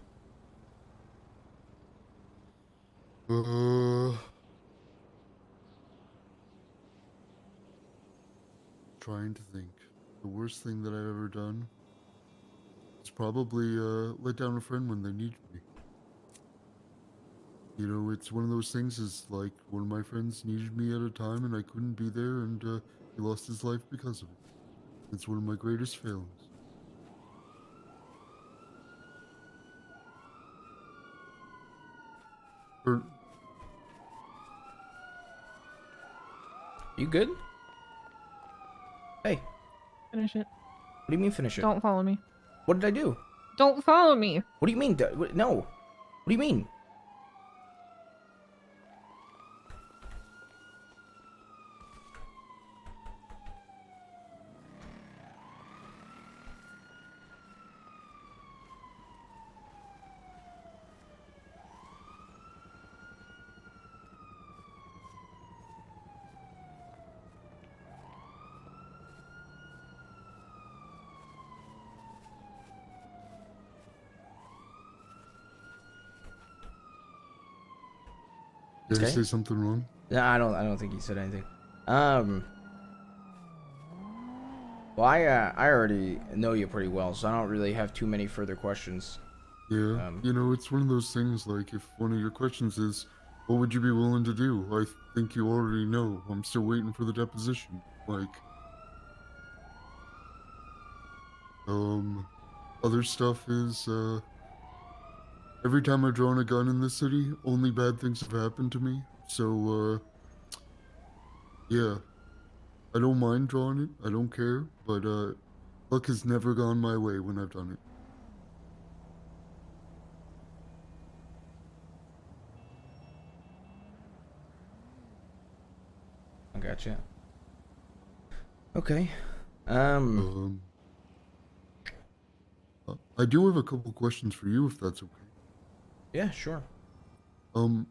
Trying to think. The worst thing that I've ever done is probably let down a friend when they needed me. It's one of those things, is like one of my friends needed me at a time and I couldn't be there, and he lost his life because of it. It's one of my greatest failings. You good? Hey. Finish it. What do you mean finish it? Don't follow me. What did I do? Don't follow me. What do you mean? No. What do you mean? Did I say something wrong? Yeah, I don't think he said anything. Well, I already know you pretty well, so I don't really have too many further questions. Yeah, it's one of those things, like, if one of your questions is, What would you be willing to do? I think you already know. I'm still waiting for the deposition. Like, other stuff is, every time I've drawn a gun in this city, only bad things have happened to me. So, yeah. I don't mind drawing it. I don't care. But, luck has never gone my way when I've done it. I gotcha. Okay. I do have a couple questions for you, if that's okay. Yeah, sure.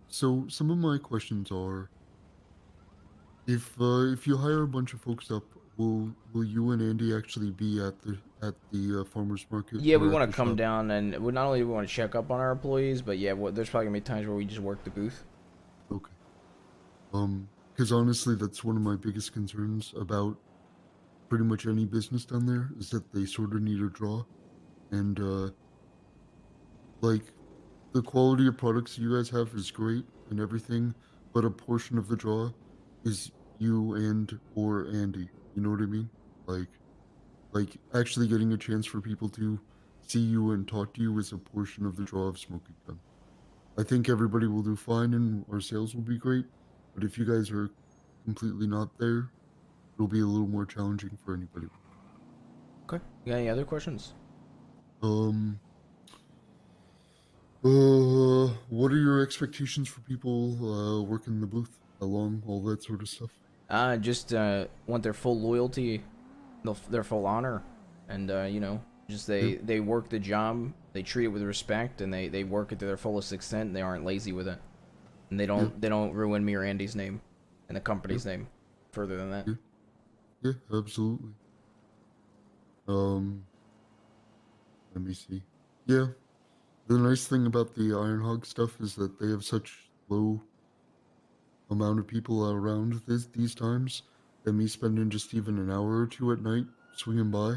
So some of my questions are, if you hire a bunch of folks up, will you and Andy actually be at the farmers market? Yeah, we or at want the to come shop? down and we not only want to check up on our employees, but yeah, there's probably gonna be times where we just work the booth. Okay. Because honestly, that's one of my biggest concerns about pretty much any business down there is that they sort of need a draw, and like the quality of products you guys have is great and everything, but a portion of the draw is you and or Andy. You know what I mean? Like actually getting a chance for people to see you and talk to you is a portion of the draw of Smoking Gun. I think everybody will do fine and our sales will be great, but if you guys are completely not there, it'll be a little more challenging for anybody. Okay. You got any other questions? What are your expectations for people working the booth? How long? All that sort of stuff. Just want their full loyalty, their full honor, and you know, just they work the job, they treat it with respect, and they work it to their fullest extent. And they aren't lazy with it, and they don't ruin me or Andy's name, and the company's name, further than that. Yeah, absolutely. Let me see. Yeah, the nice thing about the Iron Hog stuff is that they have such low amount of people around these times that me spending just even an hour or two at night swinging by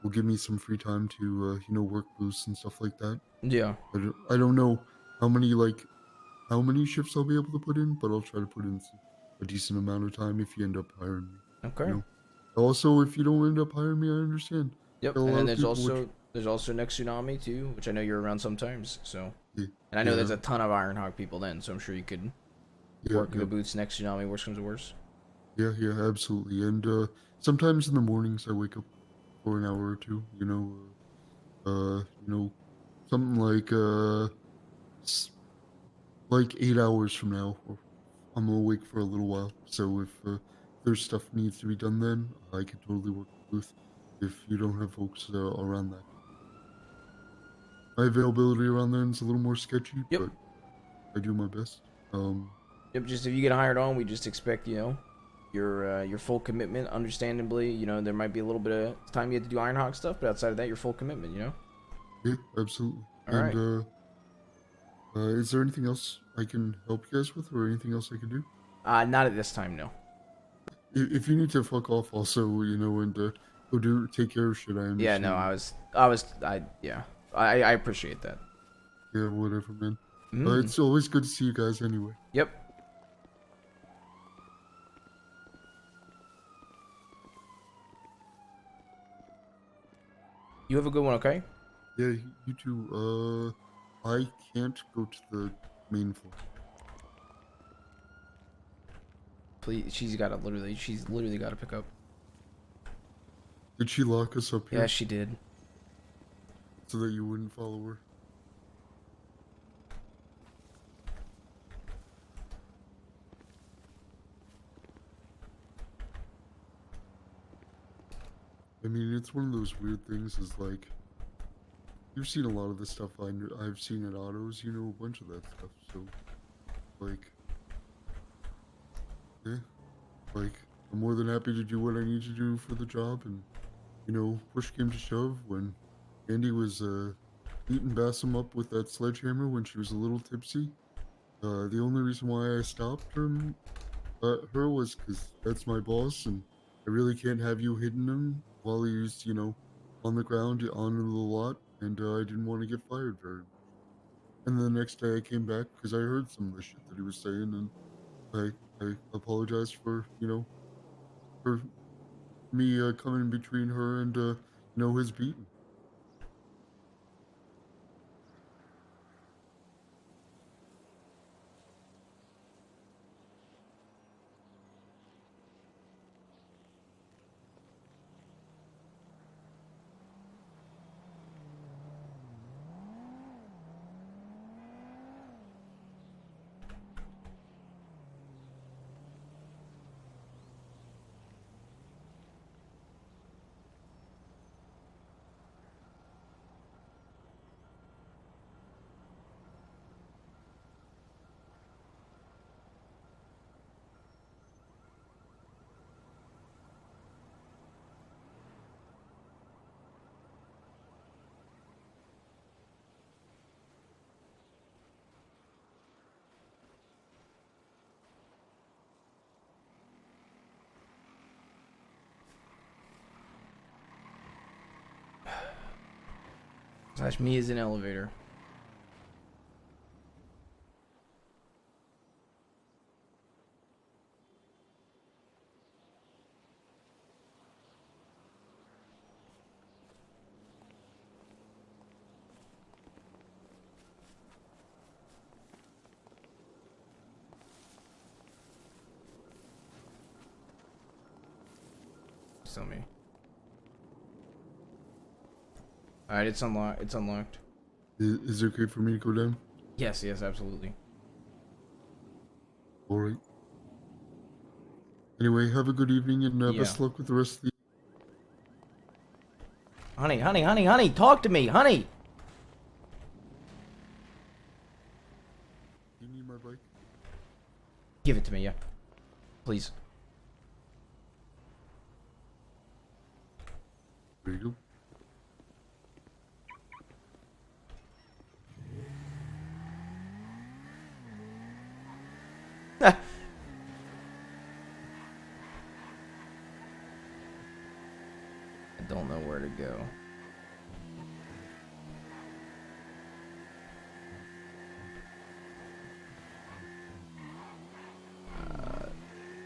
will give me some free time to work booths and stuff like that. Yeah. I don't know how many shifts I'll be able to put in, but I'll try to put in a decent amount of time if you end up hiring me. Okay. You know? Also, if you don't end up hiring me, I understand. Yep. Got a And lot then of there's people also next tsunami too, which I know you're around sometimes. So, Yeah. and I know there's Yeah. a ton of Iron Hog people then, so I'm sure you could work the booths next tsunami. Worst comes to worst. Yeah, absolutely. And sometimes in the mornings I wake up for an hour or two. Something like 8 hours from now, I'm awake for a little while. So if there's stuff needs to be done, then I can totally work the booth. If you don't have folks around that, my availability around then is a little more sketchy. Yep. But I do my best. Yep. Just if you get hired on, we just expect your full commitment. Understandably, there might be a little bit of time you have to do Iron Hog stuff, but outside of that, your full commitment. Yeah, absolutely. All right. Is there anything else I can help you guys with, or anything else I can do? Not at this time, no. If you need to fuck off, also, and go take care of shit. I understand. Yeah, no, I appreciate that. Yeah, whatever, man. Mm. It's always good to see you guys anyway. Yep. You have a good one, okay? Yeah, you too. I can't go to the main floor. Please, she's literally got to pick up. Did she lock us up here? Yeah, she did. So that you wouldn't follow her? I mean, it's one of those weird things, is like, you've seen a lot of the stuff I've seen at autos, a bunch of that stuff, so, like, yeah, like, I'm more than happy to do what I need to do for the job, and, push came to shove when Andy was, beating Bassam up with that sledgehammer when she was a little tipsy. The only reason why I stopped her was because that's my boss, and I really can't have you hitting him while he's, on the ground, onto the lot, and I didn't want to get fired very much. And the next day I came back because I heard some of the shit that he was saying, and I apologized for for me coming in between her and his beating. Slash me is an elevator. Still me. Alright, it's unlocked. It's unlocked. Is it okay for me to go down? Yes, yes, absolutely. All right. Anyway, have a good evening and Yeah. best of luck with the rest of the. Honey, honey, honey, honey, talk to me, honey! You need my bike? Give it to me, yeah. Please. There you go. I don't know where to go.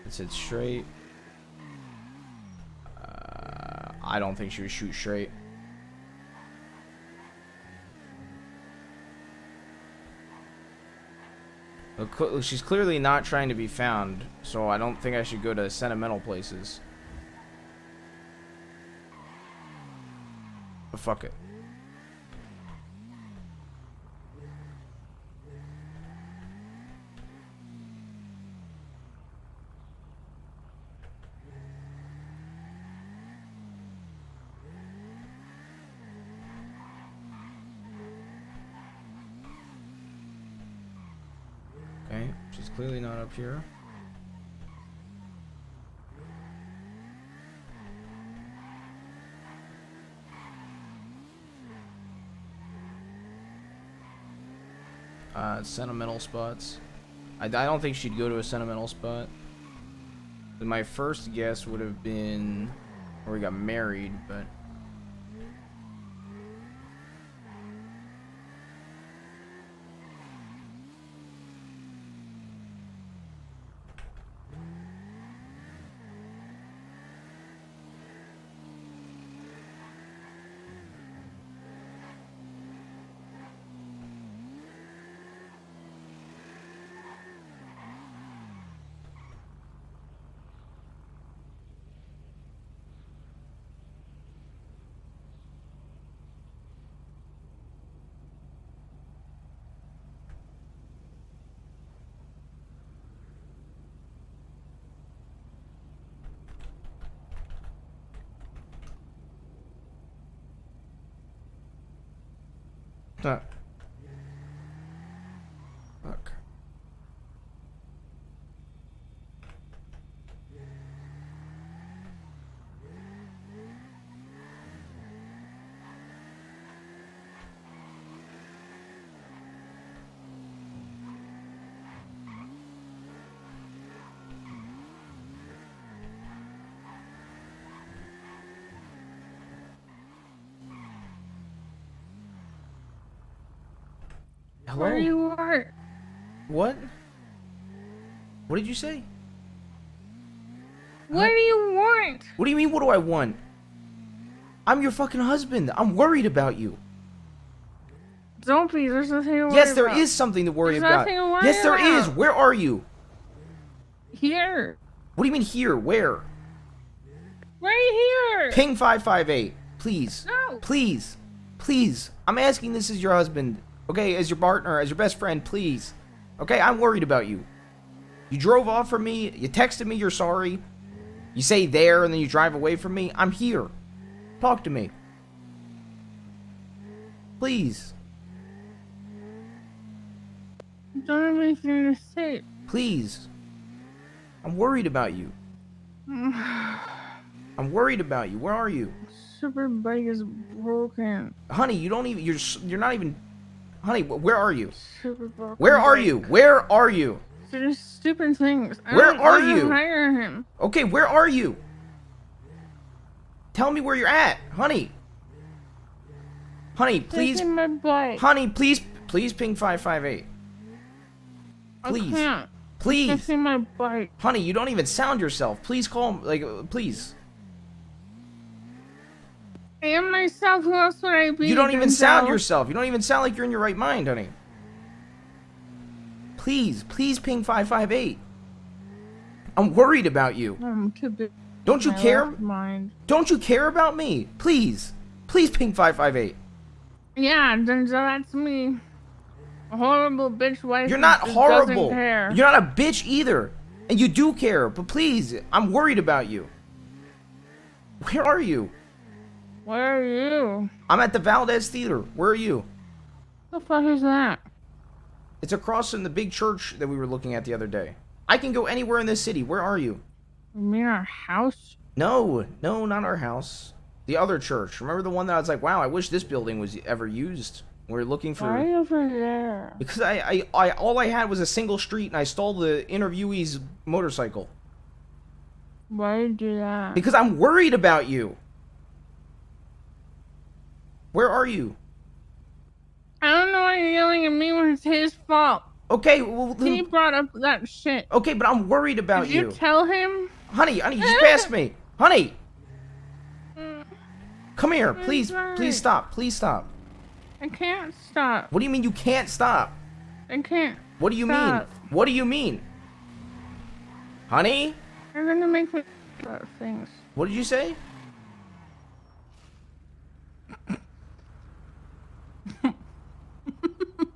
It said straight. I don't think she would shoot straight. Look, she's clearly not trying to be found, so I don't think I should go to sentimental places. But fuck it. Okay, she's clearly not up here. Sentimental spots. I don't think she'd go to a sentimental spot. My first guess would have been where we got married, but fuck. Hello? What do you want? What? What did you say? What do you want? What do you mean, what do I want? I'm your fucking husband. I'm worried about you. Don't be. There's nothing to worry Yes, there about. is something to worry There's about. nothing to worry Yes, there is. about. Where are you? Here. What do you mean here? Where? Right here. Ping 558. Please. No. Please. Please. I'm asking this as your husband. Okay, as your partner, as your best friend, please. Okay, I'm worried about you. You drove off from me. You texted me you're sorry. You say there and then you drive away from me. I'm here. Talk to me. Please. You don't have anything to say. Please. I'm worried about you. I'm worried about you. Where are you? Super bike is broken. Honey, you don't even you're not even Honey, where are you? Super broken. Where are you? Where are you? They're just stupid things. Where are I don't you? hire him. Okay, where are you? Tell me where you're at, honey. Honey, please. Taking my bike. Honey, please ping 558. Please. I can't. Please. I see my bike. Honey, you don't even sound yourself. Please call like please. I am myself. Who else would I be? You don't even sound Denzel? yourself. You don't even sound like you're in your right mind, honey. Please ping 558. I'm worried about you. I'm too big. Don't you My care? left mind. Don't you care about me? Please ping 558. Yeah, Denzel, that's me. A horrible bitch wife. You're not who just horrible. Doesn't care. You're not a bitch either. And you do care, but please, I'm worried about you. Where are you? Where are you? I'm at the Valdez Theater. Where are you? The fuck is that? It's across from the big church that we were looking at the other day. I can go anywhere in this city. Where are you? You mean our house? No, not our house. The other church. Remember the one that I was like, wow, I wish this building was ever used. We were looking for... Why over there? Because I all I had was a single street and I stole the interviewee's motorcycle. Why did you do that? Because I'm worried about you. Where are you? I don't know why you're yelling at me when it's his fault. Okay, well... He brought up that shit. Okay, but I'm worried about Did you tell him? Honey, you just passed me. Honey! Come here, please stop. I can't stop. What do you mean you can't stop? I can't. What do you stop. mean? What do you mean? Honey? You're gonna make me about things. What did you say?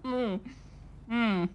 Mm.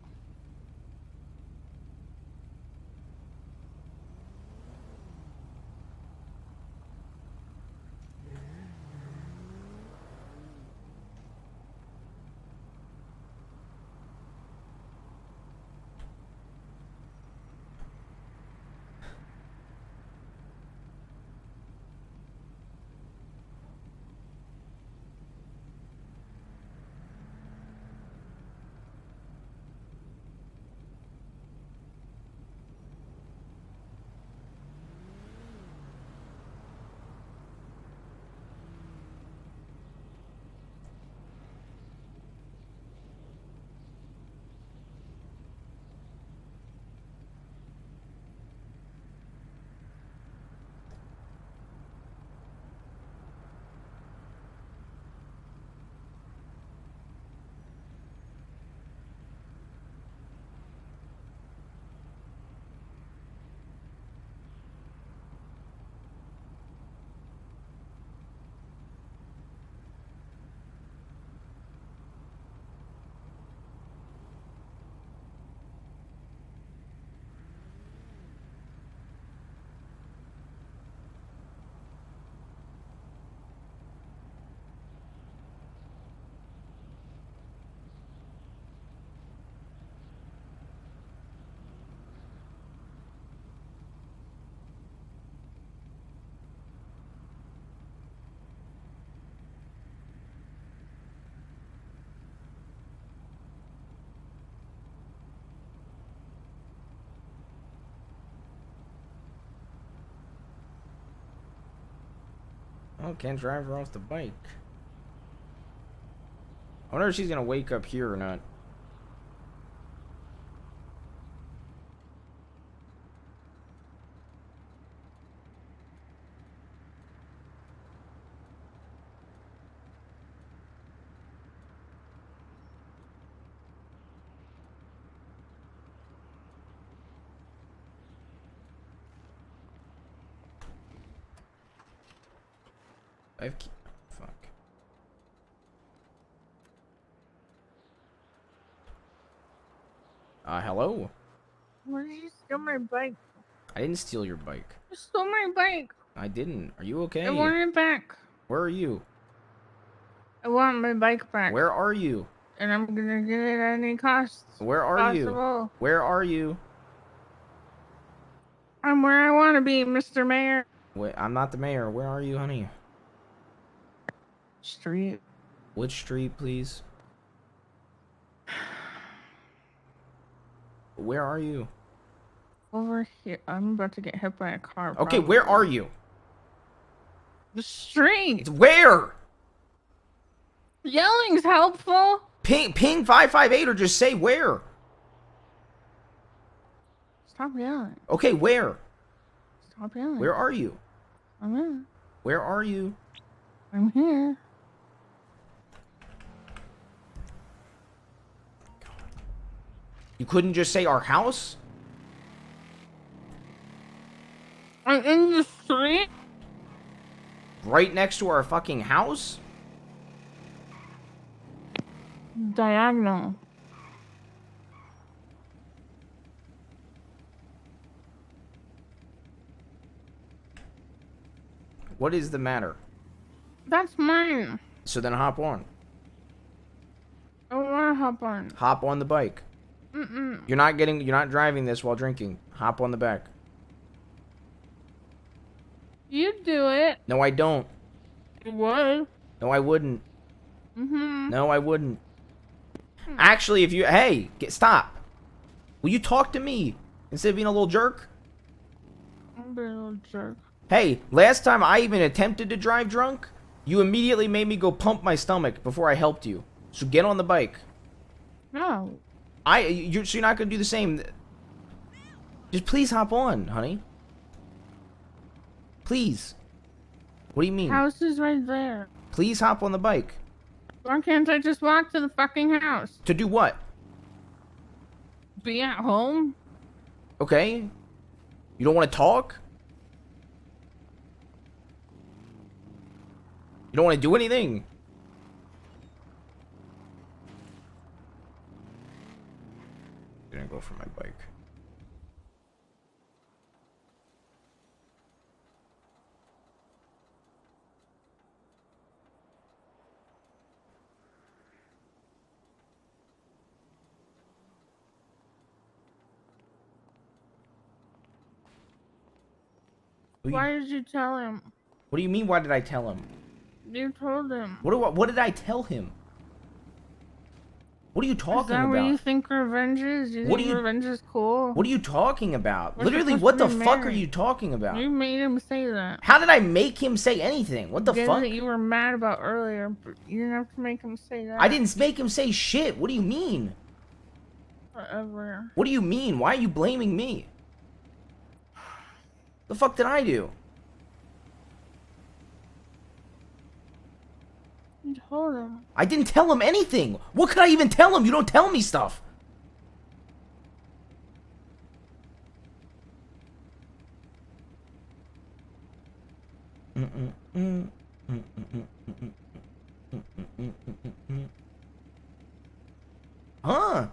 Oh, can't drive her off the bike. I wonder if she's gonna wake up here or not. Fuck. Hello? Why did you steal my bike? I didn't steal your bike. You stole my bike. I didn't. Are you okay? I want it back. Where are you? I want my bike back. Where are you? And I'm gonna get it at any cost. Where are possible. you? Where are you? I'm where I want to be, Mr. Mayor. Wait, I'm not the mayor. Where are you, honey? Street. Which street, please? Where are you? Over here. I'm about to get hit by a car. Okay, probably. where are you? The street. Where? Yelling's helpful. Ping 558 or just say where. Stop yelling. Okay, where? Stop yelling. Where are you? I'm in. Where are you? I'm here. You couldn't just say our house? I'm in the street. Right next to our fucking house? Diagonal. What is the matter? That's mine. So then hop on. I want to hop on. Hop on the bike. Mm-mm. You're not driving this while drinking. Hop on the back. You do it. No, I don't. You would. No, I wouldn't. Mm-hmm. No, I wouldn't. Actually, if you... Hey, stop. Will you talk to me instead of being a little jerk? I'm being a little jerk. Hey, last time I even attempted to drive drunk, you immediately made me go pump my stomach before I helped you. So get on the bike. No. So you're not going to do the same. Just please hop on, honey. Please. What do you mean? House is right there. Please hop on the bike. Why can't I just walk to the fucking house? To do what? Be at home? Okay. You don't want to talk? You don't want to do anything? I'm gonna go for my bike. Why did you tell him? What do you mean, why did I tell him? You told him. What did I tell him? What are you talking Is that about? what you think revenge is? You What think do you- revenge is cool? What are you talking about? We're Literally, supposed what to the be fuck are married. you talking about? You made him say that. How did I make him say anything? What the Things fuck? that you were mad about earlier, but you didn't have to make him say that. I didn't make him say shit. What do you mean? Whatever. What do you mean? Why are you blaming me? The fuck did I do? You told him. I didn't tell him anything. What could I even tell him? You don't tell me stuff. Huh?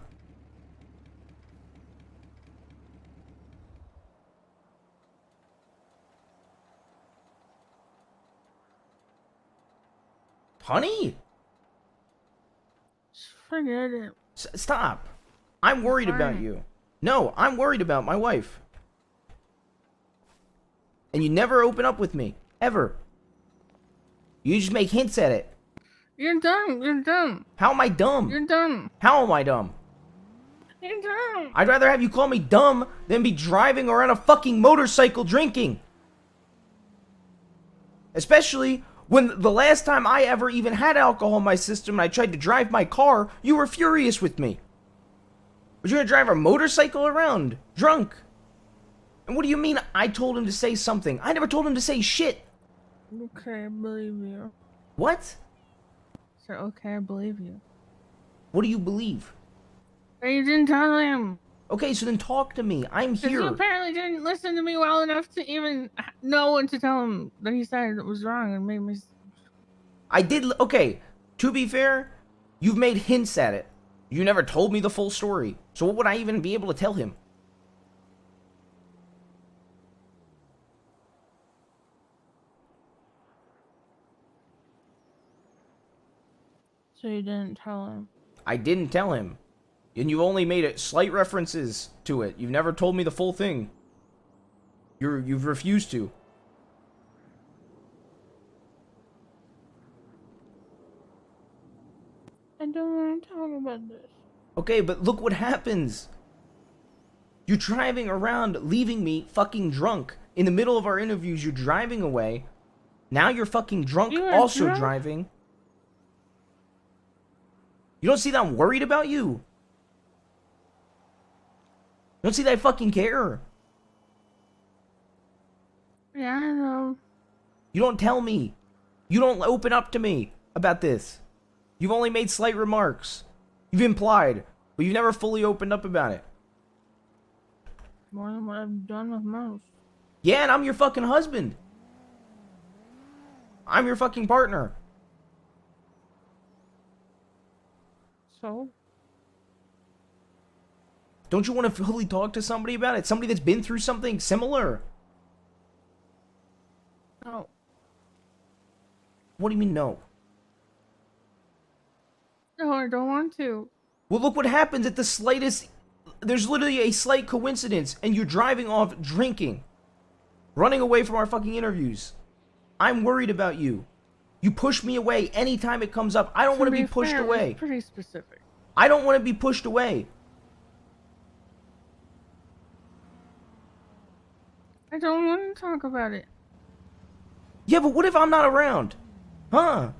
Honey? Forget it. Stop. I'm worried about Fine. you. No, I'm worried about my wife. And you never open up with me. Ever. You just make hints at it. You're dumb. You're dumb. How am I dumb? You're dumb. How am I dumb? You're dumb. I'd rather have you call me dumb than be driving around a fucking motorcycle drinking. Especially when the last time I ever even had alcohol in my system and I tried to drive my car, you were furious with me. But you're gonna drive a motorcycle around, drunk. And what do you mean I told him to say something? I never told him to say shit. Okay, I believe you. What? So, okay, I believe you. What do you believe? But you didn't tell him. Okay, so then talk to me. I'm Because here. you apparently didn't listen to me well enough to even know when to tell him that he said it was wrong and made me I did. Okay, to be fair, you've made hints at it. You never told me the full story. So what would I even be able to tell him? So you didn't tell him? I didn't tell him. And you've only made it slight references to it. You've never told me the full thing. You've refused to. I don't want to talk about this. Okay, but look what happens. You're driving around, leaving me fucking drunk. In the middle of our interviews, you're driving away. Now you're fucking drunk, You are also drunk? driving. You don't see that I'm worried about you? You don't see that I fucking care? Yeah, I know. You don't tell me. You don't open up to me about this. You've only made slight remarks. You've implied, but you've never fully opened up about it. More than what I've done with most. Yeah, and I'm your fucking husband. I'm your fucking partner. So? Don't you want to fully talk to somebody about it? Somebody that's been through something similar? No. What do you mean no? No, I don't want to. Well, look what happens at the slightest... There's literally a slight coincidence, and you're driving off drinking. Running away from our fucking interviews. I'm worried about you. You push me away anytime it comes up. I don't want to be pushed fair, away. It's pretty specific. I don't want to be pushed away. I don't want to talk about it. Yeah, but what if I'm not around? Huh?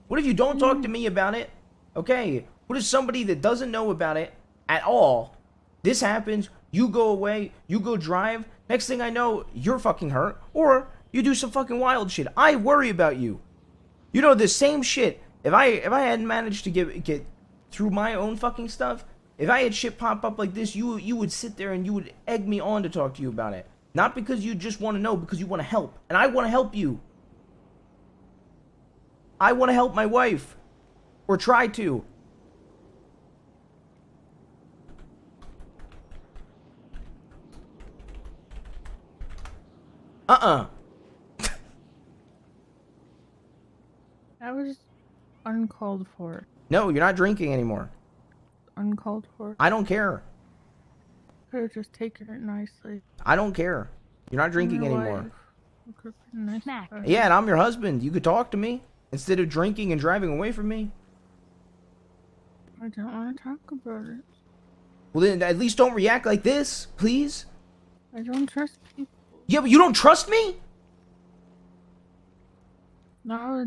What if you don't talk to me about it? Okay, what if somebody that doesn't know about it at all, this happens, you go away, you go drive, next thing I know, you're fucking hurt, or you do some fucking wild shit. I worry about you. You know, the same shit, if I hadn't managed to get through my own fucking stuff, if I had shit pop up like this, you would sit there and you would egg me on to talk to you about it. Not because you just want to know, because you want to help. And I want to help you. I want to help my wife. Or try to. That was uncalled for. No, you're not drinking anymore. Uncalled for. I don't care. Could have just taken it nicely. I don't care. You're not drinking Your anymore. wife. You could have been nice about it. Yeah, and I'm your husband. You could talk to me instead of drinking and driving away from me. I don't want to talk about it. Well, then at least don't react like this, please. I don't trust people. Yeah, but you don't trust me? No, I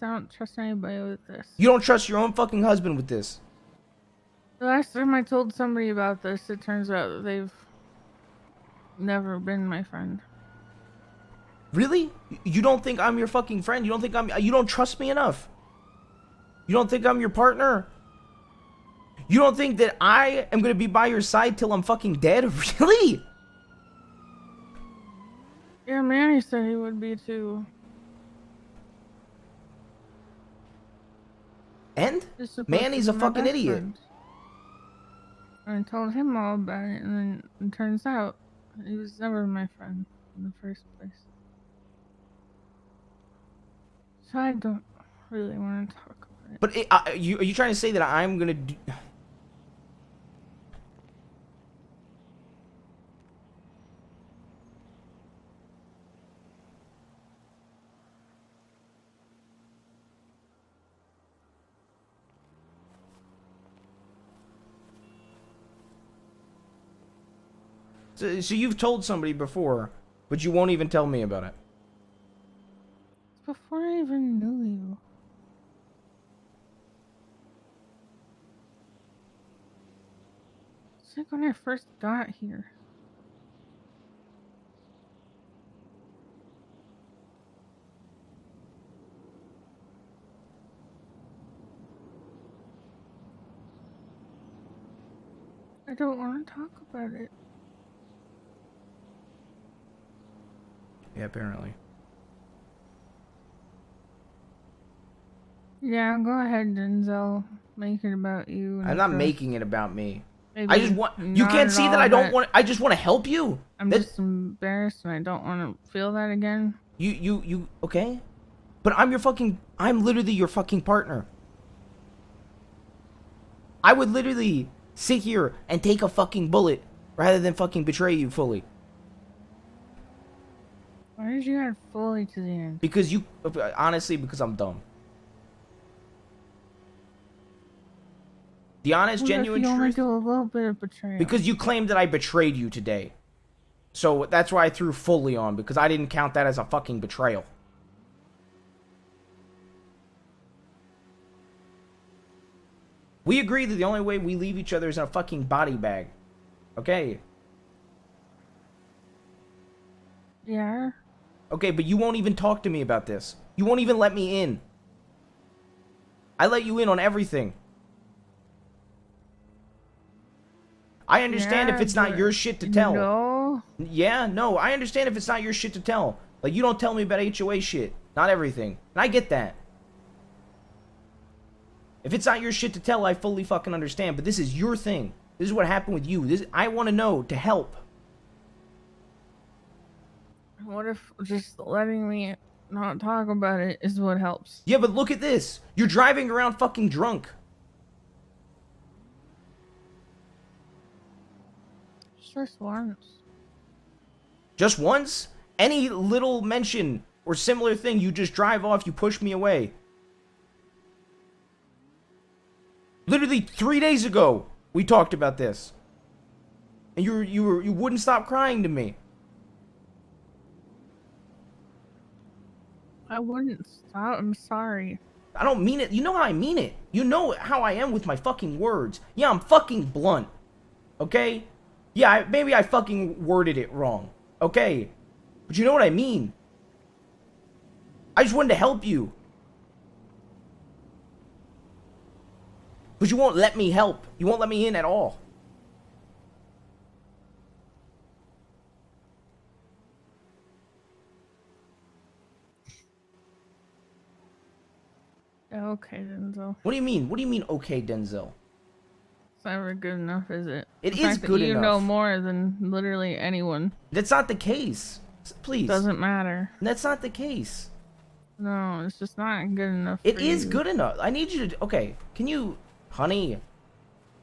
don't trust anybody with this. You don't trust your own fucking husband with this. The last time I told somebody about this, it turns out that they've never been my friend. Really? You don't think I'm your fucking friend? You don't trust me enough? You don't think I'm your partner? You don't think that I am gonna be by your side till I'm fucking dead? Really? Yeah, Manny said he would be too. And? He's supposed Manny's to a be my fucking best idiot. friend. I told him all about it, and then it turns out he was never my friend in the first place. So I don't really want to talk about it. But are you trying to say that I'm gonna do... So you've told somebody before, but you won't even tell me about it. Before I even knew you. It's like when I first got here. I don't want to talk about it. Yeah, apparently. Yeah, go ahead, Denzel. Make it about you. I'm not making it about me. Maybe I just want. You not can't at see that all, I don't but want. I just want to help you. I'm just embarrassed and I don't want to feel that again. You. Okay. But I'm your fucking. I'm literally your fucking partner. I would literally sit here and take a fucking bullet rather than fucking betray you fully. Why did you add fully to the end? Because you. Honestly, because I'm dumb. The honest, What if genuine you only truth. do a little bit of betrayal? Because you claimed that I betrayed you today. So that's why I threw fully on, because I didn't count that as a fucking betrayal. We agree that the only way we leave each other is in a fucking body bag. Okay? Yeah. Okay, but you won't even talk to me about this. You won't even let me in. I let you in on everything. I understand if it's not your shit to tell. No. Yeah, no, I understand if it's not your shit to tell. Like, you don't tell me about HOA shit. Not everything. And I get that. If it's not your shit to tell, I fully fucking understand. But this is your thing. This is what happened with you. I want to know to help. What if just letting me not talk about it is what helps? Yeah, but look at this. You're driving around fucking drunk. Just once. Just once? Any little mention or similar thing, you just drive off, you push me away. Literally 3 days ago, we talked about this. And you wouldn't stop crying to me. I wouldn't stop. I'm sorry. I don't mean it. You know how I mean it. You know how I am with my fucking words. Yeah, I'm fucking blunt. Okay? Yeah, maybe I fucking worded it wrong. Okay? But you know what I mean. I just wanted to help you. But you won't let me help. You won't let me in at all. Okay, Denzel. What do you mean? What do you mean, okay, Denzel? It's never good enough, is it? It The is fact that good you enough. know more than literally anyone. That's not the case. Please. Doesn't matter. That's not the case. No, it's just not good enough. It for is you. good enough. I need you to... Okay, can you... Honey,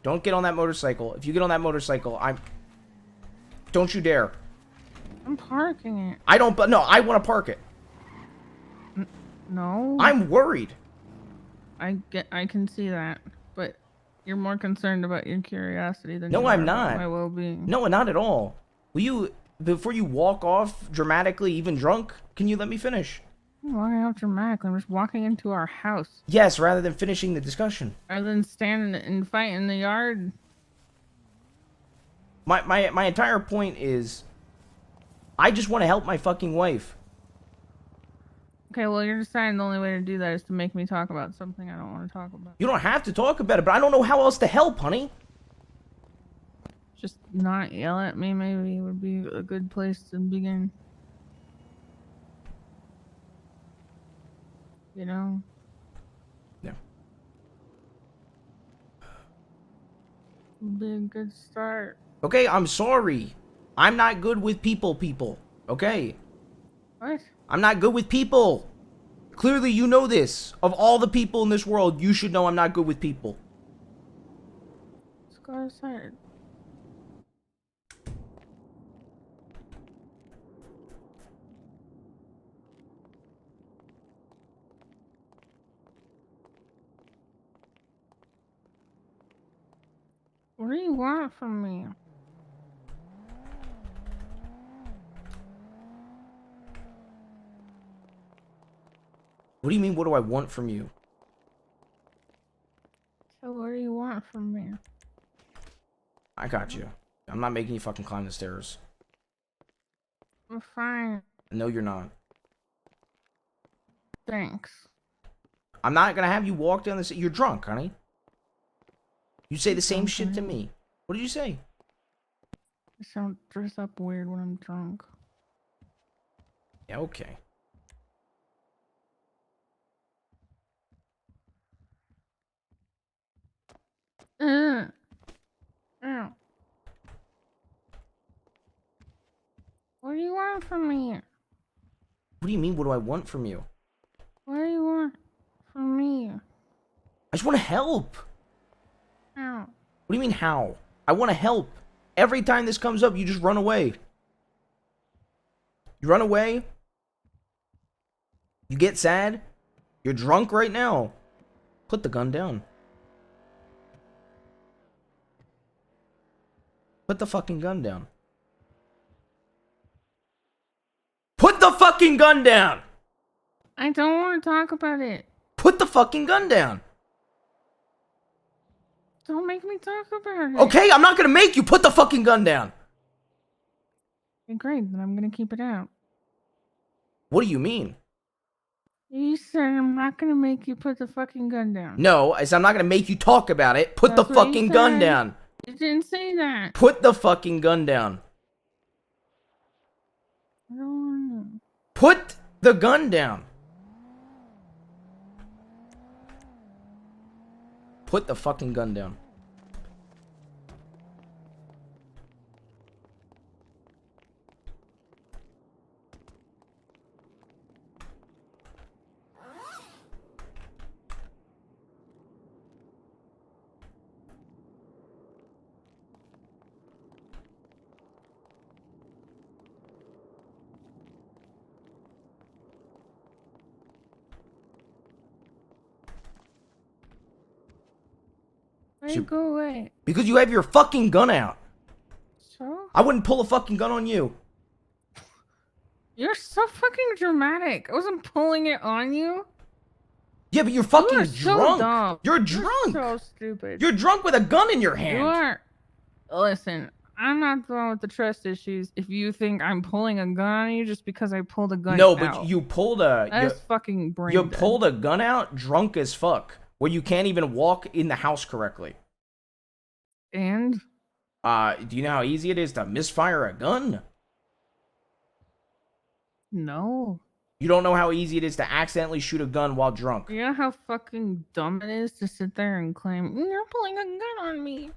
don't get on that motorcycle. If you get on that motorcycle, don't you dare. I'm parking it. I don't... No, I want to park it. No. I'm worried. I can see that, but you're more concerned about your curiosity than No, you are I'm about not. my well-being. No, not at all. Will you... Before you walk off dramatically, even drunk, can you let me finish? I'm walking out dramatically. I'm just walking into our house. Yes, rather than finishing the discussion. Rather than standing and fighting in the yard. My entire point is... I just want to help my fucking wife. Okay, well, you're deciding the only way to do that is to make me talk about something I don't want to talk about. You don't have to talk about it, but I don't know how else to help, honey. Just not yell at me, maybe, would be a good place to begin. You know? Yeah. Would be a good start. Okay, I'm sorry. I'm not good with people. Okay? What? I'm not good with people. Clearly, you know this. Of all the people in this world, you should know I'm not good with people. Let's go outside. What do you want from me? What do you mean, what do I want from you? So what do you want from me? I got you. I'm not making you fucking climb the stairs. I'm fine. No, you're not. Thanks. I'm not gonna have you walk down the stairs. You're drunk, honey. You say the same shit to me. What did you say? I sound dress up weird when I'm drunk. Yeah, okay. from me? What do you mean, what do I want from you? What do you want from me? I just want to help. How? What do you mean, how? I want to help. Every time this comes up, you just run away. You run away. You get sad. You're drunk right now. Put the gun down. Put the fucking gun down. Put the fucking gun down! I don't want to talk about it. Put the fucking gun down. Don't make me talk about it. Okay, I'm not gonna make you put the fucking gun down. Okay, great, then I'm gonna keep it out. What do you mean? You said I'm not gonna make you put the fucking gun down. No, I said I'm not gonna make you talk about it. Put That's the what you fucking gun said. down. You didn't say that. Put the fucking gun down. I don't want to. Put the gun down. Put the fucking gun down. Why you go away? Because you have your fucking gun out. So? I wouldn't pull a fucking gun on you. You're so fucking dramatic. I wasn't pulling it on you. Yeah, but you're fucking You are so drunk. dumb. You're drunk. So stupid. You're drunk with a gun in your hand. You are. Listen, I'm not the one with the trust issues. If you think I'm pulling a gun on you just because I pulled a gun No, out. but you pulled a. That's fucking brain You dead. pulled a gun out drunk as fuck, where you can't even walk in the house correctly. And? Do you know how easy it is to misfire a gun? No. You don't know how easy it is to accidentally shoot a gun while drunk. You know how fucking dumb it is to sit there and claim you're pulling a gun on me.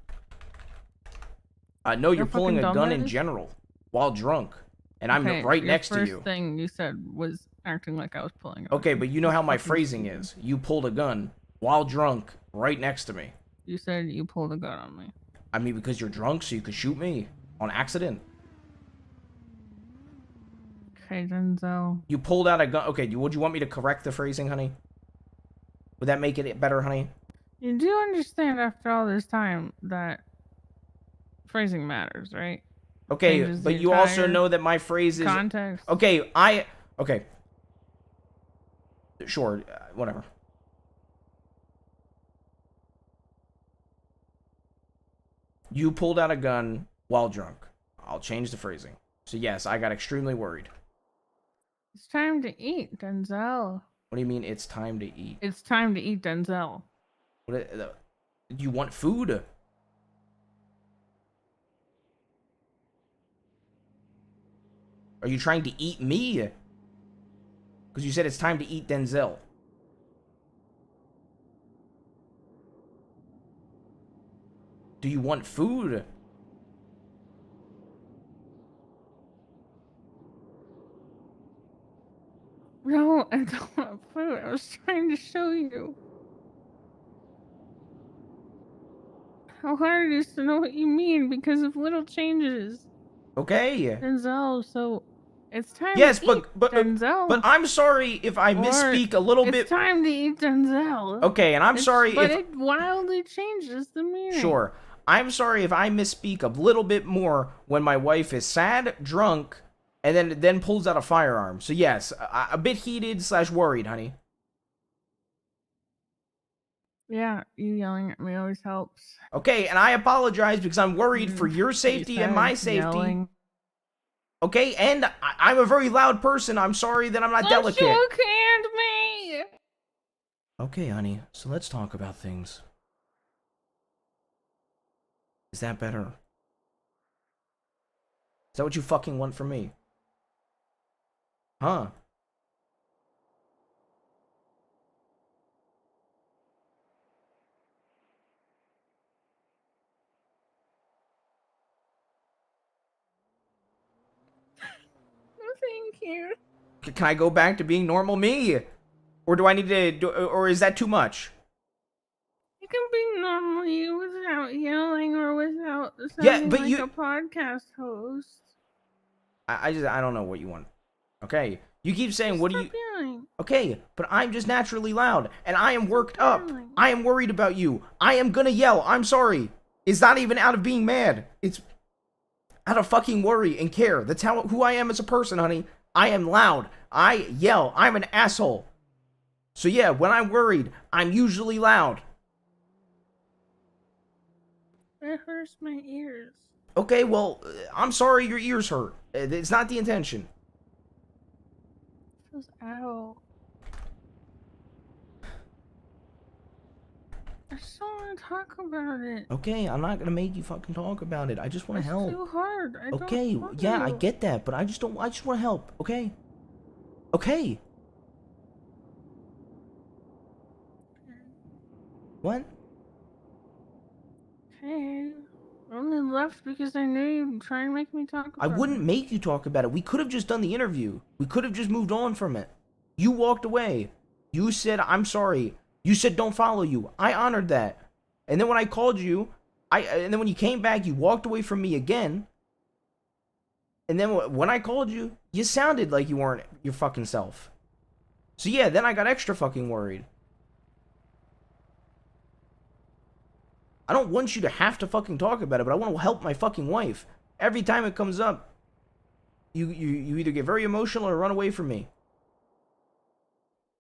No, you're You're pulling a fucking gun dumb, in that is? general while drunk, and I'm Okay, right your next to you. First thing you said was acting like I was pulling it. Okay, but you know how my phrasing is. You pulled a gun while drunk right next to me. You said you pulled a gun on me. I mean, because you're drunk, so you could shoot me on accident. Okay, Denzel. You pulled out a gun. Okay, would you want me to correct the phrasing, honey? Would that make it better, honey? You do understand after all this time that phrasing matters, right? Okay, Changes but the you also entire know that my phrase is... context. Okay, Okay. Sure, whatever. You pulled out a gun while drunk. I'll change the phrasing. So yes, I got extremely worried. It's time to eat, Denzel. What do you mean it's time to eat? It's time to eat, Denzel. Do you want food? Are you trying to eat me? Because you said it's time to eat Denzel. Do you want food? No, I don't want food. I was trying to show you how hard it is to know what you mean because of little changes. Okay. Denzel, so it's time Yes, to eat but Denzel. I'm sorry if I Or misspeak a little bit. It's time to eat Denzel. Okay, and I'm sorry but if... it wildly changes the meaning. Sure. I'm sorry if I misspeak a little bit more when my wife is sad, drunk, and then pulls out a firearm. So yes, a bit heated / worried, honey. Yeah, you yelling at me always helps. Okay, and I apologize because I'm worried for your safety and my safety. Yelling. Okay, and I'm a very loud person. I'm sorry that I'm not delicate. You can't me. Okay, honey, so let's talk about things. Is that better? Is that what you fucking want from me? Huh? I'm thank you. Can I go back to being normal me? Or do I need to do, or is that too much? You can be normal you without yelling or without Yeah, sounding but like you- a podcast host. I don't know what you want. Okay? You keep saying, what do you... Yelling. Okay, but I'm just naturally loud, and I am worked up. I am worried about you. I am gonna yell. I'm sorry. It's not even out of being mad. It's out of fucking worry and care. That's who I am as a person, honey. I am loud. I yell. I'm an asshole. So yeah, when I'm worried, I'm usually loud. It hurts my ears. Okay, well, I'm sorry your ears hurt. It's not the intention. It feels ow. I just don't want to talk about it. Okay, I'm not gonna make you fucking talk about it. I just want to help. It's too hard. I Okay, don't want yeah, I to. get that, but I just want to help, okay? Okay. What? Okay. I only left because I knew you'd try and make me talk about I wouldn't it. make you talk about it. We could have just done the interview. We could have just moved on from it. You walked away. You said, I'm sorry. You said, don't follow you. I honored that. And then when I called you, and then when you came back, you walked away from me again. And then when I called you, you sounded like you weren't your fucking self. So yeah, then I got extra fucking worried. I don't want you to have to fucking talk about it, but I want to help my fucking wife. Every time it comes up, you either get very emotional or run away from me.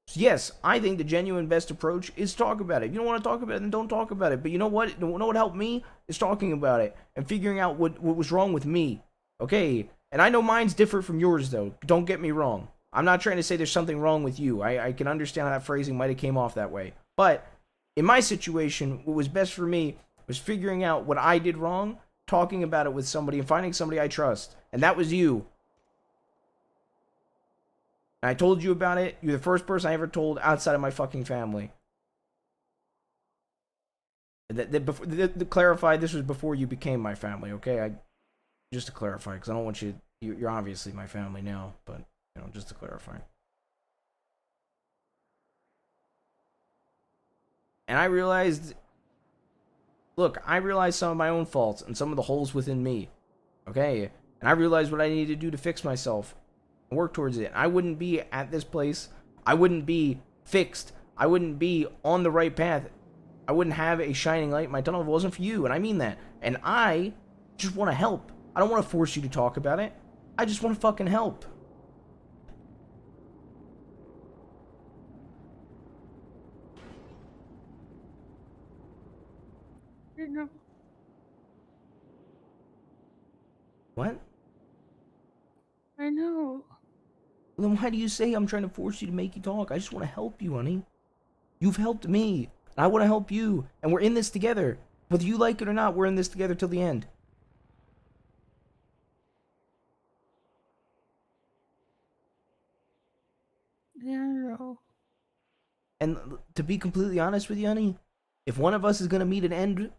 So yes, I think the genuine best approach is talk about it. If you don't want to talk about it, then don't talk about it. But you know what? You know what helped me? Is talking about it and figuring out what was wrong with me. Okay? And I know mine's different from yours, though. Don't get me wrong. I'm not trying to say there's something wrong with you. I can understand how that phrasing might have came off that way. But in my situation, what was best for me was figuring out what I did wrong, talking about it with somebody, and finding somebody I trust. And that was you. And I told you about it. You're the first person I ever told outside of my fucking family. To clarify, this was before you became my family, okay? Just to clarify, because I don't want you're obviously my family now, but, you know, just to clarify. And I realized, look, I realized some of my own faults and some of the holes within me, okay? And I realized what I needed to do to fix myself and work towards it. I wouldn't be at this place. I wouldn't be fixed. I wouldn't be on the right path. I wouldn't have a shining light in my tunnel if it wasn't for you, and I mean that. And I just want to help. I don't want to force you to talk about it. I just want to fucking help. I know. What? I know. Then why do you say I'm trying to force you to make you talk? I just want to help you, honey. You've helped me. And I want to help you. And we're in this together. Whether you like it or not, we're in this together till the end. Yeah, I know. And to be completely honest with you, honey, if one of us is going to meet an end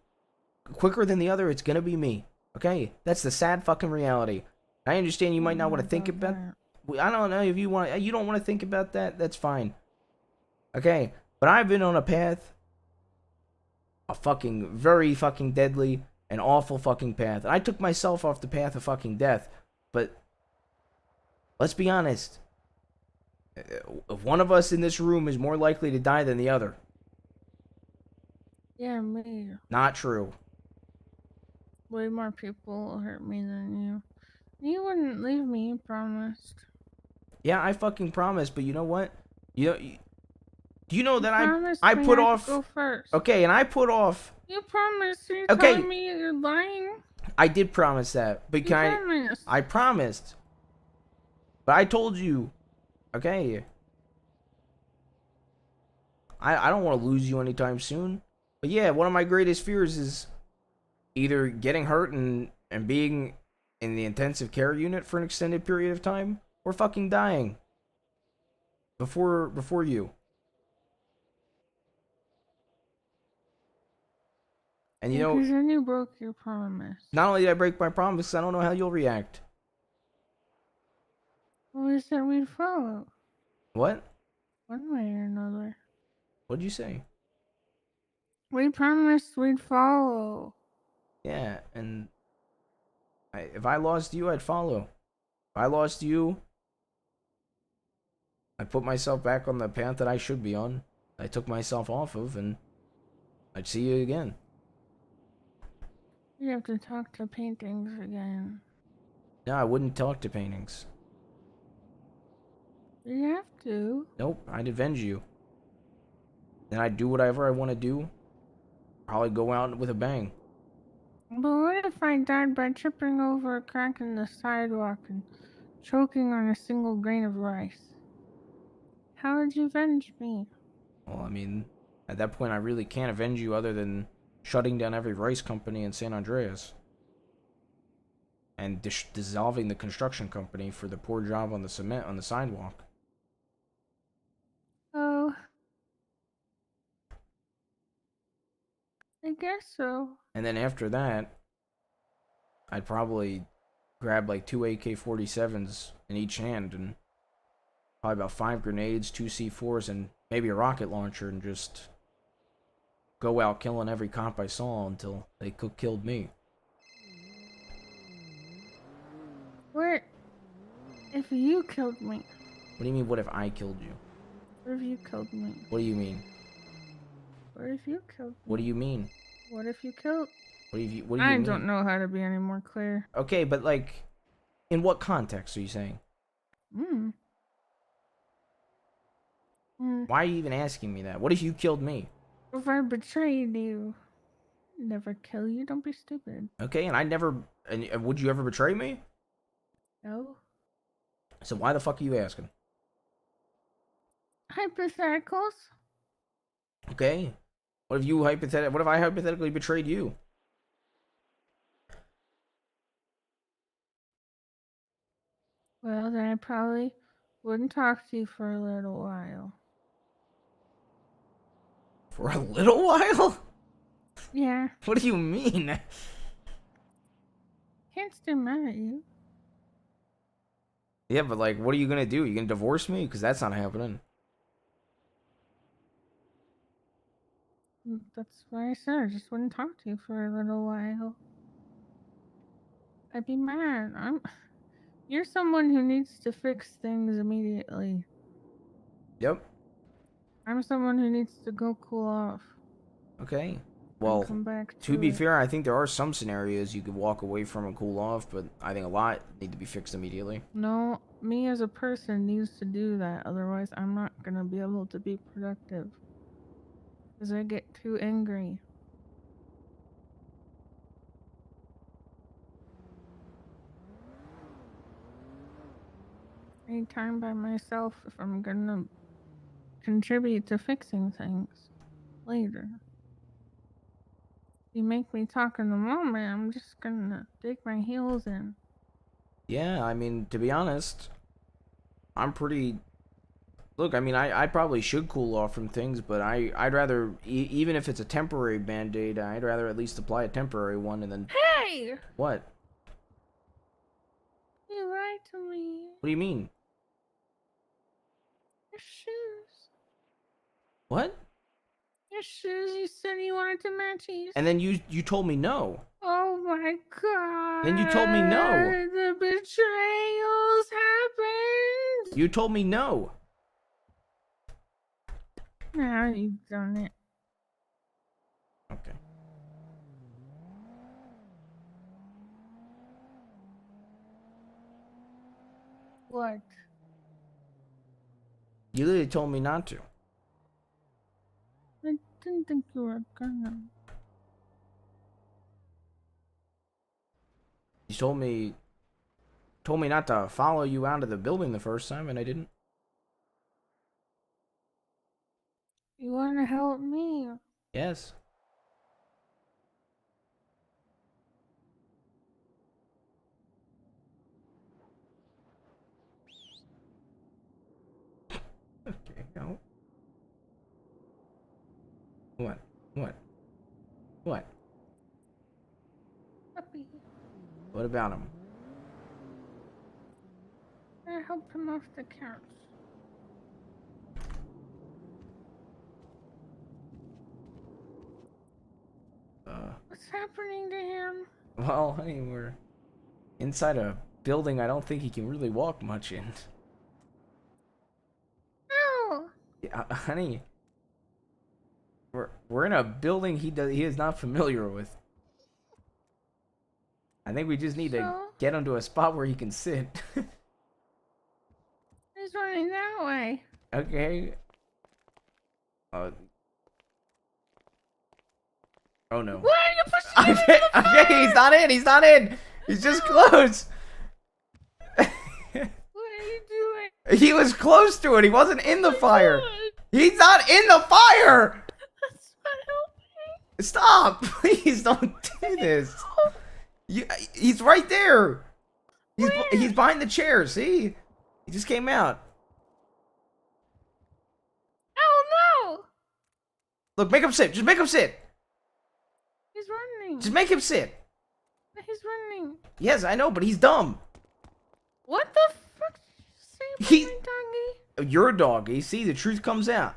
quicker than the other, it's going to be me. Okay? That's the sad fucking reality. I understand you might not want to think about... I don't know if you don't want to think about that, that's fine. Okay? But I've been on a path, a fucking very fucking deadly and awful fucking path. And I took myself off the path of fucking death. But let's be honest. If one of us in this room is more likely to die than the other. Yeah, me. Not true. Way more people hurt me than you. You wouldn't leave me, you promised. Yeah, I fucking promised, but you know what? Do you know that promised I me put I could off... go first. Okay, and I put off... You promised. You're Okay. telling me you're lying? I did promise that, but You promised. I promised. But I told you, okay. I don't want to lose you anytime soon. But yeah, one of my greatest fears is either getting hurt and being in the intensive care unit for an extended period of time, or fucking dying before you. And you know, because then you broke your promise. not only did I break my promise, I don't know how you'll react. We said we'd follow. What? One way or another. What'd you say? We promised we'd follow. Yeah, and if I lost you, I'd follow. If I lost you, I put myself back on the path that I should be on. I took myself off of, and I'd see you again. You have to talk to paintings again. No, I wouldn't talk to paintings. You have to. Nope, I'd avenge you. Then I'd do whatever I want to do. Probably go out with a bang. But what if I died by tripping over a crack in the sidewalk and choking on a single grain of rice? How would you avenge me? Well, I mean, at that point, I really can't avenge you other than shutting down every rice company in San Andreas. And dissolving the construction company for the poor job on the cement on the sidewalk. Oh. I guess so. And then after that, I'd probably grab like 2 AK-47s in each hand and probably about 5 grenades, 2 C4s, and maybe a rocket launcher, and just go out killing every cop I saw until they killed me. What if you killed me? What do you mean, what if I killed you? What if you killed me? What do you mean? What if you killed me? What do you mean? What if you killed? What do you mean? I don't know how to be any more clear. Okay, but like, in what context are you saying? Hmm. Why are you even asking me that? What if you killed me? If I betrayed you, never kill you. Don't be stupid. Okay, and I never. And would you ever betray me? No. So why the fuck are you asking? Hypotheticals. Okay. What if I hypothetically betrayed you? Well, then I probably wouldn't talk to you for a little while. For a little while? Yeah. What do you mean? Can't stay mad at you. Yeah, but like, what are you gonna do? You gonna divorce me? Because that's not happening. That's why I said I just wouldn't talk to you for a little while. I'd be mad. You're someone who needs to fix things immediately. Yep. I'm someone who needs to go cool off. Okay. Well, come back to be it. fair, I think there are some scenarios you could walk away from and cool off, but I think a lot need to be fixed immediately. No, me as a person needs to do that. Otherwise, I'm not gonna be able to be productive. Because I get too angry. I need time by myself if I'm gonna contribute to fixing things later. If you make me talk in the moment, I'm just gonna dig my heels in. Yeah, I mean, to be honest, I'm pretty... Look, I mean, I probably should cool off from things, but I'd rather, even if it's a temporary band-aid, I'd rather at least apply a temporary one and then... Hey! What? You lied to me. What do you mean? Your shoes. What? Your shoes, you said you wanted to match these. And then you told me no. Oh my god. Then you told me no. The betrayals happened. You told me no. Now you've done it. Okay. What? You literally told me not to. I didn't think you were gonna. You told me not to follow you out of the building the first time, and I didn't. You wanna help me? Yes. Okay, no. What? What? What? Puppy. What about him? I help him off the couch. What's happening to him? Well, honey, we're inside a building I don't think he can really walk much in. No! Yeah, honey, we're in a building he is not familiar with. I think we just need to get him to a spot where he can sit. He's running that way. Okay. Oh no. Why are you pushing him Okay, into the fire? okay, he's not in. He's not in. He's just close. What are you doing? He was close to it. He wasn't in the fire. He's not in the fire. That's not helping. Stop. Please don't do this. He's right there. He's behind the chair. See? He just came out. Oh no! Look, make him sit. Just make him sit. He's running. Just make him sit. He's running. Yes, I know, but he's dumb. What the fuck did you say about my doggy? Your doggy. See, the truth comes out.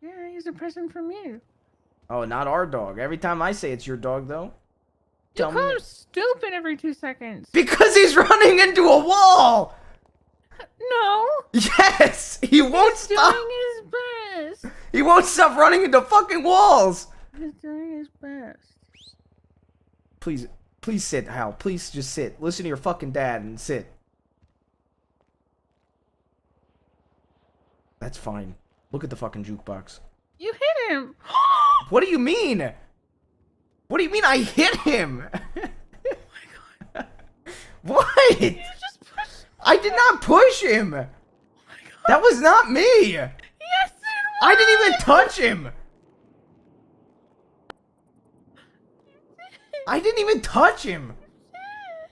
Yeah, he's a present from you. Oh, not our dog. Every time I say it's your dog, though. You call him stupid every 2 seconds. Because he's running into a wall. No. Yes, he won't stop. Doing his best. He won't stop running into fucking walls. He's doing his best. Please sit, Hal. Please just sit. Listen to your fucking dad and sit. That's fine. Look at the fucking jukebox. You hit him. What do you mean? What do you mean I hit him? Oh my god. What? You just pushed him. I did not push him. Oh my god. That was not me. Yes, it was. I didn't even touch him. I didn't even touch him.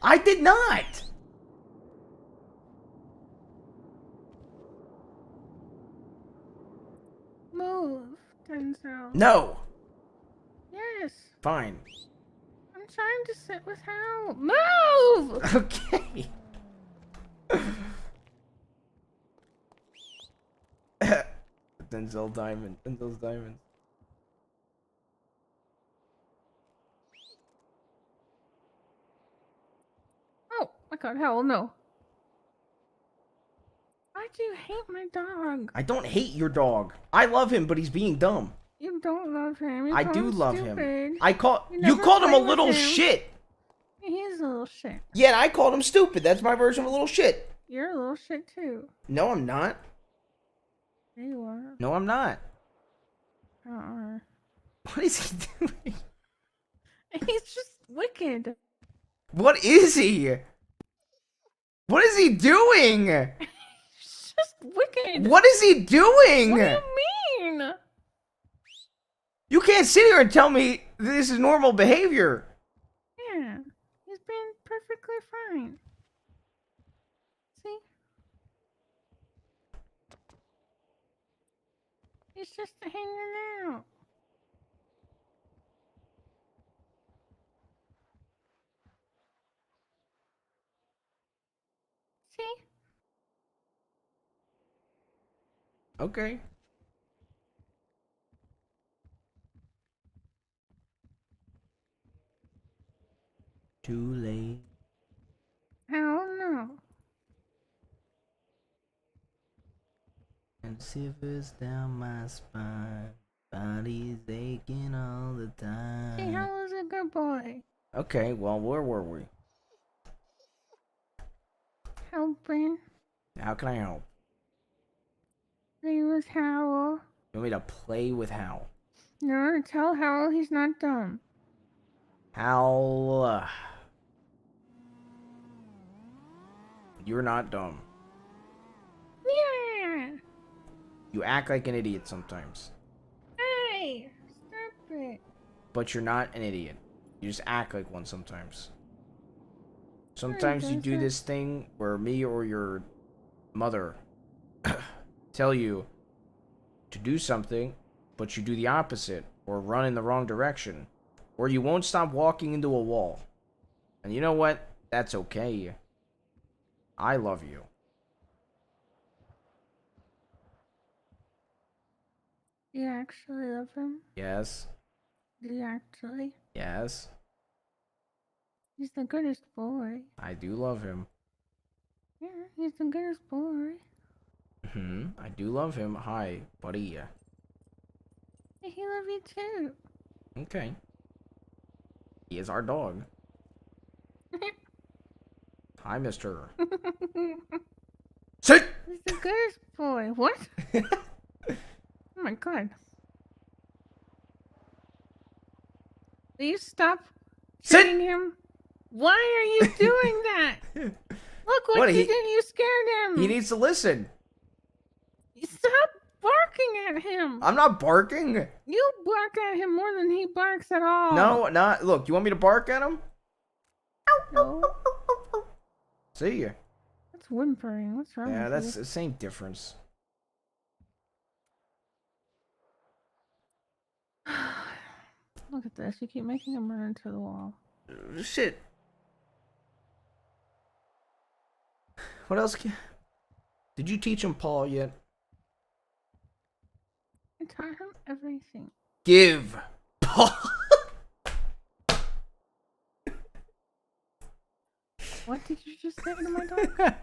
I did not. Move, Denzel. No. Yes. Fine. I'm trying to sit with Hal. Move! Okay. Denzel Diamond. Denzel's Diamond. Oh my god, Hal, no. Why do you hate my dog? I don't hate your dog. I love him, but he's being dumb. You don't love him. You I call do him love stupid. him. You never called him a play with little him. shit. He is a little shit. Yeah, and I called him stupid. That's my version of a little shit. You're a little shit too. No, I'm not. Yeah, you are. No, I'm not. Uh-uh. What is he doing? He's just wicked. What is he? What is he doing? He's just wicked. What is he doing? What do you mean? You can't sit here and tell me this is normal behavior. Yeah, he's being perfectly fine. See? He's just hanging out. See? Okay. Too late. Hell no. And shivers down my spine. Body's aching all the time. See, Hal is a good boy. Okay, well, where were we? Helping. How can I help? Play with Hal. You want me to play with Hal? No, tell Hal he's not dumb. Hal, you're not dumb. Yeah. You act like an idiot sometimes, Hey, stop it. but you're not an idiot. You just act like one sometimes. Sometimes you do Denzel. this thing where me or your mother tell you to do something, but you do the opposite, or run in the wrong direction, or you won't stop walking into a wall. And you know what? That's okay. I love you. Do you actually love him? Yes. Do you actually? Yes. He's the goodest boy. I do love him. Yeah, he's the goodest boy. I do love him. Hi, buddy. Hey, he love you too. Okay. He is our dog. Hi, mister. Sit! He's the goodest boy. What? Oh my god. Will you stop treating him? Why are you doing that? Look what you did. You scared him. He needs to listen. Stop barking at him. I'm not barking. You bark at him more than he barks at all. No, not. Look, you want me to bark at him? No. See ya. That's whimpering. What's wrong Yeah, with that's you? the same difference. Look at this. You keep making him run into the wall. Shit. What else? Did you teach him Paul yet? I taught him everything. Give Paul. What did you just say to my dog?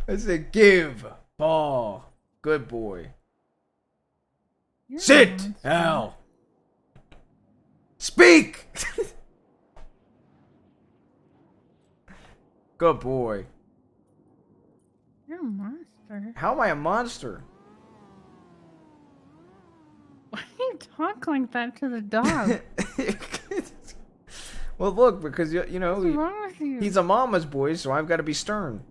I said, give Paul. Good boy. You're Sit, Hal. Speak. Good boy. You're a monster. How am I a monster? Why do you talk like that to the dog? Well, look, because you know What's wrong with you? he's a mama's boy, so I've got to be stern.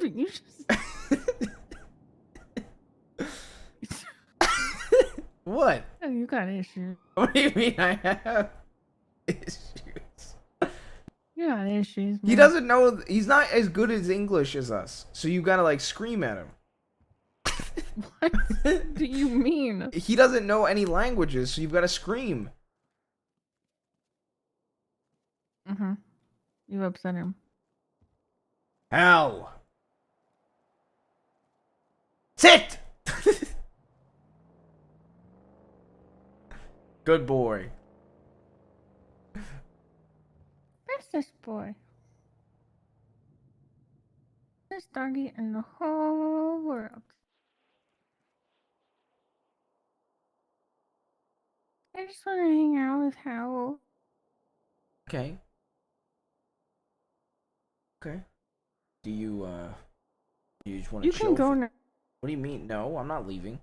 But you just... What? Oh, you got issues. What do you mean I have issues? You got issues. He man. doesn't know. He's not as good as English as us, so you gotta like scream at him. What do you mean? He doesn't know any languages, so you've got to scream. You upset him. Hal. Sit! Good boy. Bestest boy. This doggy in the whole world. I just want to hang out with Howl. Okay. Okay. Do you just want to You chill? can go now. What do you mean? No, I'm not leaving.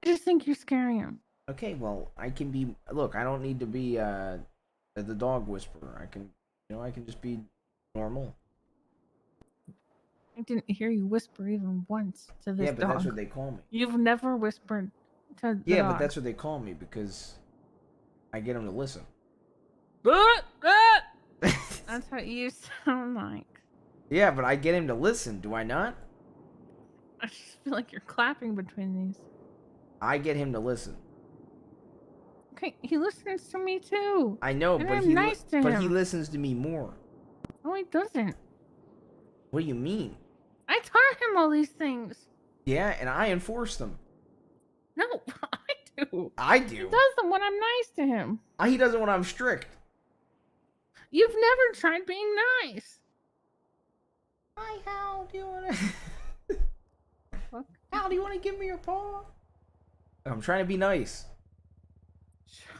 I just think you're scaring him. Okay, well, I can be. Look, I don't need to be the dog whisperer. I can, I can just be normal. I didn't hear you whisper even once to this Yeah, but dog. that's what they call me. You've never whispered to the Yeah, dog. but that's what they call me because I get them to listen. That's what you sound like. Yeah, but I get him to listen. Do I not? I just feel like you're clapping between these. I get him to listen. Okay, he listens to me too. I know, and but I'm nice to but him. he listens to me more. No, he doesn't. What do you mean? I taught him all these things. Yeah, and I enforce them. No, I do. I He do. does them when I'm nice to him. He does it when I'm strict. You've never tried being nice. Hi, Hal. Do you want to? Hal, do you want to give me your paw? I'm trying to be nice.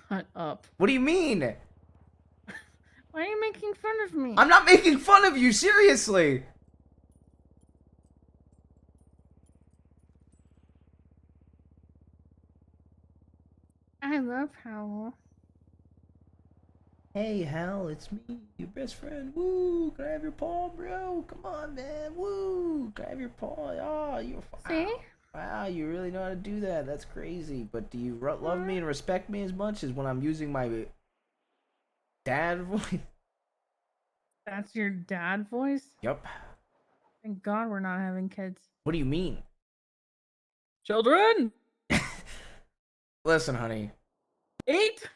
Shut up. What do you mean? Why are you making fun of me? I'm not making fun of you, seriously. I love Howl. Hey, Hal, it's me, your best friend. Woo! Can I have your paw, bro? Come on, man. Woo! Can I have your paw? Oh, you're See? Wow, you really know how to do that. That's crazy. But do you love me and respect me as much as when I'm using my dad voice? That's your dad voice? Yep. Thank God we're not having kids. What do you mean? Children! Listen, honey. 8.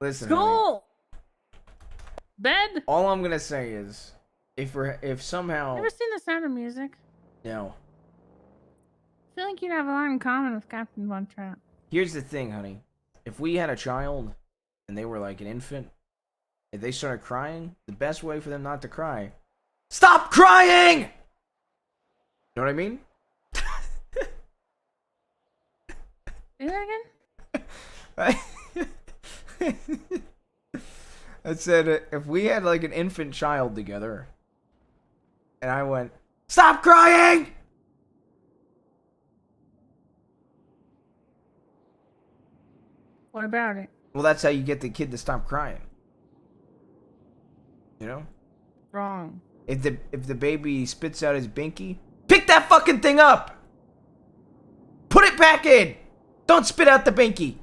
Listen, honey. School. Bed. All I'm gonna say is, if somehow Ever seen The Sound of Music? no. I feel like you'd have a lot in common with Captain Von Trapp. Here's the thing, honey. If we had a child and they were like an infant, if they started crying, the best way for them not to cry, stop crying! You know what I mean? Say that again? I said, if we had like an infant child together, and I went, stop crying! What about it? Well, that's how you get the kid to stop crying. You know? Wrong. If the baby spits out his binky, pick that fucking thing up! Put it back in! Don't spit out the binky!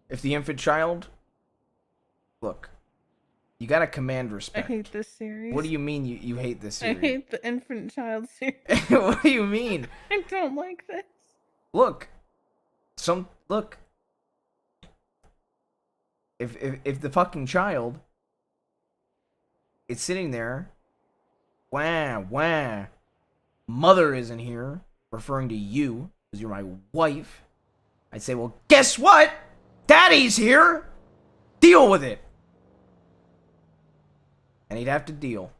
If the infant child, look, you gotta command I respect. hate this series. What do you mean you hate this I series? hate the infant child series. What do you mean? I don't like this. Look, look. If the fucking child is sitting there, wah, mother isn't here, referring to you because you're my wife, I'd say, well, guess what? Daddy's here. Deal with it. And he'd have to deal.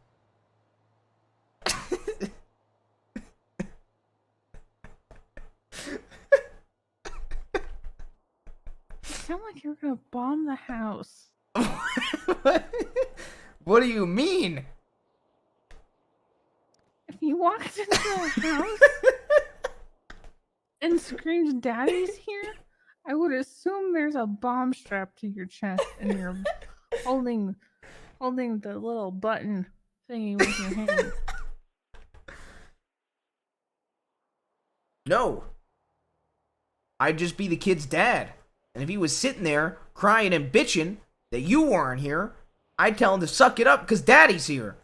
You sound like you're gonna bomb the house. What do you mean? If you walked into a house and screamed "Daddy's here," I would assume there's a bomb strapped to your chest and you're holding the little button thingy with your hand. No. I'd just be the kid's dad. And if he was sitting there crying and bitching that you weren't here, I'd tell him to suck it up because daddy's here.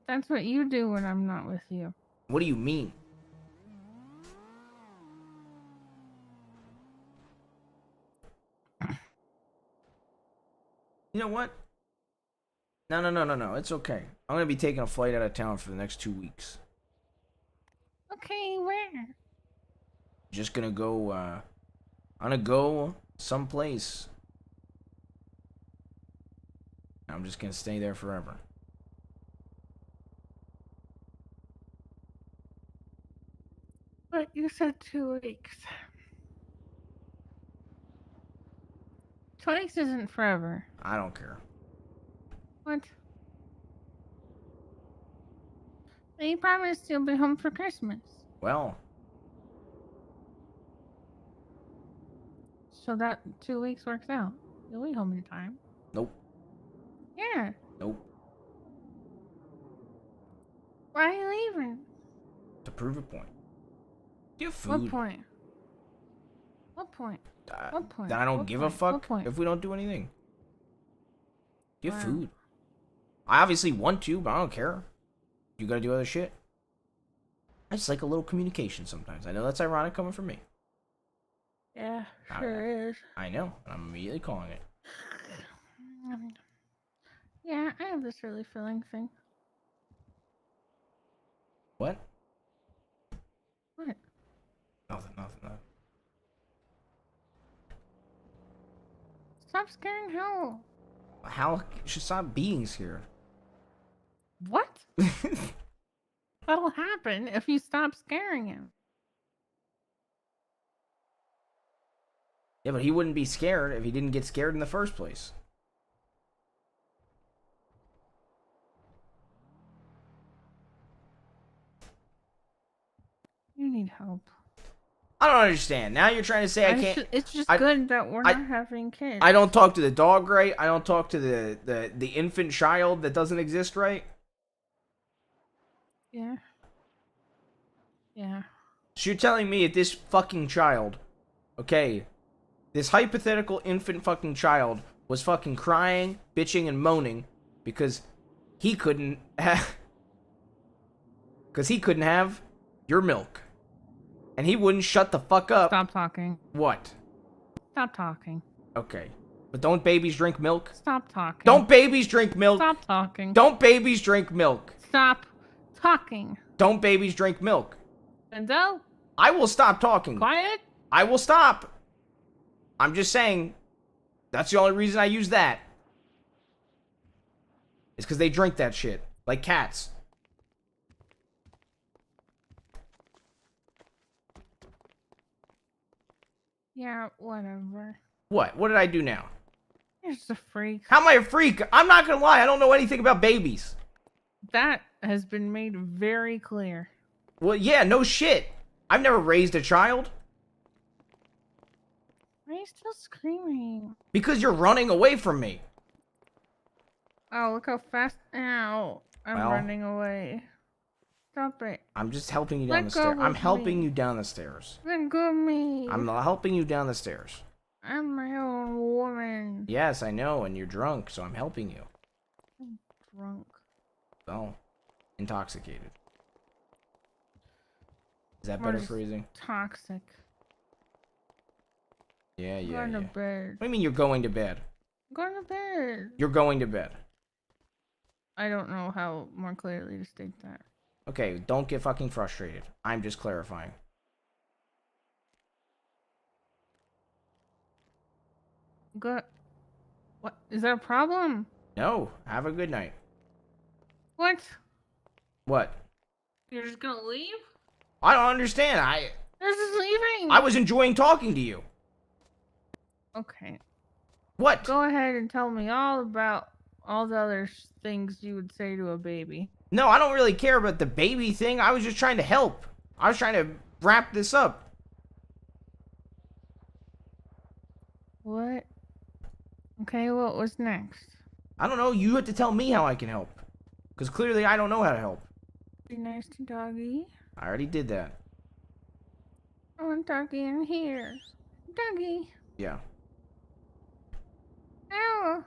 That's what you do when I'm not with you. What do you mean? You know what? No. It's okay. I'm going to be taking a flight out of town for the next 2 weeks. Okay, where? Just going to go, I'm going to go someplace. I'm just going to stay there forever. But you said 2 weeks. 2 weeks isn't forever. I don't care. What? But you promised you'll be home for Christmas. Well, So that 2 weeks works out. You'll be home in time. nope. Yeah. Nope. Why are you leaving? To prove a point. Give food. What point? What point? What point? Then I don't What give point? a fuck What point? if we don't do anything. Give Wow. food. I obviously want to, but I don't care. You gotta do other shit. I just like a little communication sometimes. I know that's ironic coming from me. Yeah, I- sure is. I know. And I'm immediately calling it. Yeah, I have this really feeling thing. What? What? Nothing. Stop scaring Hal. Hal should stop being scared. What? That'll happen if you stop scaring him. Yeah, but he wouldn't be scared if he didn't get scared in the first place. You need help. I don't understand. Now you're trying to say I can't. It's just I- good that we're I- not having kids. I don't talk to the dog right. I don't talk to the infant child that doesn't exist right. Yeah. Yeah. So you're telling me if this fucking child, okay, this hypothetical infant fucking child was fucking crying, bitching, and moaning because he couldn't have, your milk, and he wouldn't shut the fuck up. Stop talking. What? Stop talking. Okay. But don't babies drink milk? Stop talking. Don't babies drink milk? Stop talking. Don't babies drink milk? Stop talking. Don't babies drink milk? Denzel? I will stop talking. Quiet? I will stop. I'm just saying, that's the only reason I use that. It's because they drink that shit. Like cats. Yeah, whatever. What? What did I do now? You're just a freak. How am I a freak? I'm not gonna lie, I don't know anything about babies. That has been made very clear. Well, yeah, no shit. I've never raised a child. Why are you still screaming? Because you're running away from me. Oh, look how fast. Ow. I'm Well, running away. Stop it. I'm just helping you down Let the go stairs. I'm of helping me. you down the stairs. Let go of me. I'm helping you down the stairs. I'm my own woman. Yes, I know, and you're drunk, so I'm helping you. I'm drunk. Well, intoxicated. Is that Or better just phrasing? Toxic. Yeah, I'm yeah, going yeah. to bed. What do you mean you're going to bed? I'm going to bed. You're going to bed. I don't know how more clearly to state that. Okay, don't get fucking frustrated. I'm just clarifying. Good. What? Is that a problem? No, have a good night. What? What? You're just gonna leave? I don't understand. You're just leaving. I was enjoying talking to you. Okay. What? Go ahead and tell me all about all the other things you would say to a baby. No, I don't really care about the baby thing. I was just trying to help. I was trying to wrap this up. What? Okay, what was next? I don't know. You have to tell me how I can help. Because clearly I don't know how to help. Be nice to Doggy. I already did that. I want Doggy in here. Doggy. Yeah. Ow.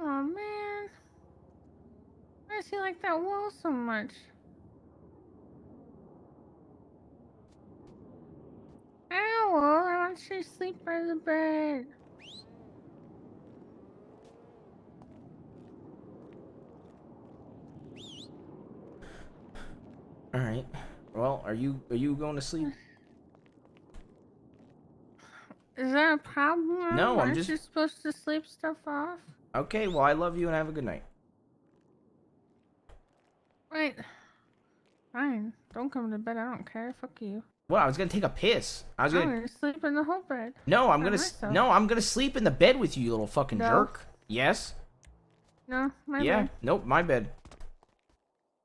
Oh man. Why does he like that wall so much? Ow, I want you to sleep by the bed. All right. Well, are you going to sleep? Is that a problem? No, I'm Aren't just- you supposed to sleep stuff off? Okay, well, I love you and have a good night. Wait. Fine. Don't come to bed. I don't care. Fuck you. Well, I was gonna take a piss. I was I'm gonna. gonna sleep in the whole bed. No, I'm by gonna. myself. No, I'm gonna sleep in the bed with you, you little fucking No. jerk. Yes. No, my Yeah. bed. Nope. My bed.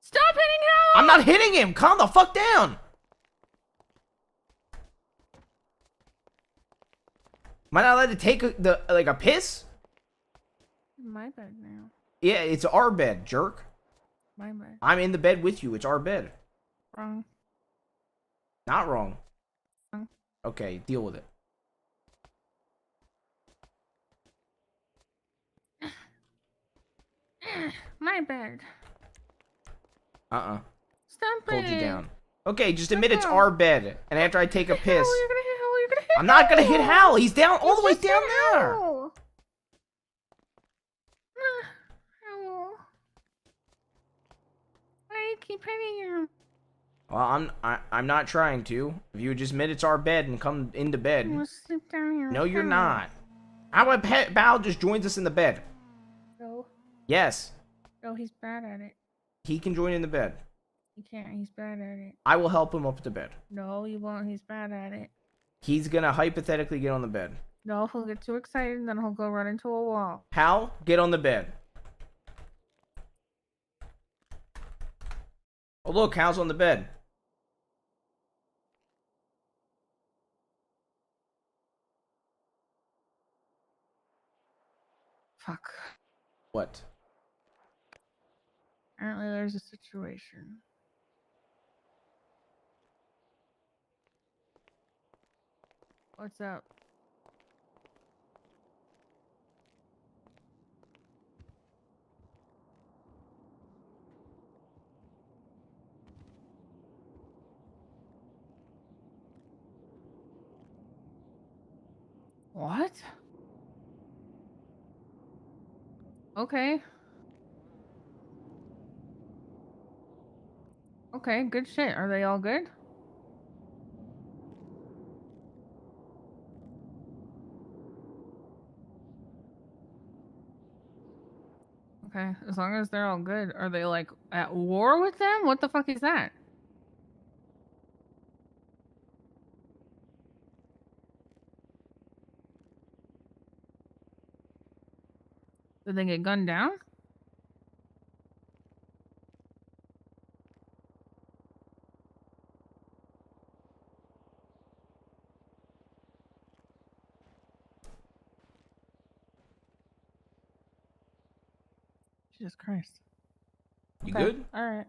Stop hitting him! I'm not hitting him. Calm the fuck down. Am I not allowed to take a piss? My bed now. Yeah, it's our bed, jerk. My bed. I'm in the bed with you. It's our bed. Wrong. Not wrong. Wrong. Okay, deal with it. My bed. Uh-uh. Stop Hold it. you down. Okay, just admit it's No. our bed. And after I take a piss. Hal, you're gonna hit Hal. You're gonna hit I'm not gonna hit Hal. Hal. He's down all the way You just down hit there. Hal. Hal. Why do you keep hitting him? Well, I'm not trying to. If you would just admit it's our bed and come into bed. I'm gonna sleep down here. No, you're Hal. not. How about Bal just joins us in the bed? No. Yes, No, he's bad at it. he can join in the bed. He can't. He's bad at it. I will help him up to bed. No, you won't. He's bad at it. He's gonna hypothetically get on the bed. No, he'll get too excited and then he'll go run into a wall. Hal, get on the bed. Oh, look, Hal's on the bed. Fuck. What? Apparently there's a situation. What's up? What? Okay. Okay, good shit. Are they all good? Okay, as long as they're all good. Are they like at war with them? What the fuck is that? Did they get gunned down? Jesus Christ. You Okay, good? all right.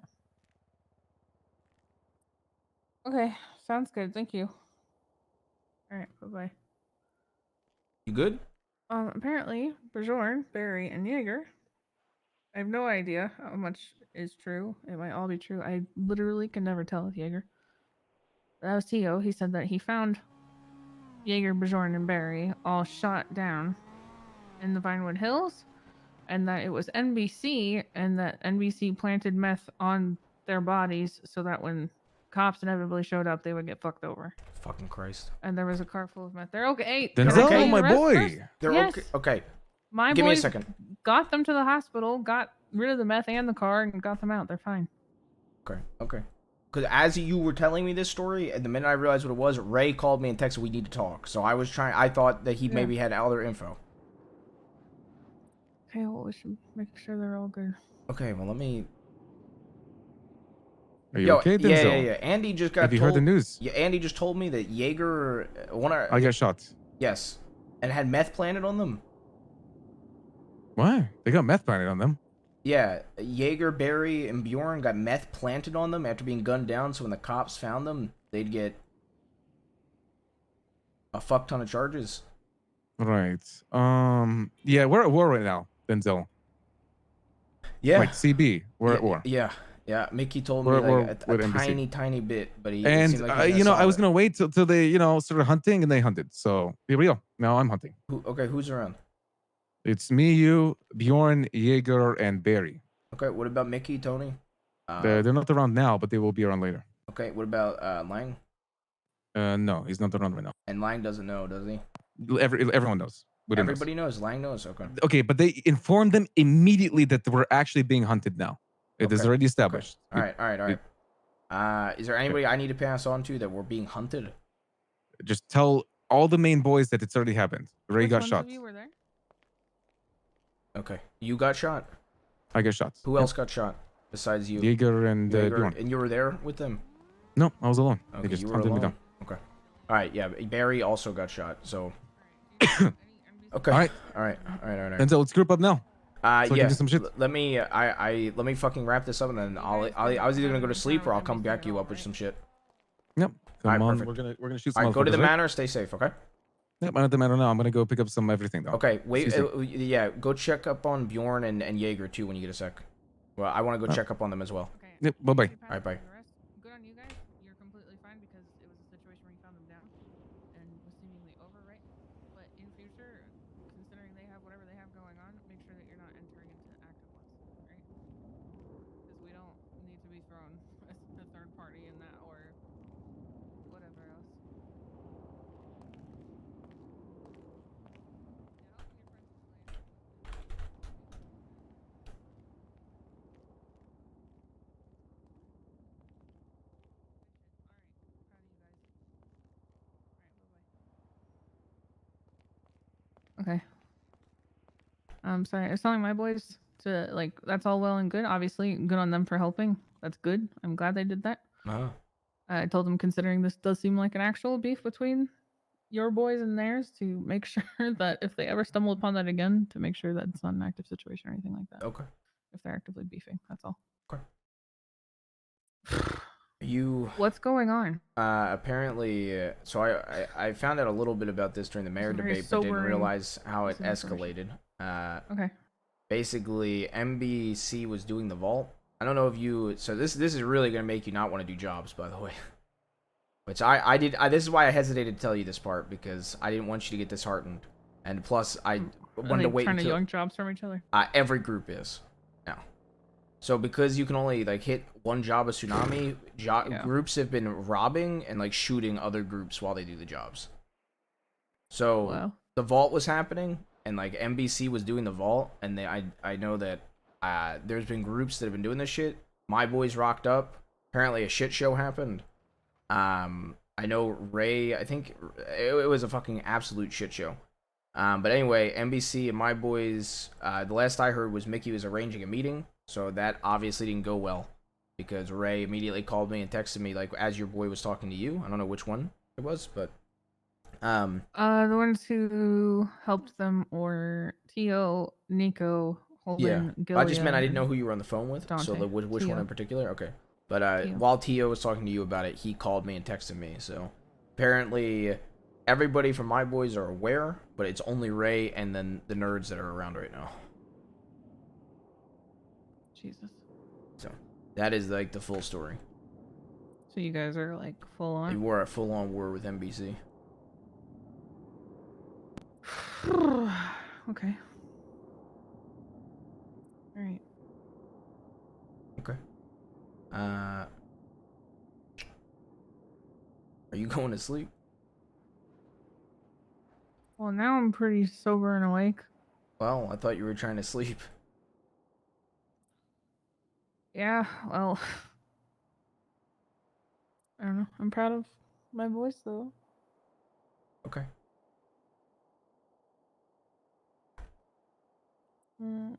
Okay, sounds good. Thank you. All right, bye-bye. You good? Apparently, Bajorn, Barry, and Jaeger. I have no idea how much is true. It might all be true. I literally can never tell with Jaeger. That was Tio. He said that he found Jaeger, Bajorn, and Barry all shot down in the Vinewood Hills, and that it was NBC, and that NBC planted meth on their bodies so that when cops inevitably showed up, they would get fucked over. Fucking Christ. And there was a car full of meth. They're okay. Denzel, my boy. They're Yes. okay. Okay. My Give me a boys second. got them to the hospital, got rid of the meth and the car, and got them out. They're fine. Okay. Okay. Because as you were telling me this story, and the minute I realized what it was, Ray called me and texted, "We need to talk." So I thought that he Yeah. maybe had other info. Okay, well, we should make sure they're all good. Okay. Well, let me. Are you okay, Denzel? Yeah. Andy just got. Have you heard the news? Yeah, Andy just told me that Jaeger, I got shot. Yes, and had meth planted on them. Why? They got meth planted on them. Yeah, Jaeger, Barry, and Bjorn got meth planted on them after being gunned down. So when the cops found them, they'd get a fuck ton of charges. Right. Yeah, we're at war right now, Denzel. Yeah. Like CB, we're at war. Yeah. Yeah, Mickey told me We're like a with NBC. tiny bit, but he And seemed like he you know, I was solid. gonna wait till they, started hunting, and they hunted. So here we go. Now I'm hunting. Who's around? It's me, you, Bjorn, Jaeger, and Barry. Okay, what about Mickey, Tony? They're not around now, but they will be around later. Okay, what about Lang? No, he's not around right now. And Lang doesn't know, does he? Everyone knows. Within us. Everybody knows. Lang knows. Okay. Okay, but they informed them immediately that we're actually being hunted now. It is Okay, already established. All right. Is there anybody I need to pass on to that we're being hunted? Just tell all the main boys that it's already happened. Ray Which got ones shot. of you were there? Okay. You got shot? I got shot. Who else got shot besides you? Jaeger and Bjorn. And you were there with them? No, I was alone. Okay, They just you were hunted me alone? down. Okay. All right, yeah. Barry also got shot, so. Okay. All right. All right. Denzel, let's group up now. So I can Yeah. do some shit. Let me fucking wrap this up, and then I was either gonna go to sleep or I'll come back you up with some shit. Yep. All right, Come on, perfect. we're gonna shoot some. All right, go to the motherfuckers, right? manor. Stay safe, okay? Yep, I'm at the manor now. I'm gonna go pick up some everything though. Okay. Wait. See you soon. Yeah. Go check up on Bjorn and Jaeger too when you get a sec. Well, I want to go Oh. check up on them as well. Yep. Bye bye. All right. Bye. Good on you guys. You're completely fine because it was a situation where you found them down and was seemingly over, right? But in future, considering they have whatever they have going on, make sure that you're not entering into active ones, right? Because we don't need to be thrown as a third party in that or whatever else. Okay. I'm sorry. I was telling my boys to like that's all well and good. Obviously, good on them for helping. That's good. I'm glad they did that. Uh-huh. I told them, considering this does seem like an actual beef between your boys and theirs, to make sure that if they ever stumble upon that again, to make sure that it's not an active situation or anything like that. Okay. If they're actively beefing, that's all. Okay. You. What's going on? Apparently, so I found out a little bit about this during the mayor Some very debate, but didn't sobering realize how it piece of information. escalated. Okay. Basically, MBC was doing the vault. I don't know if you. So this is really gonna make you not want to do jobs, by the way. Which this is why I hesitated to tell you this part, because I didn't want you to get disheartened, and plus I wanted to wait trying until to young jobs from each other. every group is now. So because you can only like hit one job a tsunami, groups have been robbing and like shooting other groups while they do the jobs. So the vault was happening, and like MBC was doing the vault, and I know that there's been groups that have been doing this shit. My boys rocked up. Apparently a shit show happened. I know Ray, I think it was a fucking absolute shit show. But anyway, NBC and my boys, the last I heard was Mickey was arranging a meeting, so that obviously didn't go well, because Ray immediately called me and texted me, like, as your boy was talking to you. I don't know which one it was, but... The ones who helped them were Tio, Nico, Holden, yeah. Gilead, I just meant I didn't know who you were on the phone with, Dante. so which one Tio. in particular? Okay. But Tio. while Tio was talking to you about it, he called me and texted me, so... Apparently, everybody from my boys are aware, but it's only Ray and then the nerds that are around right now. Jesus. So, that is, like, the full story. So you guys are, like, full on? We're at full-on war with NBC. Okay. Alright. Okay. Are you going to sleep? Well, now I'm pretty sober and awake. Well, I thought you were trying to sleep. Yeah, well... I don't know. I'm proud of my voice, though. Okay. Mm.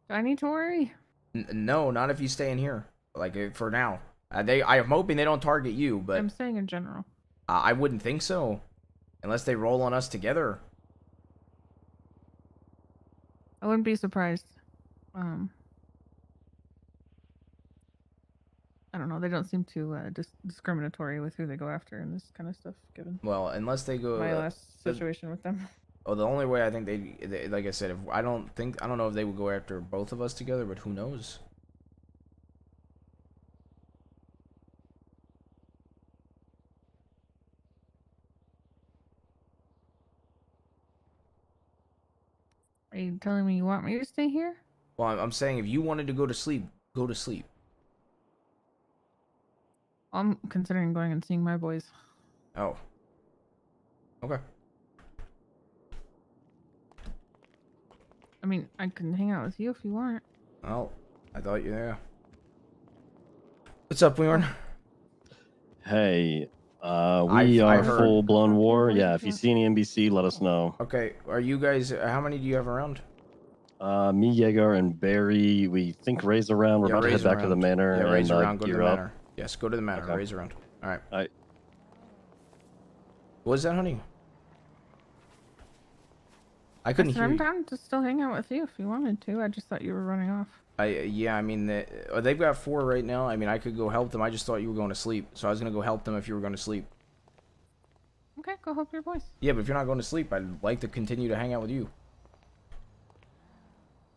Do I need to worry? No, not if you stay in here. Like, for now. I'm hoping they don't target you, but... I'm saying in general. I wouldn't think so. Unless they roll on us together. I wouldn't be surprised. I don't know. They don't seem too discriminatory with who they go after and this kind of stuff, given Well, unless they go... my last situation with them. Oh, the only way I think they like I said, I don't know if they would go after both of us together, but who knows? Are you telling me you want me to stay here? Well, I'm saying if you wanted to go to sleep, go to sleep. I'm considering going and seeing my boys. Oh. Okay. I mean, I can hang out with you if you want. Oh, I thought you yeah. What's up, Leon? Hey, we I are heard. full-blown war. Yeah, if you see any NBC, let us know. Okay, are you guys? How many do you have around? Me, Jaeger, and Barry. We think Ray's around. We're about to head Ray's back to the around. manor. Yeah, Ray's and, around. Go to the gear up. manor. Yes, go to the manor. Okay. Ray's around. All right. All right. What was that, honey? I couldn't hear I'm you. down to still hang out with you if you wanted to. I just thought you were running off. Yeah, I mean, they've got 4 right now. I mean, I could go help them. I just thought you were going to sleep, so I was gonna go help them if you were going to sleep. Okay, go help your boys. Yeah, but if you're not going to sleep, I'd like to continue to hang out with you.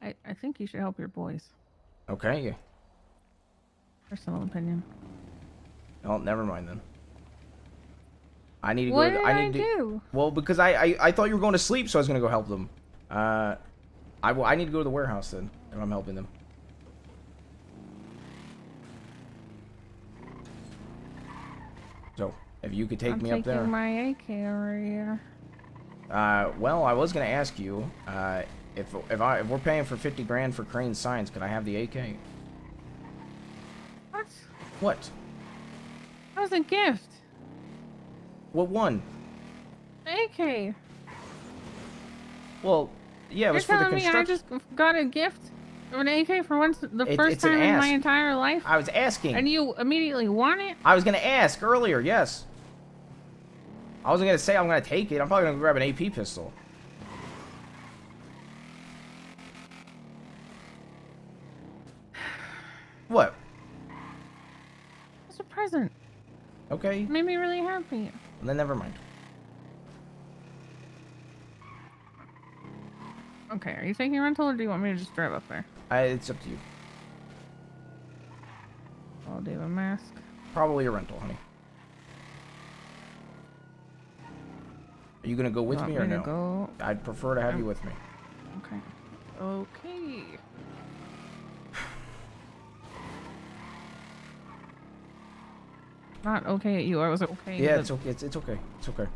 I think you should help your boys. Okay. Personal opinion. Oh, never mind then. I need to What go. did I need to do? Well, because I thought you were going to sleep, so I was gonna go help them. I need to go to the warehouse then, if I'm helping them. So, if you could take me up there. I'm taking my AK over here. Well, I was gonna ask you, if we're paying for 50 grand for Crane Science, could I have the AK? What? What? That was a gift. What one? AK. Well, yeah, it You're was for the telling me I construction. just got a gift of an AK for once the first it's an time in my ask. entire life? I was asking. And you immediately want it? I was gonna ask earlier, yes. I wasn't gonna say I'm gonna take it. I'm probably gonna grab an AP pistol. What? It's a present. Okay. It made me really happy. Then never mind. Okay, are you taking a rental or do you want me to just drive up there? It's up to you. I'll do a mask. Probably a rental, honey. Are you gonna go with Want me or me to no? go? I'd prefer to have you with me. Okay. Okay. Not okay at you. I was okay. Yeah, but- it's okay. It's okay. It's okay.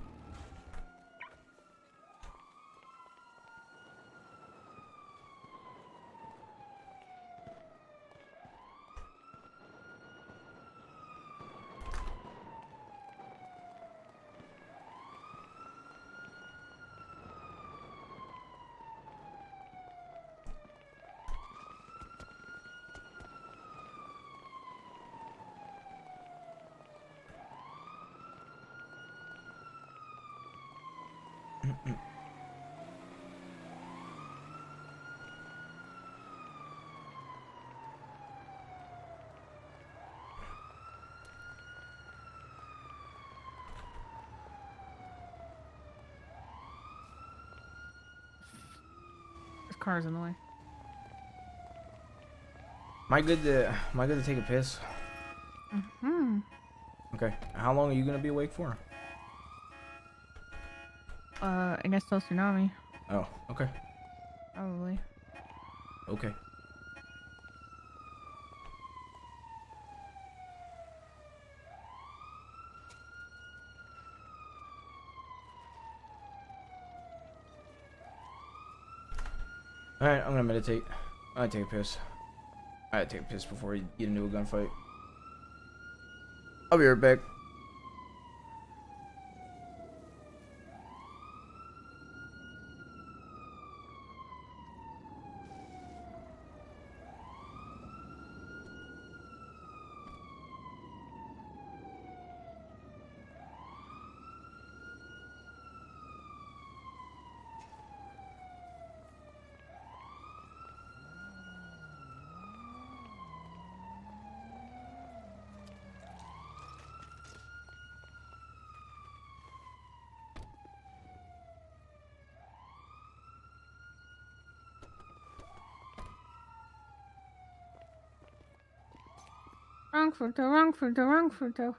There's cars in the way. Am I good to take a piss? Hmm. Okay. How long are you gonna be awake for? I guess till tsunami. Oh, okay. Probably. Okay. Alright, I'm gonna meditate. I'm gonna take a piss. I gotta take a piss before we get into a gunfight. I'll be right back. Wrong photo, wrong photo, wrong photo.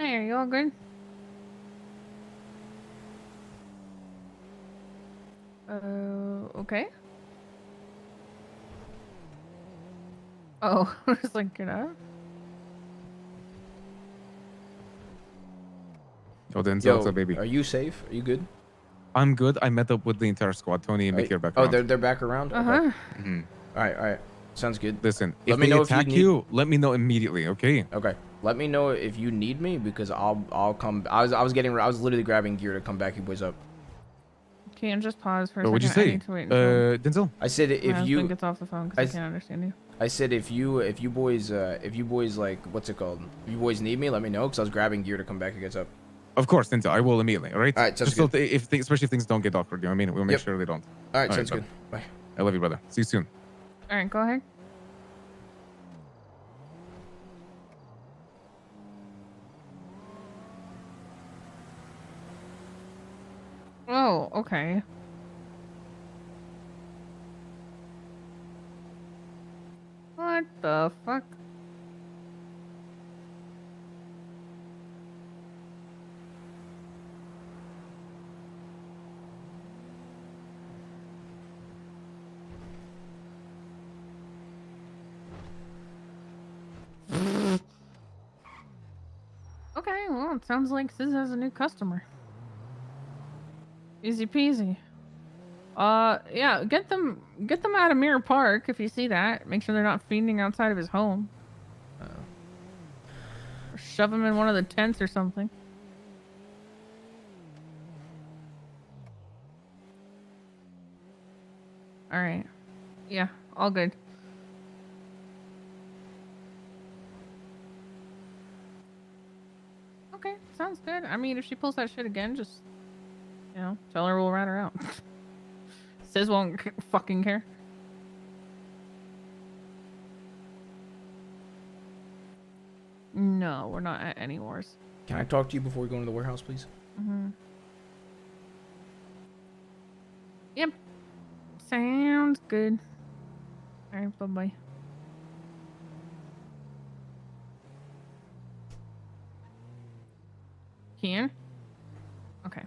Hey, are you all good? Okay. Oh, I was like, get up. Oh, Denzel, Yo, what's up, baby? are you safe? Are you good? I'm good. I met up with the entire squad. Tony and Mickey are back Oh, around. they're back around? Okay. Mhm. Alright. Sounds good. Listen, Let if me they know attack if you need... let me know immediately, okay? Okay. Let me know if you need me because I'll come. I was literally grabbing gear to come back you boys up. Can you just pause for a What would you second? I say? need to wait until Denzel? my I said if husband you gets off the phone because I can't understand you. I said if you boys like what's it called? If you boys need me, let me know because I was grabbing gear to come back you guys up. Of course, Denzel. I will immediately. All right. All right, sounds Just so good. especially if things don't get awkward, you know what I mean? We'll make Yep. sure they don't. All right, sounds brother. good. Bye. I love you, brother. See you soon. All right, go ahead. Oh, okay. What the fuck? Okay, well, it sounds like Sis has a new customer. Easy peasy. Yeah, get them out of Mirror Park if you see that. Make sure they're not fiending outside of his home. Or shove him in one of the tents or something. All right. Yeah, all good. Okay, sounds good. I mean, if she pulls that shit again, just, you know, tell her we'll rat her out. Sis won't fucking care. No, we're not at any wars. Can I talk to you before we go into the warehouse, please? Mm-hmm. Yep. Sounds good. All right, bye-bye. Kian? Okay.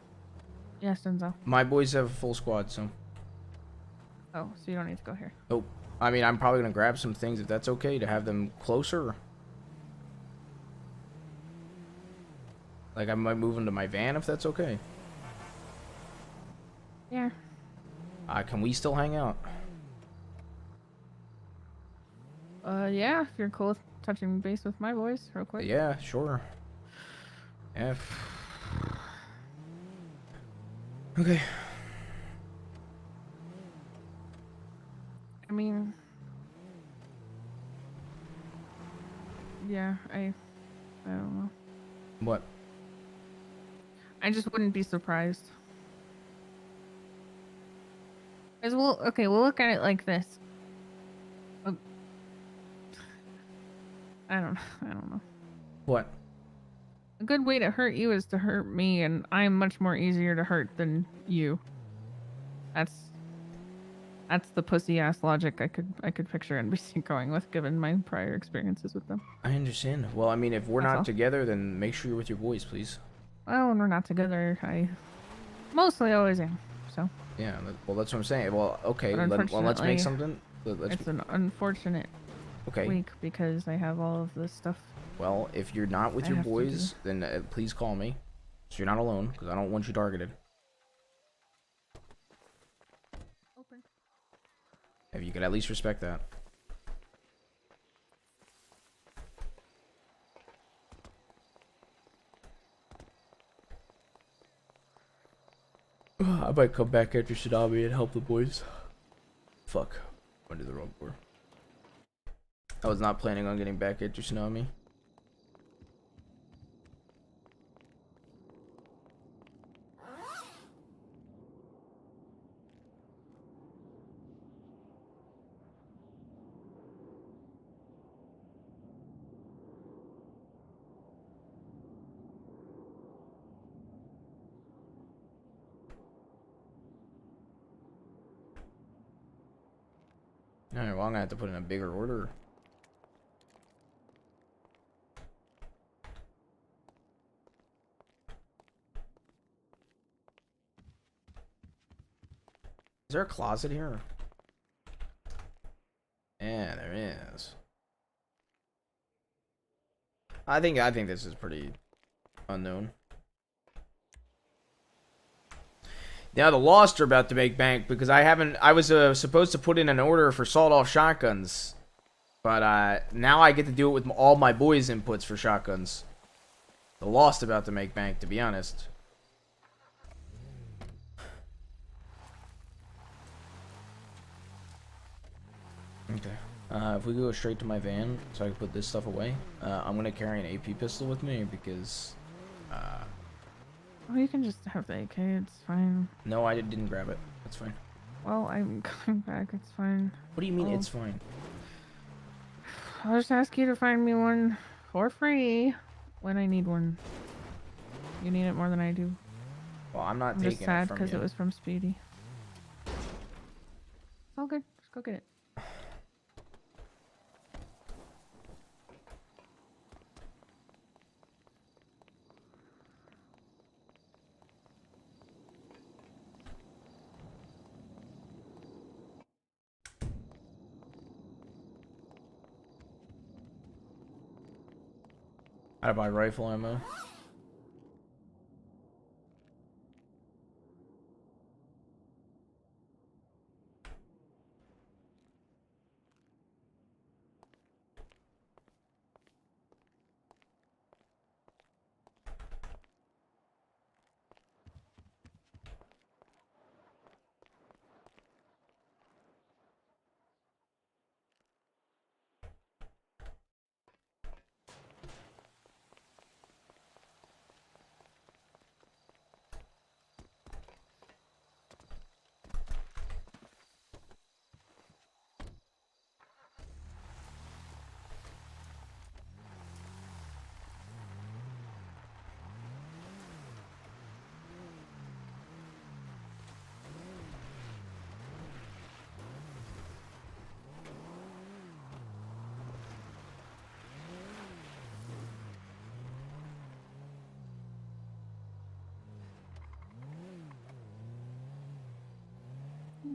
Yes, Denzel. My boys have a full squad, so. Oh, so you don't need to go here. Oh, I mean, I'm probably gonna grab some things if that's okay to have them closer. Like, I might move into my van if that's okay. Yeah. Can we still hang out? Yeah, if you're cool with touching base with my boys real quick. Yeah, sure. Yeah. Okay. I mean, yeah, I don't know. What? I just wouldn't be surprised. As well, okay, we'll look at it like this. I don't know. What? A good way to hurt you is to hurt me, and I'm much more easier to hurt than you. That's the pussy ass logic I could picture NBC going with, given my prior experiences with them. I understand. Well, I mean, if we're That's not all. together, then make sure you're with your boys, please. Well, when we're not together, I mostly always am. So. Yeah. Well, that's what I'm saying. Well, okay. But Well, let's make unfortunately, something. It's an unfortunate week because I have all of this stuff. Well, if you're not with I your have to boys, then please call me, so you're not alone, because I don't want you targeted. Open. If you could at least respect that. I might come back after Tsunami and help the boys. Fuck. Went to the wrong door. I was not planning on getting back after Tsunami. Alright, well, I'm gonna have to put in a bigger order. Is there a closet here? Yeah, there is. I think this is pretty unknown. Now the Lost are about to make bank because I was supposed to put in an order for sawed-off shotguns, but now I get to do it with all my boys' inputs for shotguns. The Lost about to make bank, to be honest. Okay. If we go straight to my van, so I can put this stuff away, I'm gonna carry an AP pistol with me because, Oh, you can just have the AK. It's fine. No, I didn't grab it. That's fine. Well, I'm coming back. It's fine. What do you mean it's fine? I'll just ask you to find me one for free when I need one. You need it more than I do. Well, I'm not I'm taking just sad it from because you. it was from Speedy. It's all good. Just go get it. How to buy rifle ammo.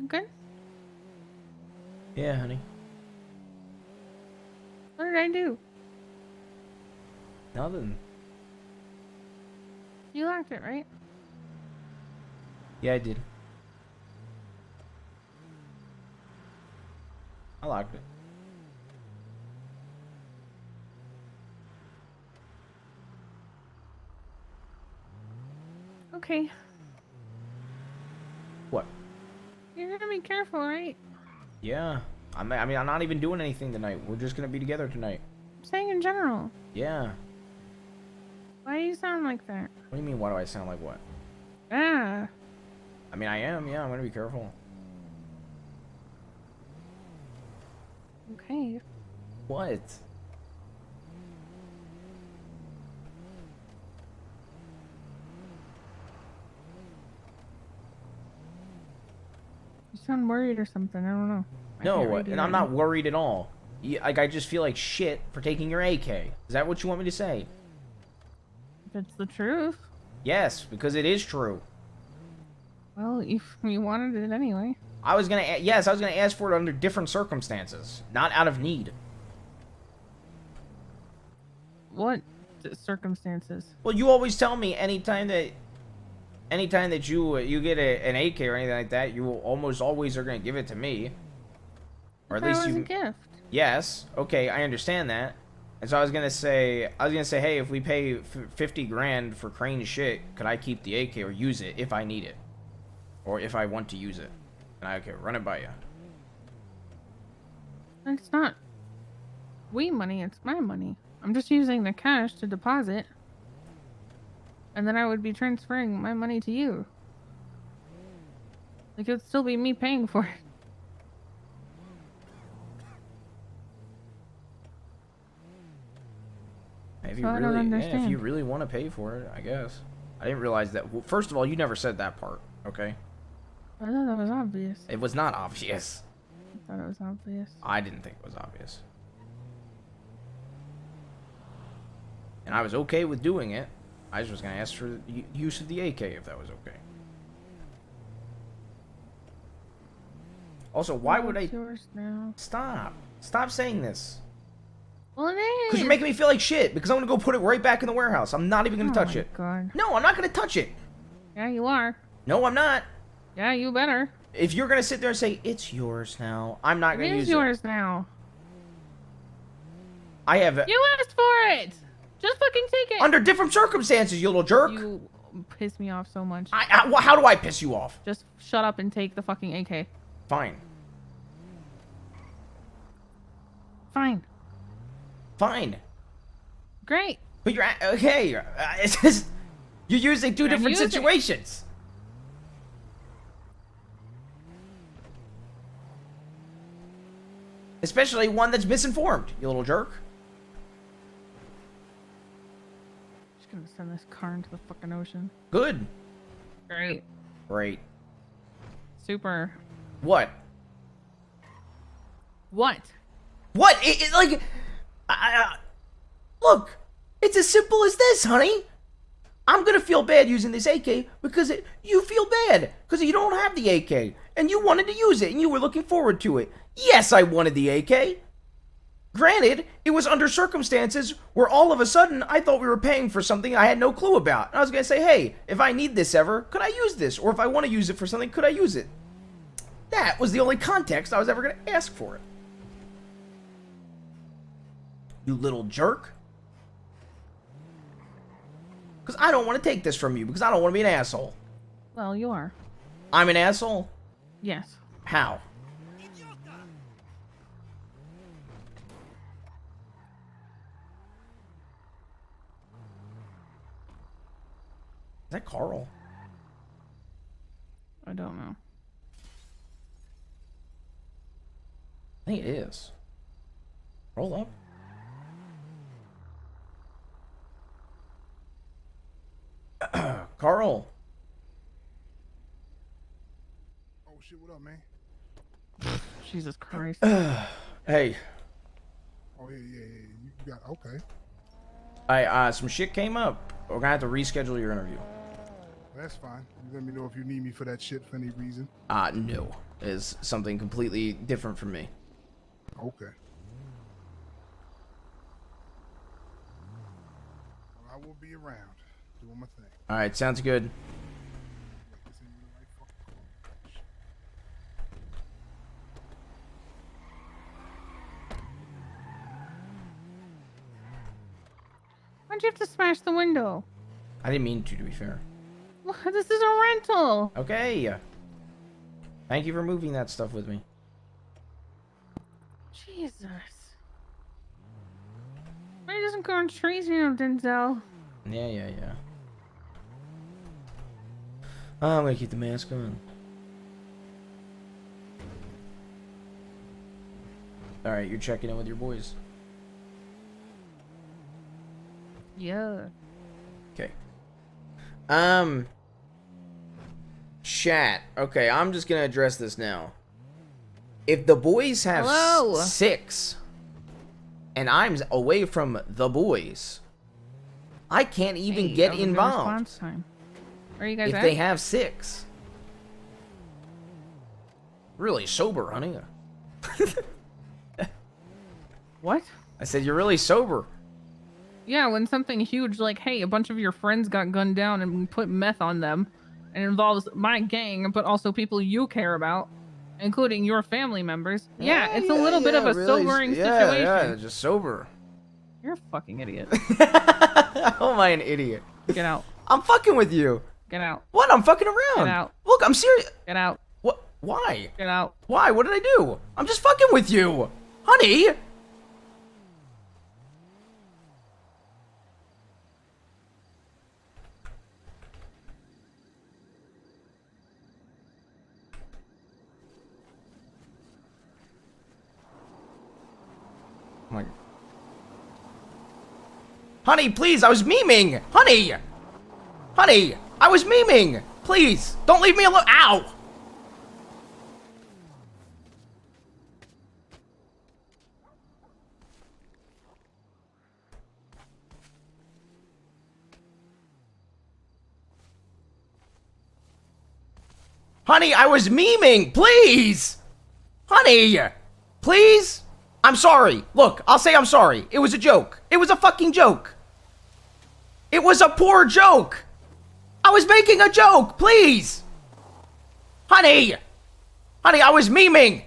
Good. Yeah, honey. What did I do? Nothing. You locked it, right? Yeah, I did. I locked it. Okay. What? You're gonna be careful, right? Yeah. I mean, I'm not even doing anything tonight. We're just gonna be together tonight. I'm saying in general. Yeah. Why do you sound like that? What do you mean, why do I sound like what? Ah. I mean, I am, yeah. I'm gonna be careful. Okay. What? You sound worried or something. I don't know. No, and I'm not worried at all. Like, I just feel like shit for taking your AK. Is that what you want me to say? If it's the truth. Yes, because it is true. Well, you wanted it anyway. I was gonna ask for it under different circumstances, not out of need. What circumstances? Well, you always tell me anytime that you get an AK or anything like that, you almost always are gonna give it to me. Or at least That was you. a gift. Yes. Okay, I understand that. And so I was gonna say, hey, if we pay 50 grand for Crane shit, could I keep the AK or use it if I need it, or if I want to use it? And I could run it by you. It's not money, it's my money. I'm just using the cash to deposit. And then I would be transferring my money to you. Like, it would still be me paying for it. If So I don't understand. if you really want to pay for it, I guess. I didn't realize that. Well, first of all, you never said that part, okay? I thought that was obvious. It was not obvious. I thought it was obvious. I didn't think it was obvious. And I was okay with doing it. I just was going to ask for the use of the AK if that was okay. Also, why would I... Yours now. Stop saying this. Well, it is. Because you're making me feel like shit. Because I'm going to go put it right back in the warehouse. I'm not even going to touch it. God. No, I'm not going to touch it. Yeah, you are. No, I'm not. Yeah, you better. If you're going to sit there and say, it's yours now, I'm not going to use it. It is yours now. I have... You asked for it. Just fucking take it. Under different circumstances, you little jerk. You piss me off so much. How do I piss you off? Just shut up and take the fucking AK. Fine. Fine. Fine. Great. But you're... Okay. It's just... You're using two different situations. Especially one that's misinformed, you little jerk. Just gonna send this car into the fucking ocean. Good. Great. Great. Super. What? What? What? Like... look, it's as simple as this, honey. I'm gonna feel bad using this AK because you feel bad because you don't have the AK and you wanted to use it and you were looking forward to it. Yes, I wanted the AK. Granted, it was under circumstances where all of a sudden I thought we were paying for something I had no clue about. And I was going to say, hey, if I need this ever, could I use this? Or if I want to use it for something, could I use it? That was the only context I was ever going to ask for it. You little jerk. Because I don't want to take this from you, because I don't want to be an asshole. Well, you are. I'm an asshole? Yes. How? Is that Carl? I don't know. I think it is. Roll up. Carl. Oh shit, what up, man? Jesus Christ. Hey. Oh yeah. You got okay. Some shit came up. We're gonna have to reschedule your interview. That's fine. You let me know if you need me for that shit for any reason. No. It's something completely different from me. Okay. Well, I will be around doing my thing. Alright, sounds good. Why'd you have to smash the window? I didn't mean to be fair. This is a rental. Okay. Thank you for moving that stuff with me. Jesus. Why doesn't go on trees, you know, Denzel? Yeah. I'm gonna keep the mask on. Alright, you're checking in with your boys. Yeah. Okay. Chat. Okay, I'm just gonna address this now. If the boys have 6, and I'm away from the boys, I can't even get involved. Time. Where are you guys if at? they have 6. Really sober, honey. What? I said you're really sober. Yeah, when something huge like, hey, a bunch of your friends got gunned down and put meth on them, and it involves my gang, but also people you care about, including your family members. Yeah, it's a little bit of a really, sobering yeah, situation. Yeah, just sober. You're a fucking idiot. How am I an idiot? Get out. I'm fucking with you. Get out. What? I'm fucking around. Get out. Look, I'm serious. Get out. What? Why? Get out. Why? What did I do? I'm just fucking with you. Honey. Oh my. Honey, please, I was memeing. Honey, I was memeing. Please, don't leave me alone. Ow. Honey, I was memeing. Please. Honey, please. I'm sorry. Look, I'll say I'm sorry. It was a joke. It was a fucking joke. It was a poor joke. I was making a joke. Please. Honey, I was memeing.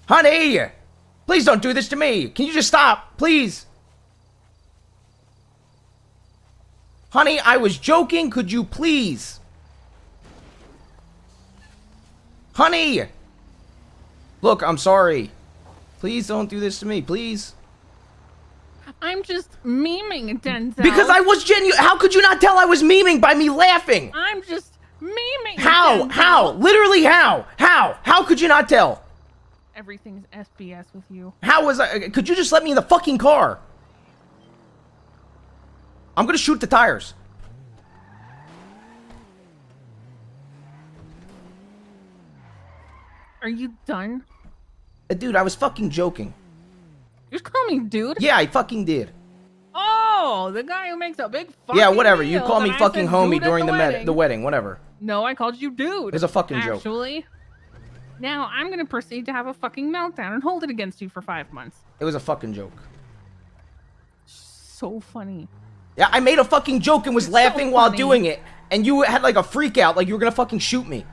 Honey, please don't do this to me. Can you just stop, please? Honey, I was joking. Could you please? Honey. Look, I'm sorry. Please don't do this to me, please. I'm just memeing, Denzel. Because I was genuine. How could you not tell I was memeing by me laughing? I'm just memeing. How? Denzel. How? Literally how? How could you not tell? Everything's SBS with you. How was I? Could you just let me in the fucking car? I'm gonna shoot the tires. Are you done? Dude, I was fucking joking. You just call me dude? Yeah, I fucking did. Oh, the guy who makes a big fucking Yeah, whatever. You deal call me that I fucking said homie dude at during the wedding. wedding, whatever. No, I called you dude. It was a fucking joke. Actually. Now I'm gonna proceed to have a fucking meltdown and hold it against you for 5 months. It was a fucking joke. So funny. Yeah, I made a fucking joke and was It's laughing so while funny. doing it, and you had like a freak out, like you were gonna fucking shoot me.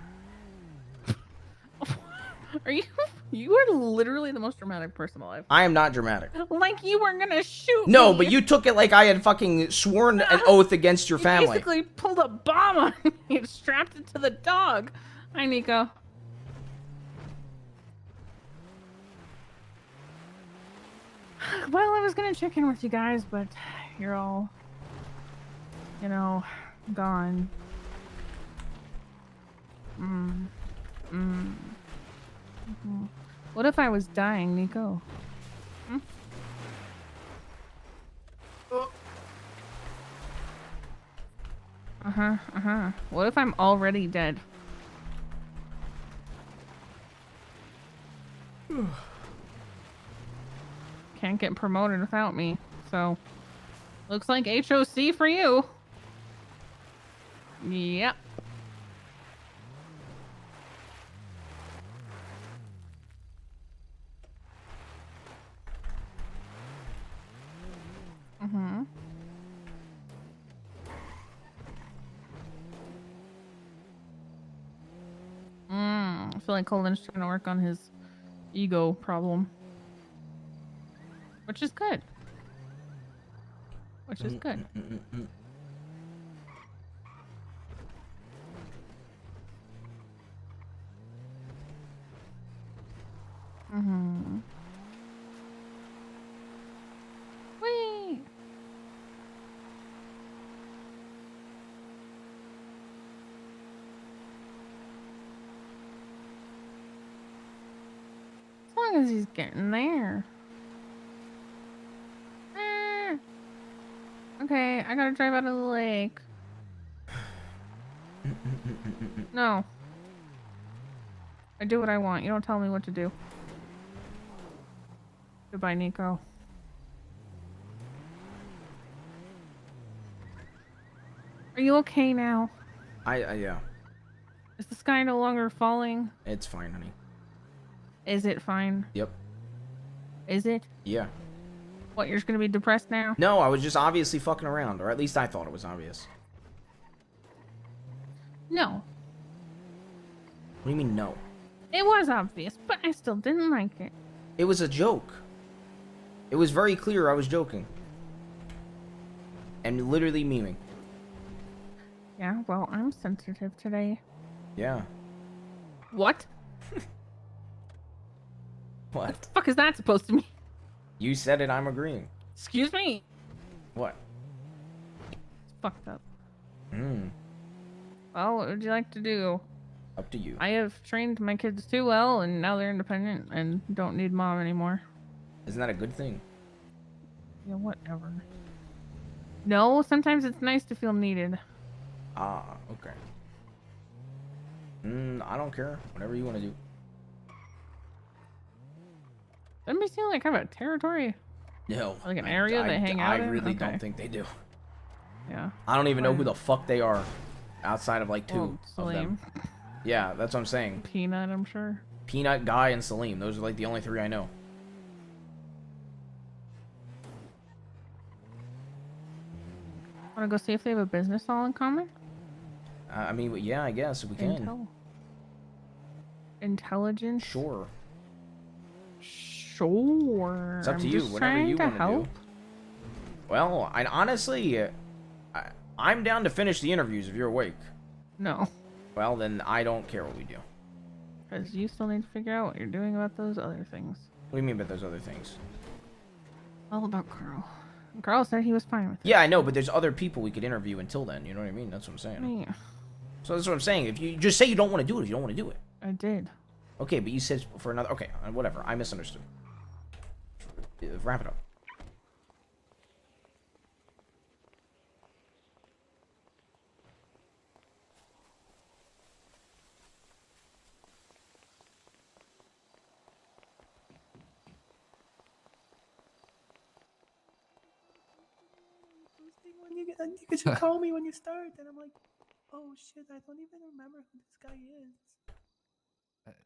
Are you? You are literally the most dramatic person alive. I am not dramatic. Like you were gonna shoot No, me. but you took it like I had fucking sworn an oath against your You family. basically pulled a bomb on me and strapped it to the dog. Hi, Nico. Well, I was gonna check in with you guys, but you're all, you know, gone. What if I was dying, Nico? Hmm? What if I'm already dead? Can't get promoted without me, so looks like HOC for you. Yep. I feel like Colin's trying to work on his ego problem. Which is good. Which is good. Whee! As long as he's getting there. Okay, I gotta drive out of the lake. No. I do what I want. You don't tell me what to do. Goodbye, Nico. Are you okay now? Yeah. Is the sky no longer falling? It's fine, honey. Is it fine? Yep. Is it? Yeah. What, you're just gonna be depressed now? No, I was just obviously fucking around, or at least I thought it was obvious. No. What do you mean, no? It was obvious, but I still didn't like it. It was a joke. It was very clear I was joking. And literally memeing. Yeah, well, I'm sensitive today. Yeah. What? What? The fuck is that supposed to mean? You said it, I'm agreeing. Excuse me? What? It's fucked up. Well, what would you like to do? Up to you. I have trained my kids too well, and now they're independent and don't need mom anymore. Isn't that a good thing? Yeah, whatever. No, sometimes it's nice to feel needed. Ah, okay. I don't care. Whatever you want to do. Doesn't it seem like kind of a territory? No. Like an area they hang out in? I really Okay. don't think they do. Yeah. I don't even know who the fuck they are. Outside of like two Oh, of them. Salim. Yeah, that's what I'm saying. Peanut, I'm sure. Peanut, Guy, and Salim. Those are like the only three I know. Want to go see if they have a business all in common? I mean, yeah, I guess we can. Intelligence? Sure. Sure. It's up to I'm you. just Whatever trying you to want to help. do. Well, I honestly, I'm down to finish the interviews if you're awake. No. Well, then I don't care what we do. Because you still need to figure out what you're doing about those other things. What do you mean by those other things? All about Carl. Carl said he was fine with it. Yeah, I know, but there's other people we could interview until then. You know what I mean? That's what I'm saying. Yeah. So that's what I'm saying. If you just say you don't want to do it, if you don't want to do it. I did. Okay, but you said for another. Okay, whatever. I misunderstood. Wrap it up. You should call me when you start, and I'm like, oh shit, I don't even remember who this guy is.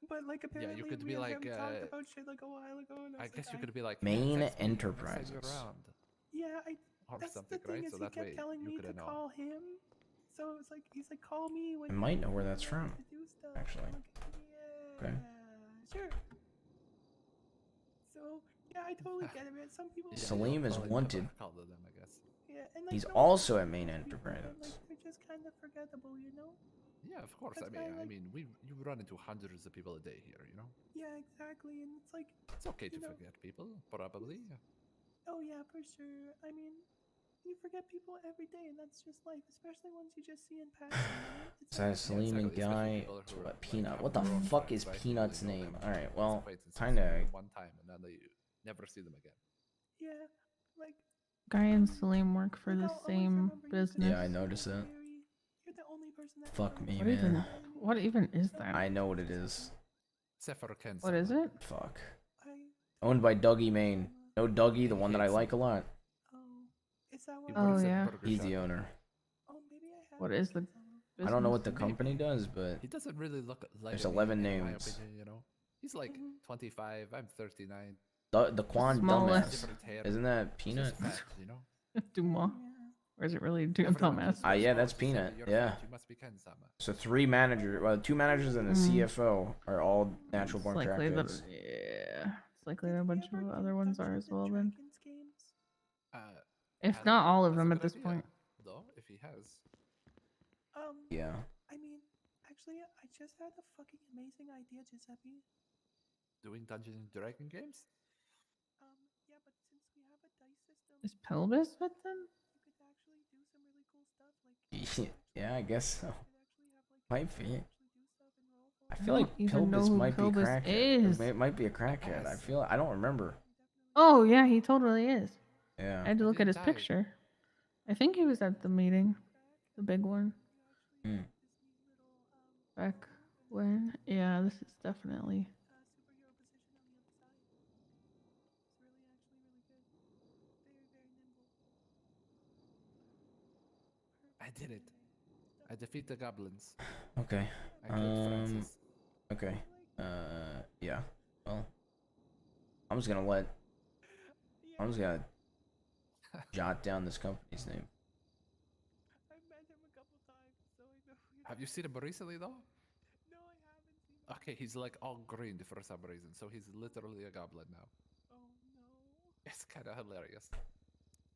But like apparently you could we be and like, him talked about shit like a while ago, and I I was guess like, you could be like Main "Hey, text me next time Enterprises. you're around," Yeah, or that's something, the thing right? is So he that way kept telling you me could to know. call him. So it's like he's like, call me when I might know where you're that's ready from, to do stuff. actually. I'm like, yeah, Okay. sure. So yeah, I totally get it, man. Some people. Salim is wanted. Call to them, I guess. Yeah, and like He's no also offense at to Main those people, man, Enterprises. like they're just kind of forgettable, you know? Yeah, of course. That's I kinda like- mean, you run into hundreds of people a day here. You know, Yeah, exactly, and it's like it's okay to you know, forget people, probably. Oh yeah, for sure. I mean, you forget people every day, and that's just life, especially ones you just see in passing. Right? It's So Salim and Guy to what Peanut. What the fuck is Peanut's name? Alright, well, kinda. One time, and then you never see them again. Yeah, like Guy and Salim work for the same business. Yeah, I noticed that. you're the only person that Fuck me, What even? man. What even is that? I know what it is. Except for Ken. What is it? Fuck. Owned by Dougie Main. No Dougie, the one that I like a lot. is that what? Oh yeah. He's the owner. What is the? I don't know what the business? company does, but He doesn't really look like. there's me, 11 in my names. opinion, you know, he's like 25. I'm 39. The Quan Smallest. dumbass. Different hair. Isn't that Peanut? Just fat, you know. Dumas. Or is it really Dumbass? Yeah, that's Peanut. You're Yeah. fat, you must be Ken-sama. So 3 managers, well, 2 managers and the CFO are all natural born It's likely that, crackheads. yeah. It's likely that a bunch of other ones are as well then. Uh, If not all of that's a them good at this idea, point. though, if he has. Yeah. I mean, actually, I just had a fucking amazing idea, Giuseppe. Doing Dungeons and Dragon games? Yeah, but since we have a dice system, Is Pelvis with them? you could actually do some really cool stuff. Like, Yeah, I guess so. Might be. I I feel like don't even know Pilbus who might be Pilbus crackhead. is. It might be a crackhead. I don't remember. Oh yeah, he totally is. Yeah. I had to look at his picture. I think he was at the meeting, the big one. Hmm. Back when? Yeah, this is definitely. I did it. I defeat the goblins. Okay. I killed Francis. Okay. Yeah. Well, I'm just gonna jot down this company's name. Have you seen him recently, though? No, I haven't. Okay, he's like all green for some reason, so he's literally a goblin now. Oh no. It's kind of hilarious.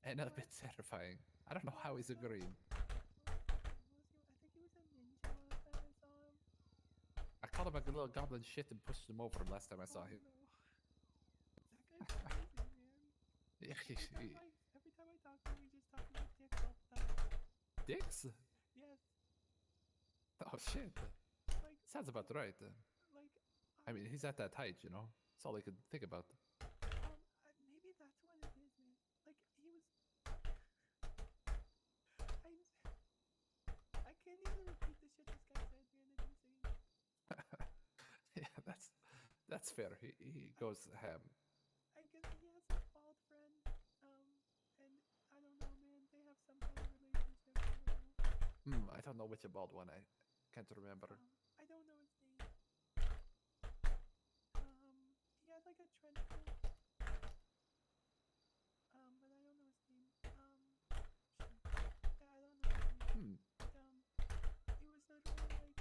And a bit terrifying. I don't know how he's a green. I called him a little goblin shit and pushed him over last time I saw him. Yeah, Every time I talk to him, he just talks about dicks all the time. Dicks? Yes. Oh shit. Sounds about right. I mean, he's at that height, you know. That's all I could think about. Maybe that's what it is, man. Like he was. I can't even repeat the shit this guy said, man. It's insane. Yeah, that's fair. He goes ham. I guess he has a bald friend, and I don't know, man. They have some kind of relationship. I don't know. I don't know which bald one. I can't remember. I don't know his name. He had like a trench coat. But I don't know his name. Yeah, I don't know his name. It was literally like, he was like, oh, your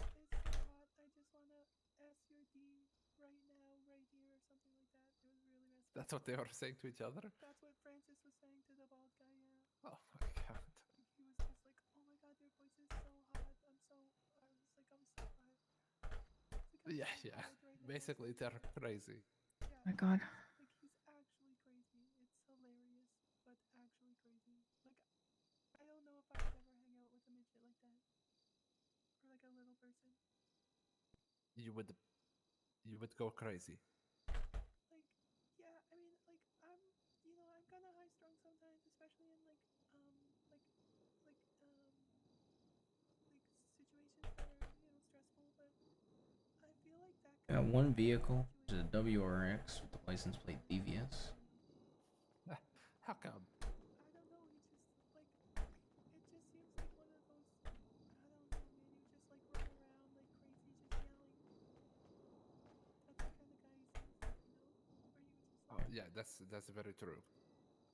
voice is so hot. I just wanna ask your D right now, right here, or something like that. It was really messed up. That's what they were saying to each other? That's what Francis was saying to the bald guy, yeah. Oh my god. He was just like, oh my god, your voice is so hot. I'm so hot. Yeah. Basically, they're crazy. My god. Like, he's actually crazy. It's hilarious, but actually crazy. Like, I don't know if I would ever hang out with a midget like that. Or like a little person. You would go crazy. Like, yeah, I mean, like, I'm kind of high strung sometimes, especially in like situations that are, stressful, but I feel like that I got one vehicle, which is a WRX with the license plate DVS. How come? I don't know, it just seems like one of those, I don't know, man, Yeah, that's very true.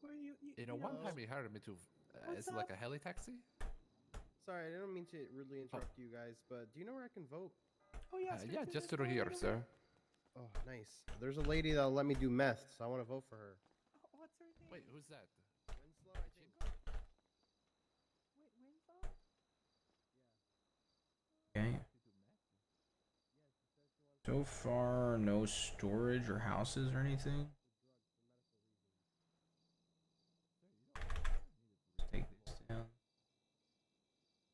Well, You know, one time he hired me to. What's It's like up? a heli taxi. Sorry, I don't mean to rudely interrupt you guys, but do you know where I can vote? Oh yeah, Yeah, just through here, sir. Oh, nice. There's a lady that'll let me do meth, so I want to vote for her. What's her name? Wait, who's that? Winslow, I think. Wait, Winslow? Okay. So far, no storage or houses or anything. Let's take this down.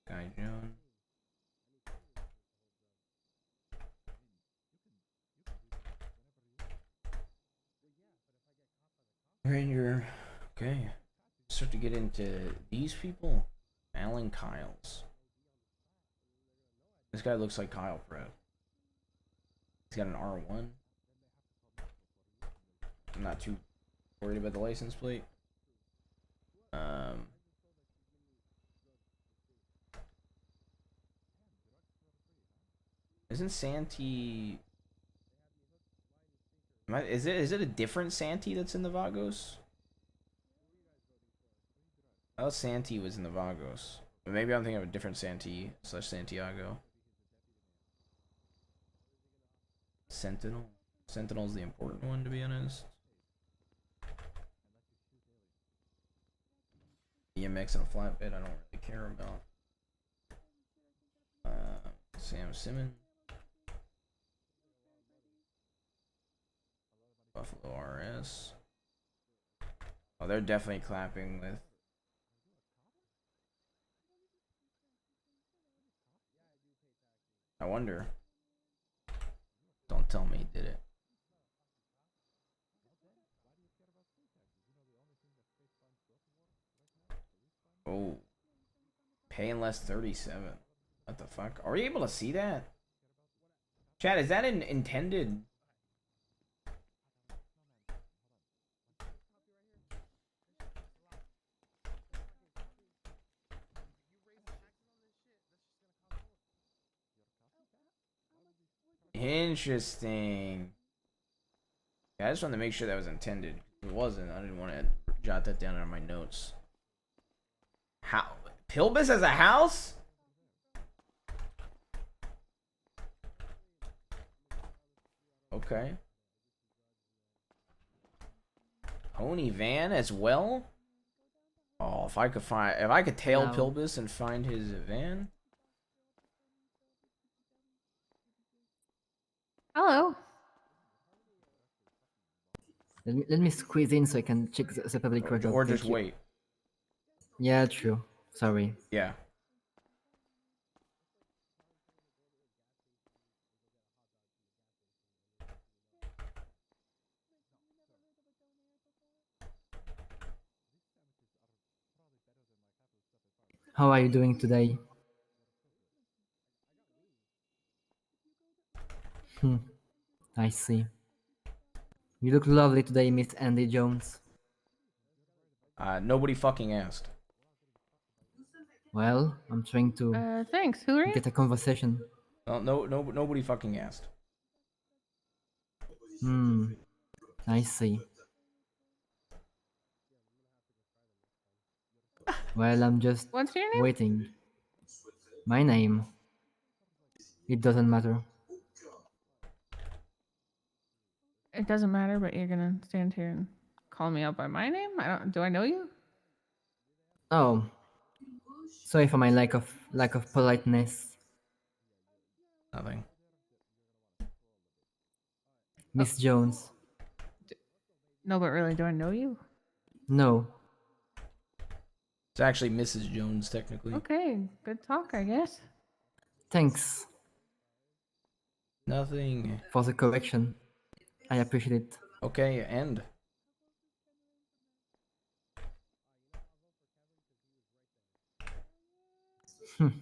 Guy Jones. Ranger. Okay. Start to get into these people. Alan Kyles. This guy looks like Kyle Pratt. He's got an R1. I'm not too worried about the license plate. Isn't Santee? Is it a different Santee that's in the Vagos? I thought Santee was in the Vagos. But maybe I'm thinking of a different Santee / Santiago. Sentinel. Sentinel's the important one, to be honest. EMX and a flatbed, I don't really care about. Sam Simmons. Buffalo RS. Oh, they're definitely clapping with. I wonder. Don't tell me he did it. Oh. Paying less 37. What the fuck? Are we able to see that? Chad, is that an intended? Interesting. Yeah, I just wanted to make sure that was intended. If it wasn't, I didn't want to jot that down in my notes. How? Pilbus has a house? Okay. Pony van as well? Oh, if I could tail No. Pilbus and find his van. Hello. Let me squeeze in so I can check the public record. Or Thank just you. wait. Yeah, true. Sorry. Yeah. How are you doing today? I see. You look lovely today, Miss Andy Jones. Nobody fucking asked. Well, I'm trying to Thanks. Who are you? get a conversation. Nobody fucking asked. I see. Well, I'm just What's your name? waiting. My name. It doesn't matter. It doesn't matter, but you're gonna stand here and call me out by my name? Do I know you? Oh, sorry for my lack of politeness. Nothing. Miss Jones. No, but really, do I know you? No. It's actually Mrs. Jones, technically. Okay, good talk, I guess. Thanks Nothing. for the correction. I appreciate it. Okay, end. I'm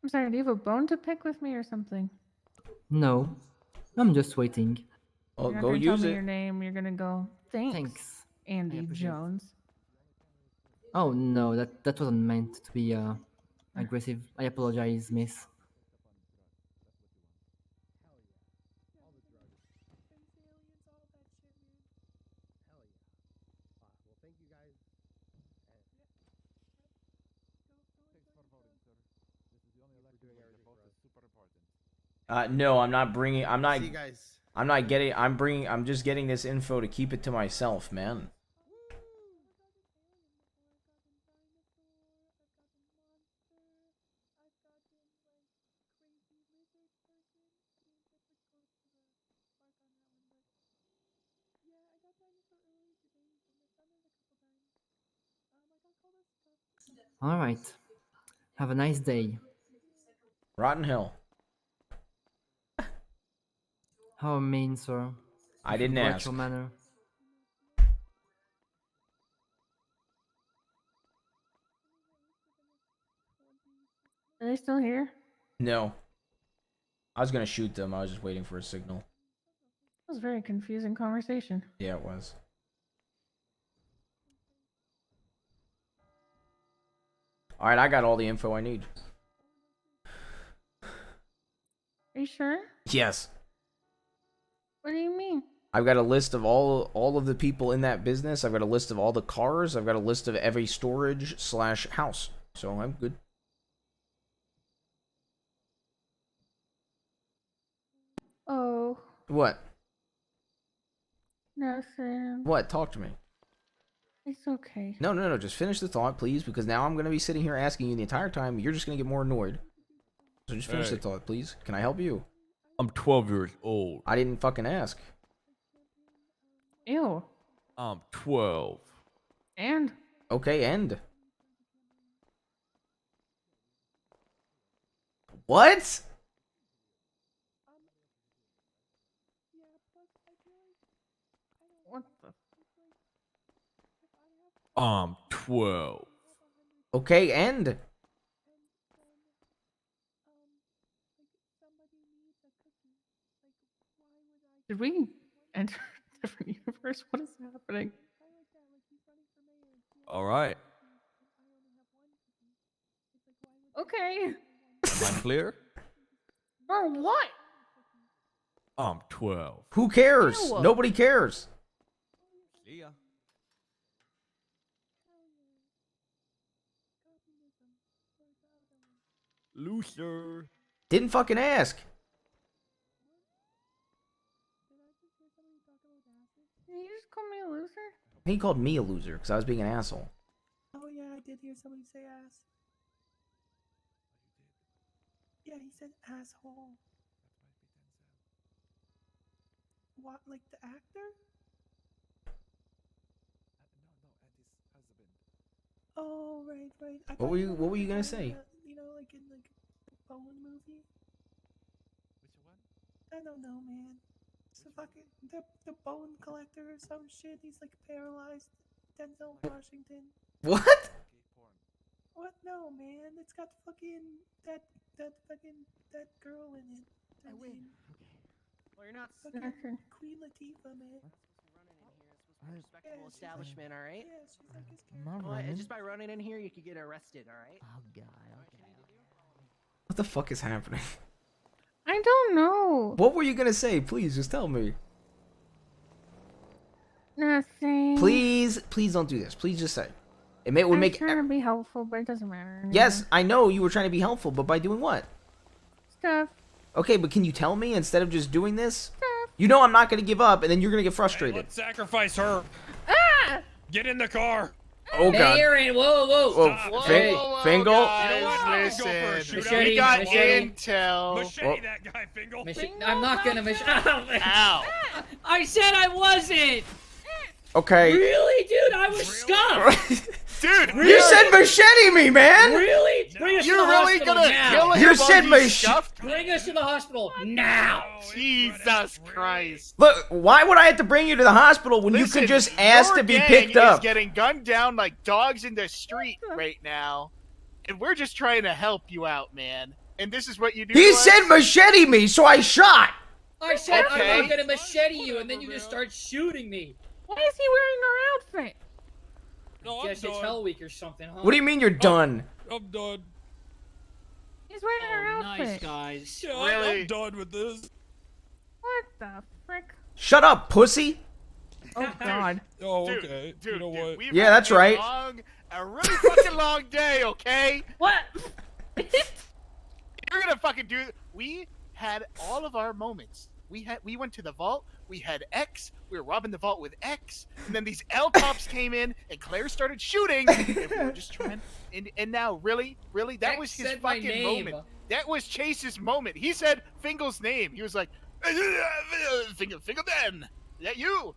sorry, do you have a bone to pick with me or something? No, I'm just waiting. Oh, You're not go gonna use tell me it. your name, you're gonna go, thanks, Andy appreciate it. Jones. Oh no, that wasn't meant to be aggressive. I apologize, miss. No, I'm not bringing. I'm not. See you guys. I'm not getting. I'm bringing. I'm just getting this info to keep it to myself, man. All right. Have a nice day. Rotten Hill. How mean, sir. I If you didn't watch ask. your manner. Are they still here? No. I was gonna shoot them. I was just waiting for a signal. That was a very confusing conversation. Yeah, it was. All right, I got all the info I need. Are you sure? Yes. What do you mean? I've got a list of all of the people in that business. I've got a list of all the cars. I've got a list of every storage/house. So I'm good. Oh, What? nothing. What? Talk to me. It's okay. No. Just finish the thought, please, because now I'm going to be sitting here asking you the entire time. You're just going to get more annoyed. So just finish the thought, please. Can I help you? I'm 12 years old. I didn't fucking ask. Ew. I'm 12. And? Okay, end. What? What the? I'm 12. Okay, end. Did we enter a different universe? What is happening? All right. Okay. Am I clear? For what? I'm 12. Who cares? Ew. Nobody cares. See ya. Loser. Didn't fucking ask. Did you just call me a loser? He called me a loser because I was being an asshole. Oh yeah, I did hear somebody say ass. Yeah, he said asshole. What, like the actor? Oh right. I thought you What were you were gonna talking say? about, you know, like in like a Bowen movie. Which one? I don't know, man. It's the fucking the bone collector or some shit. He's like paralyzed. Denzel Washington. What? What? No, man. It's got fucking that girl in it. I win. Well, you're not fucking Queen Latifah, man. respectable establishment, all right? Yeah, she's like his Well, character. just by running in here, you could get arrested, all right? Oh god, okay. What the fuck is happening? I don't know. What were you gonna say? Please, just tell me. Nothing. Please don't do this. Please just say. It would I'm make. trying to be helpful, but it doesn't matter. anymore. Yes, I know you were trying to be helpful, but by doing what? Stuff. Okay, but can you tell me instead of just doing this? You know I'm not gonna give up, and then you're gonna get frustrated. Let's sacrifice her. Ah! Get in the car. Oh god. Aaron, whoa. Fingal. Machete, We got intel. Machete that guy, Fingal. I'm not gonna Ow. I said I wasn't. Okay. Really, dude? I was scuffed. Dude, You said machete me, man. Really? Bring us to You're the really hospital gonna now. kill him? You said machete. Bring us to the hospital now. Jesus Christ. Look, why would I have to bring you to the hospital when you could just ask your to be gang picked up? Is getting gunned down like dogs in the street right now, and we're just trying to help you out, man. And this is what you do. He to us? said machete me, so I shot. I said Okay. I'm not gonna machete you, and then you just start shooting me. Why is he wearing our outfit? No, Guess it's Hell Week or something, huh? What do you mean you're done? I'm done. He's wearing our outfit. Nice guys. Yeah, I'm done with this. What the frick? Shut up, pussy. Oh god. Oh, Dude, okay. Dude, you know what? we've Yeah, had that's right. A really fucking long day, okay? What? You We're gonna fucking do it. We had all of our moments. We went to the vault. We had X. We were robbing the vault with X. And then these L cops came in, and Claire started shooting. And we were just trying. And now, really, that X was his said my fucking name. moment. That was Chase's moment. He said Fingal's name. He was like, Fingal Ben. Is that you?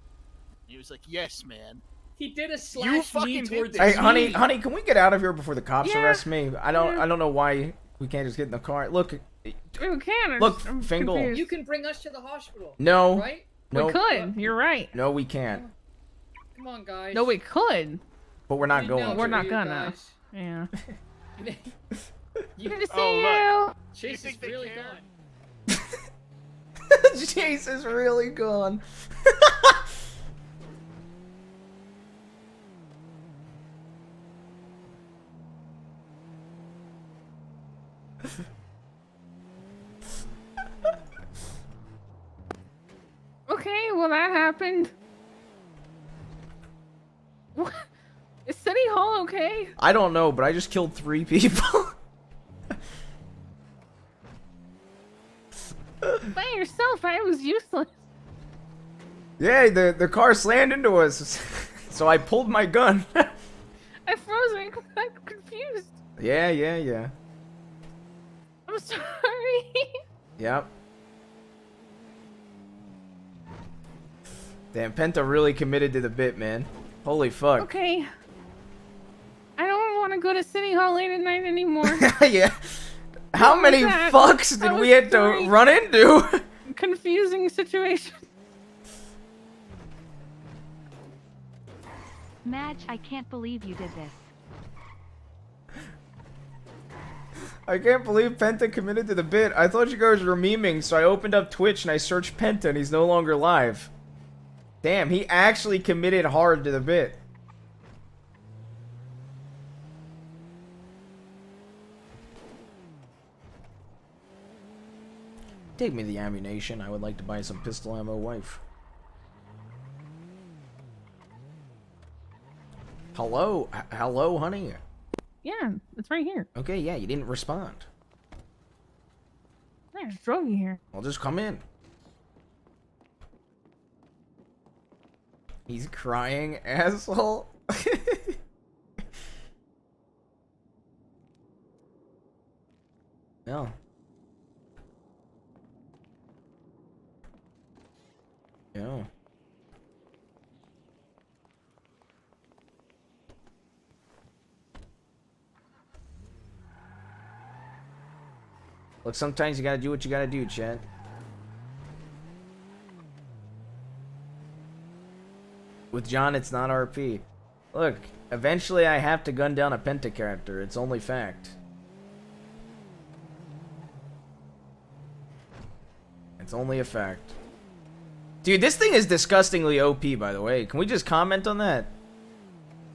He was like, yes, man. He did a You slash me fucking did towards this. Hey, honey, can we get out of here before the cops arrest me? I don't know why we can't just get in the car. Look, We can. look, Fingal. You can bring us to the hospital. No. Right? No. We could. You're right. No, we can't. Come on, guys. No, we could. But we're not going. We're to. not gonna. Yeah. You Good to see Oh, look. Chase is really gone. Chase is really gone. Okay, well that happened. What? Is City Hall okay? I don't know, but I just killed 3 people. By yourself, I was useless. Yeah, the car slammed into us, so I pulled my gun. I froze. I'm confused. Yeah. I'm sorry. Yep. Damn, Penta really committed to the bit, man. Holy fuck. Okay. I don't want to go to City Hall late at night anymore. Yeah. How What was many that? fucks That did we was have to very run into? Confusing situation. Madge, I can't believe you did this. I can't believe Penta committed to the bit. I thought you guys were memeing, so I opened up Twitch and I searched Penta and he's no longer live. Damn, he actually committed hard to the bit. Take me the ammunition. I would like to buy some pistol ammo, wife. Hello? Hello, honey? Yeah, it's right here. Okay, yeah, you didn't respond. I just drove you here. Well, just come in. He's crying, asshole. No. No. Look, sometimes you gotta do what you gotta do, Chad. With John, it's not RP. Look, eventually I have to gun down a Penta character. It's only fact. It's only a fact. Dude, this thing is disgustingly OP, by the way. Can we just comment on that?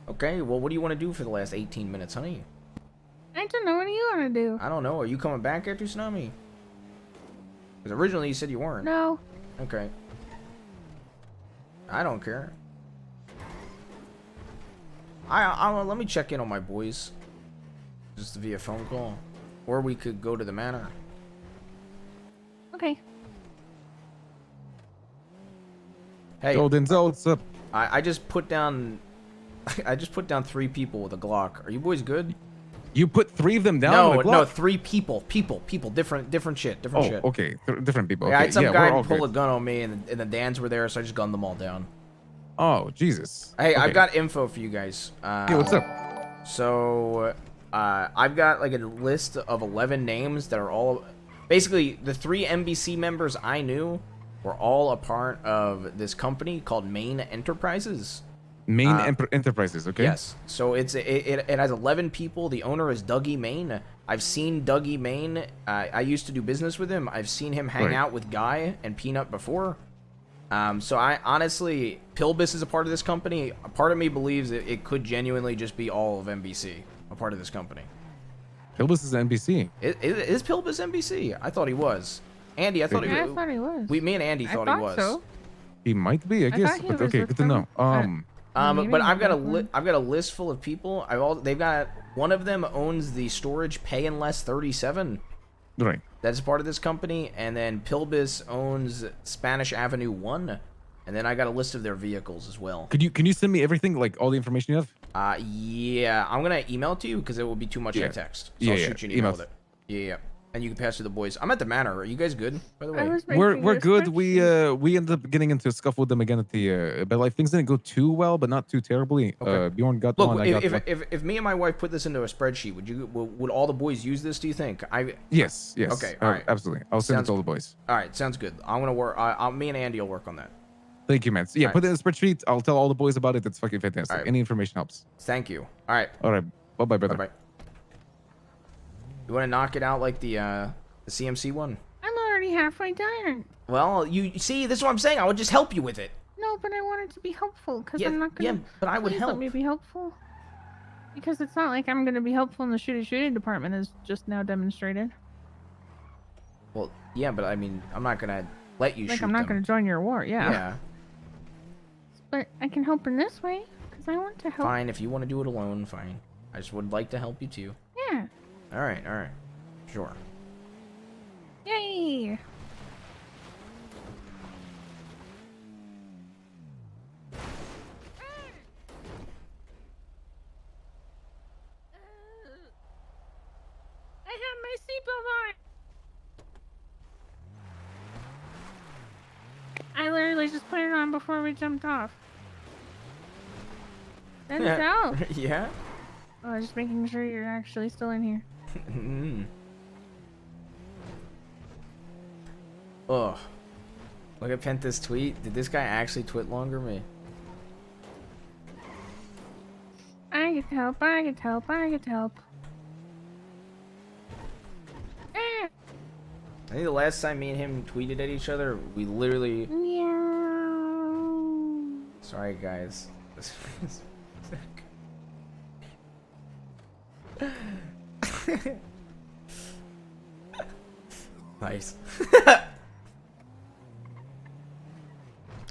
Okay, well, what do you want to do for the last 18 minutes, honey? I don't know. What do you want to do? I don't know. Are you coming back after Tsunami? Because originally you said you weren't. No. Okay. I don't care. Let me check in on my boys. Just via phone call. Or we could go to the manor. Okay. Hey. Yo, Denzel, what's up? I just put down... I just put down 3 people with a Glock. Are you boys good? You put 3 of them down with a Glock? No, 3 people. People. Different shit. Oh, Shit. okay. Different people. Yeah, I Okay. had some yeah, guy we're all pull good. a gun on me, and the Dans were there, so I just gunned them all down. Oh, Jesus. Hey, Okay. I've got info for you guys. Hey, what's up? So, I've got like a list of 11 names that are all... Basically, the 3 NBC members I knew were all a part of this company called Main Enterprises. Main Enterprises, okay? Yes. So it has 11 people. The owner is Dougie Main. I've seen Dougie Main. I used to do business with him. I've seen him hang Right. out with Guy and Peanut before. So I honestly, Pilbus is a part of this company. A part of me believes it could genuinely just be all of NBC, a part of this company. Pilbus is NBC. Is Pilbus NBC? I thought he was. Andy, I thought Yeah, I thought he was. Me and Andy thought he was. So. He might be, I I guess. thought he But was okay, with good to know. But I've got a list full of people. They've got one of them owns the storage Pay and Less 37. Right. That's part of this company, and then Pilbus owns Spanish Avenue 1, and then I got a list of their vehicles as well. Can you send me everything, like all the information you have? Yeah, I'm gonna email it to you because it will be too much Yeah. in text. So Yeah, I'll yeah. shoot you an email Email. with it. Yeah. And you can pass to the boys. I'm at the manor. Are you guys good, by the way? We're good. We ended up getting into a scuffle with them again at the but like things didn't go too well, but not too terribly. Okay. Bjorn got Look, one. I got one. if me and my wife put this into a spreadsheet, would all the boys use this? Do you think? Yes. Okay. All right. Absolutely. I'll send it to all the boys. All right. Sounds good. I'm gonna work. Me and Andy will work on that. Thank you, man. So, yeah, All put it in a spreadsheet. I'll tell all the boys about it. It's fucking fantastic. All right. Any information helps. Thank you. All right. All right. Bye, bye, brother. Bye, bye. You want to knock it out like the CMC one? I'm already halfway done. Well, you see, this is what I'm saying. I would just help you with it. No, but I want it to be helpful because Yeah, I'm not gonna. yeah, but I would Please help. Let me be helpful. Because it's not like I'm gonna be helpful in the shooting department, as just now demonstrated. Well, yeah, but I mean, I'm not gonna let you Like shoot I'm not them. gonna join your war. Yeah. Yeah. But I can help in this way because I want to help. Fine, if you want to do it alone, fine. I just would like to help you too. Yeah. All right. Sure. Yay. I have my seatbelt on. I literally just put it on before we jumped off. Denzel. Yeah. Oh, I was just making sure you're actually still in here. Ugh. Look at Penta's tweet. Did this guy actually tweet longer than me? I get help. I get help. I get help. Ah. I think the last time me and him tweeted at each other, we literally. Sorry, guys. Nice.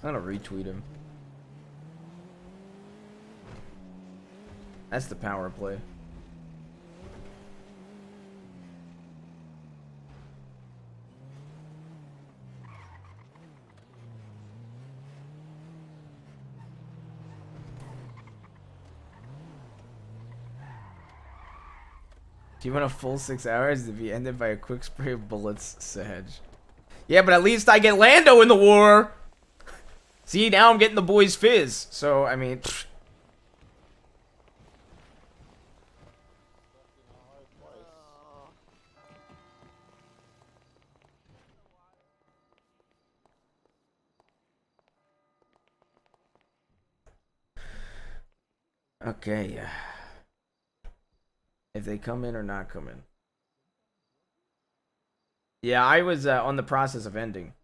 I'm gonna retweet him. That's the power play. Do you want a full 6 hours to be ended by a quick spray of bullets, Sedge? Yeah, but at least I get Lando in the war! See, now I'm getting the boys fizz. So, I mean... Pfft. Okay. If they come in or not come in. Yeah, I was on the process of ending.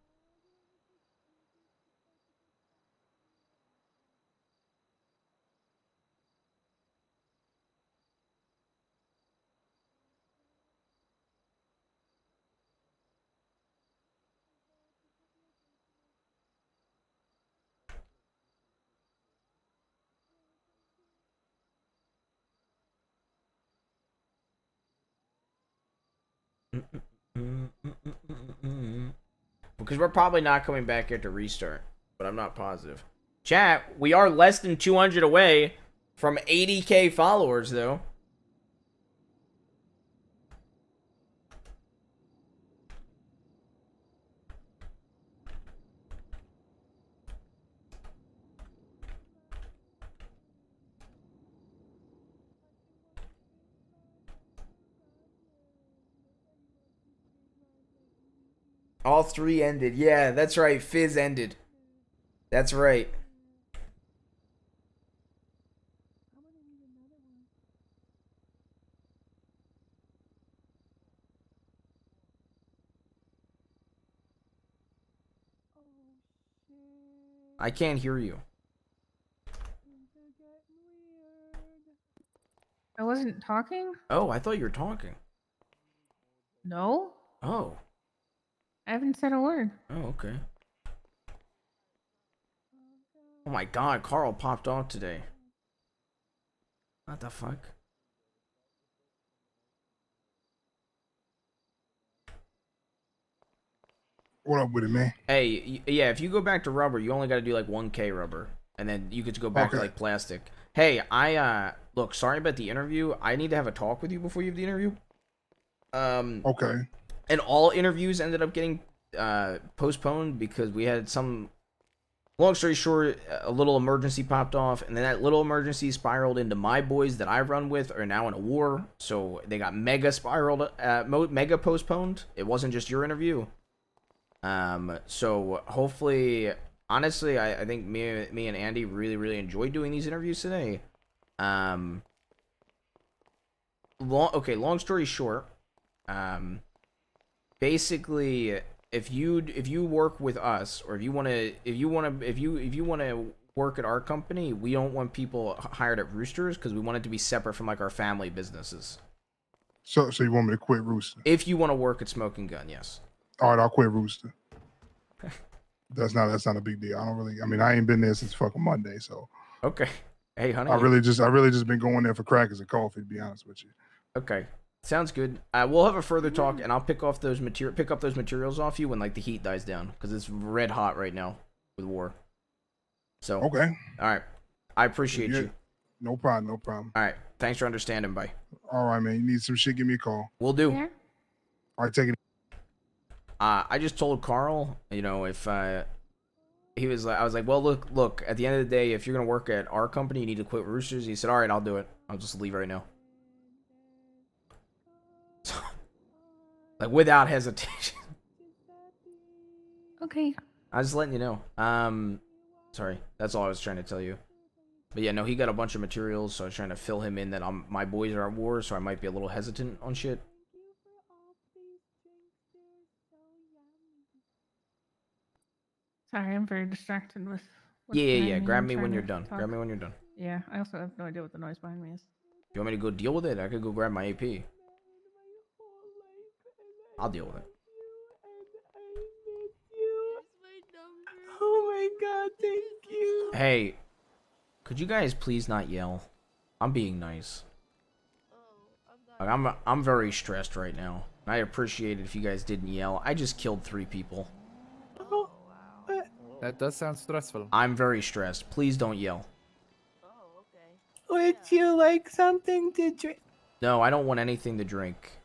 Because we're probably not coming back here to restart, but I'm not positive. Chat, we are less than 200 away from 80k followers, though. All three ended. Yeah, that's right. Fizz ended. That's right. I can't hear you. I wasn't talking? Oh, I thought you were talking. No? Oh. I haven't said a word. Oh, okay. Oh my god, Carl popped off today. What the fuck? What up with it, man? Hey, yeah, if you go back to rubber, you only got to do like 1K rubber, and then you get to go back to Okay. like plastic. Hey, look, sorry about the interview. I need to have a talk with you before you have the interview. Okay. And all interviews ended up getting postponed because we had some. Long story short, a little emergency popped off, and then that little emergency spiraled into my boys that I run with are now in a war, so they got mega spiraled, mega postponed. It wasn't just your interview. So hopefully, honestly, I think me and Andy really enjoyed doing these interviews today. Long story short, basically, if you work with us, or if you want to work at our company, we don't want people hired at Roosters because we want it to be separate from like our family businesses. So you want me to quit Rooster? If you want to work at Smoking Gun, yes. All right, I'll quit Rooster. That's not a big deal. I ain't been there since fucking Monday, so. Okay. Hey, honey. I really just been going there for crackers and coffee, to be honest with you. Okay. Sounds good. We'll have a further talk, and I'll pick up those materials off you when like the heat dies down, because it's red hot right now with war. So okay. All right. I appreciate you. No problem. All right. Thanks for understanding. Bye. All right, man. You need some shit? Give me a call. We'll do. All right, take it. I just told Carl, if he was like, I was like, well, look. At the end of the day, if you're gonna work at our company, you need to quit Roosters. He said, all right, I'll do it. I'll just leave right now. Like without hesitation. Okay. I was just letting you know. Sorry, that's all I was trying to tell you. But yeah, no, he got a bunch of materials, so I was trying to fill him in that my boys are at war, so I might be a little hesitant on shit. Sorry, I'm very distracted with. Yeah. Grab I'm me when trying you're to done. talk. Grab me when you're done. Yeah, I also have no idea what the noise behind me is. You want me to go deal with it? I could go grab my AP. I'll deal with it. Oh my god, thank you. Hey, could you guys please not yell? I'm being nice. Like, I'm very stressed right now. I appreciate it if you guys didn't yell. I just killed 3 people. That does sound stressful. I'm very stressed. Please don't yell. Would you like something to drink? No, I don't want anything to drink.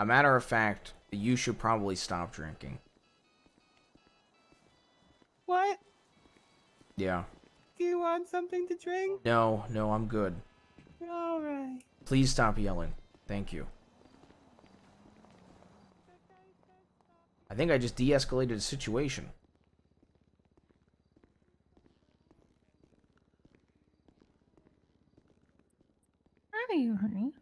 A matter of fact, you should probably stop drinking. What? Yeah. Do you want something to drink? No, I'm good. Alright. Please stop yelling. Thank you. I think I just de-escalated the situation. Where are you, honey?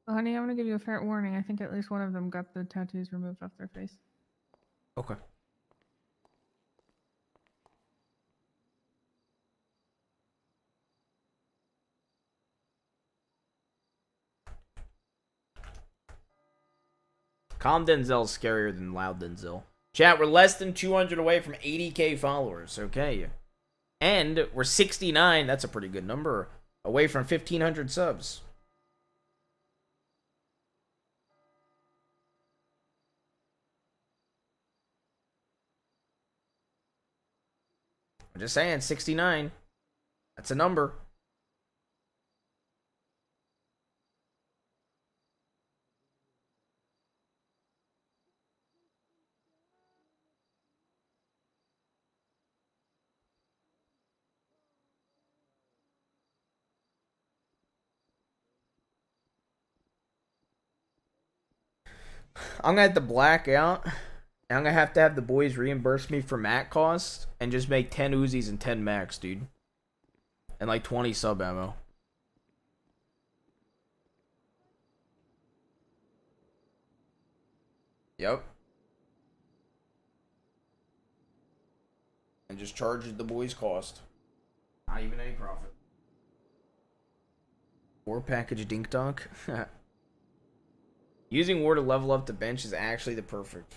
Well, honey, I'm gonna give you a fair warning. I think at least one of them got the tattoos removed off their face. Okay. Calm Denzel's scarier than loud Denzel. Chat, we're less than 200 away from 80k followers, okay? And we're 69, that's a pretty good number, away from 1,500 subs. I'm just saying, 69. That's a number. I'm gonna have to black out. And I'm gonna have to have the boys reimburse me for mat costs and just make 10 Uzis and 10 max, dude. And like 20 sub ammo. Yep. and just charge the boys cost. Not even any profit. 4-package dink donk. Using war to level up the bench is actually the perfect.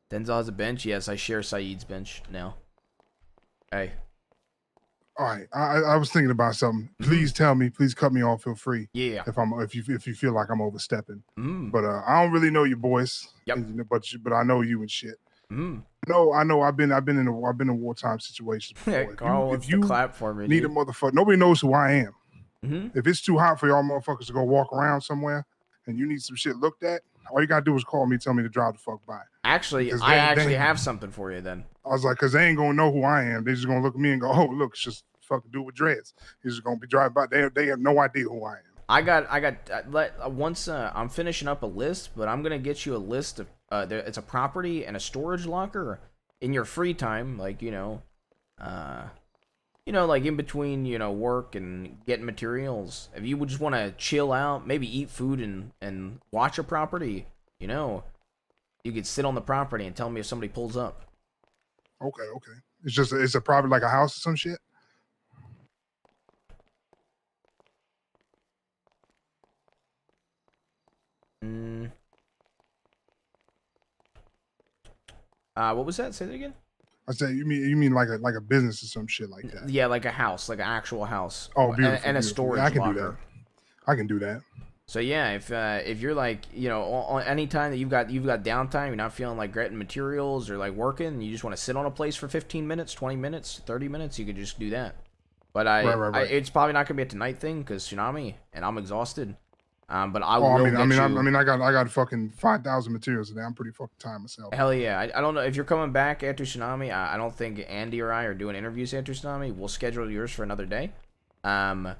Denzel has a bench? Yes, I share Saeed's bench now. Hey. All right, I was thinking about something. Please tell me. Please cut me off. Feel free. Yeah. If you feel like I'm overstepping. Mm. But I don't really know your boys. Yep. But I know you and shit. Mm. I know. I've been in wartime situations before. Carl wants to clap for me. Need a motherfucker. Nobody knows who I am. Mm-hmm. If it's too hot for y'all motherfuckers to go walk around somewhere, and you need some shit looked at, all you gotta do is call me, tell me to drive the fuck by. Actually, Because I they actually have something for you then. I was like, because they ain't gonna know who I am. They just gonna look at me and go, "Oh, look, it's just fucking dude with dreads." He's just gonna be driving by. They have no idea who I am. I got. Once I'm finishing up a list, but I'm gonna get you a list of. It's a property and a storage locker in your free time, like like in between work and getting materials. If you would just want to chill out, maybe eat food and watch a property, you could sit on the property and tell me if somebody pulls up. Okay. It's a property like a house or some shit. What was that? Say that again. I said you mean like a business or some shit like that. Yeah, like a house, like an actual house. Oh, beautiful. And a beautiful. storage Yeah, I can locker. do that. I can do that. So yeah, if you're like on any time that you've got downtime, you're not feeling like getting materials or like working, you just want to sit on a place for 15 minutes, 20 minutes, 30 minutes, you could just do that. But Right. it's probably not gonna be a tonight thing because tsunami and I'm exhausted. But I Oh, will. I got fucking 5,000 materials today. I'm pretty fucking tired myself. Hell yeah! I don't know if you're coming back after tsunami. I don't think Andy or I are doing interviews after tsunami. We'll schedule yours for another day. And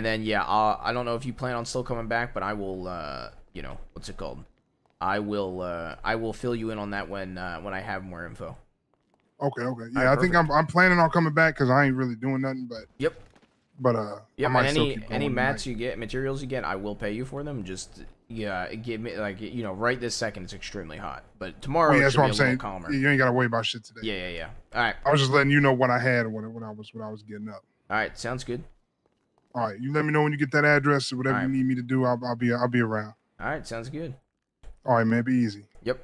then yeah, I don't know if you plan on still coming back, but I will. What's it called? I will fill you in on that when I have more info. Okay. Yeah, I think I'm planning on coming back because I ain't really doing nothing. But yep. But yeah, I might still any keep going mats you get, materials you get, I will pay you for them. Just give me right this second it's extremely hot, but tomorrow Well, yeah, it that's should what be I'm a saying. little calmer. You ain't gotta worry about shit today. Yeah. All right. I was just letting you know what I had when I was getting up. All right, sounds good. All right, you let me know when you get that address or whatever All right. you need me to do. I'll be around. All right, sounds good. All right, man, be easy. Yep.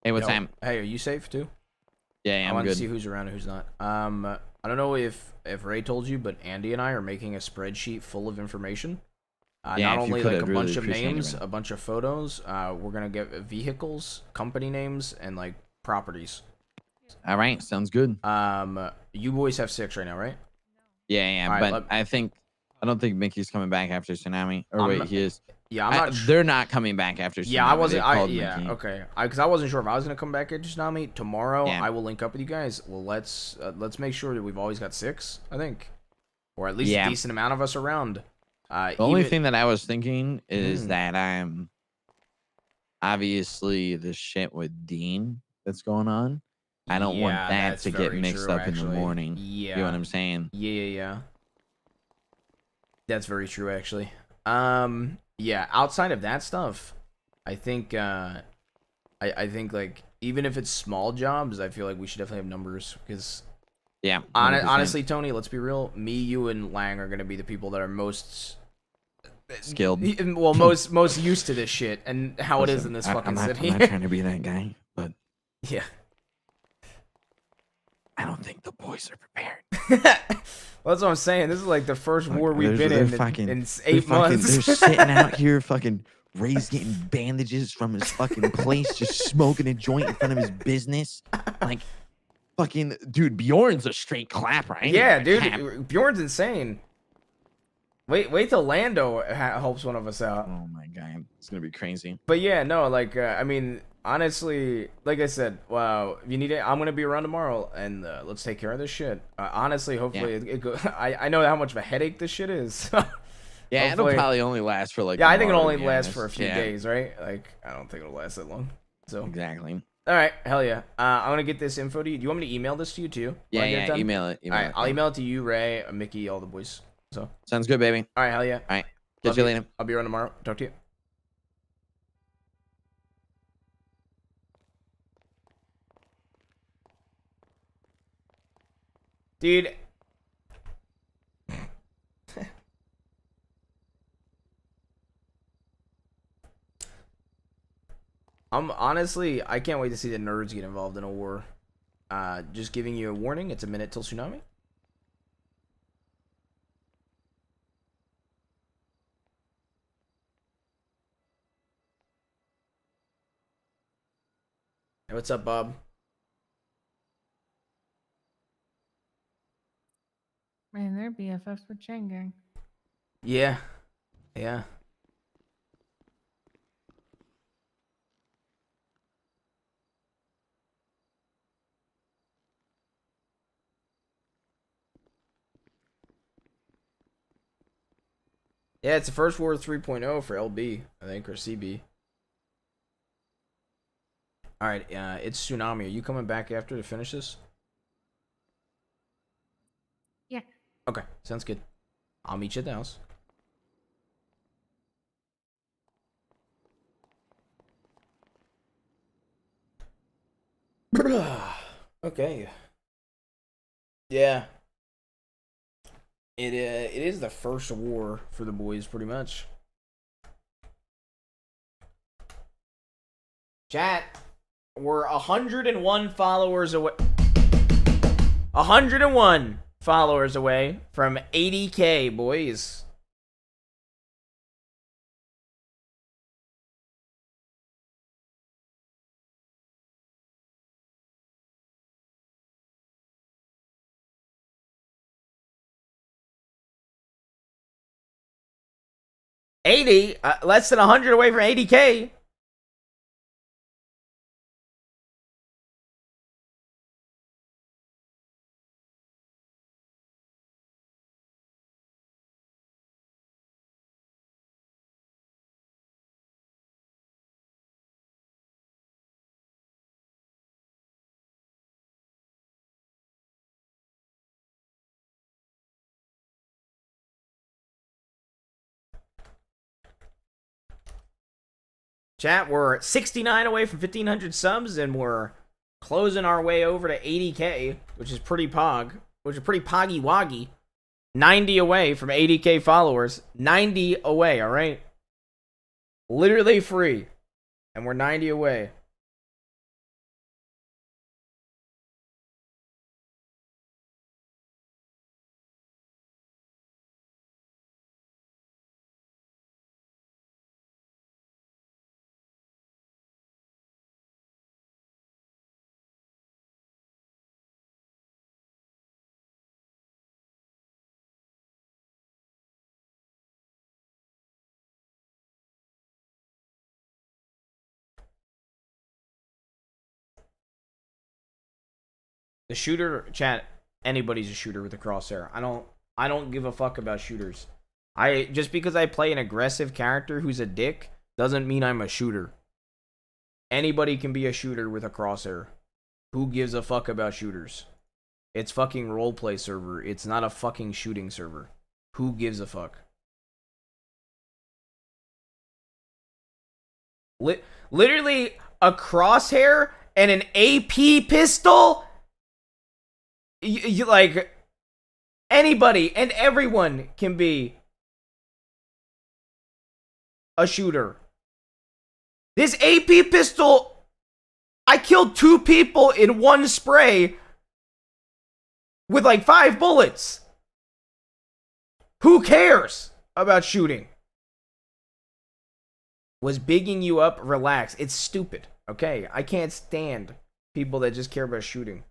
Hey, what's Yo, up? Hey, are you safe too? Yeah, I I'm want good. to see who's around and who's not. I don't know if Ray told you, but Andy and I are making a spreadsheet full of information. Yeah, Not if you only could, like I'd a really bunch of appreciate it, names, man. a bunch of photos. We're gonna get vehicles, company names, and like properties. All right, sounds good. You boys have 6 right now, right? Yeah, All right, but I don't think Mickey's coming back after tsunami. Or wait, he is. Yeah, I'm not. They're not coming back after tsunami. Yeah, I wasn't. They called Yeah, Mickey. okay. Because I wasn't sure if I was gonna come back after tsunami tomorrow. Yeah. I will link up with you guys. Well, let's make sure that we've always got 6. I think, or at least Yeah. a decent amount of us around. The only thing that I was thinking is Mm. that I'm obviously the shit with Dean that's going on. I don't want Yeah, that that's to get very mixed true, up in the actually. morning. Yeah. You know what I'm saying? Yeah. That's very true, actually. Yeah. Outside of that stuff, I think. I think like even if it's small jobs, I feel like we should definitely have numbers because. Yeah. Honestly, Tony, let's be real. Me, you, and Lang are gonna be the people that are most skilled. Well, most used to this shit and how it is Listen, in this I'm fucking not, city. I'm not trying to be that guy, but yeah. I don't think the boys are prepared. Well, that's what I'm saying. This is like the first war we've been in 8 months. They're sitting out here, fucking Ray's getting bandages from his fucking place, just smoking a joint in front of his business. Like, fucking, dude, Bjorn's a straight clapper. I ain't Yeah, even gonna dude, cap. Bjorn's insane. Wait till Lando helps one of us out. Oh my god, it's gonna be crazy. But yeah, no, like I mean, honestly, like I said, wow, if you need it, I'm gonna be around tomorrow, and let's take care of this shit. Honestly, hopefully, it go. I know how much of a headache this shit is. Yeah, it'll Hopefully- probably only last for like. Yeah, I think it'll tomorrow, only to be last honest. for a few Yeah, days, right? Like, I don't think it'll last that long. So exactly. all right, hell yeah. I'm gonna get this info to you. Do you want me to email this to you too? Yeah, When I get it yeah. done? Email it. All right, I'll yeah. email it to you, Ray, Mickey, all the boys. So Sounds good, baby. all right, hell yeah. All right. Love Catch you later. I'll be around tomorrow. Talk to you. Dude. Honestly, I can't wait to see the nerds get involved in a war. Just giving you a warning, it's a minute till tsunami. Hey, what's up, Bob? Man, they're BFFs with Chain Gang. Yeah. Yeah. Yeah, it's the first war 3.0 for LB, I think, or CB. Alright, it's Tsunami. Are you coming back after to finish this? Yeah. Okay, sounds good. I'll meet you at the house. Okay. Yeah. It is the first war for the boys, pretty much. Chat, we're 101 followers away. 101 followers away from 80K, boys. Less than 100 away from 80K. Chat, we're 69 away from 1,500 subs, and we're closing our way over to 80K, which is pretty poggy woggy. 90 away from 80K followers. 90 away, all right? Literally free. And we're 90 away. The shooter, chat, anybody's a shooter with a crosshair. I don't give a fuck about shooters. Just because I play an aggressive character who's a dick doesn't mean I'm a shooter. Anybody can be a shooter with a crosshair. Who gives a fuck about shooters? It's fucking roleplay server. It's not a fucking shooting server. Who gives a fuck? Literally a crosshair and an AP pistol? You like anybody and everyone can be a shooter. This AP pistol, I killed 2 people in one spray with like 5 bullets. Who cares about shooting? Was bigging you up, relax. It's stupid, okay? I can't stand people that just care about shooting.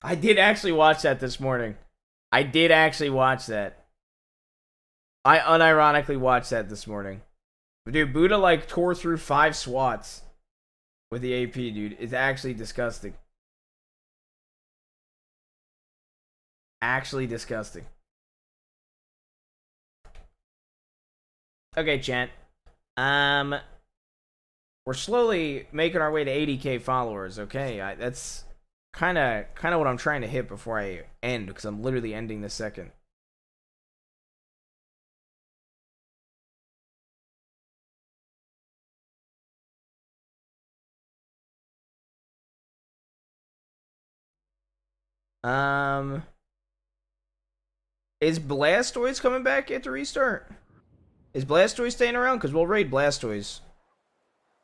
I did actually watch that this morning. I did actually watch that. I unironically watched that this morning. Dude, Buddha like tore through 5 SWATs with the AP, dude. It's actually disgusting. Actually disgusting. Okay, chat. We're slowly making our way to 80k followers. Okay, that's kind of what I'm trying to hit before I end, because I'm literally ending this second. Is Blastoise coming back at the restart? Is Blastoise staying around? Because we'll raid Blastoise.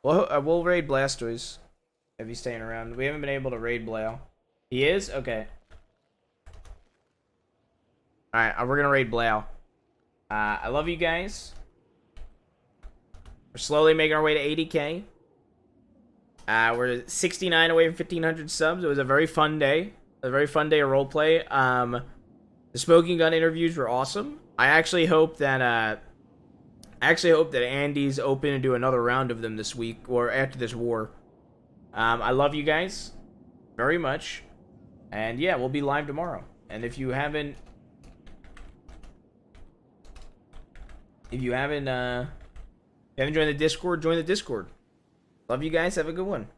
We'll raid Blastoise if he's staying around. We haven't been able to raid Blau. He is? Okay. Alright, we're gonna raid Blau. I love you guys. We're slowly making our way to 80k. We're 69 away from 1,500 subs. It was a very fun day. A very fun day of roleplay. The smoking gun interviews were awesome. I actually hope that Andy's open to do another round of them this week or after this war. I love you guys very much, and yeah, we'll be live tomorrow. And if you haven't joined the Discord, join the Discord. Love you guys. Have a good one.